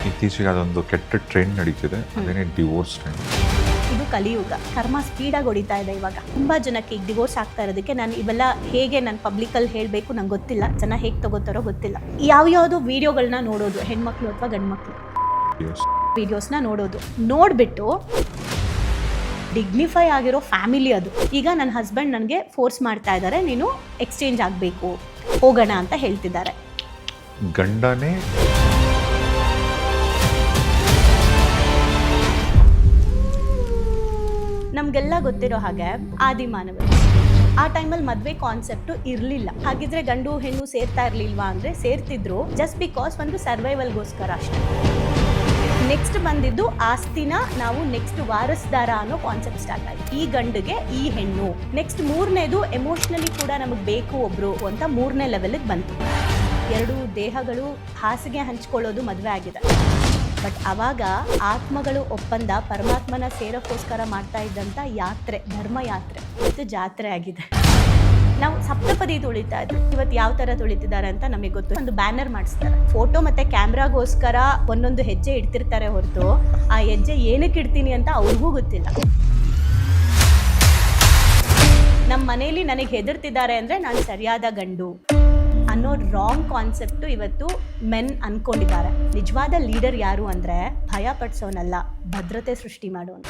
ಇತ್ತೀಚೆಗೆ ಅದೊಂದು ಕೆಟ್ಟ ಟ್ರೆಂಡ್ ನಡೀತಿದೆ, ಅದೇನೇ ಡಿವೋರ್ಸ್ ಟ್ರೆಂಡ್. ಇದು ಕಲಿಯುಗ, ಕರ್ಮ ಸ್ಪೀಡಾಗಿ ಹೊಡಿತಾ ಇದೆ ಇವಾಗ. ತುಂಬ ಜನಕ್ಕೆ ಈಗ ಡಿವೋರ್ಸ್ ಆಗ್ತಾ ಇರೋದಕ್ಕೆ ನಾನು ಇವೆಲ್ಲ ಹೇಗೆ ನಾನು ಪಬ್ಲಿಕಲ್ಲಿ ಹೇಳಬೇಕು ನಂಗೆ ಗೊತ್ತಿಲ್ಲ, ಜನ ಹೇಗೆ ತಗೋತಾರೋ ಗೊತ್ತಿಲ್ಲ. ಯಾವ್ಯಾವುದೋ ವಿಡಿಯೋಗಳನ್ನ ನೋಡೋದು, ಹೆಣ್ಮಕ್ಳು ಅಥವಾ ಗಂಡ್ಮಕ್ಳು ವಿಡಿಯೋಸ್ನ ನೋಡ್ಬಿಟ್ಟು ಡಿಗ್ನಿಫೈ ಆಗಿರೋ ಫ್ಯಾಮಿಲಿ ಅದು. ಈಗ ನನ್ನ ಹಸ್ಬೆಂಡ್ ನನಗೆ ಫೋರ್ಸ್ ಮಾಡ್ತಾ ಇದ್ದಾರೆ, ನೀನು ಎಕ್ಸ್ಚೇಂಜ್ ಆಗಬೇಕು, ಹೋಗೋಣ ಅಂತ ಹೇಳ್ತಿದ್ದಾರೆ. ಗಂಡನೇ ನಮಗೆಲ್ಲ ಗೊತ್ತಿರೋ ಹಾಗೆ ಆದಿಮಾನವರು ಆ ಟೈಮಲ್ಲಿ ಮದುವೆ ಕಾನ್ಸೆಪ್ಟು ಇರಲಿಲ್ಲ. ಹಾಗಿದ್ರೆ ಗಂಡು ಹೆಣ್ಣು ಸೇರ್ತಾ ಇರಲಿಲ್ವಾ ಅಂದರೆ ಸೇರ್ತಿದ್ರು, ಜಸ್ಟ್ ಬಿಕಾಸ್ ಒಂದು ಸರ್ವೈವಲ್ಗೋಸ್ಕರ ಅಷ್ಟೇ. ನೆಕ್ಸ್ಟ್ ಬಂದಿದ್ದು ಆಸ್ತಿನ ನಾವು ನೆಕ್ಸ್ಟ್ ವಾರಸ್ದಾರ ಅನ್ನೋ ಕಾನ್ಸೆಪ್ಟ್ ಸ್ಟಾರ್ಟ್ ಆಯಿತು. ಈ ಗಂಡಿಗೆ ಈ ಹೆಣ್ಣು. ನೆಕ್ಸ್ಟ್ ಮೂರನೇದು ಎಮೋಷ್ನಲಿ ಕೂಡ ನಮಗೆ ಬೇಕು ಒಬ್ರು ಅಂತ ಮೂರನೇ ಲೆವೆಲ್ಗೆ ಬಂತು. ಎರಡು ದೇಹಗಳು ಹಾಸಿಗೆ ಹಂಚ್ಕೊಳ್ಳೋದು ಮದುವೆ ಆಗಿದೆ. ಬಟ್ ಅವಾಗ ಆತ್ಮಗಳು ಒಪ್ಪಂದ ಪರಮಾತ್ಮನ ಸೇರೋಕ್ಕೋಸ್ಕರ ಮಾಡ್ತಾ ಇದ್ದಂಥ ಯಾತ್ರೆ, ಧರ್ಮಯಾತ್ರೆ ಇವತ್ತು ಜಾತ್ರೆ ಆಗಿದೆ. ನಾವು ಸಪ್ತಪದಿ ತುಳಿತಾ ಇದ್ವಿ, ಇವತ್ತು ಯಾವ ಥರ ತುಳಿತಿದ್ದಾರೆ ಅಂತ ನಮಗೆ ಗೊತ್ತು. ಒಂದು ಬ್ಯಾನರ್ ಮಾಡಿಸ್ತಾರೆ, ಫೋಟೋ ಮತ್ತು ಕ್ಯಾಮ್ರಾಗೋಸ್ಕರ ಒಂದೊಂದು ಹೆಜ್ಜೆ ಇಡ್ತಿರ್ತಾರೆ ಹೊರತು ಆ ಹೆಜ್ಜೆ ಏನಕ್ಕೆ ಇಡ್ತೀನಿ ಅಂತ ಅವ್ರಿಗೂ ಗೊತ್ತಿಲ್ಲ. ನಮ್ಮ ಮನೇಲಿ ನನಗೆ ಹೆದರ್ತಿದ್ದಾರೆ ಅಂದರೆ ನಾನು ಸರಿಯಾದ ಗಂಡು ಅನ್ನೋ ರಾಂಗ್ ಕಾನ್ಸೆಪ್ಟು ಇವತ್ತು ಮೆನ್ ಅನ್ಕೊಂಡಿದ್ದಾರೆ. ನಿಜವಾದ ಲೀಡರ್ ಯಾರು ಅಂದರೆ ಭಯ ಪಡಿಸೋನಲ್ಲ, ಭದ್ರತೆ ಸೃಷ್ಟಿ ಮಾಡೋನು.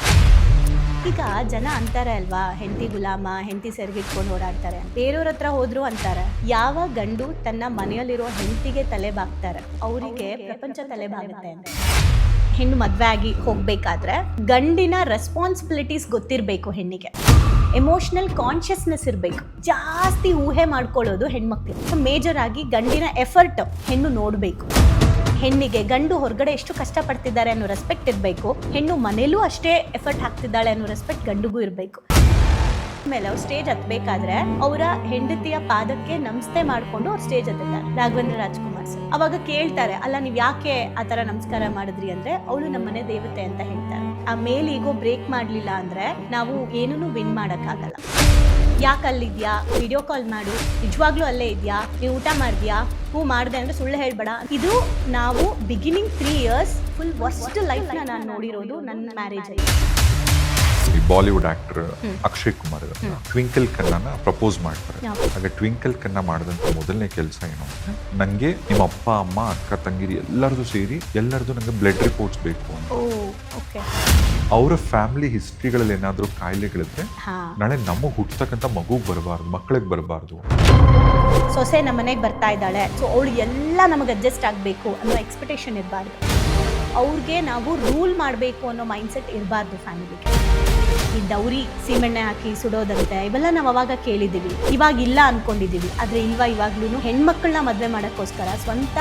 ಈಗ ಜನ ಅಂತಾರೆ ಅಲ್ವಾ, ಹೆಂಡತಿ ಗುಲಾಮ, ಹೆಂಡತಿ ಸೆರಗಿಟ್ಕೊಂಡು ಓಡಾಡ್ತಾರೆ. ಬೇರೆಯವ್ರ ಹತ್ರ ಹೋದ್ರು ಅಂತಾರೆ, ಯಾವ ಗಂಡು ತನ್ನ ಮನೆಯಲ್ಲಿರೋ ಹೆಂಡತಿಗೆ ತಲೆ ಬಾಗ್ತಾರೆ ಅವರಿಗೆ ಪ್ರಪಂಚ ತಲೆ ಬಾಗುತ್ತೆ ಅಂತ. ಹೆಣ್ಣು ಮದುವೆ ಆಗಿ ಹೋಗಬೇಕಾದ್ರೆ ಗಂಡಿನ ರೆಸ್ಪಾನ್ಸಿಬಿಲಿಟೀಸ್ ಗೊತ್ತಿರಬೇಕು, ಹೆಣ್ಣಿಗೆ ಎಮೋಷ್ನಲ್ ಕಾನ್ಷಿಯಸ್ನೆಸ್ ಇರಬೇಕು. ಜಾಸ್ತಿ ಊಹೆ ಮಾಡ್ಕೊಳ್ಳೋದು ಹೆಣ್ಮಕ್ಳು. ಮೇಜರ್ ಆಗಿ ಗಂಡಿನ ಎಫರ್ಟ್ ಹೆಣ್ಣು ನೋಡಬೇಕು. ಹೆಣ್ಣಿಗೆ ಗಂಡು ಹೊರಗಡೆ ಎಷ್ಟು ಕಷ್ಟಪಡ್ತಿದ್ದಾರೆ ಅನ್ನೋ ರೆಸ್ಪೆಕ್ಟ್ ಇರಬೇಕು, ಹೆಣ್ಣು ಮನೇಲೂ ಅಷ್ಟೇ ಎಫರ್ಟ್ ಹಾಕ್ತಿದ್ದಾಳೆ ಅನ್ನೋ ರೆಸ್ಪೆಕ್ಟ್ ಗಂಡಿಗೂ ಇರಬೇಕು. ಆಮೇಲೆ ಅವ್ರು ಸ್ಟೇಜ್ ಹತ್ಬೇಕಾದ್ರೆ ಅವರ ಹೆಂಡತಿಯ ಪಾದಕ್ಕೆ ನಮಸ್ತೆ ಮಾಡ್ಕೊಂಡು ಅವ್ರು ಸ್ಟೇಜ್ ಹತ್ತಿದ್ದಾರೆ. ರಾಘವೇಂದ್ರ ರಾಜ್ಕುಮಾರ್ ಸರ್ ಅವಾಗ ಕೇಳ್ತಾರೆ, ಅಲ್ಲ ನೀವು ಯಾಕೆ ಆ ಥರ ನಮಸ್ಕಾರ ಮಾಡಿದ್ರಿ ಅಂದರೆ ಅವಳು ನಮ್ಮನೆ ದೇವತೆ ಅಂತ ಹೇಳ್ತಾರೆ. ಆ ಮೇಲ್ ಈಗೋ ಬ್ರೇಕ್ ಮಾಡಲಿಲ್ಲ ಅಂದರೆ ನಾವು ಏನೂ ವಿನ್ ಮಾಡೋಕ್ಕಾಗಲ್ಲ. ಯಾಕೆ ಅಲ್ಲಿದ್ಯಾ, ವಿಡಿಯೋ ಕಾಲ್ ಮಾಡು, ನಿಜವಾಗ್ಲೂ ಅಲ್ಲೇ ಇದೆಯಾ, ನೀವು ಊಟ ಮಾಡಿದ್ಯಾ, ಹೂ ಮಾಡಿದೆ ಅಂದರೆ ಸುಳ್ಳು ಹೇಳ್ಬೇಡ. ಇದು ನಾವು ಬಿಗಿನಿಂಗ್ 3 years ಫುಲ್ ವರ್ಸ್ಟ್ ಲೈಫ್ನ ನಾನು ನೋಡಿರೋದು ನನ್ನ ಮ್ಯಾರೇಜಲ್ಲಿ. ಈ ಬಾಲಿವುಡ್ ಆಕ್ಟರ್ ಅಕ್ಷಯ್ ಕುಮಾರ್ ಟ್ವಿಂಕಲ್ ಕನ್ನನ ಪ್ರಪೋಸ್ ಮಾಡ್ತಾರೆ. ಹಾಗೆ ಟ್ವಿಂಕಲ್ ಕನ್ನ ಮಾಡಿದಂಥ ಮೊದಲನೇ ಕೆಲಸ ಏನು ಅಂದರೆ, ನನಗೆ ನಿಮ್ಮ ಅಪ್ಪ ಅಮ್ಮ ಅಕ್ಕ ತಂಗಿರಿ ಎಲ್ಲರದು ಸೇರಿ ಎಲ್ಲರದು ನನಗೆ ಬ್ಲಡ್ ರಿಪೋರ್ಟ್ಸ್ ಬೇಕು ಅಂತ. ಅವರ ಫ್ಯಾಮಿಲಿ ಹಿಸ್ಟ್ರಿಗಳಲ್ಲಿ ಏನಾದರೂ ಕಾಯಿಲೆಗಳಿದ್ರೆ ನಾಳೆ ನಮಗೆ ಹುಟ್ಟತಕ್ಕಂಥ ಮಗುಗೆ ಬರಬಾರ್ದು, ಮಕ್ಕಳಿಗೆ ಬರಬಾರ್ದು. ಸೊಸೆ ನಮ್ಮ ಮನೆಗೆ ಬರ್ತಾ ಇದ್ದಾಳೆ, ಸೊ ಅವಳು ಎಲ್ಲ ನಮಗೆ ಅಡ್ಜಸ್ಟ್ ಆಗಬೇಕು ಅನ್ನೋ ಎಕ್ಸ್ಪೆಕ್ಟೇಷನ್ ಇರಬಾರ್ದು. ಅವ್ರಿಗೆ ನಾವು ರೂಲ್ ಮಾಡಬೇಕು ಅನ್ನೋ ಮೈಂಡ್ಸೆಟ್ ಇರಬಾರ್ದು ಫ್ಯಾಮಿಲಿಗೆ. ಈ ಡೌರಿ, ಸೀಮೆಣ್ಣೆ ಹಾಕಿ ಸುಡೋದಂತೆ ಇವೆಲ್ಲ ನಾವು ಅವಾಗ ಕೇಳಿದ್ದೀವಿ, ಇವಾಗ ಇಲ್ಲ ಅಂದ್ಕೊಂಡಿದ್ದೀವಿ. ಆದರೆ ಇಲ್ವಾ, ಇವಾಗ್ಲೂ ಹೆಣ್ಮಕ್ಳನ್ನ ಮದುವೆ ಮಾಡೋಕ್ಕೋಸ್ಕರ ಸ್ವಂತ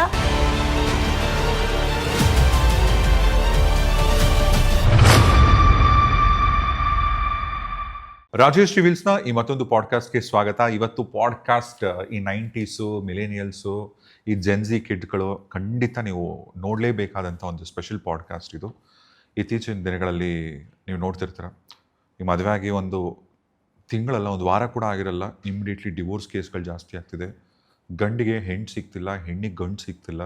ರಾಜೇಶ್ ರಿವೀಲ್ಸ್ನ ಈ ಮತ್ತೊಂದು ಪಾಡ್ಕಾಸ್ಟ್ಗೆ ಸ್ವಾಗತ. ಇವತ್ತು ಪಾಡ್ಕಾಸ್ಟ್ ಈ 90s ಮಿಲೇನಿಯಲ್ಸು, ಈ ಜೆನ್ಜಿ ಕಿಡ್ಗಳು ಖಂಡಿತ ನೀವು ನೋಡಲೇಬೇಕಾದಂಥ ಒಂದು ಸ್ಪೆಷಲ್ ಪಾಡ್ಕಾಸ್ಟ್ ಇದು. ಇತ್ತೀಚಿನ ದಿನಗಳಲ್ಲಿ ನೀವು ನೋಡ್ತಿರ್ತೀರ, ಈ ಮದುವೆ ಆಗಿ ಒಂದು ತಿಂಗಳಲ್ಲ, ಒಂದು ವಾರ ಕೂಡ ಆಗಿರಲ್ಲ, ಇಮಿಡಿಯೇಟ್ಲಿ ಡಿವೋರ್ಸ್ ಕೇಸ್ಗಳು ಜಾಸ್ತಿ ಆಗ್ತಿದೆ. ಗಂಡಿಗೆ ಹೆಣ್ಣು ಸಿಗ್ತಿಲ್ಲ, ಹೆಣ್ಣಿಗೆ ಗಂಡು ಸಿಗ್ತಿಲ್ಲ,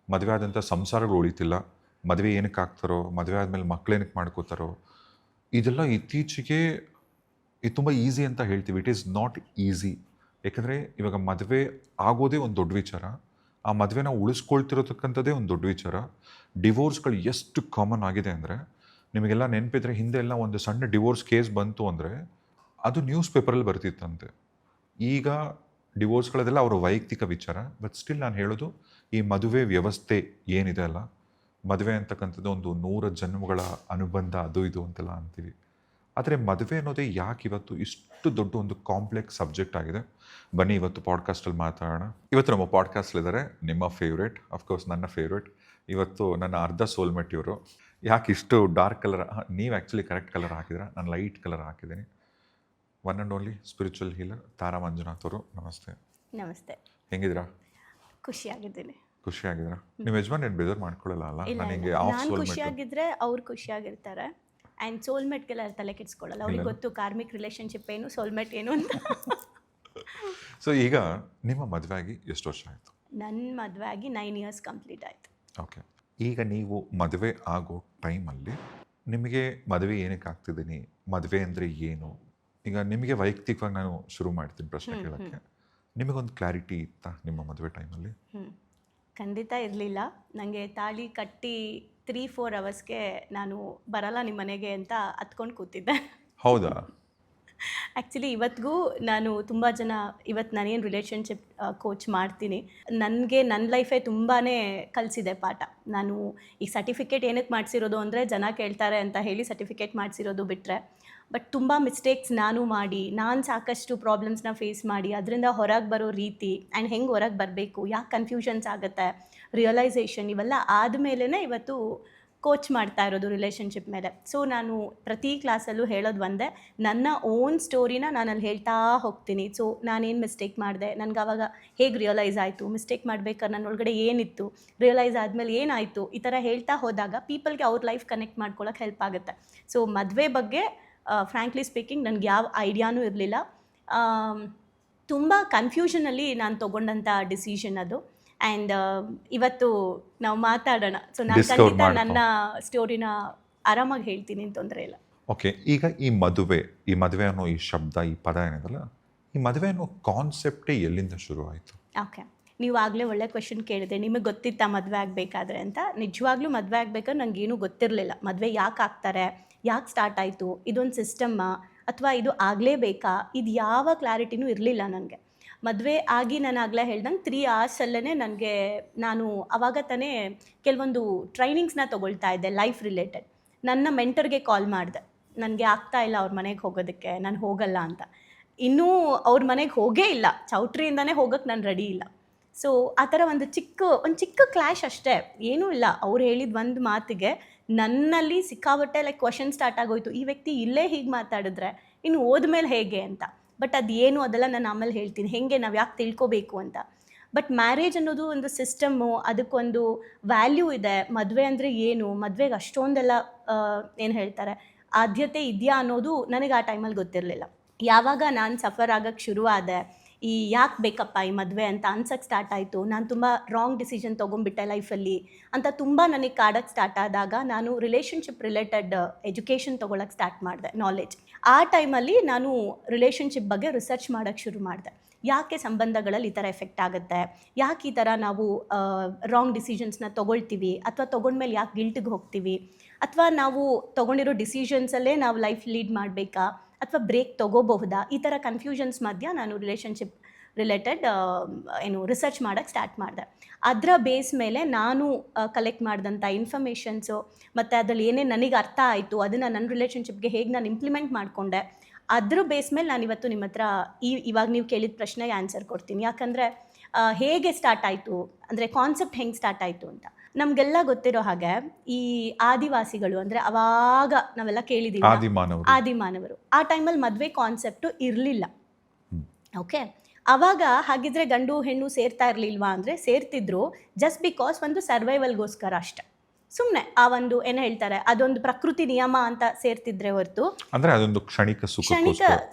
ಮದುವೆ ಆದಂಥ ಸಂಸಾರಗಳು ಉಳಿತಿಲ್ಲ, ಮದುವೆ ಏನಕ್ಕೆ ಆಗ್ತಾರೋ, ಮದುವೆ ಆದಮೇಲೆ ಮಕ್ಕಳೇನಕ್ಕೆ ಮಾಡ್ಕೋತಾರೋ, ಇದೆಲ್ಲ ಇತ್ತೀಚೆಗೆ ಇದು ತುಂಬ ಈಸಿ ಅಂತ ಹೇಳ್ತೀವಿ. It is not easy. ಯಾಕಂದರೆ ಇವಾಗ ಮದುವೆ ಆಗೋದೇ ಒಂದು ದೊಡ್ಡ ವಿಚಾರ, ಆ ಮದುವೆನ ಉಳಿಸ್ಕೊಳ್ತಿರತಕ್ಕಂಥದ್ದೇ ಒಂದು ದೊಡ್ಡ ವಿಚಾರ. ಡಿವೋರ್ಸ್ಗಳು ಎಷ್ಟು ಕಾಮನ್ ಆಗಿದೆ ಅಂದರೆ, ನಿಮಗೆಲ್ಲ ನೆನಪಿದ್ರೆ ಹಿಂದೆ ಎಲ್ಲ ಒಂದು ಸಣ್ಣ ಡಿವೋರ್ಸ್ ಕೇಸ್ ಬಂತು ಅಂದರೆ ಅದು ನ್ಯೂಸ್ ಪೇಪರಲ್ಲಿ ಬರ್ತಿತ್ತಂತೆ. ಈಗ ಡಿವೋರ್ಸ್ಗಳದೆಲ್ಲ ಅವರ ವೈಯಕ್ತಿಕ ವಿಚಾರ. ಬಟ್ ಸ್ಟಿಲ್ ನಾನು ಹೇಳೋದು, ಈ ಮದುವೆ ವ್ಯವಸ್ಥೆ ಏನಿದೆ ಅಲ್ಲ, ಮದುವೆ ಅಂತಕ್ಕಂಥದ್ದು ಒಂದು 100 ಜನ್ಮಗಳ ಅನುಬಂಧ, ಅದು ಇದು ಅಂತೆಲ್ಲ ಅಂತೀವಿ. ಆದರೆ ಮದುವೆ ಅನ್ನೋದೇ ಯಾಕೆ ಇವತ್ತು ಇಷ್ಟು ದೊಡ್ಡ ಒಂದು ಕಾಂಪ್ಲೆಕ್ಸ್ ಸಬ್ಜೆಕ್ಟ್ ಆಗಿದೆ? ಬನ್ನಿ ಇವತ್ತು ಪಾಡ್ಕಾಸ್ಟಲ್ಲಿ ಮಾತಾಡೋಣ. ಇವತ್ತು ನಮ್ಮ ಪಾಡ್ಕಾಸ್ಟಲ್ಲಿದ್ದಾರೆ ನಿಮ್ಮ ಫೇವ್ರೇಟ್, ಅಫ್ಕೋರ್ಸ್ ನನ್ನ ಫೇವ್ರೇಟ್, ಇವತ್ತು ನನ್ನ ಅರ್ಧ ಸೋಲ್ಮೇಟ್ ಇವರು. ಯಾಕೆ ಇಷ್ಟು ಡಾರ್ಕ್ ಕಲರ್? ನೀವು ಆ್ಯಕ್ಚುಲಿ ಕರೆಕ್ಟ್ ಕಲರ್ ಹಾಕಿದ್ರೆ, ನಾನು ಲೈಟ್ ಕಲರ್ ಹಾಕಿದ್ದೀನಿ. One and only spiritual healer Tara Manjunath ಅವರು. ನಮಸ್ತೆ. ನಮಸ್ತೆ. ಹೆಂಗಿದ್ದೀರಾ? ಖುಷಿಯಾಗಿದ್ದೀನಿ. ಖುಷಿಯಾಗಿದ್ದೀರಾ? ನಿಮ್ಮ ಯಜಮಾನ್ ಏನು ಬೇಜಾರು ಮಾಡ್ಕೊಳ್ಳಲ್ಲ ಅಲ್ಲ? ನನಗೆ ನಾನು ಖುಷಿಯಾಗಿದ್ದರೆ ಅವ್ರು ಖುಷಿಯಾಗಿರ್ತಾರೆ. ಆ್ಯಂಡ್ ಸೋಲ್ಮೇಟ್ಗೆಲ್ಲ ತಲೆ ಕೆಡಿಸ್ಕೊಳ್ಳಲ್ಲ. ಅವ್ರಿಗೆ ಗೊತ್ತು ಕಾರ್ಮಿಕ್ ರಿಲೇಷನ್ಶಿಪ್ ಏನು, ಸೋಲ್ಮೇಟ್ ಏನು ಅಂತ. ಸೊ ಈಗ ನಿಮ್ಮ ಮದುವೆ ಆಗಿ ಎಷ್ಟು ವರ್ಷ ಆಯಿತು? ನನ್ನ ಮದುವೆ ಆಗಿ 9 years ಕಂಪ್ಲೀಟ್ ಆಯಿತು. ಓಕೆ. ಈಗ ನೀವು ಮದುವೆ ಆಗೋ ಟೈಮಲ್ಲಿ ನಿಮಗೆ ಮದುವೆ ಏನಕ್ಕೆ ಆಗ್ತಿದ್ದೀನಿ, ಮದುವೆ ಅಂದರೆ ಏನು? ಈಗ ನಿಮಗೆ ವೈಯಕ್ತಿಕವಾಗಿ ನಾನು ಶುರು ಮಾಡ್ತೀನಿ ಪ್ರಶ್ನೆ ಕೇಳೋಕ್ಕೆ. ನಿಮಗೊಂದು ಕ್ಲಾರಿಟಿ ಇತ್ತಾ ನಿಮ್ಮ ಮದುವೆ ಟೈಮಲ್ಲಿ? ಖಂಡಿತ ಇರಲಿಲ್ಲ. ನನಗೆ ತಾಳಿ ಕಟ್ಟಿ 3-4 ಅವರ್ಸ್ಗೆ ನಾನು ಬರಲ್ಲ ನಿಮ್ಮ ಮನೆಗೆ ಅಂತ ಹತ್ಕೊಂಡು ಕೂತಿದ್ದೆ. ಹೌದಾ? ಆ್ಯಕ್ಚುಲಿ ಇವತ್ತಿಗೂ ನಾನು ತುಂಬ ಜನ, ಇವತ್ತು ನಾನೇನು ರಿಲೇಷನ್ಶಿಪ್ ಕೋಚ್ ಮಾಡ್ತೀನಿ, ನನಗೆ ನನ್ನ ಲೈಫೇ ತುಂಬಾ ಕಲಿಸಿದೆ ಪಾಠ. ನಾನು ಈ ಸರ್ಟಿಫಿಕೇಟ್ ಏನಕ್ಕೆ ಮಾಡಿಸಿರೋದು ಅಂದರೆ ಜನ ಕೇಳ್ತಾರೆ ಅಂತ ಹೇಳಿ ಸರ್ಟಿಫಿಕೇಟ್ ಮಾಡಿಸಿರೋದು ಬಿಟ್ಟರೆ, ಬಟ್ ತುಂಬ ಮಿಸ್ಟೇಕ್ಸ್ ನಾನು ಮಾಡಿ, ನಾನು ಸಾಕಷ್ಟು ಪ್ರಾಬ್ಲಮ್ಸ್ನ ಫೇಸ್ ಮಾಡಿ ಅದರಿಂದ ಹೊರಗೆ ಬರೋ ರೀತಿ ಆ್ಯಂಡ್ ಹೆಂಗೆ ಹೊರಗೆ ಬರಬೇಕು, ಯಾಕೆ ಕನ್ಫ್ಯೂಷನ್ಸ್ ಆಗುತ್ತೆ, ರಿಯಲೈಸೇಷನ್, ಇವೆಲ್ಲ ಆದಮೇಲೆ ಇವತ್ತು ಕೋಚ್ ಮಾಡ್ತಾ ಇರೋದು ರಿಲೇಷನ್ಶಿಪ್ ಮೇಲೆ. ಸೊ ನಾನು ಪ್ರತಿ ಕ್ಲಾಸಲ್ಲೂ ಹೇಳೋದು ಒಂದೇ, ನನ್ನ ಓನ್ ಸ್ಟೋರಿನ ನಾನಲ್ಲಿ ಹೇಳ್ತಾ ಹೋಗ್ತೀನಿ. ಸೊ ನಾನೇನು ಮಿಸ್ಟೇಕ್ ಮಾಡಿದೆ, ನನಗೆ ಆವಾಗ ಹೇಗೆ ರಿಯಲೈಸ್ ಆಯಿತು, ಮಿಸ್ಟೇಕ್ ಮಾಡ್ಬೇಕಾದ್ರೆ ನನ್ನ ಒಳಗಡೆ ಏನಿತ್ತು, ರಿಯಲೈಸ್ ಆದಮೇಲೆ ಏನಾಯಿತು, ಈ ಥರ ಹೇಳ್ತಾ ಹೋದಾಗ ಪೀಪಲ್ಗೆ ಅವ್ರ ಲೈಫ್ ಕನೆಕ್ಟ್ ಮಾಡ್ಕೊಳ್ಳೋಕೆ ಹೆಲ್ಪ್ ಆಗುತ್ತೆ. ಸೊ ಮದುವೆ ಬಗ್ಗೆ ಫ್ರ್ಯಾಂಕ್ಲಿ ಸ್ಪೀಕಿಂಗ್ ನನಗೆ ಯಾವ ಐಡಿಯಾನೂ ಇರಲಿಲ್ಲ. ತುಂಬ ಕನ್ಫ್ಯೂಷನಲ್ಲಿ ನಾನು ತೊಗೊಂಡಂಥ ಡಿಸಿಷನ್ ಅದು. ಆ್ಯಂಡ್ ಇವತ್ತು ನಾವು ಮಾತಾಡೋಣ. ಸೊ ನಾನು ಖಂಡಿತ ನನ್ನ ಸ್ಟೋರಿನ ಆರಾಮಾಗಿ ಹೇಳ್ತೀನಿ, ತೊಂದರೆ ಇಲ್ಲ. ಓಕೆ, ಈಗ ಈ ಮದುವೆ ಅನ್ನೋ ಈ ಶಬ್ದ, ಈ ಪದ ಏನಿದೆಲ್ಲ, ಈ ಮದುವೆ ಅನ್ನೋ ಕಾನ್ಸೆಪ್ಟೇ ಎಲ್ಲಿಂದ ಶುರು ಆಯಿತು? ಓಕೆ, ನೀವು ಆಗಲೇ ಒಳ್ಳೆ ಕ್ವೆಶನ್ ಕೇಳಿದೆ. ನಿಮಗೆ ಗೊತ್ತಿತ್ತಾ ಮದುವೆ ಆಗಬೇಕಾದ್ರೆ ಅಂತ? ನಿಜವಾಗ್ಲೂ ಮದುವೆ ಆಗಬೇಕಾದ್ರೆ ನನಗೇನು ಗೊತ್ತಿರಲಿಲ್ಲ. ಮದುವೆ ಯಾಕೆ ಆಗ್ತಾರೆ, ಯಾಕೆ ಸ್ಟಾರ್ಟ್ ಆಯಿತು, ಇದೊಂದು ಸಿಸ್ಟಮ್ಮಾ ಅಥವಾ ಇದು ಆಗಲೇಬೇಕಾ, ಇದು ಯಾವ ಕ್ಲಾರಿಟಿನೂ ಇರಲಿಲ್ಲ ನನಗೆ. ಮದುವೆ ಆಗಿ ನಾನು ಆಗಲೇ ಹೇಳ್ದಂಗೆ 3 ಅವರ್ಸಲ್ಲೇ ನಾನು ಆವಾಗ ತಾನೇ ಕೆಲವೊಂದು ಟ್ರೈನಿಂಗ್ಸ್ನ ತೊಗೊಳ್ತಾ ಇದ್ದೆ ಲೈಫ್ ರಿಲೇಟೆಡ್. ನನ್ನ ಮೆಂಟರ್ಗೆ ಕಾಲ್ ಮಾಡಿದೆ, ನನಗೆ ಆಗ್ತಾ ಇಲ್ಲ ಅವ್ರ ಮನೆಗೆ ಹೋಗೋದಕ್ಕೆ, ನಾನು ಹೋಗಲ್ಲ ಅಂತ. ಇನ್ನೂ ಅವ್ರ ಮನೆಗೆ ಹೋಗೇ ಇಲ್ಲ, ಚೌಟ್ರಿಯಿಂದನೇ ಹೋಗೋಕ್ಕೆ ನಾನು ರೆಡಿ ಇಲ್ಲ. ಸೊ ಆ ಥರ ಒಂದು ಚಿಕ್ಕ ಕ್ಲ್ಯಾಶ್ ಅಷ್ಟೇ, ಏನೂ ಇಲ್ಲ. ಅವ್ರು ಹೇಳಿದ ಒಂದು ಮಾತಿಗೆ ನನ್ನಲ್ಲಿ ಸಿಕ್ಕಾಬಟ್ಟೆ ಕ್ವಶನ್ ಸ್ಟಾರ್ಟ್ ಆಗೋಯ್ತು. ಈ ವ್ಯಕ್ತಿ ಇಲ್ಲೇ ಹೀಗೆ ಮಾತಾಡಿದ್ರೆ ಇನ್ನು ಹೋದ್ಮೇಲೆ ಹೇಗೆ ಅಂತ. ಬಟ್ ಅದೇನು ಅದೆಲ್ಲ ನಾನು ಆಮೇಲೆ ಹೇಳ್ತೀನಿ, ಹೇಗೆ ನಾವು ಯಾಕೆ ತಿಳ್ಕೊಬೇಕು ಅಂತ. ಬಟ್ ಮ್ಯಾರೇಜ್ ಅನ್ನೋದು ಒಂದು ಸಿಸ್ಟಮ್ಮು, ಅದಕ್ಕೊಂದು ವ್ಯಾಲ್ಯೂ ಇದೆ. ಮದುವೆ ಅಂದರೆ ಏನು, ಮದುವೆಗೆ ಅಷ್ಟೊಂದೆಲ್ಲ ಏನು ಹೇಳ್ತಾರೆ ಆದ್ಯತೆ ಇದೆಯಾ ಅನ್ನೋದು ನನಗೆ ಆ ಟೈಮಲ್ಲಿ ಗೊತ್ತಿರಲಿಲ್ಲ. ಯಾವಾಗ ನಾನು ಸಫರ್ ಆಗೋಕ್ಕೆ ಶುರುವಾದೆ, ಈ ಯಾಕೆ ಬೇಕಪ್ಪ ಈ ಮದುವೆ ಅಂತ ಅನ್ಸಕ್ಕೆ ಸ್ಟಾರ್ಟ್ ಆಯಿತು, ನಾನು ತುಂಬ ರಾಂಗ್ ಡಿಸಿಷನ್ ತೊಗೊಂಡ್ಬಿಟ್ಟೆ ಲೈಫಲ್ಲಿ ಅಂತ ತುಂಬ ನನಗೆ ಕಾಡೋಕ್ಕೆ ಸ್ಟಾರ್ಟ್ ಆದಾಗ ನಾನು ರಿಲೇಷನ್ಶಿಪ್ ರಿಲೇಟೆಡ್ ಎಜುಕೇಷನ್ ತೊಗೊಳಕ್ಕೆ ಸ್ಟಾರ್ಟ್ ಮಾಡಿದೆ, ನಾಲೆಜ್. ಆ ಟೈಮಲ್ಲಿ ನಾನು ರಿಲೇಷನ್ಶಿಪ್ ಬಗ್ಗೆ ರಿಸರ್ಚ್ ಮಾಡೋಕ್ಕೆ ಶುರು ಮಾಡಿದೆ. ಯಾಕೆ ಸಂಬಂಧಗಳಲ್ಲಿ ಈ ಥರ ಎಫೆಕ್ಟ್ ಆಗುತ್ತೆ, ಯಾಕೆ ಈ ಥರ ನಾವು ರಾಂಗ್ ಡಿಸಿಷನ್ಸ್ನ ತೊಗೊಳ್ತೀವಿ, ಅಥವಾ ತೊಗೊಂಡ್ಮೇಲೆ ಯಾಕೆ ಗಿಲ್ಟಿಗೆ ಹೋಗ್ತೀವಿ, ಅಥವಾ ನಾವು ತೊಗೊಂಡಿರೋ ಡಿಸಿಷನ್ಸಲ್ಲೇ ನಾವು ಲೈಫ್ ಲೀಡ್ ಮಾಡಬೇಕಾ ಅಥವಾ ಬ್ರೇಕ್ ತೊಗೋಬಹುದಾ, ಈ ಥರ ಕನ್ಫ್ಯೂಷನ್ಸ್ ಮಧ್ಯ ನಾನು ರಿಲೇಷನ್ಶಿಪ್ ರಿಲೇಟೆಡ್ ರಿಸರ್ಚ್ ಮಾಡೋಕ್ಕೆ ಸ್ಟಾರ್ಟ್ ಮಾಡಿದೆ. ಅದರ ಬೇಸ್ ಮೇಲೆ ನಾನು ಕಲೆಕ್ಟ್ ಮಾಡಿದಂಥ ಇನ್ಫಾರ್ಮೇಷನ್ಸು ಮತ್ತು ಅದರಲ್ಲಿ ಏನೇನು ನನಗೆ ಅರ್ಥ ಆಯಿತು, ಅದನ್ನು ನನ್ನ ರಿಲೇಷನ್ಶಿಪ್ಗೆ ಹೇಗೆ ನಾನು ಇಂಪ್ಲಿಮೆಂಟ್ ಮಾಡಿಕೊಂಡೆ, ಅದ್ರ ಬೇಸ್ ಮೇಲೆ ನಾನು ಇವತ್ತು ನಿಮ್ಮ ಹತ್ರ ಇವಾಗ ನೀವು ಕೇಳಿದ ಪ್ರಶ್ನೆಗೆ ಆನ್ಸರ್ ಕೊಡ್ತೀನಿ. ಯಾಕಂದರೆ ಹೇಗೆ ಸ್ಟಾರ್ಟ್ ಆಯಿತು ಅಂದರೆ ಕಾನ್ಸೆಪ್ಟ್ ಹೆಂಗೆ ಸ್ಟಾರ್ಟ್ ಆಯಿತು ಅಂತ. ನಮಗೆಲ್ಲ ಗೊತ್ತಿರೋ ಹಾಗೆ ಈ ಆದಿವಾಸಿಗಳು ಅಂದರೆ ಅವಾಗ ನಾವೆಲ್ಲ ಕೇಳಿದ್ದೀವಿ, ಆದಿಮಾನವರು. ಆ ಟೈಮಲ್ಲಿ ಮದುವೆ ಕಾನ್ಸೆಪ್ಟು ಇರಲಿಲ್ಲ. ಓಕೆ, ಆವಾಗ ಹಾಗಿದ್ರೆ ಗಂಡು ಹೆಣ್ಣು ಸೇರ್ತಾ ಇರಲಿಲ್ವಾ ಅಂದರೆ ಸೇರ್ತಿದ್ರು, ಜಸ್ಟ್ ಬಿಕಾಸ್ ಒಂದು ಸರ್ವೈವಲ್ಗೋಸ್ಕರ ಅಷ್ಟೆ. ಸುಮ್ಮನೆ ಆ ಒಂದು ಏನು ಹೇಳ್ತಾರೆ, ಅದೊಂದು ಪ್ರಕೃತಿ ನಿಯಮ ಅಂತ ಸೇರ್ತಿದ್ರೆ ಹೊರತು ಅಂದರೆ ಅದೊಂದು ಕ್ಷಣಿಕ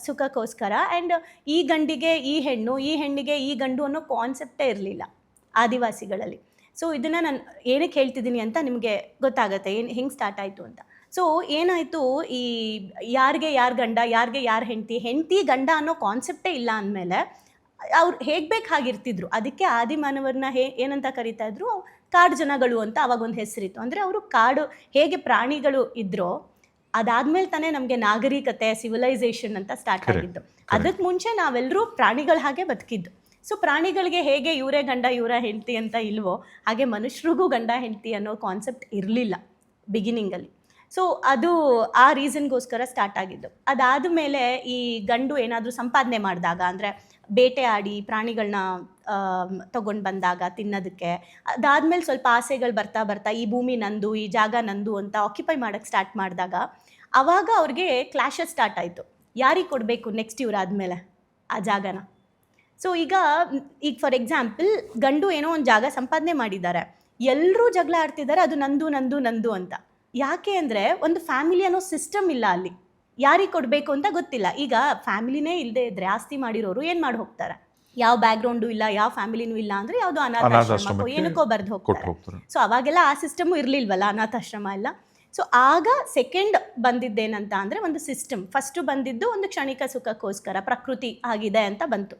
ಸುಖಕ್ಕೋಸ್ಕರ. ಆ್ಯಂಡ್ ಈ ಗಂಡಿಗೆ ಈ ಹೆಣ್ಣು, ಈ ಹೆಣ್ಣಿಗೆ ಈ ಗಂಡು ಅನ್ನೋ ಕಾನ್ಸೆಪ್ಟೇ ಇರಲಿಲ್ಲ ಆದಿವಾಸಿಗಳಲ್ಲಿ. ಸೊ ಇದನ್ನು ನಾನು ಏನಕ್ಕೆ ಹೇಳ್ತಿದ್ದೀನಿ ಅಂತ ನಿಮಗೆ ಗೊತ್ತಾಗುತ್ತೆ ಹೆಂಗೆ ಸ್ಟಾರ್ಟ್ ಆಯಿತು ಅಂತ. ಸೊ ಏನಾಯಿತು, ಈ ಯಾರಿಗೆ ಯಾರು ಗಂಡ, ಯಾರಿಗೆ ಯಾರು ಹೆಂಡತಿ ಗಂಡ ಅನ್ನೋ ಕಾನ್ಸೆಪ್ಟೇ ಇಲ್ಲ ಅಂದಮೇಲೆ ಅವ್ರು ಹೇಗೆ ಬೇಕು ಹಾಗಿರ್ತಿದ್ರು. ಅದಕ್ಕೆ ಆದಿಮಾನವರನ್ನ ಏನಂತ ಕರೀತಾ ಇದ್ರು, ಕಾಡು ಜನಗಳು ಅಂತ ಅವಾಗೊಂದು ಹೆಸರಿತ್ತು. ಅಂದರೆ ಅವರು ಕಾಡು ಹೇಗೆ ಪ್ರಾಣಿಗಳು ಇದ್ರೋ ಅದಾದ್ಮೇಲೆ ತಾನೇ ನಮಗೆ ನಾಗರಿಕತೆ, ಸಿವಿಲೈಸೇಷನ್ ಅಂತ ಸ್ಟಾರ್ಟ್ ಆಗಿದ್ದು. ಅದಕ್ಕೆ ಮುಂಚೆ ನಾವೆಲ್ಲರೂ ಪ್ರಾಣಿಗಳ ಹಾಗೆ ಬದುಕಿದ್ದು. ಸೊ ಪ್ರಾಣಿಗಳಿಗೆ ಹೇಗೆ ಇವರೇ ಗಂಡ ಇವರ ಹೆಂಡತಿ ಅಂತ ಇಲ್ವೋ, ಹಾಗೆ ಮನುಷ್ಯರಿಗೂ ಗಂಡ ಹೆಂಡತಿ ಅನ್ನೋ ಕಾನ್ಸೆಪ್ಟ್ ಇರಲಿಲ್ಲ ಬಿಗಿನಿಂಗಲ್ಲಿ. ಸೊ ಅದು ಆ ರೀಸನ್ಗೋಸ್ಕರ ಸ್ಟಾರ್ಟ್ ಆಗಿದ್ದು. ಅದಾದ ಮೇಲೆ ಈ ಗಂಡು ಏನಾದರೂ ಸಂಪಾದನೆ ಮಾಡಿದಾಗ, ಅಂದರೆ ಬೇಟೆ ಆಡಿ ಪ್ರಾಣಿಗಳನ್ನ ತೊಗೊಂಡು ಬಂದಾಗ ತಿನ್ನೋದಕ್ಕೆ, ಅದಾದಮೇಲೆ ಸ್ವಲ್ಪ ಆಸೆಗಳು ಬರ್ತಾ ಬರ್ತಾ ಈ ಭೂಮಿ ನಂದು, ಈ ಜಾಗ ನಂದು ಅಂತ ಆಕ್ಯುಪೈ ಮಾಡೋಕ್ಕೆ ಸ್ಟಾರ್ಟ್ ಮಾಡಿದಾಗ ಆವಾಗ ಅವ್ರಿಗೆ ಕ್ಲಾಶಸ್ ಸ್ಟಾರ್ಟ್ ಆಯಿತು. ಯಾರಿಗೆ ಕೊಡಬೇಕು ನೆಕ್ಸ್ಟ್ ಇವರಾದಮೇಲೆ ಆ ಜಾಗನ. ಸೊ ಈಗ ಫಾರ್ ಎಕ್ಸಾಂಪಲ್ ಗಂಡು ಏನೋ ಒಂದು ಜಾಗ ಸಂಪಾದನೆ ಮಾಡಿದ್ದಾರೆ, ಎಲ್ಲರೂ ಜಗಳ ಆಡ್ತಿದ್ದಾರೆ ಅದು ನಂದು ನಂದು ನಂದು ಅಂತ. ಯಾಕೆ ಅಂದರೆ ಒಂದು ಫ್ಯಾಮಿಲಿ ಅನ್ನೋ ಸಿಸ್ಟಮ್ ಇಲ್ಲ ಅಲ್ಲಿ, ಯಾರಿಗೆ ಕೊಡಬೇಕು ಅಂತ ಗೊತ್ತಿಲ್ಲ. ಈಗ ಫ್ಯಾಮಿಲಿನೇ ಇಲ್ಲದೆ ಇದ್ದರೆ ಆಸ್ತಿ ಮಾಡಿರೋರು ಏನು ಮಾಡಿ ಹೋಗ್ತಾರೆ, ಯಾವ ಬ್ಯಾಕ್ಗ್ರೌಂಡು ಇಲ್ಲ, ಯಾವ ಫ್ಯಾಮಿಲಿನೂ ಇಲ್ಲ ಅಂದರೆ ಯಾವುದೋ ಅನಾಥಾಶ್ರಮಕ್ಕೋ ಏನಕ್ಕೋ ಬರ್ದು ಹೋಗ್ತಾರೆ. ಸೊ ಅವಾಗೆಲ್ಲ ಆ ಸಿಸ್ಟಮು ಇರಲಿಲ್ವಲ್ಲ, ಅನಾಥಾಶ್ರಮ ಎಲ್ಲ. ಸೊ ಆಗ ಸೆಕೆಂಡ್ ಬಂದಿದ್ದೇನಂತ ಅಂದರೆ ಒಂದು ಸಿಸ್ಟಮ್. ಫಸ್ಟು ಬಂದಿದ್ದು ಒಂದು ಕ್ಷಣಿಕ ಸುಖಕ್ಕೋಸ್ಕರ, ಪ್ರಕೃತಿ ಆಗಿದೆ ಅಂತ ಬಂತು.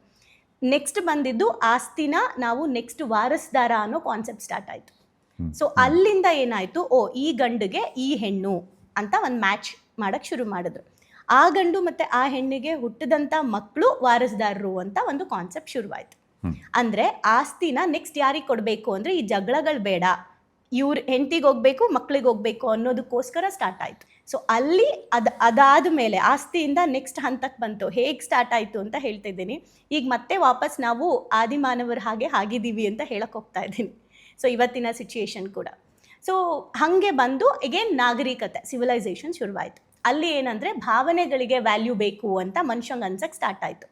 ನೆಕ್ಸ್ಟ್ ಬಂದಿದ್ದು ಆಸ್ತಿನ ನಾವು ನೆಕ್ಸ್ಟ್ ವಾರಸ್ದಾರ ಅನ್ನೋ ಕಾನ್ಸೆಪ್ಟ್ ಸ್ಟಾರ್ಟ್ ಆಯಿತು. ಸೊ ಅಲ್ಲಿಂದ ಏನಾಯಿತು, ಈ ಗಂಡಿಗೆ ಈ ಹೆಣ್ಣು ಅಂತ ಒಂದು ಮ್ಯಾಚ್ ಮಾಡೋಕ್ಕೆ ಶುರು ಮಾಡಿದ್ರು. ಆ ಗಂಡು ಮತ್ತು ಆ ಹೆಣ್ಣಿಗೆ ಹುಟ್ಟಿದಂಥ ಮಕ್ಕಳು ವಾರಸ್ದಾರರು ಅಂತ ಒಂದು ಕಾನ್ಸೆಪ್ಟ್ ಶುರುವಾಯಿತು. ಅಂದರೆ ಆಸ್ತಿನ ನೆಕ್ಸ್ಟ್ ಯಾರಿಗೆ ಕೊಡಬೇಕು ಅಂದರೆ ಈ ಜಗಳಗಳು ಬೇಡ, ಇವ್ರ ಹೆಂಡತಿಗೆ ಹೋಗಬೇಕು, ಮಕ್ಳಿಗೆ ಹೋಗಬೇಕು ಅನ್ನೋದಕ್ಕೋಸ್ಕರ ಸ್ಟಾರ್ಟ್ ಆಯಿತು. ಸೊ ಅಲ್ಲಿ ಅದಾದ ಮೇಲೆ ಆಸ್ತಿಯಿಂದ ನೆಕ್ಸ್ಟ್ ಹಂತಕ್ಕೆ ಬಂತು. ಹೇಗೆ ಸ್ಟಾರ್ಟ್ ಆಯಿತು ಅಂತ ಹೇಳ್ತಾ ಇದ್ದೀನಿ. ಈಗ ಮತ್ತೆ ವಾಪಸ್ ನಾವು ಆದಿಮಾನವರ ಹಾಗೆ ಆಗಿದ್ದೀವಿ ಅಂತ ಹೇಳಕ್ಕೆ ಹೋಗ್ತಾ ಇದ್ದೀನಿ. ಸೊ ಇವತ್ತಿನ ಸಿಚುಯೇಷನ್ ಕೂಡ. ಸೊ ಹಾಗೆ ಬಂದು ಎಗೇನ್ ನಾಗರಿಕತೆ, ಸಿವಿಲೈಸೇಷನ್ ಶುರುವಾಯಿತು. ಅಲ್ಲಿ ಏನಂದರೆ ಭಾವನೆಗಳಿಗೆ ವ್ಯಾಲ್ಯೂ ಬೇಕು ಅಂತ ಮನುಷ್ಯಂಗೆ ಅನ್ಸಕ್ಕೆ ಸ್ಟಾರ್ಟ್ ಆಯಿತು.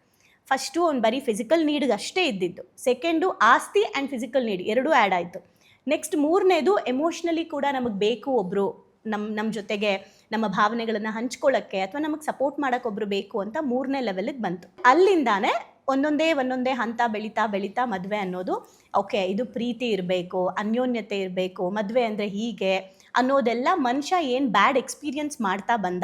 ಫಸ್ಟು ಒಂದು ಬರೀ ಫಿಸಿಕಲ್ ನೀಡ್ಗೆ ಅಷ್ಟೇ ಇದ್ದಿದ್ದು. ಸೆಕೆಂಡು ಆಸ್ತಿ ಆ್ಯಂಡ್ ಫಿಸಿಕಲ್ ನೀಡ್ ಎರಡೂ ಆ್ಯಡ್ ಆಯಿತು. ನೆಕ್ಸ್ಟ್ ಮೂರನೇದು ಎಮೋಷ್ನಲಿ ಕೂಡ ನಮಗೆ ಬೇಕು ಒಬ್ಬರು ನಮ್ಮ ಜೊತೆಗೆ ನಮ್ಮ ಭಾವನೆಗಳನ್ನು ಹಂಚ್ಕೊಳ್ಳೋಕ್ಕೆ ಅಥವಾ ನಮಗೆ ಸಪೋರ್ಟ್ ಮಾಡೋಕ್ಕೆ ಒಬ್ಬರು ಬೇಕು ಅಂತ ಮೂರನೇ ಲೆವೆಲಿಗೆ ಬಂತು. ಅಲ್ಲಿಂದಾನೇ ಒಂದೊಂದೇ ಹಂತ ಬೆಳೀತಾ ಮದುವೆ ಅನ್ನೋದು, ಓಕೆ ಇದು ಪ್ರೀತಿ ಇರಬೇಕು, ಅನ್ಯೋನ್ಯತೆ ಇರಬೇಕು, ಮದುವೆ ಅಂದರೆ ಹೀಗೆ ಅನ್ನೋದೆಲ್ಲ ಮನುಷ್ಯ ಏನು ಬ್ಯಾಡ್ ಎಕ್ಸ್ಪೀರಿಯನ್ಸ್ ಮಾಡ್ತಾ ಬಂದ,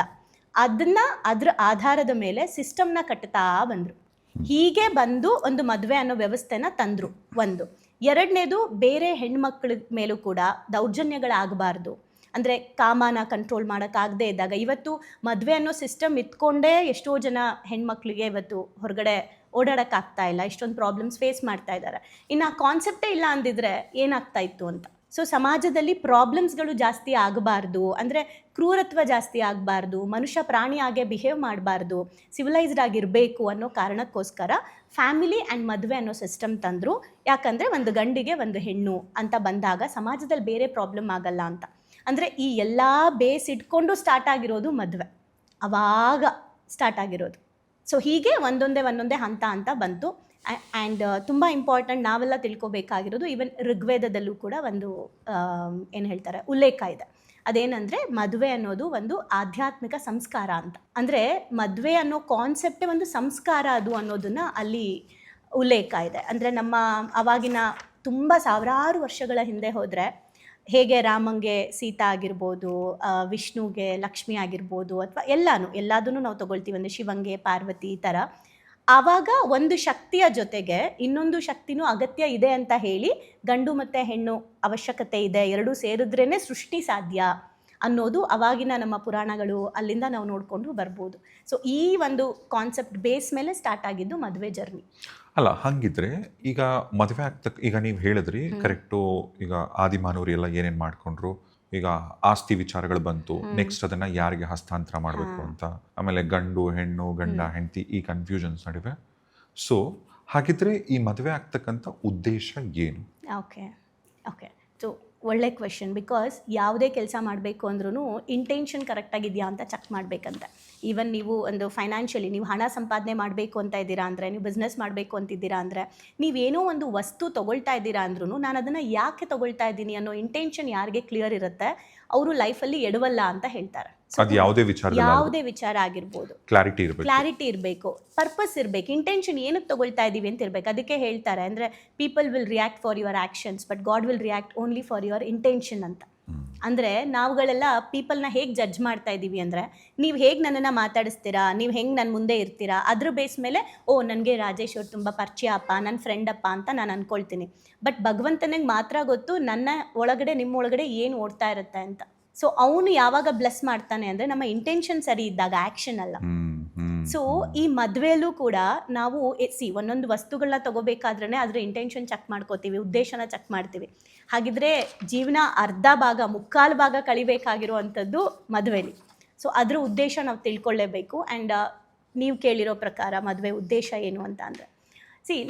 ಅದ್ರ ಆಧಾರದ ಮೇಲೆ ಸಿಸ್ಟಮ್ನ ಕಟ್ತಾ ಬಂದರು. ಹೀಗೆ ಬಂದು ಒಂದು ಮದುವೆ ಅನ್ನೋ ವ್ಯವಸ್ಥೆನ ತಂದರು. ಒಂದು. ಎರಡನೇದು, ಬೇರೆ ಹೆಣ್ಮಕ್ಳ ಮೇಲೂ ಕೂಡ ದೌರ್ಜನ್ಯಗಳಾಗಬಾರ್ದು. ಅಂದರೆ ಕಾಮನ ಕಂಟ್ರೋಲ್ ಮಾಡೋಕ್ಕಾಗದೇ ಇದ್ದಾಗ, ಇವತ್ತು ಮದುವೆ ಅನ್ನೋ ಸಿಸ್ಟಮ್ ಇಟ್ಕೊಂಡೇ ಎಷ್ಟೋ ಜನ ಹೆಣ್ಮಕ್ಳಿಗೆ ಇವತ್ತು ಹೊರಗಡೆ ಓಡಾಡೋಕ್ಕಾಗ್ತಾ ಇಲ್ಲ, ಇಷ್ಟೊಂದು ಪ್ರಾಬ್ಲಮ್ಸ್ ಫೇಸ್ ಮಾಡ್ತಾ ಇದ್ದಾರೆ. ಇನ್ನು ಆ ಕಾನ್ಸೆಪ್ಟೇ ಇಲ್ಲ ಅಂದಿದ್ರೆ ಏನಾಗ್ತಾ ಇತ್ತು ಅಂತ. ಸೊ ಸಮಾಜದಲ್ಲಿ ಪ್ರಾಬ್ಲಮ್ಸ್ಗಳು ಜಾಸ್ತಿ ಆಗಬಾರ್ದು, ಅಂದರೆ ಕ್ರೂರತ್ವ ಜಾಸ್ತಿ ಆಗಬಾರ್ದು, ಮನುಷ್ಯ ಪ್ರಾಣಿಯಾಗೆ ಬಿಹೇವ್ ಮಾಡಬಾರ್ದು, ಸಿವಿಲೈಸ್ಡ್ ಆಗಿರಬೇಕು ಅನ್ನೋ ಕಾರಣಕ್ಕೋಸ್ಕರ ಫ್ಯಾಮಿಲಿ ಆ್ಯಂಡ್ ಮದುವೆ ಅನ್ನೋ ಸಿಸ್ಟಮ್ ತಂದರು. ಯಾಕಂದರೆ ಒಂದು ಗಂಡಿಗೆ ಒಂದು ಹೆಣ್ಣು ಅಂತ ಬಂದಾಗ ಸಮಾಜದಲ್ಲಿ ಬೇರೆ ಪ್ರಾಬ್ಲಮ್ ಆಗಲ್ಲ ಅಂತ. ಅಂದರೆ ಈ ಎಲ್ಲ ಬೇಸ್ ಇಟ್ಕೊಂಡು ಸ್ಟಾರ್ಟ್ ಆಗಿರೋದು ಮದುವೆ, ಅವಾಗ ಸ್ಟಾರ್ಟ್ ಆಗಿರೋದು. ಸೊ ಹೀಗೆ ಒಂದೊಂದೇ ಹಂತ ಅಂತ ಬಂತು. ಆ್ಯಂಡ್ ತುಂಬ ಇಂಪಾರ್ಟೆಂಟ್ ನಾವೆಲ್ಲ ತಿಳ್ಕೊಬೇಕಾಗಿರೋದು, ಈವನ್ ಋಗ್ವೇದದಲ್ಲೂ ಕೂಡ ಒಂದು ಏನು ಹೇಳ್ತಾರೆ ಉಲ್ಲೇಖ ಇದೆ. ಅದೇನಂದರೆ ಮದುವೆ ಅನ್ನೋದು ಒಂದು ಆಧ್ಯಾತ್ಮಿಕ ಸಂಸ್ಕಾರ ಅಂತ. ಅಂದರೆ ಮದುವೆ ಅನ್ನೋ ಕಾನ್ಸೆಪ್ಟೇ ಒಂದು ಸಂಸ್ಕಾರ ಅದು ಅನ್ನೋದನ್ನು ಅಲ್ಲಿ ಉಲ್ಲೇಖ ಇದೆ. ಅಂದರೆ ನಮ್ಮ ಅವಾಗಿನ ತುಂಬ ಸಾವಿರಾರು ವರ್ಷಗಳ ಹಿಂದೆ ಹೋದರೆ ಹೇಗೆ ರಾಮಂಗೆ ಸೀತಾ ಆಗಿರ್ಬೋದು, ವಿಷ್ಣುಗೆ ಲಕ್ಷ್ಮಿ ಆಗಿರ್ಬೋದು, ಅಥವಾ ಎಲ್ಲದನ್ನು ನಾವು ತೊಗೊಳ್ತೀವಿ. ಅಂದರೆ ಶಿವಂಗೆ ಪಾರ್ವತಿ ಈ ಥರ. ಆವಾಗ ಒಂದು ಶಕ್ತಿಯ ಜೊತೆಗೆ ಇನ್ನೊಂದು ಶಕ್ತಿನೂ ಅಗತ್ಯ ಇದೆ ಅಂತ ಹೇಳಿ ಗಂಡು ಮತ್ತು ಹೆಣ್ಣು ಅವಶ್ಯಕತೆ ಇದೆ, ಎರಡೂ ಸೇರಿದ್ರೇ ಸೃಷ್ಟಿ ಸಾಧ್ಯ ಅನ್ನೋದು ಅವಾಗಿನ ನಮ್ಮ ಪುರಾಣಗಳು, ಅಲ್ಲಿಂದ ನಾವು ನೋಡಿಕೊಂಡು ಬರ್ಬೋದು. ಸೊ ಈ ಒಂದು ಕಾನ್ಸೆಪ್ಟ್ ಬೇಸ್ ಮೇಲೆ ಸ್ಟಾರ್ಟ್ ಆಗಿದ್ದು ಮದುವೆ ಜರ್ನಿ. ಅಲ್ಲ, ಹಾಗಿದ್ರೆ ಈಗ ಮದುವೆ ಈಗ ನೀವು ಹೇಳಿದ್ರಿ ಕರೆಕ್ಟು. ಈಗ ಆದಿಮಾನವರು ಎಲ್ಲ ಏನೇನು ಮಾಡ್ಕೊಂಡ್ರು, ಈಗ ಆಸ್ತಿ ವಿಚಾರಗಳು ಬಂತು, ನೆಕ್ಸ್ಟ್ ಅದನ್ನು ಯಾರಿಗೆ ಹಸ್ತಾಂತರ ಮಾಡಬೇಕು ಅಂತ, ಆಮೇಲೆ ಗಂಡು ಹೆಣ್ಣು, ಗಂಡ ಹೆಂಡತಿ, ಈ ಕನ್ಫ್ಯೂಷನ್ಸ್ ನಡುವೆ. ಸೊ ಹಾಗಿದ್ರೆ ಈ ಮದುವೆ ಆಗ್ತಕ್ಕಂಥ ಉದ್ದೇಶ ಏನು? ಓಕೆ ಸೊ ಒಳ್ಳೆ ಕ್ವೆಶನ್. ಬಿಕಾಸ್ ಯಾವುದೇ ಕೆಲಸ ಮಾಡಬೇಕು ಅಂದ್ರೂ ಇಂಟೆನ್ಷನ್ ಕರೆಕ್ಟಾಗಿದೆಯಾ ಅಂತ ಚೆಕ್ ಮಾಡಬೇಕಂತೆ. ಈವನ್ ನೀವು ಒಂದು ಫೈನಾನ್ಷಿಯಲಿ ನೀವು ಹಣ ಸಂಪಾದನೆ ಮಾಡಬೇಕು ಅಂತ ಇದ್ದೀರಾ ಅಂದರೆ, ನೀವು ಬಿಸ್ನೆಸ್ ಮಾಡಬೇಕು ಅಂತಿದ್ದೀರಾ ಅಂದರೆ, ನೀವೇನೋ ಒಂದು ವಸ್ತು ತೊಗೊಳ್ತಾ ಇದ್ದೀರಾ ಅಂದ್ರೂ ನಾನು ಅದನ್ನು ಯಾಕೆ ತೊಗೊಳ್ತಾ ಇದ್ದೀನಿ ಅನ್ನೋ ಇಂಟೆನ್ಷನ್ ಯಾರಿಗೆ ಕ್ಲಿಯರ್ ಇರುತ್ತೆ ಅವರು ಲೈಫಲ್ಲಿ ಎಡವಲ್ಲ ಅಂತ ಹೇಳ್ತಾರೆ. ಯಾವುದೇ ವಿಚಾರ ಆಗಿರ್ಬೋದು, ಕ್ಲಾರಿಟಿ ಇರಬೇಕು, ಪರ್ಪಸ್ ಇರಬೇಕು, ಇಂಟೆನ್ಷನ್ ಏನಕ್ಕೆ ತೊಗೊಳ್ತಾ ಇದ್ದೀವಿ ಅಂತ ಇರಬೇಕು. ಅದಕ್ಕೆ ಹೇಳ್ತಾರೆ ಅಂದರೆ people will react for your actions but god will react only for your intention ಅಂತ. ಅಂದರೆ ನಾವುಗಳೆಲ್ಲ ಪೀಪಲ್ನ ಹೇಗೆ ಜಡ್ಜ್ ಮಾಡ್ತಾ ಇದ್ದೀವಿ ಅಂದರೆ, ನೀವು ಹೇಗೆ ನನ್ನನ್ನು ಮಾತಾಡಿಸ್ತೀರಾ, ನೀವು ಹೆಂಗೆ ನನ್ನ ಮುಂದೆ ಇರ್ತೀರಾ, ಅದ್ರ ಬೇಸ್ ಮೇಲೆ ನನಗೆ ರಾಜೇಶ್ ಅವ್ರು ತುಂಬ ಪರಿಚಯ ಅಪ್ಪ, ನನ್ನ ಫ್ರೆಂಡ್ ಅಪ್ಪ ಅಂತ ನಾನು ಅಂದ್ಕೊಳ್ತೀನಿ. ಬಟ್ ಭಗವಂತನಿಗೆ ಮಾತ್ರ ಗೊತ್ತು ನನ್ನ ಒಳಗಡೆ ನಿಮ್ಮ ಒಳಗಡೆ ಏನು ಓಡ್ತಾ ಇರುತ್ತೆ ಅಂತ. ಸೊ ಅವನು ಯಾವಾಗ ಬ್ಲೆಸ್ ಮಾಡ್ತಾನೆ ಅಂದರೆ ನಮ್ಮ ಇಂಟೆನ್ಷನ್ ಸರಿ ಇದ್ದಾಗ, ಆ್ಯಕ್ಷನ್ ಅಲ್ಲ. ಸೊ ಈ ಮದುವೆಯಲ್ಲೂ ಕೂಡ ನಾವು ಒಂದೊಂದು ವಸ್ತುಗಳನ್ನ ತಗೋಬೇಕಾದ್ರೆ ಅದರ ಇಂಟೆನ್ಷನ್ ಚೆಕ್ ಮಾಡ್ಕೋತೀವಿ, ಉದ್ದೇಶನ ಚೆಕ್ ಮಾಡ್ತೀವಿ. ಹಾಗಿದ್ರೆ ಜೀವನ ಅರ್ಧ ಭಾಗ, ಮುಕ್ಕಾಲು ಭಾಗ ಕಳಿಬೇಕಾಗಿರುವಂಥದ್ದು ಮದುವೆಲಿ. ಸೊ ಅದ್ರ ಉದ್ದೇಶ ನಾವು ತಿಳ್ಕೊಳ್ಳೇಬೇಕು. ಆ್ಯಂಡ್ ನೀವು ಕೇಳಿರೋ ಪ್ರಕಾರ ಮದುವೆ ಉದ್ದೇಶ ಏನು ಅಂತ ಅಂದರೆ,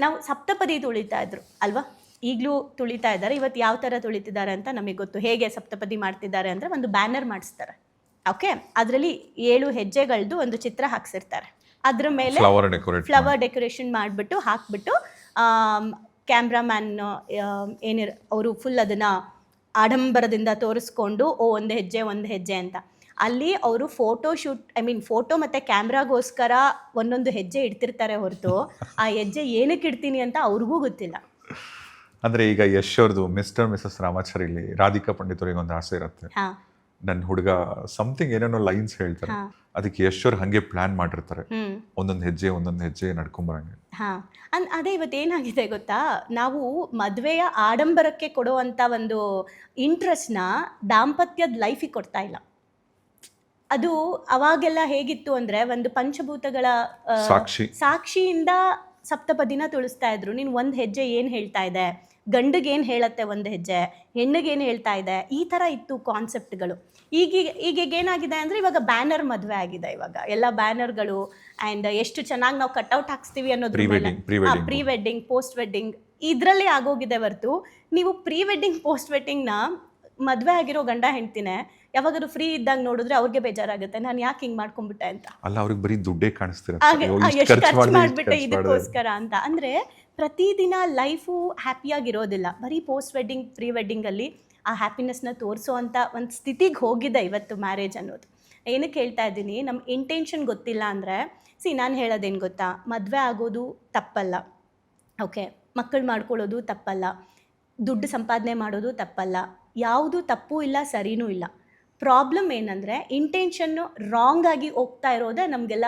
ನಾವು ಸಪ್ತಪದಿ ತುಳಿತಾ ಇದ್ರು ಅಲ್ವಾ, ಈಗಲೂ ತುಳಿತಾ ಇದ್ದಾರೆ. ಇವತ್ತು ಯಾವ ಥರ ತುಳಿತಿದ್ದಾರೆ ಅಂತ ನಮಗೆ ಗೊತ್ತು. ಹೇಗೆ ಸಪ್ತಪದಿ ಮಾಡ್ತಿದ್ದಾರೆ ಅಂದರೆ, ಒಂದು ಬ್ಯಾನರ್ ಮಾಡಿಸ್ತಾರೆ. ಓಕೆ, ಅದರಲ್ಲಿ 7 ಹೆಜ್ಜೆಗಳದ್ದು ಒಂದು ಚಿತ್ರ ಹಾಕ್ಸಿರ್ತಾರೆ. ಅದ್ರ ಮೇಲೆ ಫ್ಲವರ್ ಡೆಕೋರೇಷನ್ ಮಾಡಿಬಿಟ್ಟು ಹಾಕ್ಬಿಟ್ಟು ಕ್ಯಾಮ್ರಾಮ್ಯಾನ್ ಅವರು ಫುಲ್ ಅದನ್ನು ಆಡಂಬರದಿಂದ ತೋರಿಸ್ಕೊಂಡು ಒಂದು ಹೆಜ್ಜೆ ಅಂತ. ಅಲ್ಲಿ ಅವರು ಫೋಟೋ ಮತ್ತು ಕ್ಯಾಮ್ರಾಗೋಸ್ಕರ ಒಂದೊಂದು ಹೆಜ್ಜೆ ಇಡ್ತಿರ್ತಾರೆ ಹೊರತು ಆ ಹೆಜ್ಜೆ ಏನಕ್ಕೆ ಇಡ್ತೀನಿ ಅಂತ ಅವ್ರಿಗೂ ಗೊತ್ತಿಲ್ಲ. ಅಂದರೆ ಈಗ ಯಶ್ ಅವ್ರದ್ದು ಮಿಸ್ಟರ್ ಮಿಸಸ್ ರಾಮಾಚಾರಿಲಿ ರಾಧಿಕಾ ಪಂಡಿತ್ ಅವ್ರಿಗೆ ಒಂದು ಆಸೆ ಇರುತ್ತೆ, ಹಾಂ ನನ್ನ ಹುಡುಗ ಸಮಥಿಂಗ್ ಏನೇನೋ ಲೈನ್ಸ್ ಹೇಳ್ತಾರೆ, ಅದಕ್ಕೆ ಯಶ್ ಅವ್ರು ಹಾಗೆ ಪ್ಲಾನ್ ಮಾಡಿರ್ತಾರೆ, ಒಂದೊಂದು ಹೆಜ್ಜೆ ನಡ್ಕೊಂಬರಂಗೆ. ಹಾಂ ಅದೇ ಇವತ್ತು ಏನಾಗಿದೆ ಗೊತ್ತಾ, ನಾವು ಮದುವೆಯ ಆಡಂಬರಕ್ಕೆ ಕೊಡುವಂಥ ಒಂದು ಇಂಟ್ರೆಸ್ಟ್ನ ದಾಂಪತ್ಯದ ಲೈಫಿಗೆ ಕೊಡ್ತಾ ಇಲ್ಲ. ಅದು ಅವಾಗೆಲ್ಲ ಹೇಗಿತ್ತು ಅಂದರೆ, ಒಂದು ಪಂಚಭೂತಗಳ ಸಾಕ್ಷಿಯಿಂದ ಸಪ್ತಪದಿನ ತುಳಿಸ್ತಾ ಇದ್ರು. ನೀನು ಒಂದು ಹೆಜ್ಜೆ ಏನು ಹೇಳ್ತಾ ಇದೆ, ಗಂಡಿಗೆ ಏನು ಹೇಳತ್ತೆ ಒಂದು ಹೆಜ್ಜೆ, ಹೆಣ್ಣಿಗೆ ಏನು ಹೇಳ್ತಾ ಇದೆ, ಈ ಥರ ಇತ್ತು ಕಾನ್ಸೆಪ್ಟ್ಗಳು. ಈಗ ಏನಾಗಿದೆ ಅಂದರೆ, ಇವಾಗ ಬ್ಯಾನರ್ ಮದುವೆ ಆಗಿದೆ. ಇವಾಗ ಎಲ್ಲ ಬ್ಯಾನರ್ಗಳು ಆ್ಯಂಡ್ ಎಷ್ಟು ಚೆನ್ನಾಗಿ ನಾವು ಕಟ್ಔಟ್ ಹಾಕ್ಸ್ತೀವಿ ಅನ್ನೋದ್ರ ಮೇಲೆ, ಪ್ರೀ ವೆಡ್ಡಿಂಗ್, ಪೋಸ್ಟ್ ವೆಡ್ಡಿಂಗ್ ಇದರಲ್ಲೇ ಆಗೋಗಿದೆ ಹೊರತು, ನೀವು ಪ್ರೀ ವೆಡ್ಡಿಂಗ್, ಪೋಸ್ಟ್ ವೆಡ್ಡಿಂಗ್ನ ಮದುವೆ ಆಗಿರೋ ಗಂಡ ಹೆಂಡ್ತಿನೇ ಯಾವಾಗಾದ್ರು ಫ್ರೀ ಇದ್ದಾಗ ನೋಡಿದ್ರೆ ಅವ್ರಿಗೆ ಬೇಜಾರಾಗುತ್ತೆ, ನಾನು ಯಾಕೆ ಹಿಂಗೆ ಮಾಡ್ಕೊಂಡ್ಬಿಟ್ಟೆ ಅಂತ. ಅಲ್ಲ, ಅವ್ರಿಗೆ ಬರೀ ದುಡ್ಡೇ ಕಾಣಿಸ್ತಿರ, ಎಷ್ಟು ಖರ್ಚು ಮಾಡಿಬಿಟ್ಟೆ ಇದಕ್ಕೋಸ್ಕರ ಅಂತ. ಅಂದರೆ ಪ್ರತಿದಿನ ಲೈಫು ಹ್ಯಾಪಿಯಾಗಿರೋದಿಲ್ಲ. ಬರೀ ಪೋಸ್ಟ್ ವೆಡ್ಡಿಂಗ್, ಪ್ರೀ ವೆಡ್ಡಿಂಗಲ್ಲಿ ಆ ಹ್ಯಾಪಿನೆಸ್ನ ತೋರಿಸೋ ಅಂಥ ಒಂದು ಸ್ಥಿತಿಗೆ ಹೋಗಿದೆ ಇವತ್ತು ಮ್ಯಾರೇಜ್ ಅನ್ನೋದು. ಏನಕ್ಕೆ ಹೇಳ್ತಾ ಇದ್ದೀನಿ, ನಮ್ಮ ಇಂಟೆನ್ಷನ್ ಗೊತ್ತಿಲ್ಲ ಅಂದರೆ, ನಾನು ಹೇಳೋದೇನು ಗೊತ್ತಾ, ಮದುವೆ ಆಗೋದು ತಪ್ಪಲ್ಲ, ಓಕೆ, ಮಕ್ಕಳು ಮಾಡ್ಕೊಳ್ಳೋದು ತಪ್ಪಲ್ಲ, ದುಡ್ಡು ಸಂಪಾದನೆ ಮಾಡೋದು ತಪ್ಪಲ್ಲ, ಯಾವುದು ತಪ್ಪು ಇಲ್ಲ, ಸರಿನೂ ಇಲ್ಲ. ಪ್ರಾಬ್ಲಮ್ ಏನಂದರೆ, ಇಂಟೆನ್ಷನ್ನು ರಾಂಗ್ ಆಗಿ ಹೋಗ್ತಾ ಇರೋದೇ ನಮಗೆಲ್ಲ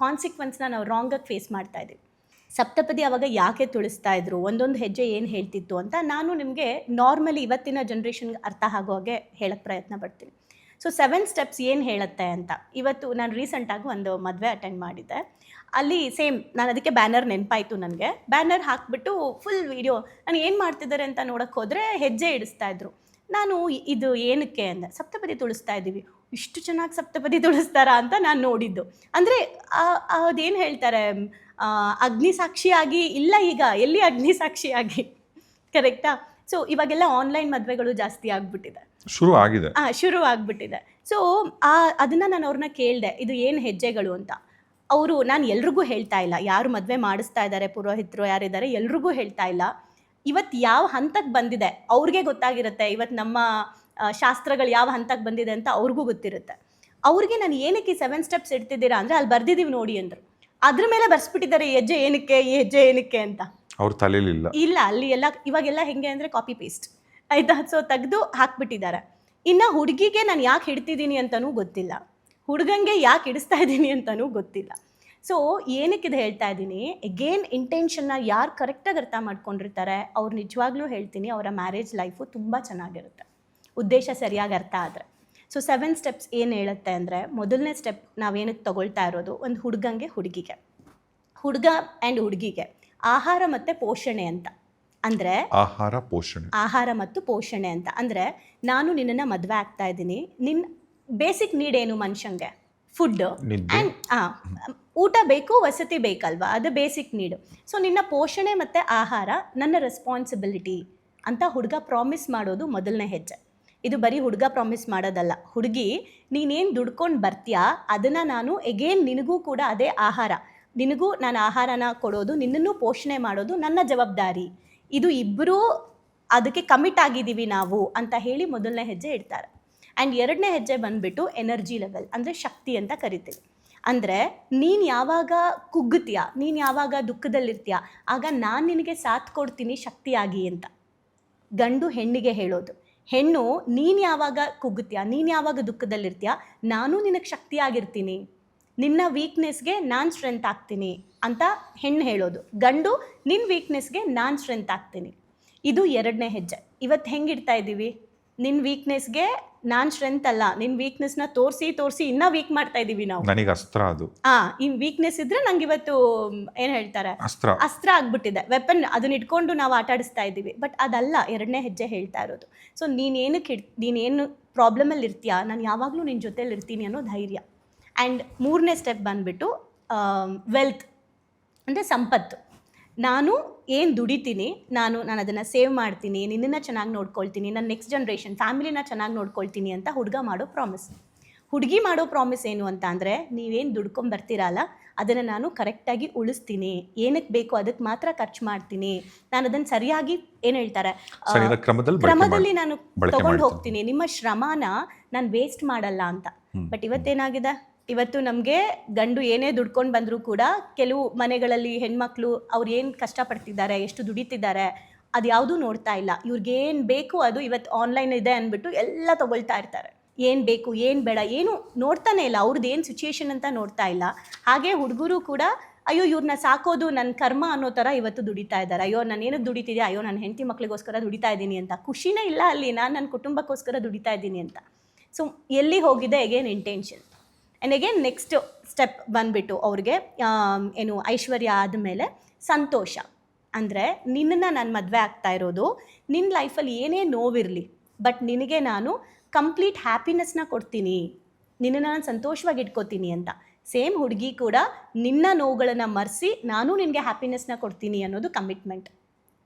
ಕಾನ್ಸಿಕ್ವೆನ್ಸ್ನ ನಾವು ರಾಂಗಾಗಿ ಫೇಸ್ ಮಾಡ್ತಾ ಇದ್ದೀವಿ. ಸಪ್ತಪದಿ ಅವಾಗ ಯಾಕೆ ತುಳಿಸ್ತಾ ಇದ್ರು, ಒಂದೊಂದು ಹೆಜ್ಜೆ ಏನು ಹೇಳ್ತಿತ್ತು ಅಂತ ನಾನು ನಿಮಗೆ ನಾರ್ಮಲಿ ಇವತ್ತಿನ ಜನ್ರೇಷನ್ಗೆ ಅರ್ಥ ಆಗೋ ಹಾಗೆ ಹೇಳೋಕ್ಕೆ ಪ್ರಯತ್ನ ಪಡ್ತೀನಿ. ಸೊ 7 ಸ್ಟೆಪ್ಸ್ ಏನು ಹೇಳುತ್ತೆ ಅಂತ. ಇವತ್ತು ನಾನು ರೀಸೆಂಟಾಗಿ ಒಂದು ಮದುವೆ ಅಟೆಂಡ್ ಮಾಡಿದ್ದೆ. ಅಲ್ಲಿ ಸೇಮ್, ನಾನು ಅದಕ್ಕೆ ಬ್ಯಾನರ್ ನೆನಪಾಯಿತು ನನಗೆ. ಬ್ಯಾನರ್ ಹಾಕಿಬಿಟ್ಟು ಫುಲ್ ವೀಡಿಯೋ ನಾನು ಏನು ಮಾಡ್ತಿದ್ದಾರೆ ಅಂತ ನೋಡೋಕ್ಕೆ ಹೋದರೆ ಹೆಜ್ಜೆ ಇಡಿಸ್ತಾ ಇದ್ರು. ನಾನು ಇದು ಏನಕ್ಕೆ ಅಂದೆ, ಸಪ್ತಪದಿ ತುಳಿಸ್ತಾ ಇದ್ದೀವಿ. ಇಷ್ಟು ಚೆನ್ನಾಗಿ ಸಪ್ತಪದಿ ತುಳಿಸ್ತಾರಾ ಅಂತ ನಾನು ನೋಡಿದ್ದು. ಅಂದರೆ ಅದೇನು ಹೇಳ್ತಾರೆ, ಅಗ್ನಿಸಾಕ್ಷಿಯಾಗಿ ಇಲ್ಲ, ಈಗ ಎಲ್ಲಿ ಅಗ್ನಿಸಾಕ್ಷಿಯಾಗಿ, ಕರೆಕ್ಟಾ? ಸೊ ಇವಾಗೆಲ್ಲ ಆನ್ಲೈನ್ ಮದುವೆಗಳು ಜಾಸ್ತಿ ಆಗಿಬಿಟ್ಟಿದೆ, ಶುರು ಆಗಿಬಿಟ್ಟಿದೆ. ಸೊ ಅದನ್ನು ನಾನು ಅವ್ರನ್ನ ಕೇಳಿದೆ, ಇದು ಏನು ಹೆಜ್ಜೆಗಳು ಅಂತ. ಅವರು, ನಾನು ಎಲ್ರಿಗೂ ಹೇಳ್ತಾ ಇಲ್ಲ, ಯಾರು ಮದುವೆ ಮಾಡಿಸ್ತಾ ಇದ್ದಾರೆ, ಪುರೋಹಿತರು ಯಾರಿದ್ದಾರೆ ಎಲ್ರಿಗೂ ಹೇಳ್ತಾ ಇಲ್ಲ. ಇವತ್ತು ಯಾವ ಹಂತಕ್ಕೆ ಬಂದಿದೆ ಅವ್ರಿಗೆ ಗೊತ್ತಾಗಿರುತ್ತೆ. ಇವತ್ತು ನಮ್ಮ ಶಾಸ್ತ್ರಗಳು ಯಾವ ಹಂತಕ್ಕೆ ಬಂದಿದೆ ಅಂತ ಅವ್ರಿಗೂ ಗೊತ್ತಿರುತ್ತೆ. ಅವ್ರಿಗೆ ನಾನು ಏನಕ್ಕೆ ಈ 7 ಸ್ಟೆಪ್ಸ್ ಇಡ್ತಿದ್ದೀರಾ ಅಂದರೆ, ಅಲ್ಲಿ ಬರ್ದಿದ್ದೀವಿ ನೋಡಿ ಅಂದರು. ಅದ್ರ ಮೇಲೆ ಬರ್ಸ್ಬಿಟ್ಟಿದ್ದಾರೆ, ಈ ಹೆಜ್ಜೆ ಏನಕ್ಕೆ ಅಂತ. ಅವ್ರ ತಲೆಯಲ್ಲಿ ಇಲ್ಲ ಅಲ್ಲಿ ಎಲ್ಲ. ಇವಾಗೆಲ್ಲ ಹೆಂಗೆ ಅಂದರೆ ಕಾಪಿ ಪೇಸ್ಟ್, ಆಯಿತಾ? ಸೊ ತೆಗೆದು ಹಾಕ್ಬಿಟ್ಟಿದ್ದಾರೆ. ಇನ್ನು ಹುಡುಗಿಗೆ ನಾನು ಯಾಕೆ ಹಿಡ್ತಿದ್ದೀನಿ ಅಂತಲೂ ಗೊತ್ತಿಲ್ಲ, ಹುಡುಗಂಗೆ ಯಾಕೆ ಹಿಡಿಸ್ತಾ ಇದ್ದೀನಿ ಅಂತಲೂ ಗೊತ್ತಿಲ್ಲ. ಸೊ ಏನಕ್ಕಿದು ಹೇಳ್ತಾ ಇದ್ದೀನಿ, ಎಗೇನ್ ಇಂಟೆನ್ಷನ್ನ ಯಾರು ಕರೆಕ್ಟಾಗಿ ಅರ್ಥ ಮಾಡ್ಕೊಂಡಿರ್ತಾರೆ ಅವ್ರು ನಿಜವಾಗ್ಲೂ ಹೇಳ್ತೀನಿ, ಅವರ ಮ್ಯಾರೇಜ್ ಲೈಫು ತುಂಬ ಚೆನ್ನಾಗಿರುತ್ತೆ, ಉದ್ದೇಶ ಸರಿಯಾಗಿ ಅರ್ಥ ಆದರೆ. ಸೊ 7 ಸ್ಟೆಪ್ಸ್ ಏನು ಹೇಳುತ್ತೆ ಅಂದರೆ, ಮೊದಲನೇ ಸ್ಟೆಪ್ ನಾವೇನಕ್ಕೆ ತಗೊಳ್ತಾ ಇರೋದು, ಒಂದು ಹುಡುಗಿಗೆ, ಹುಡುಗ ಆ್ಯಂಡ್ ಹುಡುಗಿಗೆ ಆಹಾರ ಮತ್ತು ಪೋಷಣೆ ಅಂತ. ಅಂದರೆ ಆಹಾರ ಮತ್ತು ಪೋಷಣೆ ಅಂತ ಅಂದರೆ, ನಾನು ನಿನ್ನನ್ನು ಮದುವೆ ಆಗ್ತಾ ಇದ್ದೀನಿ, ನಿನ್ನ ಬೇಸಿಕ್ ನೀಡ್ ಏನು ಮನುಷ್ಯಂಗೆ? ಫುಡ್ ಆ್ಯಂಡ್ ಊಟ ಬೇಕು, ವಸತಿ ಬೇಕಲ್ವಾ, ಅದು ಬೇಸಿಕ್ ನೀಡು. ಸೊ ನಿನ್ನ ಪೋಷಣೆ ಮತ್ತು ಆಹಾರ ನನ್ನ ರೆಸ್ಪಾನ್ಸಿಬಿಲಿಟಿ ಅಂತ ಹುಡುಗ ಪ್ರಾಮಿಸ್ ಮಾಡೋದು ಮೊದಲನೇ ಹೆಜ್ಜೆ. ಇದು ಬರೀ ಹುಡುಗ ಪ್ರಾಮಿಸ್ ಮಾಡೋದಲ್ಲ, ಹುಡುಗಿ ನೀನೇನು ದುಡ್ಕೊಂಡು ಬರ್ತೀಯಾ ಅದನ್ನು ನಾನು ಎಗೇನ್ ನಿನಗೂ ಕೂಡ ಅದೇ ಆಹಾರ, ನಿನಗೂ ನಾನು ಆಹಾರನ ಕೊಡೋದು, ನಿನ್ನನ್ನು ಪೋಷಣೆ ಮಾಡೋದು ನನ್ನ ಜವಾಬ್ದಾರಿ, ಇದು ಇಬ್ಬರೂ ಅದಕ್ಕೆ ಕಮಿಟ್ ಆಗಿದ್ದೀವಿ ನಾವು ಅಂತ ಹೇಳಿ ಮೊದಲನೇ ಹೆಜ್ಜೆ ಇಡ್ತಾರೆ. ಆ್ಯಂಡ್ ಎರಡನೇ ಹೆಜ್ಜೆ ಬಂದುಬಿಟ್ಟು ಎನರ್ಜಿ ಲೆವೆಲ್, ಅಂದರೆ ಶಕ್ತಿ ಅಂತ ಕರಿತೀವಿ. ಅಂದರೆ ನೀನು ಯಾವಾಗ ಕುಗ್ಗುತ್ತೀಯ, ನೀನು ಯಾವಾಗ ದುಃಖದಲ್ಲಿರ್ತೀಯ, ಆಗ ನಾನು ನಿನಗೆ ಸಾಥ್ ಕೊಡ್ತೀನಿ ಶಕ್ತಿಯಾಗಿ ಅಂತ ಗಂಡು ಹೆಣ್ಣಿಗೆ ಹೇಳೋದು. ಹೆಣ್ಣು, ನೀನು ಯಾವಾಗ ಕುಗ್ಗುತ್ತೀಯ, ನೀನು ಯಾವಾಗ ದುಃಖದಲ್ಲಿರ್ತೀಯ, ನಾನು ನಿನಗೆ ಶಕ್ತಿಯಾಗಿರ್ತೀನಿ, ನಿನ್ನ ವೀಕ್ನೆಸ್ಗೆ ನಾನು ಸ್ಟ್ರೆಂತ್ ಆಗ್ತೀನಿ ಅಂತ ಹೆಣ್ಣು ಹೇಳೋದು. ಗಂಡು, ನಿನ್ನ ವೀಕ್ನೆಸ್ಗೆ ನಾನು ಸ್ಟ್ರೆಂತ್ ಆಗ್ತೀನಿ. ಇದು ಎರಡನೇ ಹೆಜ್ಜೆ. ಇವತ್ತು ಹೆಂಗಿಡ್ತಾ ಇದ್ದೀವಿ, ನಿನ್ನ ವೀಕ್ನೆಸ್ಗೆ ನಾನು ಸ್ಟ್ರೆಂತ್ ಅಲ್ಲ, ನಿನ್ನ ವೀಕ್ನೆಸ್ನ ತೋರಿಸಿ ಇನ್ನೂ ವೀಕ್ ಮಾಡ್ತಾ ಇದ್ದೀವಿ ನಾವು. ನನಗೆ ಅಸ್ತ್ರ ಅದು. ಇನ್ನು ವೀಕ್ನೆಸ್ ಇದ್ದರೆ ನಂಗೆ ಇವತ್ತು ಏನು ಹೇಳ್ತಾರೆ, ಅಸ್ತ್ರ ಆಗ್ಬಿಟ್ಟಿದೆ, ವೆಪನ್, ಅದನ್ನ ಇಟ್ಕೊಂಡು ನಾವು ಆಟ ಆಡಿಸ್ತಾ ಇದ್ದೀವಿ. ಬಟ್ ಅದಲ್ಲ ಎರಡನೇ ಹೆಜ್ಜೆ ಹೇಳ್ತಾ ಇರೋದು. ಸೊ ನೀನೇನು ಪ್ರಾಬ್ಲಮಲ್ಲಿ ಇರ್ತೀಯಾ, ನಾನು ಯಾವಾಗಲೂ ನಿನ್ನ ಜೊತೆಲಿ ಇರ್ತೀನಿ ಅನ್ನೋ ಧೈರ್ಯ. ಆ್ಯಂಡ್ ಮೂರನೇ ಸ್ಟೆಪ್ ಬಂದುಬಿಟ್ಟು ವೆಲ್ತ್, ಅಂದರೆ ಸಂಪತ್ತು. ನಾನು ಏನು ದುಡಿತೀನಿ, ನಾನು ಅದನ್ನು ಸೇವ್ ಮಾಡ್ತೀನಿ, ನಿನ್ನನ್ನು ಚೆನ್ನಾಗಿ ನೋಡ್ಕೊಳ್ತೀನಿ, ನನ್ನ ನೆಕ್ಸ್ಟ್ ಜನ್ರೇಷನ್ ಫ್ಯಾಮಿಲಿನ ಚೆನ್ನಾಗಿ ನೋಡ್ಕೊಳ್ತೀನಿ ಅಂತ ಹುಡುಗ ಮಾಡೋ ಪ್ರಾಮಿಸ್. ಹುಡುಗಿ ಮಾಡೋ ಪ್ರಾಮಿಸ್ ಏನು ಅಂತ ಅಂದರೆ, ನೀವೇನು ದುಡ್ಕೊಂಬರ್ತೀರಲ್ಲ ಅದನ್ನು ನಾನು ಕರೆಕ್ಟಾಗಿ ಉಳಿಸ್ತೀನಿ, ಏನಕ್ಕೆ ಬೇಕು ಅದಕ್ಕೆ ಮಾತ್ರ ಖರ್ಚು ಮಾಡ್ತೀನಿ, ನಾನು ಅದನ್ನು ಸರಿಯಾಗಿ ಏನು ಹೇಳ್ತಾರೆ ಕ್ರಮದಲ್ಲಿ ನಾನು ತಗೊಂಡು ಹೋಗ್ತೀನಿ, ನಿಮ್ಮ ಶ್ರಮನ ನಾನು ವೇಸ್ಟ್ ಮಾಡಲ್ಲ ಅಂತ. ಬಟ್ ಇವತ್ತೇನಾಗಿದೆ, ಇವತ್ತು ನಮಗೆ ಗಂಡು ಏನೇ ದುಡ್ಕೊಂಡು ಬಂದರೂ ಕೂಡ ಕೆಲವು ಮನೆಗಳಲ್ಲಿ ಹೆಣ್ಮಕ್ಳು ಅವ್ರು ಏನು ಕಷ್ಟಪಡ್ತಿದ್ದಾರೆ, ಎಷ್ಟು ದುಡಿತಿದ್ದಾರೆ, ಅದು ಯಾವುದೂ ನೋಡ್ತಾ ಇಲ್ಲ. ಇವ್ರಿಗೇನು ಬೇಕು ಅದು ಇವತ್ತು ಆನ್ಲೈನ್ ಇದೆ ಅಂದ್ಬಿಟ್ಟು ಎಲ್ಲ ತೊಗೊಳ್ತಾ ಇರ್ತಾರೆ. ಏನು ಬೇಕು ಏನು ಬೇಡ ಏನು ನೋಡ್ತಾನೆ ಇಲ್ಲ, ಅವ್ರದ್ದು ಏನು ಸಿಚುಯೇಷನ್ ಅಂತ ನೋಡ್ತಾ ಇಲ್ಲ. ಹಾಗೆ ಹುಡುಗರು ಕೂಡ ಅಯ್ಯೋ ಇವ್ರನ್ನ ಸಾಕೋದು ನನ್ನ ಕರ್ಮ ಅನ್ನೋ ಥರ ಇವತ್ತು ದುಡಿತಾ ಇದ್ದಾರೆ. ಅಯ್ಯೋ ನಾನು ಏನಕ್ಕೆ ದುಡಿತಿದ್ದೆ, ಅಯ್ಯೋ ನನ್ನ ಹೆಂಡತಿ ಮಕ್ಳಿಗೋಸ್ಕರ ದುಡಿತಾ ಇದ್ದೀನಿ ಅಂತ. ಖುಷಿನೇ ಇಲ್ಲ ಅಲ್ಲಿ, ನಾನು ನನ್ನ ಕುಟುಂಬಕ್ಕೋಸ್ಕರ ದುಡಿತಾ ಇದ್ದೀನಿ ಅಂತ. ಸೊ ಎಲ್ಲಿ ಹೋಗಿದೆ again intention. And again next step ಬಂದುಬಿಟ್ಟು ಅವ್ರಿಗೆ ಏನು ಐಶ್ವರ್ಯ ಆದಮೇಲೆ ಸಂತೋಷ. ಅಂದರೆ ನಿನ್ನನ್ನು ನಾನು ಮದುವೆ ಆಗ್ತಾ ಇರೋದು, ನಿನ್ನ ಲೈಫಲ್ಲಿ ಏನೇ ನೋವಿರಲಿ ಬಟ್ ನಿನಗೆ ನಾನು ಕಂಪ್ಲೀಟ್ ಹ್ಯಾಪಿನೆಸ್ನ ಕೊಡ್ತೀನಿ, ನಿನ್ನನ್ನು ನಾನು ಸಂತೋಷವಾಗಿ ಇಟ್ಕೋತೀನಿ ಅಂತ. ಸೇಮ್ ಹುಡುಗಿ ಕೂಡ ನಿನ್ನ ನೋವುಗಳನ್ನು ಮರೆಸಿ ನಾನು ನಿನಗೆ ಹ್ಯಾಪಿನೆಸ್ನ ಕೊಡ್ತೀನಿ ಅನ್ನೋದು ಕಮಿಟ್ಮೆಂಟ್.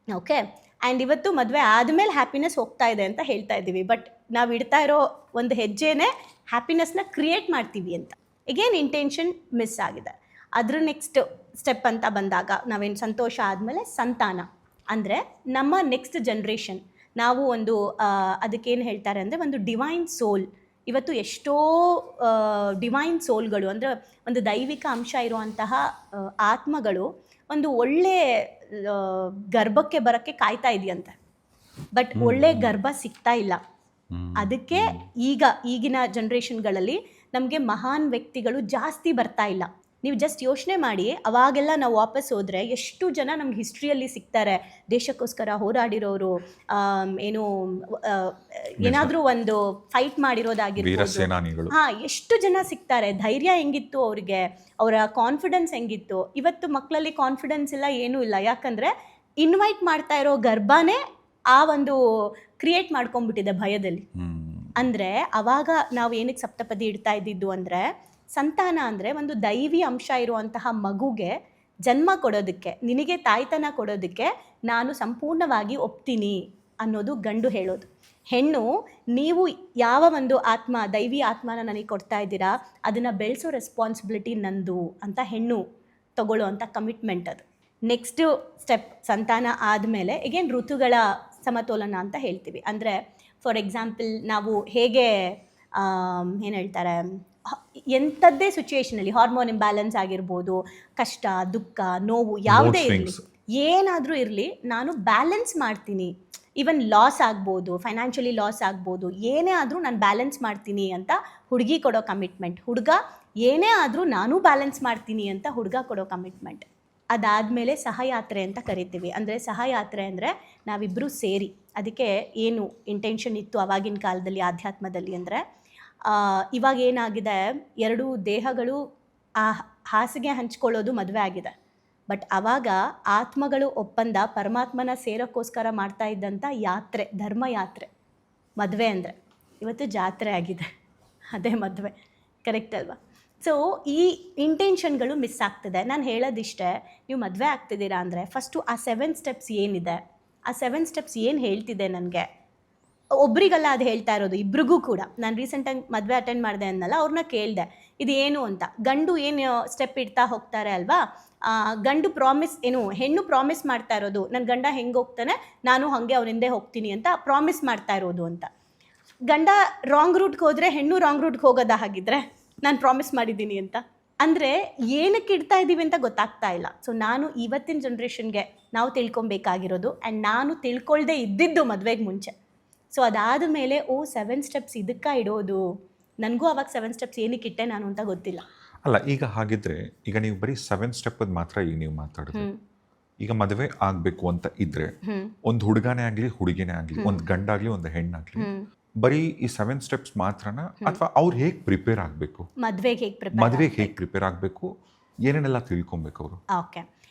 ಓಕೆ. ಆ್ಯಂಡ್ ಇವತ್ತು ಮದುವೆ ಆದಮೇಲೆ ಹ್ಯಾಪಿನೆಸ್ ಹೋಗ್ತಾ ಇದೆ ಅಂತ ಹೇಳ್ತಾ ಇದ್ದೀವಿ, ಬಟ್ ನಾವು ಇಡ್ತಾ ಇರೋ ಒಂದು ಹೆಜ್ಜೆನೇ ಹ್ಯಾಪಿನೆಸ್ನ ಕ್ರಿಯೇಟ್ ಮಾಡ್ತೀವಿ ಅಂತ. ಈಗೇನು ಇಂಟೆನ್ಷನ್ ಮಿಸ್ ಆಗಿದೆ. ಅದ್ರ ನೆಕ್ಸ್ಟ್ ಸ್ಟೆಪ್ ಅಂತ ಬಂದಾಗ ನಾವೇನು ಸಂತೋಷ ಆದಮೇಲೆ ಸಂತಾನ ಅಂದರೆ ನಮ್ಮ ನೆಕ್ಸ್ಟ್ ಜನ್ರೇಷನ್. ನಾವು ಒಂದು ಅದಕ್ಕೇನು ಹೇಳ್ತಾರೆ ಅಂದರೆ ಒಂದು ಡಿವೈನ್ ಸೋಲ್. ಇವತ್ತು ಎಷ್ಟೋ ಡಿವೈನ್ ಸೋಲ್ಗಳು ಅಂದರೆ ಒಂದು ದೈವಿಕ ಅಂಶ ಇರುವಂತಹ ಆತ್ಮಗಳು ಒಂದು ಒಳ್ಳೆ ಗರ್ಭಕ್ಕೆ ಬರೋಕ್ಕೆ ಕಾಯ್ತಾ ಇದೆಯಂತೆ. ಬಟ್ ಒಳ್ಳೆ ಗರ್ಭ ಸಿಗ್ತಾ ಇಲ್ಲ. ಅದಕ್ಕೆ ಈಗಿನ ಜನ್ರೇಷನ್ಗಳಲ್ಲಿ ನಮಗೆ ಮಹಾನ್ ವ್ಯಕ್ತಿಗಳು ಜಾಸ್ತಿ ಬರ್ತಾ ಇಲ್ಲ. ನೀವು ಜಸ್ಟ್ ಯೋಚನೆ ಮಾಡಿ, ಅವಾಗೆಲ್ಲ ನಾವು ವಾಪಸ್ ಹೋದರೆ ಎಷ್ಟು ಜನ ನಮ್ಗೆ ಹಿಸ್ಟ್ರಿಯಲ್ಲಿ ಸಿಗ್ತಾರೆ, ದೇಶಕ್ಕೋಸ್ಕರ ಹೋರಾಡಿರೋರು, ಏನು ಏನಾದರೂ ಒಂದು ಫೈಟ್ ಮಾಡಿರೋದಾಗಿರ್ಬೋದು. ಎಷ್ಟು ಜನ ಸಿಗ್ತಾರೆ. ಧೈರ್ಯ ಹೆಂಗಿತ್ತು ಅವ್ರಿಗೆ, ಅವರ ಕಾನ್ಫಿಡೆನ್ಸ್ ಹೆಂಗಿತ್ತು. ಇವತ್ತು ಮಕ್ಕಳಲ್ಲಿ ಕಾನ್ಫಿಡೆನ್ಸ್ ಇಲ್ಲ, ಏನೂ ಇಲ್ಲ. ಯಾಕಂದರೆ ಇನ್ವೈಟ್ ಮಾಡ್ತಾ ಇರೋ ಗರ್ಭನೇ ಆ ಒಂದು ಕ್ರಿಯೇಟ್ ಮಾಡ್ಕೊಂಡ್ಬಿಟ್ಟಿದೆ ಭಯದಲ್ಲಿ. ಅಂದರೆ ಅವಾಗ ನಾವು ಏನಕ್ಕೆ ಸಪ್ತಪದಿ ಇಡ್ತಾ ಇದ್ದಿದ್ದು ಅಂದರೆ, ಸಂತಾನ ಅಂದರೆ ಒಂದು ದೈವಿ ಅಂಶ ಇರುವಂತಹ ಮಗುಗೆ ಜನ್ಮ ಕೊಡೋದಕ್ಕೆ, ನಿನಗೆ ತಾಯ್ತನ ಕೊಡೋದಕ್ಕೆ ನಾನು ಸಂಪೂರ್ಣವಾಗಿ ಒಪ್ತೀನಿ ಅನ್ನೋದು ಗಂಡು ಹೇಳೋದು. ಹೆಣ್ಣು, ನೀವು ಯಾವ ಒಂದು ಆತ್ಮ, ದೈವಿ ಆತ್ಮನ ನನಗೆ ಕೊಡ್ತಾ ಇದ್ದೀರಾ, ಅದನ್ನು ಬೆಳೆಸೋ ರೆಸ್ಪಾನ್ಸಿಬಿಲಿಟಿ ನಂದು ಅಂತ ಹೆಣ್ಣು ತಗೊಳ್ಳೋ ಅಂಥ ಕಮಿಟ್ಮೆಂಟ್ ಅದು. ನೆಕ್ಸ್ಟು ಸ್ಟೆಪ್ ಸಂತಾನ ಆದಮೇಲೆ ಈಗೇನು ಋತುಗಳ ಸಮತೋಲನ ಅಂತ ಹೇಳ್ತೀವಿ. ಅಂದರೆ ಫಾರ್ ಎಕ್ಸಾಂಪಲ್ ನಾವು ಹೇಗೆ ಏನು ಹೇಳ್ತಾರೆ, ಎಂಥದ್ದೇ ಸಿಚುಯೇಷನಲ್ಲಿ ಹಾರ್ಮೋನ್ ಇಂಬ್ಯಾಲೆನ್ಸ್ ಆಗಿರ್ಬೋದು, ಕಷ್ಟ, ದುಃಖ, ನೋವು ಯಾವುದೇ ಇರಲಿ, ಏನಾದರೂ ಇರಲಿ, ನಾನು ಬ್ಯಾಲೆನ್ಸ್ ಮಾಡ್ತೀನಿ. ಈವನ್ ಲಾಸ್ ಆಗ್ಬೋದು, ಫೈನಾನ್ಷಿಯಲಿ ಲಾಸ್ ಆಗ್ಬೋದು, ಏನೇ ಆದರೂ ನಾನು ಬ್ಯಾಲೆನ್ಸ್ ಮಾಡ್ತೀನಿ ಅಂತ ಹುಡುಗಿ ಕೊಡೋ ಕಮಿಟ್ಮೆಂಟ್. ಹುಡುಗ ಏನೇ ಆದರೂ ನಾನು ಬ್ಯಾಲೆನ್ಸ್ ಮಾಡ್ತೀನಿ ಅಂತ ಹುಡುಗ ಕೊಡೋ ಕಮಿಟ್ಮೆಂಟ್. ಅದಾದಮೇಲೆ ಸಹಯಾತ್ರೆ ಅಂತ ಕರಿತೀವಿ. ಅಂದರೆ ಸಹಯಾತ್ರೆ ಅಂದರೆ ನಾವಿಬ್ಬರೂ ಸೇರಿ, ಅದಕ್ಕೆ ಏನು ಇಂಟೆನ್ಷನ್ ಇತ್ತು ಆವಾಗಿನ ಕಾಲದಲ್ಲಿ ಆಧ್ಯಾತ್ಮದಲ್ಲಿ ಅಂದರೆ, ಇವಾಗ ಏನಾಗಿದೆ, ಎರಡು ದೇಹಗಳು ಆ ಹಾಸಿಗೆ ಹಂಚ್ಕೊಳ್ಳೋದು ಮದುವೆ ಆಗಿದೆ. ಬಟ್ ಆವಾಗ ಆತ್ಮಗಳು ಒಪ್ಪಂದ ಪರಮಾತ್ಮನ ಸೇರೋಕ್ಕೋಸ್ಕರ ಮಾಡ್ತಾ ಇದ್ದಂಥ ಯಾತ್ರೆ, ಧರ್ಮಯಾತ್ರೆ ಮದುವೆ ಅಂದರೆ. ಇವತ್ತು ಜಾತ್ರೆ ಆಗಿದೆ, ಅದೇ ಮದುವೆ. ಕರೆಕ್ಟ್ ಅಲ್ವಾ? ಸೊ ಈ ಇಂಟೆನ್ಷನ್ಗಳು ಮಿಸ್ ಆಗ್ತದೆ. ನಾನು ಹೇಳೋದಿಷ್ಟೇ, ನೀವು ಮದುವೆ ಆಗ್ತಿದ್ದೀರಾ ಅಂದರೆ ಫಸ್ಟು ಆ 7 ಸ್ಟೆಪ್ಸ್ ಏನಿದೆ, ಆ 7 ಸ್ಟೆಪ್ಸ್ ಏನು ಹೇಳ್ತಿದೆ ನನಗೆ, ಒಬ್ರಿಗಲ್ಲ ಅದು ಹೇಳ್ತಾ ಇರೋದು, ಇಬ್ರಿಗೂ ಕೂಡ. ನಾನು ರೀಸೆಂಟಾಗಿ ಮದುವೆ ಅಟೆಂಡ್ ಮಾಡಿದೆ ಅನ್ನಲ್ಲ, ಅವ್ರನ್ನ ಕೇಳಿದೆ ಇದು ಏನು ಅಂತ. ಗಂಡು ಏನು ಸ್ಟೆಪ್ ಇಡ್ತಾ ಹೋಗ್ತಾರೆ ಅಲ್ವಾ, ಗಂಡು ಪ್ರಾಮಿಸ್ ಏನು, ಹೆಣ್ಣು ಪ್ರಾಮಿಸ್ ಮಾಡ್ತಾ ಇರೋದು, ನನ್ನ ಗಂಡ ಹೆಂಗೆ ಹೋಗ್ತಾನೆ ನಾನು ಹಾಗೆ ಅವ್ರ ಹಿಂದೆ ಹೋಗ್ತೀನಿ ಅಂತ ಪ್ರಾಮಿಸ್ ಮಾಡ್ತಾ ಇರೋದು ಅಂತ. ಗಂಡ ರಾಂಗ್ ರೂಟ್ಗೆ ಹೋದರೆ ಹೆಣ್ಣು ರಾಂಗ್ ರೂಟ್ಗೆ ಹೋಗೋದಾ ಹಾಗಿದ್ರೆ, ನಾನು ಪ್ರಾಮಿಸ್ ಮಾಡಿದ್ದೀನಿ ಅಂತ. ಅಂದರೆ ಏನಕ್ಕೆ ಇಡ್ತಾ ಇದ್ದೀವಿ ಅಂತ ಗೊತ್ತಾಗ್ತಾ ಇಲ್ಲ. ಸೊ ನಾನು ಇವತ್ತಿನ ಜನ್ರೇಷನ್ಗೆ ನಾವು ತಿಳ್ಕೊಬೇಕಾಗಿರೋದು, ಆ್ಯಂಡ್ ನಾನು ತಿಳ್ಕೊಳ್ದೆ ಇದ್ದಿದ್ದು ಮದುವೆಗೆ ಮುಂಚೆ. ಸೊ ಅದಾದ ಮೇಲೆ 7 ಸ್ಟೆಪ್ಸ್ ಇದಕ್ಕೆ ಇಡೋದು, ನನಗೂ ಅವಾಗ 7 ಸ್ಟೆಪ್ಸ್ ಏನಕ್ಕೆ ಇಟ್ಟೆ ನಾನು ಅಂತ ಗೊತ್ತಿಲ್ಲ. ಅಲ್ಲ, ಈಗ ಹಾಗಿದ್ರೆ ಈಗ ನೀವು ಬರೀ 7 ಸ್ಟೆಪ್ ಮಾತ್ರ ಈಗ ನೀವು ಮಾತಾಡಿದ್ರೆ, ಈಗ ಮದುವೆ ಆಗಬೇಕು ಅಂತ ಇದ್ರೆ ಒಂದು ಹುಡುಗನೇ ಆಗಲಿ ಹುಡುಗಿನೇ ಆಗಲಿ, ಒಂದು ಗಂಡಾಗಲಿ ಒಂದು ಹೆಣ್ಣಾಗಲಿ, ಬರೀ ಈ 7 ಸ್ಟೆಪ್ಸ್ ಮಾತ್ರನಾ, ಅಥವಾ ಅವ್ರು ಹೇಗೆ ಪ್ರಿಪೇರ್ ಆಗಬೇಕು, ಮದುವೆಗೆ ಹೇಗೆ ಪ್ರಿಪೇರ್ ಆಗಬೇಕು, ಏನೇನೆಲ್ಲ ತಿಳ್ಕೊಬೇಕು ಅವರು? ಓಕೆ,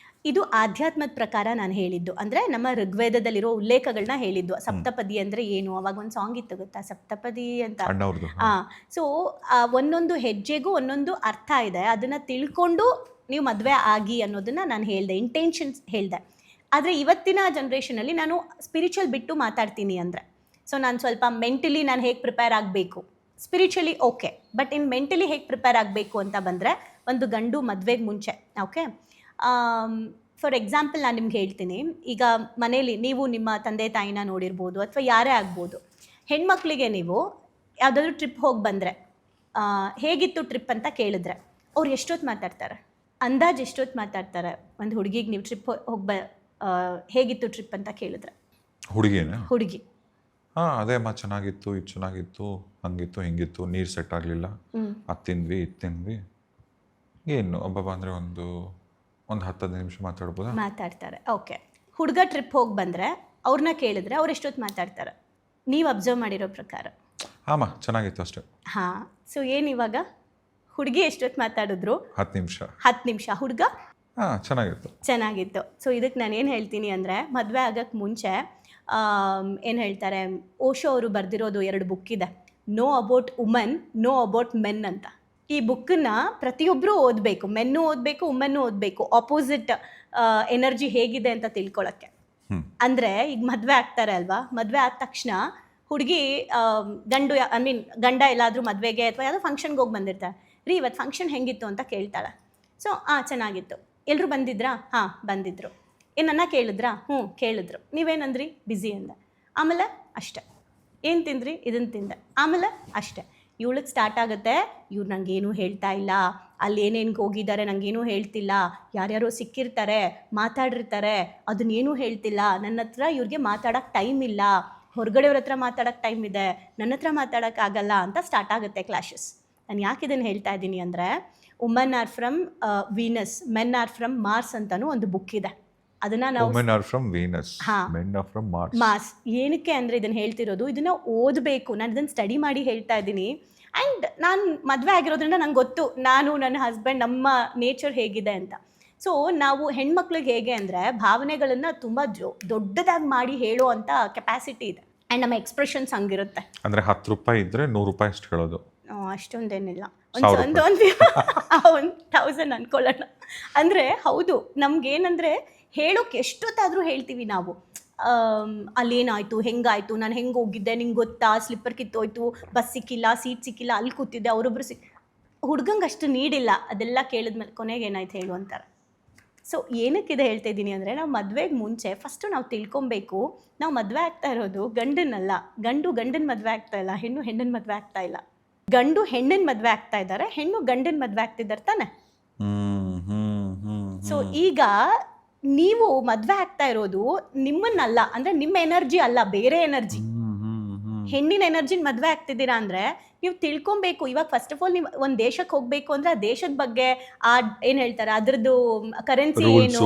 ಇದು ಆಧ್ಯಾತ್ಮದ ಪ್ರಕಾರ ನಾನು ಹೇಳಿದ್ದು. ಅಂದರೆ ನಮ್ಮ ಋಗ್ವೇದದಲ್ಲಿರೋ ಉಲ್ಲೇಖಗಳನ್ನ ಹೇಳಿದ್ದು. ಸಪ್ತಪದಿ ಅಂದರೆ ಏನು, ಅವಾಗ ಒಂದು ಸಾಂಗ್ ಇತ್ತು ಗೊತ್ತಾ, ಸಪ್ತಪದಿ ಅಂತ. ಸೊ ಒಂದೊಂದು ಹೆಜ್ಜೆಗೂ ಒಂದೊಂದು ಅರ್ಥ ಇದೆ, ಅದನ್ನು ತಿಳ್ಕೊಂಡು ನೀವು ಮದುವೆ ಆಗಿ ಅನ್ನೋದನ್ನು ನಾನು ಹೇಳಿದೆ, ಇಂಟೆನ್ಷನ್ಸ್ ಹೇಳಿದೆ. ಆದರೆ ಇವತ್ತಿನ ಜನ್ರೇಷನಲ್ಲಿ ನಾನು ಸ್ಪಿರಿಚುವಲ್ ಬಿಟ್ಟು ಮಾತಾಡ್ತೀನಿ ಅಂದರೆ, ಸೊ ನಾನು ಸ್ವಲ್ಪ ಮೆಂಟಲಿ ನಾನು ಹೇಗೆ ಪ್ರಿಪೇರ್ ಆಗಬೇಕು, spiritually okay, but in mentally ಹೇಗೆ ಪ್ರಿಪೇರ್ ಆಗಬೇಕು ಅಂತ ಬಂದರೆ, ಒಂದು ಗಂಡು ಮದುವೆಗೆ ಮುಂಚೆ ಓಕೆ, ಫಾರ್ ಎಕ್ಸಾಂಪಲ್ ನಾನು ನಿಮ್ಗೆ ಹೇಳ್ತೀನಿ. ಈಗ ಮನೇಲಿ ನೀವು ನಿಮ್ಮ ತಂದೆ ತಾಯಿನ ನೋಡಿರ್ಬೋದು ಅಥವಾ ಯಾರೇ ಆಗ್ಬೋದು, ಹೆಣ್ಮಕ್ಳಿಗೆ ನೀವು ಯಾವುದಾದ್ರೂ ಟ್ರಿಪ್ ಹೋಗಿ ಬಂದರೆ ಹೇಗಿತ್ತು ಟ್ರಿಪ್ ಅಂತ ಕೇಳಿದ್ರೆ ಅವ್ರು ಎಷ್ಟೊತ್ತು ಮಾತಾಡ್ತಾರೆ? ಅಂದಾಜು ಎಷ್ಟೊತ್ತು ಮಾತಾಡ್ತಾರೆ? ಒಂದು ಹುಡುಗಿಗೆ ನೀವು ಟ್ರಿಪ್ ಹೇಗಿತ್ತು ಟ್ರಿಪ್ ಅಂತ ಕೇಳಿದ್ರೆ ಹುಡುಗಿ ಅದೇ ಅಮ್ಮ ಚೆನ್ನಾಗಿತ್ತು, ಇದು ಚೆನ್ನಾಗಿತ್ತು, ಹಂಗಿತ್ತು ಹಿಂಗಿತ್ತು, ನೀರು ಸೆಟ್ ಆಗಲಿಲ್ಲ, ಅದು ತಿಂದ್ವಿ ಇದು ತಿಂದ್ವಿ, ಏನು ಹಬ್ಬ ಅಂದರೆ ಒಂದು 10-15 ನಿಮಿಷ ಮಾತಾಡ್ತಾರೆ. ಓಕೆ, ಹುಡುಗ ಟ್ರಿಪ್ ಹೋಗಿ ಬಂದರೆ ಅವ್ರನ್ನ ಕೇಳಿದ್ರೆ ಅವ್ರು ಎಷ್ಟೊತ್ತು ಮಾತಾಡ್ತಾರೆ ನೀವು ಅಬ್ಸರ್ವ್ ಮಾಡಿರೋ ಪ್ರಕಾರ? ಹಾಂ ಚೆನ್ನಾಗಿತ್ತು ಅಷ್ಟೇ. ಹಾಂ, ಸೊ ಏನು ಇವಾಗ ಹುಡುಗಿ ಎಷ್ಟೊತ್ತು ಮಾತಾಡಿದ್ರು? 10 ನಿಮಿಷ. ಹುಡುಗ ಚೆನ್ನಾಗಿತ್ತು. ಸೊ ಇದಕ್ಕೆ ನಾನು ಏನು ಹೇಳ್ತೀನಿ ಅಂದರೆ, ಮದುವೆ ಆಗೋಕ್ಕೆ ಮುಂಚೆ ಏನು ಹೇಳ್ತಾರೆ, ಓಶೋ ಅವರು ಬರೆದಿರೋದು 2 ಬುಕ್ ಇದೆ, know about woman, know about men ಅಂತ. ಈ ಬುಕ್ಕನ್ನು ಪ್ರತಿಯೊಬ್ಬರೂ ಓದಬೇಕು, ಮೆನ್ನು ಓದಬೇಕು, ವುಮೆನ್ನು ಓದಬೇಕು, ಆಪೋಸಿಟ್ ಎನರ್ಜಿ ಹೇಗಿದೆ ಅಂತ ತಿಳ್ಕೊಳ್ಳೋಕ್ಕೆ. ಅಂದರೆ ಈಗ ಮದುವೆ ಆಗ್ತಾರೆ ಅಲ್ವಾ, ಮದುವೆ ಆದ ತಕ್ಷಣ ಹುಡುಗಿ ಗಂಡ ಎಲ್ಲಾದರೂ ಮದುವೆಗೆ ಅಥವಾ ಯಾವುದೋ ಫಂಕ್ಷನ್ಗೆ ಹೋಗಿ ಬಂದಿರ್ತಾರೆ, ರೀ ಇವತ್ತು ಫಂಕ್ಷನ್ ಹೆಂಗಿತ್ತು ಅಂತ ಕೇಳ್ತಾಳೆ. ಸೊ ಚೆನ್ನಾಗಿತ್ತು. ಎಲ್ಲರೂ ಬಂದಿದ್ರಾ? ಹಾಂ ಬಂದಿದ್ರು. ಏನನ್ನ ಕೇಳಿದ್ರಾ? ಕೇಳಿದ್ರು. ನೀವೇನಂದ್ರಿ? ಬ್ಯುಸಿ ಅಂದೆ. ಆಮೇಲೆ ಅಷ್ಟೆ. ಏನು ತಿಂದ್ರಿ? ಇದನ್ನು ತಿಂದೆ. ಆಮೇಲೆ ಅಷ್ಟೆ. ಇವಳಿಗೆ ಸ್ಟಾರ್ಟ್ ಆಗುತ್ತೆ, ಇವ್ರು ನನಗೇನೂ ಹೇಳ್ತಾ ಇಲ್ಲ, ಅಲ್ಲಿ ಏನೇನು ಹೋಗಿದ್ದಾರೆ ನನಗೇನೂ ಹೇಳ್ತಿಲ್ಲ, ಯಾರ್ಯಾರೋ ಸಿಕ್ಕಿರ್ತಾರೆ ಮಾತಾಡಿರ್ತಾರೆ ಅದನ್ನೇನೂ ಹೇಳ್ತಿಲ್ಲ, ನನ್ನ ಹತ್ರ ಇವ್ರಿಗೆ ಮಾತಾಡೋಕ್ಕೆ ಟೈಮ್ ಇಲ್ಲ, ಹೊರಗಡೆಯವ್ರ ಹತ್ರ ಮಾತಾಡೋಕ್ಕೆ ಟೈಮ್ ಇದೆ, ನನ್ನ ಹತ್ರ ಮಾತಾಡೋಕ್ಕಾಗಲ್ಲ ಅಂತ ಸ್ಟಾರ್ಟ್ ಆಗುತ್ತೆ ಕ್ಲಾಶಸ್. ನಾನು ಯಾಕೆ ಇದನ್ನು ಹೇಳ್ತಾ ಇದ್ದೀನಿ ಅಂದರೆ, woman are from Venus, men are from Mars ಅಂತಲೂ ಒಂದು ಬುಕ್ ಇದೆ. ಅದನ್ನು ನಾವು ಮಾರ್ಸ್ ಏನಕ್ಕೆ ಅಂದರೆ ಇದನ್ನು ಹೇಳ್ತಿರೋದು, ಇದನ್ನು ಓದಬೇಕು. ನಾನು ಇದನ್ನು ಸ್ಟಡಿ ಮಾಡಿ ಹೇಳ್ತಾ ಇದ್ದೀನಿ. ಆ್ಯಂಡ್ ನಾನು ಮದುವೆ ಆಗಿರೋದ್ರಿಂದ ನಂಗೆ ಗೊತ್ತು ನಾನು ನನ್ನ ಹಸ್ಬೆಂಡ್ ನಮ್ಮ ನೇಚರ್ ಹೇಗಿದೆ ಅಂತ. ಸೊ ನಾವು ಹೆಣ್ಮಕ್ಳಿಗೆ ಹೇಗೆ ಅಂದರೆ ಭಾವನೆಗಳನ್ನು ತುಂಬ ದೊಡ್ಡದಾಗಿ ಮಾಡಿ ಹೇಳೋ ಅಂಥ ಕೆಪಾಸಿಟಿ ಇದೆ. ಆ್ಯಂಡ್ ನಮ್ಮ ಎಕ್ಸ್ಪ್ರೆಷನ್ಸ್ ಹಂಗಿರುತ್ತೆ. ಅಂದರೆ 10 ರೂಪಾಯಿ ಇದ್ದರೆ 100 ರೂಪಾಯಿ ಅಷ್ಟು ಹೇಳೋದು, ಅಷ್ಟೊಂದೇನಿಲ್ಲ, ಒಂದು 1000 ಅನ್ಕೊಳ್ಳೋಣ. ಅಂದರೆ ಹೌದು, ನಮ್ಗೇನಂದರೆ ಹೇಳೋಕೆ ಎಷ್ಟೊತ್ತಾದರೂ ಹೇಳ್ತೀವಿ ನಾವು. ಅಲ್ಲೇನಾಯಿತು, ಹೆಂಗಾಯಿತು, ನಾನು ಹೆಂಗೆ ಹೋಗಿದ್ದೆ, ನಿಂಗೆ ಗೊತ್ತಾ, ಸ್ಲಿಪ್ಪರ್ ಕಿತ್ತೋಯ್ತು, ಬಸ್ ಸಿಕ್ಕಿಲ್ಲ, ಸೀಟ್ ಸಿಕ್ಕಿಲ್ಲ, ಅಲ್ಲಿ ಕೂತಿದ್ದೆ, ಅವರೊಬ್ಬರು ಹುಡ್ಗಂಗೆ ಅಷ್ಟು ನೀಡಿಲ್ಲ. ಅದೆಲ್ಲ ಕೇಳಿದ್ಮೇಲೆ ಕೊನೆಗೆ ಏನಾಯ್ತು ಹೇಳು ಅಂತಾರೆ. ಸೊ ಏನಕ್ಕಿದೆ ಹೇಳ್ತಾ ಇದ್ದೀನಿ ಅಂದರೆ, ನಾವು ಮದುವೆಗೆ ಮುಂಚೆ ಫಸ್ಟು ನಾವು ತಿಳ್ಕೊಬೇಕು, ನಾವು ಮದುವೆ ಆಗ್ತಾ ಇರೋದು ಗಂಡನ್ನಲ್ಲ. ಗಂಡನ ಮದುವೆ ಆಗ್ತಾ ಇಲ್ಲ, ಹೆಣ್ಣು ಹೆಣ್ಣನ ಮದುವೆ ಆಗ್ತಾ ಇಲ್ಲ. ಗಂಡು ಹೆಣ್ಣನ ಮದುವೆ ಆಗ್ತಾ ಇದ್ದಾರೆ, ಹೆಣ್ಣು ಗಂಡನ ಮದುವೆ ಆಗ್ತಿದ್ದಾರೆ ತಾನೆ. ಸೊ ಈಗ ನೀವು ಮದುವೆ ಆಗ್ತಾ ಇರೋದು ನಿಮ್ಮನ್ನಲ್ಲ, ಅಂದರೆ ನಿಮ್ಮ ಎನರ್ಜಿ ಅಲ್ಲ, ಬೇರೆ ಎನರ್ಜಿ, ಹೆಣ್ಣಿನ ಎನರ್ಜಿನ ಮದುವೆ ಆಗ್ತಿದ್ದೀರಾ ಅಂದರೆ ನೀವು ತಿಳ್ಕೊಬೇಕು. ಇವಾಗ ಫಸ್ಟ್ ಆಫ್ ಆಲ್ ನೀವು ಒಂದು ದೇಶಕ್ಕೆ ಹೋಗಬೇಕು ಅಂದರೆ ಆ ದೇಶದ ಬಗ್ಗೆ ಏನು ಹೇಳ್ತಾರೆ, ಅದ್ರದ್ದು ಕರೆನ್ಸಿ ಏನು,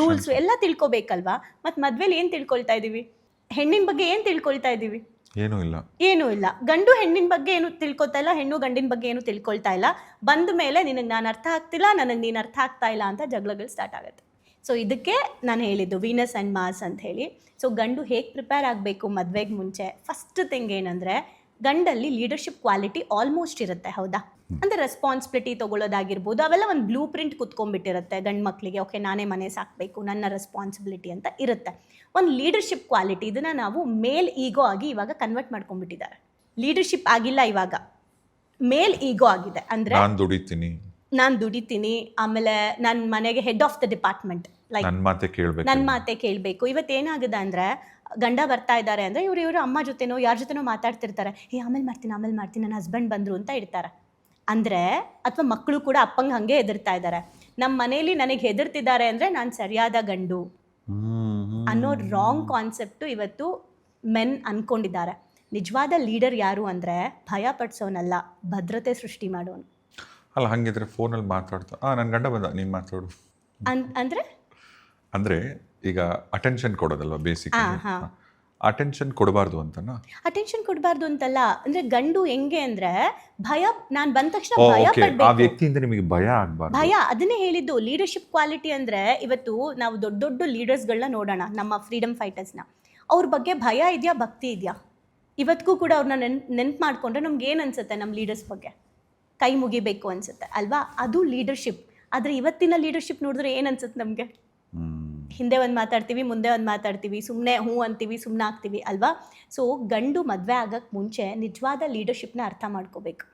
ರೂಲ್ಸು ಎಲ್ಲ ತಿಳ್ಕೊಬೇಕಲ್ವಾ. ಮತ್ತು ಮದುವೆಲಿ ಏನು ತಿಳ್ಕೊಳ್ತಾ ಇದ್ದೀವಿ? ಹೆಣ್ಣಿನ ಬಗ್ಗೆ ಏನು ತಿಳ್ಕೊಳ್ತಾ ಇದ್ದೀವಿ? ಏನೂ ಇಲ್ಲ. ಗಂಡು ಹೆಣ್ಣಿನ ಬಗ್ಗೆ ಏನು ತಿಳ್ಕೊತಾ ಇಲ್ಲ, ಹೆಣ್ಣು ಗಂಡಿನ ಬಗ್ಗೆ ಏನು ತಿಳ್ಕೊಳ್ತಾ ಇಲ್ಲ. ಬಂದ ಮೇಲೆ ನಿನಗೆ ನಾನು ಅರ್ಥ ಆಗ್ತಿಲ್ಲ, ನನಗೆ ನೀನು ಅರ್ಥ ಆಗ್ತಾ ಇಲ್ಲ ಅಂತ ಜಗಳಗಳು ಸ್ಟಾರ್ಟ್ ಆಗುತ್ತೆ. ಸೊ ಇದಕ್ಕೆ ನಾನು ಹೇಳಿದ್ದು ವೀನಸ್ ಆ್ಯಂಡ್ ಮಾರ್ಸ್ ಅಂತ ಹೇಳಿ. ಸೊ ಗಂಡು ಹೇಗೆ ಪ್ರಿಪೇರ್ ಆಗಬೇಕು ಮದುವೆಗೆ ಮುಂಚೆ? ಫಸ್ಟ್ ಥಿಂಗ್ ಏನಂದರೆ, ಗಂಡಲ್ಲಿ ಲೀಡರ್ಶಿಪ್ ಕ್ವಾಲಿಟಿ ಆಲ್ಮೋಸ್ಟ್ ಇರುತ್ತೆ, ಹೌದಾ? ಅಂದರೆ ರೆಸ್ಪಾನ್ಸಿಬಿಲಿಟಿ ತೊಗೊಳ್ಳೋದಾಗಿರ್ಬೋದು, ಅವೆಲ್ಲ ಒಂದು ಬ್ಲೂ ಪ್ರಿಂಟ್ ಕುತ್ಕೊಂಡ್ಬಿಟ್ಟಿರುತ್ತೆ ಗಂಡು ಮಕ್ಕಳಿಗೆ. ಓಕೆ, ನಾನೇ ಮನೆ ಸಾಕಬೇಕು, ನನ್ನ ರೆಸ್ಪಾನ್ಸಿಬಿಲಿಟಿ ಅಂತ ಇರುತ್ತೆ. ಒಂದು ಲೀಡರ್ಶಿಪ್ ಕ್ವಾಲಿಟಿ, ಇದನ್ನು ನಾವು ಮೇಲ್ ಈಗೋ ಆಗಿ ಇವಾಗ ಕನ್ವರ್ಟ್ ಮಾಡ್ಕೊಂಡ್ಬಿಟ್ಟಿದ್ದಾರೆ. ಲೀಡರ್ಶಿಪ್ ಆಗಿಲ್ಲ, ಇವಾಗ ಮೇಲ್ ಈಗೋ ಆಗಿದೆ. ಅಂದರೆ ನಾನು ದುಡಿತೀನಿ, ಆಮೇಲೆ ನನ್ನ ಮನೆಗೆ head of the department, like ನನ್ನ ಮಾತೆ ಕೇಳಬೇಕು. ಇವತ್ತೇನಾಗಿದೆ ಅಂದರೆ, ಗಂಡ ಬರ್ತಾ ಇದ್ದಾರೆ ಅಂದರೆ ಇವರು ಅಮ್ಮ ಜೊತೆನೋ ಯಾರ ಜೊತೆನೋ ಮಾತಾಡ್ತಿರ್ತಾರೆ, ಆಮೇಲೆ ಮಾಡ್ತೀನಿ ನನ್ನ ಹಸ್ಬೆಂಡ್ ಬಂದರು ಅಂತ ಇರ್ತಾರೆ. ಅಂದರೆ ಅಥವಾ ಮಕ್ಕಳು ಕೂಡ ಅಪ್ಪಂಗೆ ಹಾಗೆ ಹೆದರ್ತಾ ಇದ್ದಾರೆ. ನಮ್ಮ ಮನೇಲಿ ನನಗೆ ಹೆದರ್ತಿದ್ದಾರೆ ಅಂದರೆ ನಾನು ಸರಿಯಾದ ಗಂಡು ಅನ್ನೋ ರಾಂಗ್ ಕಾನ್ಸೆಪ್ಟು ಇವತ್ತು ಮೆನ್ ಅಂದ್ಕೊಂಡಿದ್ದಾರೆ. ನಿಜವಾದ ಲೀಡರ್ ಯಾರು ಅಂದರೆ ಭಯ ಪಡಿಸೋನಲ್ಲ, ಭದ್ರತೆ ಸೃಷ್ಟಿ ಮಾಡೋನು. ಅಲ್ಲ, ಹಂಗಿದ್ರೆ ಫೋನಲ್ಲಿ ಮಾತಾಡ್ತಾ ನನ್ನ ಗಂಡ ಬಂದ, ನೀನು ಮಾತಾಡು ಅಂದರೆ ಈಗ ಅಟೆನ್ಷನ್ ಕೊಡೋದಲ್ವ ಬೇಸಿಕ್. ಅಟೆನ್ಷನ್ ಕೊಡಬಾರ್ದು ಅಂತನಾ? ಅಟೆನ್ಷನ್ ಕೊಡಬಾರ್ದು ಅಂತಲ್ಲ, ಅಂದರೆ ಗಂಡು ಹೆಂಗೆ ಅಂದರೆ ಭಯ, ನಾನು ಬಂದ ತಕ್ಷಣ ಭಯ ಪಡಬೇಕು, ಆ ವ್ಯಕ್ತಿಯಿಂದ ನಿಮಗೆ ಭಯ ಆಗಬಾರ್ದು. ಭಯ, ಅದನ್ನೇ ಹೇಳಿದ್ದು ಲೀಡರ್ಶಿಪ್ ಕ್ವಾಲಿಟಿ. ಅಂದರೆ ಇವತ್ತು ನಾವು ದೊಡ್ಡ ದೊಡ್ಡ ಲೀಡರ್ಸ್ಗಳನ್ನ ನೋಡೋಣ, ನಮ್ಮ ಫ್ರೀಡಮ್ ಫೈಟರ್ಸ್ನ, ಅವ್ರ ಬಗ್ಗೆ ಭಯ ಇದೆಯಾ, ಭಕ್ತಿ ಇದೆಯಾ? ಇವತ್ತಿಗೂ ಕೂಡ ಅವ್ರನ್ನ ನೆನ್ಪು ಮಾಡಿಕೊಂಡ್ರೆ ನಮ್ಗೆ ಏನು ಅನ್ಸುತ್ತೆ? ನಮ್ಮ ಲೀಡರ್ಸ್ ಬಗ್ಗೆ ಕೈ ಮುಗಿಬೇಕು ಅನ್ಸುತ್ತೆ ಅಲ್ವಾ? ಅದು ಲೀಡರ್ಶಿಪ್. ಆದರೆ ಇವತ್ತಿನ ಲೀಡರ್ಶಿಪ್ ನೋಡಿದ್ರೆ ಏನು ಅನ್ಸುತ್ತೆ ನಮಗೆ? ಹಿಂದೆ ಒಂದು ಮಾತಾಡ್ತೀವಿ, ಮುಂದೆ ಒಂದು ಮಾತಾಡ್ತೀವಿ, ಸುಮ್ಮನೆ ಹ್ಞೂ ಅಂತೀವಿ, ಸುಮ್ಮನೆ ಆಗ್ತೀವಿ ಅಲ್ವಾ? ಸೊ ಗಂಡು ಮದುವೆ ಆಗೋಕ್ಕೆ ಮುಂಚೆ ನಿಜವಾದ ಲೀಡರ್ಶಿಪ್ನ ಅರ್ಥ ಮಾಡ್ಕೋಬೇಕು.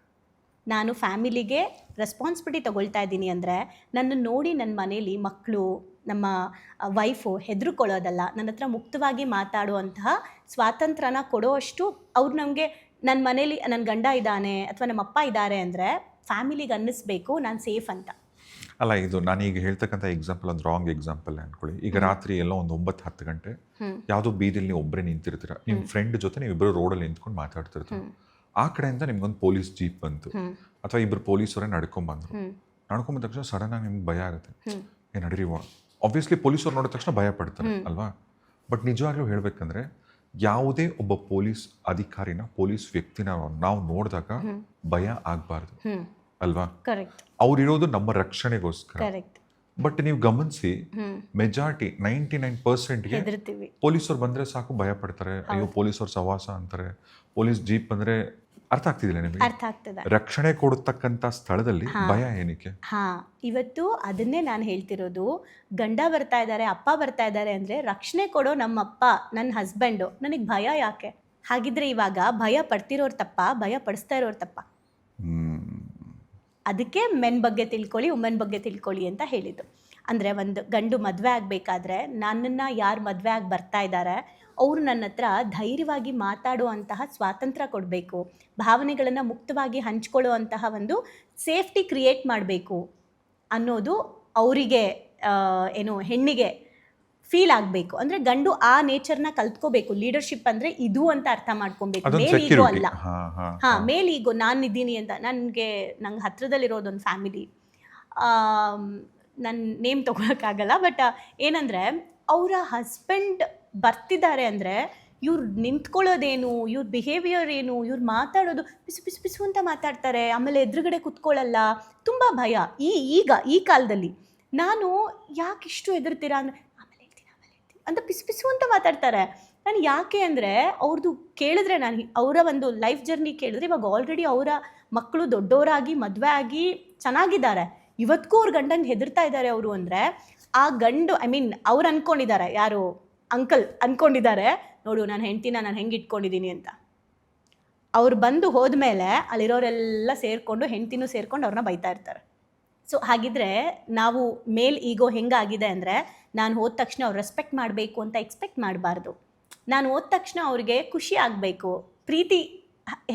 ನಾನು ಫ್ಯಾಮಿಲಿಗೆ ರೆಸ್ಪಾನ್ಸಿಬಿಲಿಟಿ ತೊಗೊಳ್ತಾ ಇದ್ದೀನಿ ಅಂದರೆ ನನ್ನನ್ನು ನೋಡಿ ನನ್ನ ಮನೇಲಿ ಮಕ್ಕಳು, ನಮ್ಮ ವೈಫು ಹೆದರ್ಕೊಳ್ಳೋದಲ್ಲ, ನನ್ನ ಹತ್ರ ಮುಕ್ತವಾಗಿ ಮಾತಾಡುವಂತಹ ಸ್ವಾತಂತ್ರ್ಯನ ಕೊಡೋವಷ್ಟು ಅವ್ರು ನಮಗೆ ನನ್ನ ಮನೇಲಿ ನನ್ನ ಗಂಡ ಇದ್ದಾನೆ ಅಥವಾ ನಮ್ಮ ಅಪ್ಪ ಇದ್ದಾರೆ ಅಂದರೆ ಫ್ಯಾಮಿಲಿಗೆ ಅನ್ನಿಸ್ಬೇಕು ನಾನು ಸೇಫ್ ಅಂತ. ಅಲ್ಲ, ಇದು ನಾನು ಈಗ ಹೇಳ್ತಕ್ಕಂಥ ಎಕ್ಸಾಂಪಲ್ ಒಂದು ರಾಂಗ್ ಎಕ್ಸಾಂಪಲ್ ಅನ್ಕೊಳ್ಳಿ. ಈಗ ರಾತ್ರಿ ಎಲ್ಲೋ ಒಂದು 9-10 ಗಂಟೆ ಯಾವುದೋ ಬೀದಿಲಿ ನೀವು ಒಬ್ಬರೇ ನಿಂತಿರ್ತೀರ, ನಿಮ್ಮ ಫ್ರೆಂಡ್ ಜೊತೆ ನೀವು ಇಬ್ಬರು ರೋಡಲ್ಲಿ ನಿಂತ್ಕೊಂಡು ಮಾತಾಡ್ತಿರ್ತೀರ. ಆ ಕಡೆಯಿಂದ ನಿಮ್ಗೊಂದು ಪೊಲೀಸ್ ಜೀಪ್ ಬಂತು ಅಥವಾ ಇಬ್ಬರು ಪೊಲೀಸರೇ ನಡ್ಕೊಂಡ್ಬಂದ್ರು. ನಡ್ಕೊಂಬಂದ ತಕ್ಷಣ ಸಡನ್ ಆಗಿ ನಿಮ್ಗೆ ಭಯ ಆಗುತ್ತೆ, ಏನು ನಡೀರಿ. ಆಬ್ವಿಯಸ್ಲಿ ಪೊಲೀಸರು ನೋಡಿದ ತಕ್ಷಣ ಭಯ ಪಡ್ತಾರೆ ಅಲ್ವಾ? ಬಟ್ ನಿಜವಾಗ್ಲೂ ಹೇಳ್ಬೇಕಂದ್ರೆ ಯಾವುದೇ ಒಬ್ಬ ಪೊಲೀಸ್ ಅಧಿಕಾರಿನ, ಪೊಲೀಸ್ ವ್ಯಕ್ತಿನ ನಾವು ನೋಡಿದಾಗ ಭಯ ಆಗಬಾರ್ದು ಅಲ್ವಾ? ಅವ್ರಿರೋದು ನಮ್ಮ ರಕ್ಷಣೆಗೋಸ್ಕರ. ಬಟ್ ನೀವು ಗಮನಿಸಿ, ಮೆಜಾರಿಟಿ 99%ಗೆ ಪೊಲೀಸರು ಬಂದ್ರೆ ಸಾಕು ಭಯ ಪಡ್ತಾರೆ. ಅಯ್ಯೋ ಪೊಲೀಸರು ಸವಾಸ ಅಂತಾರೆ. ಪೊಲೀಸ್ ಜೀಪ್ ಬಂದ್ರೆ ಅರ್ಥ ಆಗ್ತಿದಿಲ್ಲ ನಿಮಗೆ? ಅರ್ಥ ಆಗ್ತದೆ. ರಕ್ಷಣೆ ಕೊಡತಕ್ಕಂಥ ಸ್ಥಳದಲ್ಲಿ ಭಯ ಏನಕ್ಕೆ? ಇವತ್ತು ಅದನ್ನೇ ನಾನು ಹೇಳ್ತಿರೋದು. ಗಂಡ ಬರ್ತಾ ಇದ್ದಾರೆ, ಅಪ್ಪ ಬರ್ತಾ ಇದ್ದಾರೆ ಅಂದರೆ ರಕ್ಷಣೆ ಕೊಡೋ ನಮ್ಮಪ್ಪ, ನನ್ನ ಹಸ್ಬೆಂಡು, ನನಗೆ ಭಯ ಯಾಕೆ? ಹಾಗಿದ್ರೆ ಇವಾಗ ಭಯ ಪಡ್ತಿರೋರು ತಪ್ಪ, ಭಯ ಪಡಿಸ್ತಾ ಇರೋರು ತಪ್ಪ? ಅದಕ್ಕೆ ಮೆನ್ ಬಗ್ಗೆ ತಿಳ್ಕೊಳ್ಳಿ, ವುಮೆನ್ ಬಗ್ಗೆ ತಿಳ್ಕೊಳ್ಳಿ ಅಂತ ಹೇಳಿದ್ದು. ಅಂದರೆ ಒಂದು ಗಂಡು ಮದುವೆ ಆಗಬೇಕಾದ್ರೆ ನನ್ನನ್ನು ಯಾರು ಮದುವೆ ಆಗಿ ಬರ್ತಾ ಇದ್ದಾರೆ ಅವರು ನನ್ನ ಹತ್ರ ಧೈರ್ಯವಾಗಿ ಮಾತಾಡುವಂತಹ ಸ್ವಾತಂತ್ರ್ಯ ಕೊಡಬೇಕು, ಭಾವನೆಗಳನ್ನು ಮುಕ್ತವಾಗಿ ಹಂಚ್ಕೊಳ್ಳುವಂತಹ ಒಂದು ಸೇಫ್ಟಿ ಕ್ರಿಯೇಟ್ ಮಾಡಬೇಕು ಅನ್ನೋದು ಅವರಿಗೆ ಏನು ಹೆಣ್ಣಿಗೆ ಫೀಲ್ ಆಗಬೇಕು. ಅಂದರೆ ಗಂಡು ಆ ನೇಚರ್ನ ಕಲ್ತ್ಕೋಬೇಕು. ಲೀಡರ್ಶಿಪ್ ಅಂದರೆ ಇದು ಅಂತ ಅರ್ಥ ಮಾಡ್ಕೊಬೇಕು. ಮೇಲ್ ಈಗೋ ಅಲ್ಲ. ಮೇಲ್ ಈಗೋ ನಾನಿದ್ದೀನಿ ಅಂತ. ನಂಗೆ ಹತ್ರದಲ್ಲಿರೋದೊಂದು ಫ್ಯಾಮಿಲಿ, ನನ್ನ ನೇಮ್ ತೊಗೊಳಕ್ಕಾಗಲ್ಲ, ಬಟ್ ಏನಂದರೆ ಅವರ ಹಸ್ಬೆಂಡ್ ಬರ್ತಿದ್ದಾರೆ ಅಂದರೆ ಇವ್ರು ನಿಂತ್ಕೊಳ್ಳೋದೇನು, ಇವ್ರ ಬಿಹೇವಿಯರ್ ಏನು, ಇವ್ರು ಮಾತಾಡೋದು ಪಿಸು ಪಿಸು ಪಿಸು ಅಂತ ಮಾತಾಡ್ತಾರೆ. ಆಮೇಲೆ ಎದುರುಗಡೆ ಕುತ್ಕೊಳ್ಳಲ್ಲ, ತುಂಬ ಭಯ. ಈ ಕಾಲದಲ್ಲಿ ನಾನು ಯಾಕೆ ಇಷ್ಟು ಹೆದರ್ತೀರಾ ಅಂದರೆ ಆಮೇಲೆ ಹೇಳ್ತೀನಿ ಅಂತ ಪಿಸು ಪಿಸು ಅಂತ ಮಾತಾಡ್ತಾರೆ. ನಾನು ಯಾಕೆ ಅಂದರೆ ಅವ್ರದ್ದು ಕೇಳಿದ್ರೆ, ನಾನು ಅವರ ಒಂದು ಲೈಫ್ ಜರ್ನಿ ಕೇಳಿದ್ರೆ, ಇವಾಗ ಆಲ್ರೆಡಿ ಅವರ ಮಕ್ಕಳು ದೊಡ್ಡವರಾಗಿ ಮದುವೆ ಆಗಿ ಚೆನ್ನಾಗಿದ್ದಾರೆ. ಇವತ್ತಿಗೂ ಅವ್ರ ಗಂಡಂಗೆ ಹೆದರ್ತಾ ಇದ್ದಾರೆ ಅವರು ಅಂದರೆ ಆ ಗಂಡು, ಅವ್ರು ಅಂದ್ಕೊಂಡಿದ್ದಾರೆ, ಯಾರು ಅಂಕಲ್ ಅಂದ್ಕೊಂಡಿದ್ದಾರೆ, ನೋಡು ನಾನು ಹೆಂಡ್ತಿನ ನಾನು ಹೆಂಗೆ ಇಟ್ಕೊಂಡಿದ್ದೀನಿ ಅಂತ. ಅವ್ರು ಬಂದು ಹೋದ್ಮೇಲೆ ಅಲ್ಲಿರೋರೆಲ್ಲ ಸೇರಿಕೊಂಡು, ಹೆಂಡ್ತಿನೂ ಸೇರ್ಕೊಂಡು ಅವ್ರನ್ನ ಬೈತಾ ಇರ್ತಾರೆ. ಸೊ ಹಾಗಿದ್ರೆ ನಾವು ಮೇಲ್ ಈಗೋ ಹೆಂಗಾಗಿದೆ ಅಂದರೆ, ನಾನು ಹೋದ ತಕ್ಷಣ ಅವ್ರು ರೆಸ್ಪೆಕ್ಟ್ ಮಾಡಬೇಕು ಅಂತ ಎಕ್ಸ್ಪೆಕ್ಟ್ ಮಾಡಬಾರ್ದು. ನಾನು ಹೋದ ತಕ್ಷಣ ಅವ್ರಿಗೆ ಖುಷಿ ಆಗಬೇಕು, ಪ್ರೀತಿ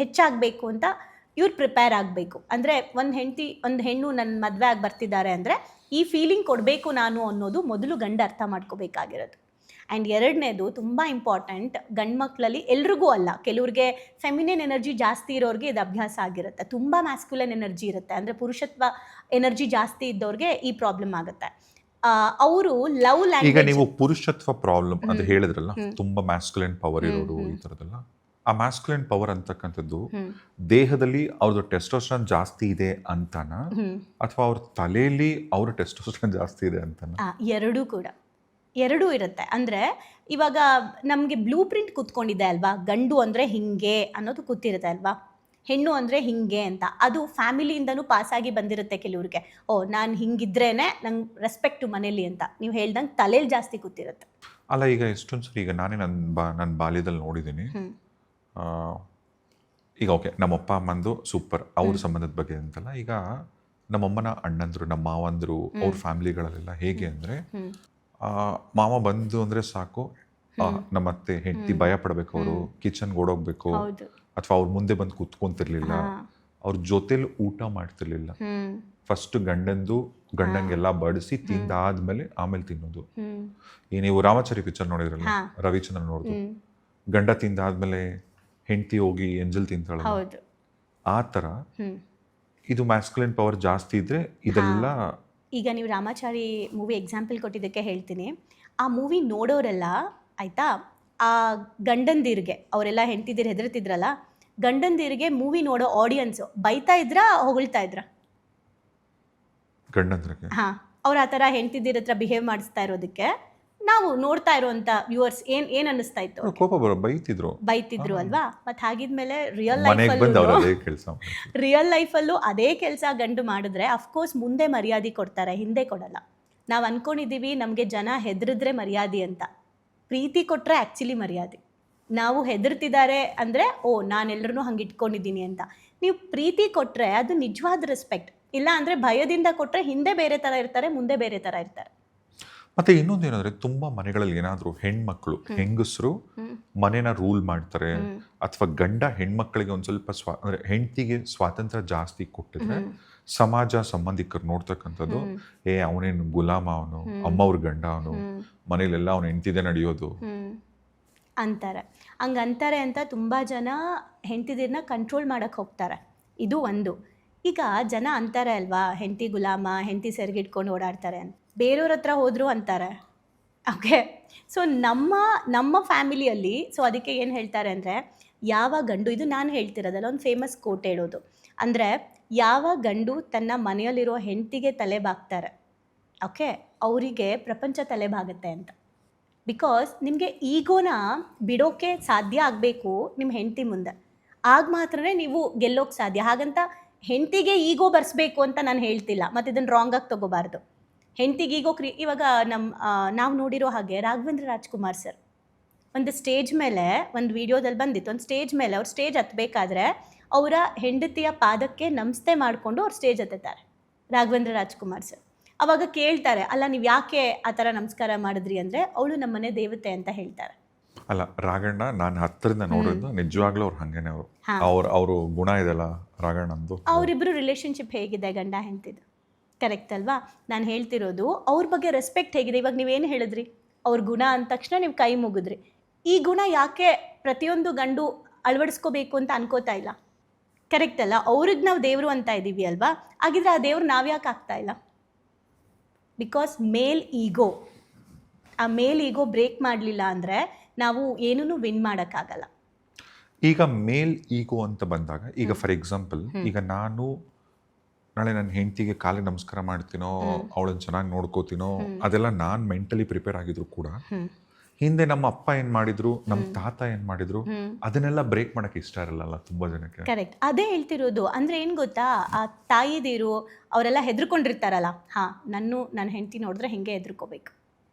ಹೆಚ್ಚಾಗಬೇಕು ಅಂತ ಇವ್ರು ಪ್ರಿಪೇರ್ ಆಗಬೇಕು. ಅಂದರೆ ಒಂದು ಹೆಣ್ಣು ನನ್ನ ಮದುವೆ ಆಗಿ ಬರ್ತಿದ್ದಾರೆ ಅಂದರೆ ಈ ಫೀಲಿಂಗ್ ಕೊಡಬೇಕು ನಾನು ಅನ್ನೋದು ಮೊದಲು ಗಂಡ ಅರ್ಥ ಮಾಡ್ಕೋಬೇಕಾಗಿರೋದು. ಆ್ಯಂಡ್ ಎರಡನೇದು ತುಂಬ ಇಂಪಾರ್ಟೆಂಟ್, ಗಂಡು ಮಕ್ಕಳಲ್ಲಿ ಎಲ್ರಿಗೂ ಅಲ್ಲ, ಕೆಲವ್ರಿಗೆ ಫೆಮಿನಿನ್ ಎನರ್ಜಿ ಜಾಸ್ತಿ ಇರೋರಿಗೆ ಇದು ಅಭ್ಯಾಸ ಆಗಿರುತ್ತೆ. ತುಂಬ ಮ್ಯಾಸ್ಕ್ಯುಲನ್ ಎನರ್ಜಿ ಇರುತ್ತೆ, ಅಂದರೆ ಪುರುಷತ್ವ ಎನರ್ಜಿ ಜಾಸ್ತಿ ಇದ್ದವ್ರಿಗೆ ಈ ಪ್ರಾಬ್ಲಮ್ ಆಗುತ್ತೆ. ಅವರು ಲವ್ ಲ್ಯಾಂಗ್ವೇಜ್. ಈಗ ನೀವು ಪುರುಷತ್ವ ಪ್ರಾಬ್ಲಮ್ ಅಂತ ಹೇಳಿದ್ರಲ್ಲ, ತುಂಬ ಮ್ಯಾಸ್ಕ್ಯುಲನ್ ಪವರ್ ಇರೋರು ಈ ಥರದ್ದೆಲ್ಲ. ಆ ಮ್ಯಾಸ್ಕ್ಯುಲನ್ ಪವರ್ ಅಂತಕ್ಕಂಥದ್ದು ದೇಹದಲ್ಲಿ ಅವ್ರದ್ದು ಟೆಸ್ಟೋಸ್ಟೆರಾನ್ ಜಾಸ್ತಿ ಇದೆ ಅಂತಾನ, ಅಥವಾ ಅವ್ರ ತಲೆಯಲ್ಲಿ ಅವ್ರ ಟೆಸ್ಟೋಸ್ಟೆರಾನ್ ಜಾಸ್ತಿ ಇದೆ ಅಂತಾನ? ಎರಡೂ ಇರುತ್ತೆ. ಅಂದರೆ ಇವಾಗ ನಮಗೆ ಬ್ಲೂ ಪ್ರಿಂಟ್ ಕೂತ್ಕೊಂಡಿದೆ ಅಲ್ವಾ, ಗಂಡು ಅಂದರೆ ಹಿಂಗೆ ಅನ್ನೋದು ಕೂತಿರುತ್ತೆ ಅಲ್ವಾ, ಹೆಣ್ಣು ಅಂದರೆ ಹಿಂಗೆ ಅಂತ. ಅದು ಫ್ಯಾಮಿಲಿಯಿಂದನೂ ಪಾಸಾಗಿ ಬಂದಿರುತ್ತೆ ಕೆಲವ್ರಿಗೆ. ನಾನು ಹಿಂಗಿದ್ರೇ ನಂಗೆ ರೆಸ್ಪೆಕ್ಟು ಮನೇಲಿ ಅಂತ. ನೀವು ಹೇಳ್ದಂಗೆ ತಲೆಯಲ್ಲಿ ಜಾಸ್ತಿ ಕೂತಿರುತ್ತೆ. ಅಲ್ಲ, ಈಗ ಎಷ್ಟೊಂದು ಸರಿ, ಈಗ ನಾನೇ ನನ್ನ ಬಾಲ್ಯದಲ್ಲಿ ನೋಡಿದ್ದೀನಿ. ಈಗ ಓಕೆ, ನಮ್ಮಪ್ಪ ಅಮ್ಮಂದು ಸೂಪರ್, ಅವ್ರ ಸಂಬಂಧದ ಬಗ್ಗೆ ಅಂತಲ್ಲ. ಈಗ ನಮ್ಮಮ್ಮನ ಅಣ್ಣಂದ್ರು, ನಮ್ಮ ಮಾವಂದರು, ಅವ್ರ ಫ್ಯಾಮಿಲಿಗಳಲ್ಲೆಲ್ಲ ಹೇಗೆ ಅಂದರೆ, ಮಾವ ಬಂದು ಅಂದರೆ ಸಾಕು, ನಮ್ಮತ್ತೆ ಹೆಂಡತಿ ಭಯ ಪಡಬೇಕು, ಅವರು ಕಿಚನ್ಗೆ ಓಡೋಗ್ಬೇಕು, ಅಥವಾ ಅವ್ರ ಮುಂದೆ ಬಂದು ಕೂತ್ಕೊಂತಿರ್ಲಿಲ್ಲ, ಅವ್ರ ಜೊತೆಲಿ ಊಟ ಮಾಡ್ತಿರ್ಲಿಲ್ಲ. ಫಸ್ಟ್ ಗಂಡಂಗೆಲ್ಲ ಬಡಿಸಿ ತಿಂದಾದ್ಮೇಲೆ ಆಮೇಲೆ ತಿನ್ನೋದು. ಈ ನೀವು ರಾಮಾಚಾರಿ ಪಿಕ್ಚರ್ ನೋಡಿದ್ರಲ್ಲ, ರವಿಚಂದ್ರನ್ ನೋಡಿದ್ರು, ಗಂಡ ತಿಂದಾದ್ಮೇಲೆ ಹೆಂಡತಿ ಹೋಗಿ ಎಂಜಲ್ ತಿಂತಾಳ, ಆ ಥರ. ಇದು ಮ್ಯಾಸ್ಕ್ಯುಲೈನ್ ಪವರ್ ಜಾಸ್ತಿ ಇದ್ರೆ ಇದೆಲ್ಲ. ಈಗ ನೀವು ರಾಮಾಚಾರಿ ಮೂವಿ ಎಕ್ಸಾಂಪಲ್ ಕೊಟ್ಟಿದ್ದಕ್ಕೆ ಹೇಳ್ತೀನಿ. ಆ ಮೂವಿ ನೋಡೋರೆಲ್ಲ ಆಯಿತಾ, ಆ ಗಂಡಂದಿರಿಗೆ, ಅವರೆಲ್ಲ ಹೆಂಡ್ತಿದಿರು ಹೆದರ್ತಿದ್ರಲ್ಲ, ಗಂಡಂದಿರಿಗೆ ಮೂವಿ ನೋಡೋ ಆಡಿಯನ್ಸು ಬೈತಾ ಇದ್ರಾ ಹೊಗಳ್ತಾ ಇದ್ರ? ಗಂಡಂದ್ರಿಗೆ. ಅವ್ರು ಆ ಥರ ಹೆಂಡ್ತಿದಿರ ಹತ್ರ ಬಿಹೇವ್ ಮಾಡಿಸ್ತಾ ಇರೋದಕ್ಕೆ ನಾವು ನೋಡ್ತಾ ಇರೋಂಥ ವ್ಯೂವರ್ಸ್ ಏನು ಅನ್ನಿಸ್ತಾ ಇತ್ತು? ಕೋಪ ಬೈತಿದ್ರು ಅಲ್ವಾ? ಮತ್ತು ಹಾಗಿದ್ಮೇಲೆ ರಿಯಲ್ ಲೈಫಲ್ಲೂ ಅದೇ ಕೆಲಸ ಗಂಡು ಮಾಡಿದ್ರೆ ಅಫ್ಕೋರ್ಸ್ ಮುಂದೆ ಮರ್ಯಾದೆ ಕೊಡ್ತಾರೆ, ಹಿಂದೆ ಕೊಡಲ್ಲ. ನಾವು ಅಂದ್ಕೊಂಡಿದ್ದೀವಿ ನಮಗೆ ಜನ ಹೆದರಿದ್ರೆ ಮರ್ಯಾದೆ ಅಂತ. ಪ್ರೀತಿ ಕೊಟ್ಟರೆ ಆ್ಯಕ್ಚುಲಿ ಮರ್ಯಾದೆ. ನಾವು ಹೆದರ್ತಿದ್ದಾರೆ ಅಂದರೆ ನಾನೆಲ್ಲರೂ ಹಂಗೆ ಇಟ್ಕೊಂಡಿದ್ದೀನಿ ಅಂತ. ನೀವು ಪ್ರೀತಿ ಕೊಟ್ಟರೆ ಅದು ನಿಜವಾದ ರೆಸ್ಪೆಕ್ಟ್. ಇಲ್ಲ ಅಂದರೆ ಭಯದಿಂದ ಕೊಟ್ಟರೆ ಹಿಂದೆ ಬೇರೆ ಥರ ಇರ್ತಾರೆ, ಮುಂದೆ ಬೇರೆ ಥರ ಇರ್ತಾರೆ. ಮತ್ತೆ ಇನ್ನೊಂದೇನಂದ್ರೆ ತುಂಬಾ ಮನೆಗಳಲ್ಲಿ ಏನಾದರೂ ಹೆಣ್ಮಕ್ಳು ಹೆಂಗಸರು ಮನೇನ ರೂಲ್ ಮಾಡ್ತಾರೆ, ಅಥವಾ ಗಂಡ ಹೆಣ್ಮಕ್ಳಿಗೆ ಒಂದ್ ಸ್ವಲ್ಪ ಅಂದ್ರೆ ಹೆಂಡತಿಗೆ ಸ್ವಾತಂತ್ರ್ಯ ಜಾಸ್ತಿ ಕೊಟ್ಟಿದ್ರೆ ಸಮಾಜ ಸಂಬಂಧಿಕರು ನೋಡ್ತಕ್ಕಂಥದ್ದು, ಅವನೇನು ಗುಲಾಮ, ಅವನು ಅಮ್ಮವ್ರ ಗಂಡ, ಅವನು ಮನೇಲೆಲ್ಲ ಅವನು ಹೆಂಡತಿದೆ ನಡೆಯೋದು ಅಂತಾರೆ. ಹಂಗಂತಾರೆ ಅಂತ ತುಂಬ ಜನ ಹೆಂಡತಿದಿರನ್ನ ಕಂಟ್ರೋಲ್ ಮಾಡೋಕ್ಕೆ ಹೋಗ್ತಾರೆ. ಇದು ಒಂದು. ಈಗ ಜನ ಅಂತಾರೆ ಅಲ್ವಾ, ಹೆಂಡತಿ ಗುಲಾಮ, ಹೆಂಡತಿ ಸೆರಗಿಟ್ಕೊಂಡು ಓಡಾಡ್ತಾರೆ ಅಂತ. ಬೇರೆಯವ್ರ ಹತ್ರ ಹೋದರೂ ಅಂತಾರೆ. ಓಕೆ, ಸೊ ನಮ್ಮ ಫ್ಯಾಮಿಲಿಯಲ್ಲಿ ಅದಕ್ಕೆ ಏನು ಹೇಳ್ತಾರೆ ಅಂದರೆ, ಯಾವ ಗಂಡು, ಇದು ನಾನು ಹೇಳ್ತಿರೋದಲ್ಲ, ಒಂದು ಫೇಮಸ್ ಕೋಟ್ ಹೇಳೋದು ಅಂದರೆ, ಯಾವ ಗಂಡು ತನ್ನ ಮನೆಯಲ್ಲಿರೋ ಹೆಂಡತಿಗೆ ತಲೆ ಬಾಗ್ತಾರೆ, ಓಕೆ, ಅವರಿಗೆ ಪ್ರಪಂಚ ತಲೆ ಬಾಗುತ್ತೆ ಅಂತ. ಬಿಕಾಸ್ ನಿಮಗೆ ಈಗೋನ ಬಿಡೋಕ್ಕೆ ಸಾಧ್ಯ ಆಗಬೇಕು ನಿಮ್ಮ ಹೆಂಡತಿ ಮುಂದೆ. ಆಗ ಮಾತ್ರನೇ ನೀವು ಗೆಲ್ಲೋಕ್ಕೆ ಸಾಧ್ಯ. ಹಾಗಂತ ಹೆಂಡತಿಗೆ ಈಗೋ ಬರ್ಸ್ಬೇಕು ಅಂತ ನಾನು ಹೇಳ್ತಿಲ್ಲ, ಮತ್ತು ಇದನ್ನು ರಾಂಗಾಗಿ ತೊಗೋಬಾರ್ದು. ಹೆಂಡತಿಗೆ ಈಗೋ ಇವಾಗ ನಾವು ನೋಡಿರೋ ಹಾಗೆ ರಾಘವೇಂದ್ರ ರಾಜ್ಕುಮಾರ್ ಸರ್ ಒಂದು ಸ್ಟೇಜ್ ಮೇಲೆ ಒಂದು ವಿಡಿಯೋದಲ್ಲಿ ಬಂದಿತ್ತು. ಒಂದು ಸ್ಟೇಜ್ ಮೇಲೆ ಅವ್ರು ಸ್ಟೇಜ್ ಹತ್ತಬೇಕಾದ್ರೆ ಅವರ ಹೆಂಡತಿಯ ಪಾದಕ್ಕೆ ನಮಸ್ತೆ ಮಾಡಿಕೊಂಡು ಅವ್ರು ಸ್ಟೇಜ್ ಹತ್ತುತ್ತಾರೆ ರಾಘವೇಂದ್ರ ರಾಜ್ಕುಮಾರ್ ಸರ್. ಅವಾಗ ಕೇಳ್ತಾರೆ, ಅಲ್ಲ ನೀವು ಯಾಕೆ ಆ ಥರ ನಮಸ್ಕಾರ ಮಾಡಿದ್ರಿ ಅಂದರೆ, ಅವಳು ನಮ್ಮನೆ ದೇವತೆ ಅಂತ ಹೇಳ್ತಾರೆ. ಅಲ್ಲ, ರಾಘಣ್ಣ ನಾನು ಹತ್ತಿರದಿಂದ ನೋಡಿದ್ದು ನಿಜವಾಗ್ಲೂ ಅವ್ರು ಹಂಗೇನೆ. ಅವರು ಗುಣ ಇದೆಲ್ಲ ರಾಘಣ್ಣಂದು. ಅವರಿಬ್ಬರು ರಿಲೇಶನ್ಶಿಪ್ ಹೇಗಿದೆ ಗಂಡ ಹೆಂಡತಿದು, ಕರೆಕ್ಟ್ ಅಲ್ವಾ? ನಾನು ಹೇಳ್ತಿರೋದು ಅವ್ರ ಬಗ್ಗೆ ರೆಸ್ಪೆಕ್ಟ್ ಹೇಗಿದೆ. ಇವಾಗ ನೀವೇನು ಹೇಳಿದ್ರಿ, ಅವ್ರ ಗುಣ ಅಂದ ತಕ್ಷಣ ನೀವು ಕೈ ಮುಗಿದ್ರಿ. ಈ ಗುಣ ಯಾಕೆ ಪ್ರತಿಯೊಂದು ಗಂಡು ಅಳವಡಿಸ್ಕೋಬೇಕು ಅಂತ ಅನ್ಕೋತಾ ಇಲ್ಲ? ಕರೆಕ್ಟ್ ಅಲ್ಲ? ಅವ್ರಿಗೆ ನಾವು ದೇವರು ಅಂತ ಇದ್ದೀವಿ ಅಲ್ವಾ? ಹಾಗಿದ್ರೆ ಆ ದೇವ್ರು ನಾವ್ಯಾಕೆ ಆಗ್ತಾ ಇಲ್ಲ? ಬಿಕಾಸ್ ಮೇಲ್ ಈಗೋ, ಆ ಮೇಲ್ ಈಗೋ ಬ್ರೇಕ್ ಮಾಡಲಿಲ್ಲ ಅಂದರೆ ನಾವು ಏನೂ ವಿನ್ ಮಾಡೋಕ್ಕಾಗಲ್ಲ. ಈಗ ಮೇಲ್ ಈಗೋ ಅಂತ ಬಂದಾಗ, ಈಗ ಫಾರ್ ಎಕ್ಸಾಂಪಲ್, ಈಗ ನಾನು ನಾಳೆ ನನ್ನ ಹೆಂಡತಿಗೆ ಕಾಲಿಗೆ ನಮಸ್ಕಾರ ಮಾಡ್ತೀನೋ, ಅವಳನ್ನ ಚೆನ್ನಾಗಿ ನೋಡ್ಕೋತೀನೋ, ಅದೆಲ್ಲ ನಾನು ಮೆಂಟಲಿ ಪ್ರಿಪೇರ್ ಆಗಿದ್ರು ಕೂಡ, ಹಿಂದೆ ನಮ್ಮ ಅಪ್ಪ ಏನು ಮಾಡಿದ್ರು, ನಮ್ಮ ತಾತ ಏನು ಮಾಡಿದ್ರು, ಅದನ್ನೆಲ್ಲ ಬ್ರೇಕ್ ಮಾಡೋಕ್ಕೆ ಇಷ್ಟ ಇರಲ್ಲ ತುಂಬ ಜನಕ್ಕೆ. ಕರೆಕ್ಟ್, ಅದೇ ಹೇಳ್ತಿರೋದು. ಅಂದರೆ ಏನು ಗೊತ್ತಾ, ಆ ತಾಯಿದಿರು ಅವರೆಲ್ಲ ಹೆದರ್ಕೊಂಡಿರ್ತಾರಲ್ಲ, ನನ್ನ ಹೆಂಡತಿ ನೋಡಿದ್ರೆ ಹಿಂಗೆ ಹೆದರ್ಕೋಬೇಕು,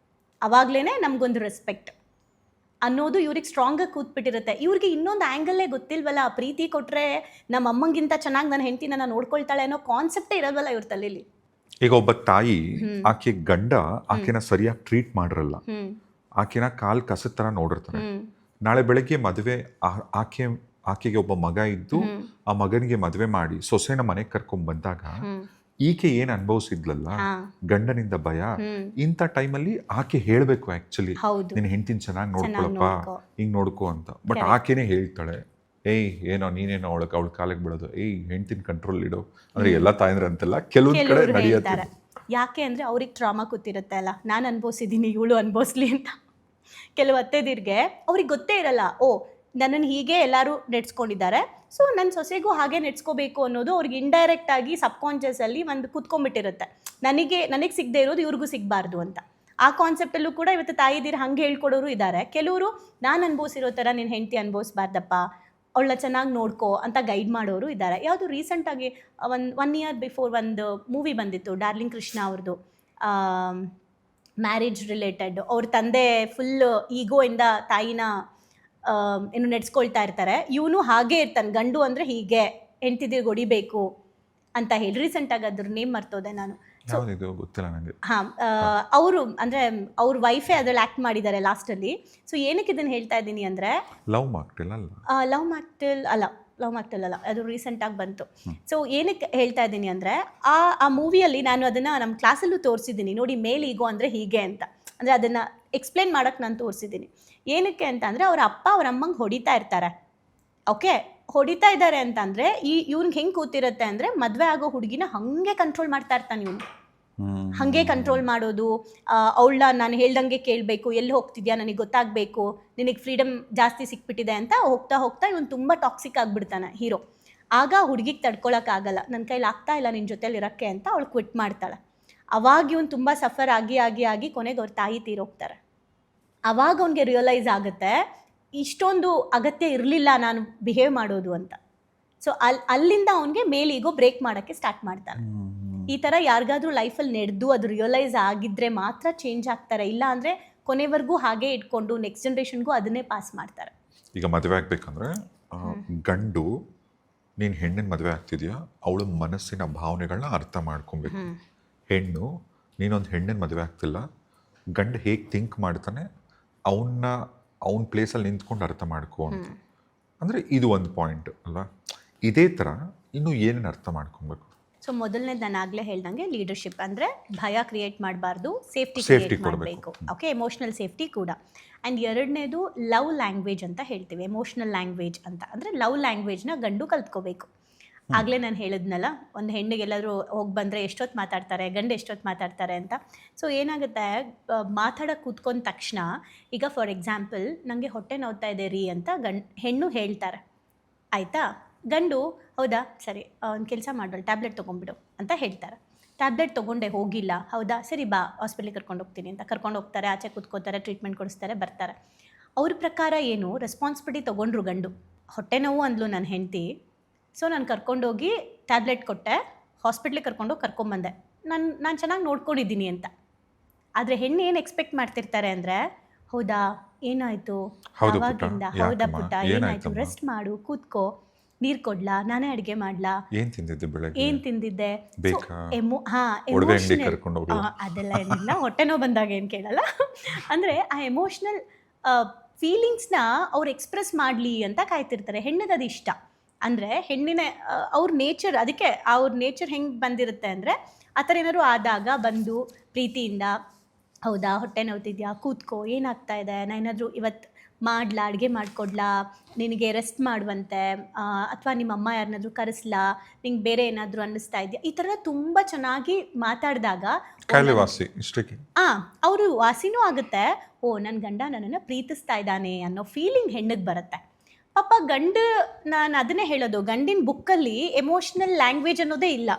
ಅವಾಗಲೇ ನಮಗೊಂದು ರೆಸ್ಪೆಕ್ಟ್ ಅನ್ನೋದು ಇವ್ರಿಗೆ ಸ್ಟ್ರಾಂಗಾಗಿ ಕೂತ್ಬಿಟ್ಟಿರುತ್ತೆ. ಇವ್ರಿಗೆ ಇನ್ನೊಂದು ಆ್ಯಂಗಲ್ಲೇ ಗೊತ್ತಿಲ್ವಲ್ಲ, ಪ್ರೀತಿ ಕೊಟ್ಟರೆ ನಮ್ಮ ಅಮ್ಮಂಗಿಂತ ಚೆನ್ನಾಗಿ ನನ್ನ ಹೆಂಡತಿನ ನಾನು ನೋಡ್ಕೊಳ್ತಾಳೆ ಅನ್ನೋ ಕಾನ್ಸೆಪ್ಟೇ ಇರೋಲ್ವಲ್ಲ ಇವ್ರ ತಲೆಯಲ್ಲಿ. ಈಗ ಒಬ್ಬ ತಾಯಿ ಆಕೆ ಗಂಡ ಆಕೆನ ಸರಿಯಾಗಿ ಟ್ರೀಟ್ ಮಾಡಿರಲ್ಲ, ಆಕೆನ ಕಾಲ್ ಕಸದ ಥರ ನೋಡಿರ್ತಾರೆ. ನಾಳೆ ಬೆಳಗ್ಗೆ ಮದುವೆ ಆಕೆಗೆ ಒಬ್ಬ ಮಗ ಇದ್ದು ಆ ಮಗನಿಗೆ ಮದುವೆ ಮಾಡಿ ಸೊಸೆನ ಮನೆಗೆ ಕರ್ಕೊಂಡ್ ಬಂದಾಗ ಈಕೆ ಏನ್ ಅನುಭವಿಸಿದ್ಲಲ್ಲ ಗಂಡನಿಂದ ಭಯ, ಇಂಥ ಟೈಮಲ್ಲಿ ಆಕೆ ಹೇಳ್ಬೇಕು ಆಕ್ಚುಲಿ, ನಿನ್ನ ಹೆಂಡತಿನ ಚೆನ್ನಾಗಿ ನೋಡ್ಕೊಳಪ್ಪ, ಹಿಂಗ್ ನೋಡ್ಕೋ ಅಂತ. ಬಟ್ ಆಕೆನೇ ಹೇಳ್ತಾಳೆ, ಏನೋ ನೀನೇನೋ ಅವಳ ಕಾಲಿಗೆ ಬಿಡೋದು, ಹೆಂಡತಿನ ಕಂಟ್ರೋಲ್ ಇಡೋ ಅಂದ್ರೆ ಎಲ್ಲ ತಾಯಂದ್ರೆ ಅಂತೆಲ್ಲ ಕೆಲವೊಂದ್ ಕಡೆ ನಡೆಯುತ್ತೆ. ಯಾಕೆ ಅಂದ್ರೆ ಅವ್ರಿಗೆ ಟ್ರಾಮಾ ಕೂತಿರುತ್ತೆ ಅಲ್ಲ, ನಾನು ಅನ್ಭವಿಸಿದ್ದೀನಿ ಇವಳು ಅನ್ಭವಿಸ್ಲಿ ಅಂತ. ಕೆಲವು ಅತ್ತೆದಿರ್ಗೆ ಅವ್ರಿಗೆ ಗೊತ್ತೇ ಇರಲ್ಲ, ನನ್ನನ್ನು ಹೀಗೆ ಎಲ್ಲರೂ ನೆಡ್ಸ್ಕೊಂಡಿದ್ದಾರೆ, ಸೊ ನನ್ನ ಸೊಸೆಗೂ ಹಾಗೆ ನೆಡ್ಸ್ಕೋಬೇಕು ಅನ್ನೋದು ಅವ್ರಿಗೆ ಇಂಡೈರೆಕ್ಟ್ ಆಗಿ ಸಬ್ಕಾನ್ಷಿಯಸಲ್ಲಿ ಒಂದು ಕೂತ್ಕೊಂಡ್ಬಿಟ್ಟಿರುತ್ತೆ. ನನಗೆ ಸಿಗದೆ ಇರೋದು ಇವ್ರಿಗೂ ಸಿಗಬಾರ್ದು ಅಂತ. ಆ ಕಾನ್ಸೆಪ್ಟಲ್ಲೂ ಕೂಡ ಇವತ್ತು ತಾಯಿದಿರು ಹಂಗೆ ಹೇಳ್ಕೊಡೋರು ಇದ್ದಾರೆ. ಕೆಲವರು ನಾನು ಅನುಭವಿಸಿರೋ ಥರ ನಿನ್ನ ಹೆಂಡತಿ ಅನುಭವಿಸ್ಬಾರ್ದಪ್ಪ, ಅವಳ ಚೆನ್ನಾಗಿ ನೋಡ್ಕೋ ಅಂತ ಗೈಡ್ ಮಾಡೋರು ಇದ್ದಾರೆ. ಯಾವುದು ರೀಸೆಂಟಾಗಿ ಒನ್ ಇಯರ್ ಬಿಫೋರ್ ಒಂದು ಮೂವಿ ಬಂದಿತ್ತು, ಡಾರ್ಲಿಂಗ್ ಕೃಷ್ಣ ಅವ್ರದ್ದು, ಮ್ಯಾರೇಜ್ ರಿಲೇಟೆಡ್. ಅವ್ರ ತಂದೆ ಫುಲ್ ಈಗೋಯಿಂದ ತಾಯಿನ ಏನು ನೆಡ್ಸ್ಕೊಳ್ತಾ ಇರ್ತಾರೆ, ಇವನು ಹಾಗೇ ಇರ್ತಾನೆ, ಗಂಡು ಅಂದರೆ ಹೀಗೆ ಹೆಂಡ್ತಿದಿರ್ಗೆ ಹೊಡಿಬೇಕು ಅಂತ ಹೇಳಿ. ರೀಸೆಂಟಾಗಿ ಅದ್ರ ನೇಮ್ ಮರ್ತೋದೆ ನಾನು. ಗೊತ್ತಿಲ್ಲ ನನಗೆ. ಅವರು ಅಂದರೆ ಅವ್ರ ವೈಫೇ ಅದ್ರಲ್ಲಿ ಆ್ಯಕ್ಟ್ ಮಾಡಿದ್ದಾರೆ ಲಾಸ್ಟಲ್ಲಿ. ಸೊ ಏನಕ್ಕೆ ಇದನ್ನು ಹೇಳ್ತಾ ಇದ್ದೀನಿ ಅಂದರೆ, ಲವ್ ಮ್ಯಾಕ್ಟೆಲ್ ಅಲ್ಲ, ಅದು ರೀಸೆಂಟಾಗಿ ಬಂತು. ಸೊ ಏನಕ್ಕೆ ಹೇಳ್ತಾ ಇದ್ದೀನಿ ಅಂದರೆ, ಆ ಮೂವಿಯಲ್ಲಿ ನಾನು ಅದನ್ನು ನಮ್ಮ ಕ್ಲಾಸಲ್ಲೂ ತೋರಿಸಿದ್ದೀನಿ ನೋಡಿ, ಮೇಲ್ ಈಗೋ ಅಂದರೆ ಹೀಗೆ ಅಂತ. ಅಂದರೆ ಅದನ್ನು ಎಕ್ಸ್ಪ್ಲೇನ್ ಮಾಡೋಕ್ಕೆ ನಾನು ತೋರಿಸಿದ್ದೀನಿ. ಏನಕ್ಕೆ ಅಂತ ಅಂದರೆ, ಅವ್ರ ಅಪ್ಪ ಅವ್ರ ಅಮ್ಮಂಗೆ ಹೊಡಿತಾ ಇರ್ತಾರೆ, ಓಕೆ, ಹೊಡಿತಾ ಇದ್ದಾರೆ ಅಂತಂದರೆ ಇವ್ನಿಗೆ ಹೆಂಗೆ ಕೂತಿರುತ್ತೆ ಅಂದರೆ, ಮದುವೆ ಆಗೋ ಹುಡುಗಿನ ಹಾಗೆ ಕಂಟ್ರೋಲ್ ಮಾಡ್ತಾ ಇರ್ತಾನೆ ಇವನು. ಹಾಗೆ ಕಂಟ್ರೋಲ್ ಮಾಡೋದು, ಅವಳನ್ನ ನಾನು ಹೇಳ್ದಂಗೆ ಕೇಳಬೇಕು, ಎಲ್ಲಿ ಹೋಗ್ತಿದ್ಯಾ ನನಗೆ ಗೊತ್ತಾಗಬೇಕು, ನಿನಗೆ ಫ್ರೀಡಮ್ ಜಾಸ್ತಿ ಸಿಕ್ಬಿಟ್ಟಿದೆ ಅಂತ ಹೋಗ್ತಾ ಹೋಗ್ತಾ ಇವನು ತುಂಬ ಟಾಕ್ಸಿಕ್ ಆಗಿಬಿಡ್ತಾನೆ ಹೀರೋ. ಆಗ ಹುಡುಗಿಗೆ ತಡ್ಕೊಳಕ್ಕಾಗಲ್ಲ, ನನ್ನ ಕೈಲಿ ಆಗ್ತಾ ಇಲ್ಲ ನಿನ್ನ ಜೊತೆಲಿ ಇರೋಕ್ಕೆ ಅಂತ ಅವಳು ಕ್ವಿಟ್ ಮಾಡ್ತಾಳೆ. ಅವಾಗ ಇವನು ತುಂಬ ಸಫರ್ ಆಗಿ ಕೊನೆಗೆ ಅವ್ರ ತಾಯಿ ತೀರೋಗ್ತಾರೆ. ಅವಾಗ ಅವನಿಗೆ ರಿಯಲೈಸ್ ಆಗುತ್ತೆ, ಇಷ್ಟೊಂದು ಅಗತ್ಯ ಇರಲಿಲ್ಲ ನಾನು ಬಿಹೇವ್ ಮಾಡೋದು ಅಂತ. ಸೊ ಅಲ್ಲಿಂದ ಅವನಿಗೆ ಮೇಲ್ ಈಗೋ ಬ್ರೇಕ್ ಮಾಡೋಕ್ಕೆ ಸ್ಟಾರ್ಟ್ ಮಾಡ್ತಾನೆ. ಈ ಥರ ಯಾರಿಗಾದ್ರೂ ಲೈಫಲ್ಲಿ ನಡೆದು ಅದು ರಿಯಲೈಸ್ ಆಗಿದ್ರೆ ಮಾತ್ರ ಚೇಂಜ್ ಆಗ್ತಾರೆ, ಇಲ್ಲ ಅಂದರೆ ಕೊನೆವರೆಗೂ ಹಾಗೆ ಇಟ್ಕೊಂಡು ನೆಕ್ಸ್ಟ್ ಜನ್ರೇಷನ್ಗೂ ಅದನ್ನೇ ಪಾಸ್ ಮಾಡ್ತಾರೆ. ಈಗ ಮದುವೆ ಆಗ್ಬೇಕಂದ್ರೆ ಗಂಡು ನೀನು ಹೆಣ್ಣಿನ ಮದುವೆ ಆಗ್ತಿದ್ಯಾ, ಅವಳ ಮನಸ್ಸಿನ ಭಾವನೆಗಳನ್ನ ಅರ್ಥ ಮಾಡ್ಕೊಬೇಕು. ಹೆಣ್ಣು ನೀನೊಂದು ಹೆಣ್ಣಿನ ಮದುವೆ ಆಗ್ತಿಲ್ಲ, ಗಂಡು ಹೇಗೆ ಥಿಂಕ್ ಮಾಡ್ತಾನೆ ಅವನ ಪ್ಲೇಸಲ್ಲಿ ನಿಂತ್ಕೊಂಡು ಅರ್ಥ ಮಾಡ್ಕೊ ಅಂತ. ಅಂದರೆ ಇದು ಒಂದು ಪಾಯಿಂಟ್ ಅಲ್ವಾ? ಇದೇ ಥರ ಇನ್ನು ಏನೇನು ಅರ್ಥ ಮಾಡ್ಕೊಬೇಕು? ಸೊ ಮೊದಲನೇದು ನಾನು ಆಗಲೇ ಹೇಳ್ದಂಗೆ ಲೀಡರ್ಶಿಪ್ ಅಂದರೆ ಭಯ ಕ್ರಿಯೇಟ್ ಮಾಡಬಾರ್ದು, ಸೇಫ್ಟಿ Safety ಕ್ರಿಯೇಟ್ ಮಾಡಬೇಕು. ಓಕೆ, ಎಮೋಷ್ನಲ್ ಸೇಫ್ಟಿ ಕೂಡ. ಆ್ಯಂಡ್ ಎರಡನೇದು ಲವ್ ಲ್ಯಾಂಗ್ವೇಜ್ ಅಂತ ಹೇಳ್ತೀವಿ, ಎಮೋಷ್ನಲ್ ಲ್ಯಾಂಗ್ವೇಜ್ ಅಂತ. ಅಂದರೆ ಲವ್ ಲ್ಯಾಂಗ್ವೇಜ್ನ ಗಂಡು ಕಲ್ತ್ಕೋಬೇಕು. ಆಗಲೇ ನಾನು ಹೇಳಿದ್ನಲ್ಲ, ಒಂದು ಹೆಣ್ಣಿಗೆಲ್ಲರೂ ಹೋಗಿ ಬಂದರೆ ಎಷ್ಟೊತ್ತು ಮಾತಾಡ್ತಾರೆ, ಗಂಡು ಎಷ್ಟೊತ್ತು ಮಾತಾಡ್ತಾರೆ ಅಂತ. ಸೊ ಏನಾಗುತ್ತೆ, ಮಾತಾಡೋಕೆ ಕೂತ್ಕೊಂಡ ತಕ್ಷಣ ಈಗ ಫಾರ್ ಎಕ್ಸಾಂಪಲ್ ನನಗೆ ಹೊಟ್ಟೆ ನೋವ್ತಾ ಇದೆ ರೀ ಅಂತ ಹೆಣ್ಣು ಹೇಳ್ತಾರೆ, ಆಯಿತಾ? ಗಂಡು ಹೌದಾ ಸರಿ ಒಂದು ಕೆಲಸ ಮಾಡೋಲ್ಲ, ಟ್ಯಾಬ್ಲೆಟ್ ತೊಗೊಂಡ್ಬಿಡು ಅಂತ ಹೇಳ್ತಾರೆ. ಟ್ಯಾಬ್ಲೆಟ್ ತೊಗೊಂಡೆ ಹೋಗಿಲ್ಲ, ಹೌದಾ ಸರಿ ಬಾ ಹಾಸ್ಪಿಟ್ಲಿಗೆ ಕರ್ಕೊಂಡು ಹೋಗ್ತೀನಿ ಅಂತ ಕರ್ಕೊಂಡು ಹೋಗ್ತಾರೆ, ಆಚೆ ಕೂತ್ಕೋತಾರೆ, ಟ್ರೀಟ್ಮೆಂಟ್ ಕೊಡಿಸ್ತಾರೆ, ಬರ್ತಾರೆ. ಅವ್ರ ಪ್ರಕಾರ ಏನು, ರೆಸ್ಪಾನ್ಸಿಬಿಲಿಟಿ ತೊಗೊಂಡ್ರು ಗಂಡು. ಹೊಟ್ಟೆ ನೋವು ಅಂದ್ಲು ನನ್ನ ಹೆಂಡತಿ, ಸೊ ನಾನು ಕರ್ಕೊಂಡೋಗಿ ಟ್ಯಾಬ್ಲೆಟ್ ಕೊಟ್ಟೆ, ಹಾಸ್ಪಿಟ್ಲಿಗೆ ಕರ್ಕೊಂಡೋಗಿ ಕರ್ಕೊಂಬಂದೆ, ನಾನು ಚೆನ್ನಾಗಿ ನೋಡ್ಕೊಂಡಿದ್ದೀನಿ ಅಂತ. ಆದರೆ ಹೆಣ್ಣು ಏನು ಎಕ್ಸ್ಪೆಕ್ಟ್ ಮಾಡ್ತಿರ್ತಾರೆ ಅಂದರೆ, ಹೌದಾ ಏನಾಯಿತು, ಆವಾಗಿಂದ ಹೌದಾ ಪುಟ್ಟ ಏನಾಯಿತು, ರೆಸ್ಟ್ ಮಾಡು, ಕೂತ್ಕೋ, ನೀರು ಕೊಡ್ಲಾ, ನಾನೇ ಅಡುಗೆ ಮಾಡ್ಲಾ, ಏನು ತಿಂದಿದ್ದೆ ಬೆಳಗ್ಗೆ, ಏನು ತಿಂದಿದ್ದೆ, ಅದೆಲ್ಲ ಏನಿಲ್ಲ, ಹೊಟ್ಟೆ ನೋವು ಬಂದಾಗ ಏನು ಕೇಳಲ್ಲ. ಅಂದರೆ ಆ ಎಮೋಷ್ನಲ್ ಫೀಲಿಂಗ್ಸ್ನ ಅವ್ರು ಎಕ್ಸ್ಪ್ರೆಸ್ ಮಾಡಲಿ ಅಂತ ಕಾಯ್ತಿರ್ತಾರೆ. ಹೆಣ್ಣಿಗೆ ಅದು ಇಷ್ಟ. ಅಂದರೆ ಹೆಣ್ಣಿನ ಅವ್ರ ನೇಚರ್, ಅದಕ್ಕೆ ಅವ್ರ ನೇಚರ್ ಹೆಂಗೆ ಬಂದಿರುತ್ತೆ ಅಂದರೆ, ಆ ಥರ ಏನಾದ್ರು ಆದಾಗ ಬಂದು ಪ್ರೀತಿಯಿಂದ, ಹೌದಾ ಹೊಟ್ಟೆ ನೋವ್ತಿದ್ಯಾ, ಕೂತ್ಕೋ, ಏನಾಗ್ತಾ ಇದೆ, ನಾನು ಏನಾದರೂ ಇವತ್ತು ಮಾಡ್ಲಾ, ಅಡುಗೆ ಮಾಡಿಕೊಡ್ಲಾ, ನಿನಗೆ ರೆಸ್ಟ್ ಮಾಡುವಂತೆ, ಅಥವಾ ನಿಮ್ಮ ಅಮ್ಮ ಯಾರನ್ನಾದ್ರೂ ಕರೆಸ್ಲಾ, ನಿಂಗೆ ಬೇರೆ ಏನಾದರೂ ಅನ್ನಿಸ್ತಾ ಇದೆಯಾ, ಈ ಥರ ತುಂಬ ಚೆನ್ನಾಗಿ ಮಾತಾಡಿದಾಗ ಅವರು ವಾಸಿನೂ ಆಗುತ್ತೆ. ಓ ನನ್ನ ಗಂಡ ನನ್ನನ್ನು ಪ್ರೀತಿಸ್ತಾ ಇದ್ದಾನೆ ಅನ್ನೋ ಫೀಲಿಂಗ್ ಹೆಣ್ಣಿಗೆ ಬರುತ್ತೆ. ಪಾಪ ಗಂಡು, ನಾನು ಅದನ್ನೇ ಹೇಳೋದು, ಗಂಡಿನ ಬುಕ್ಕಲ್ಲಿ ಎಮೋಷ್ನಲ್ ಲ್ಯಾಂಗ್ವೇಜ್ ಅನ್ನೋದೇ ಇಲ್ಲ.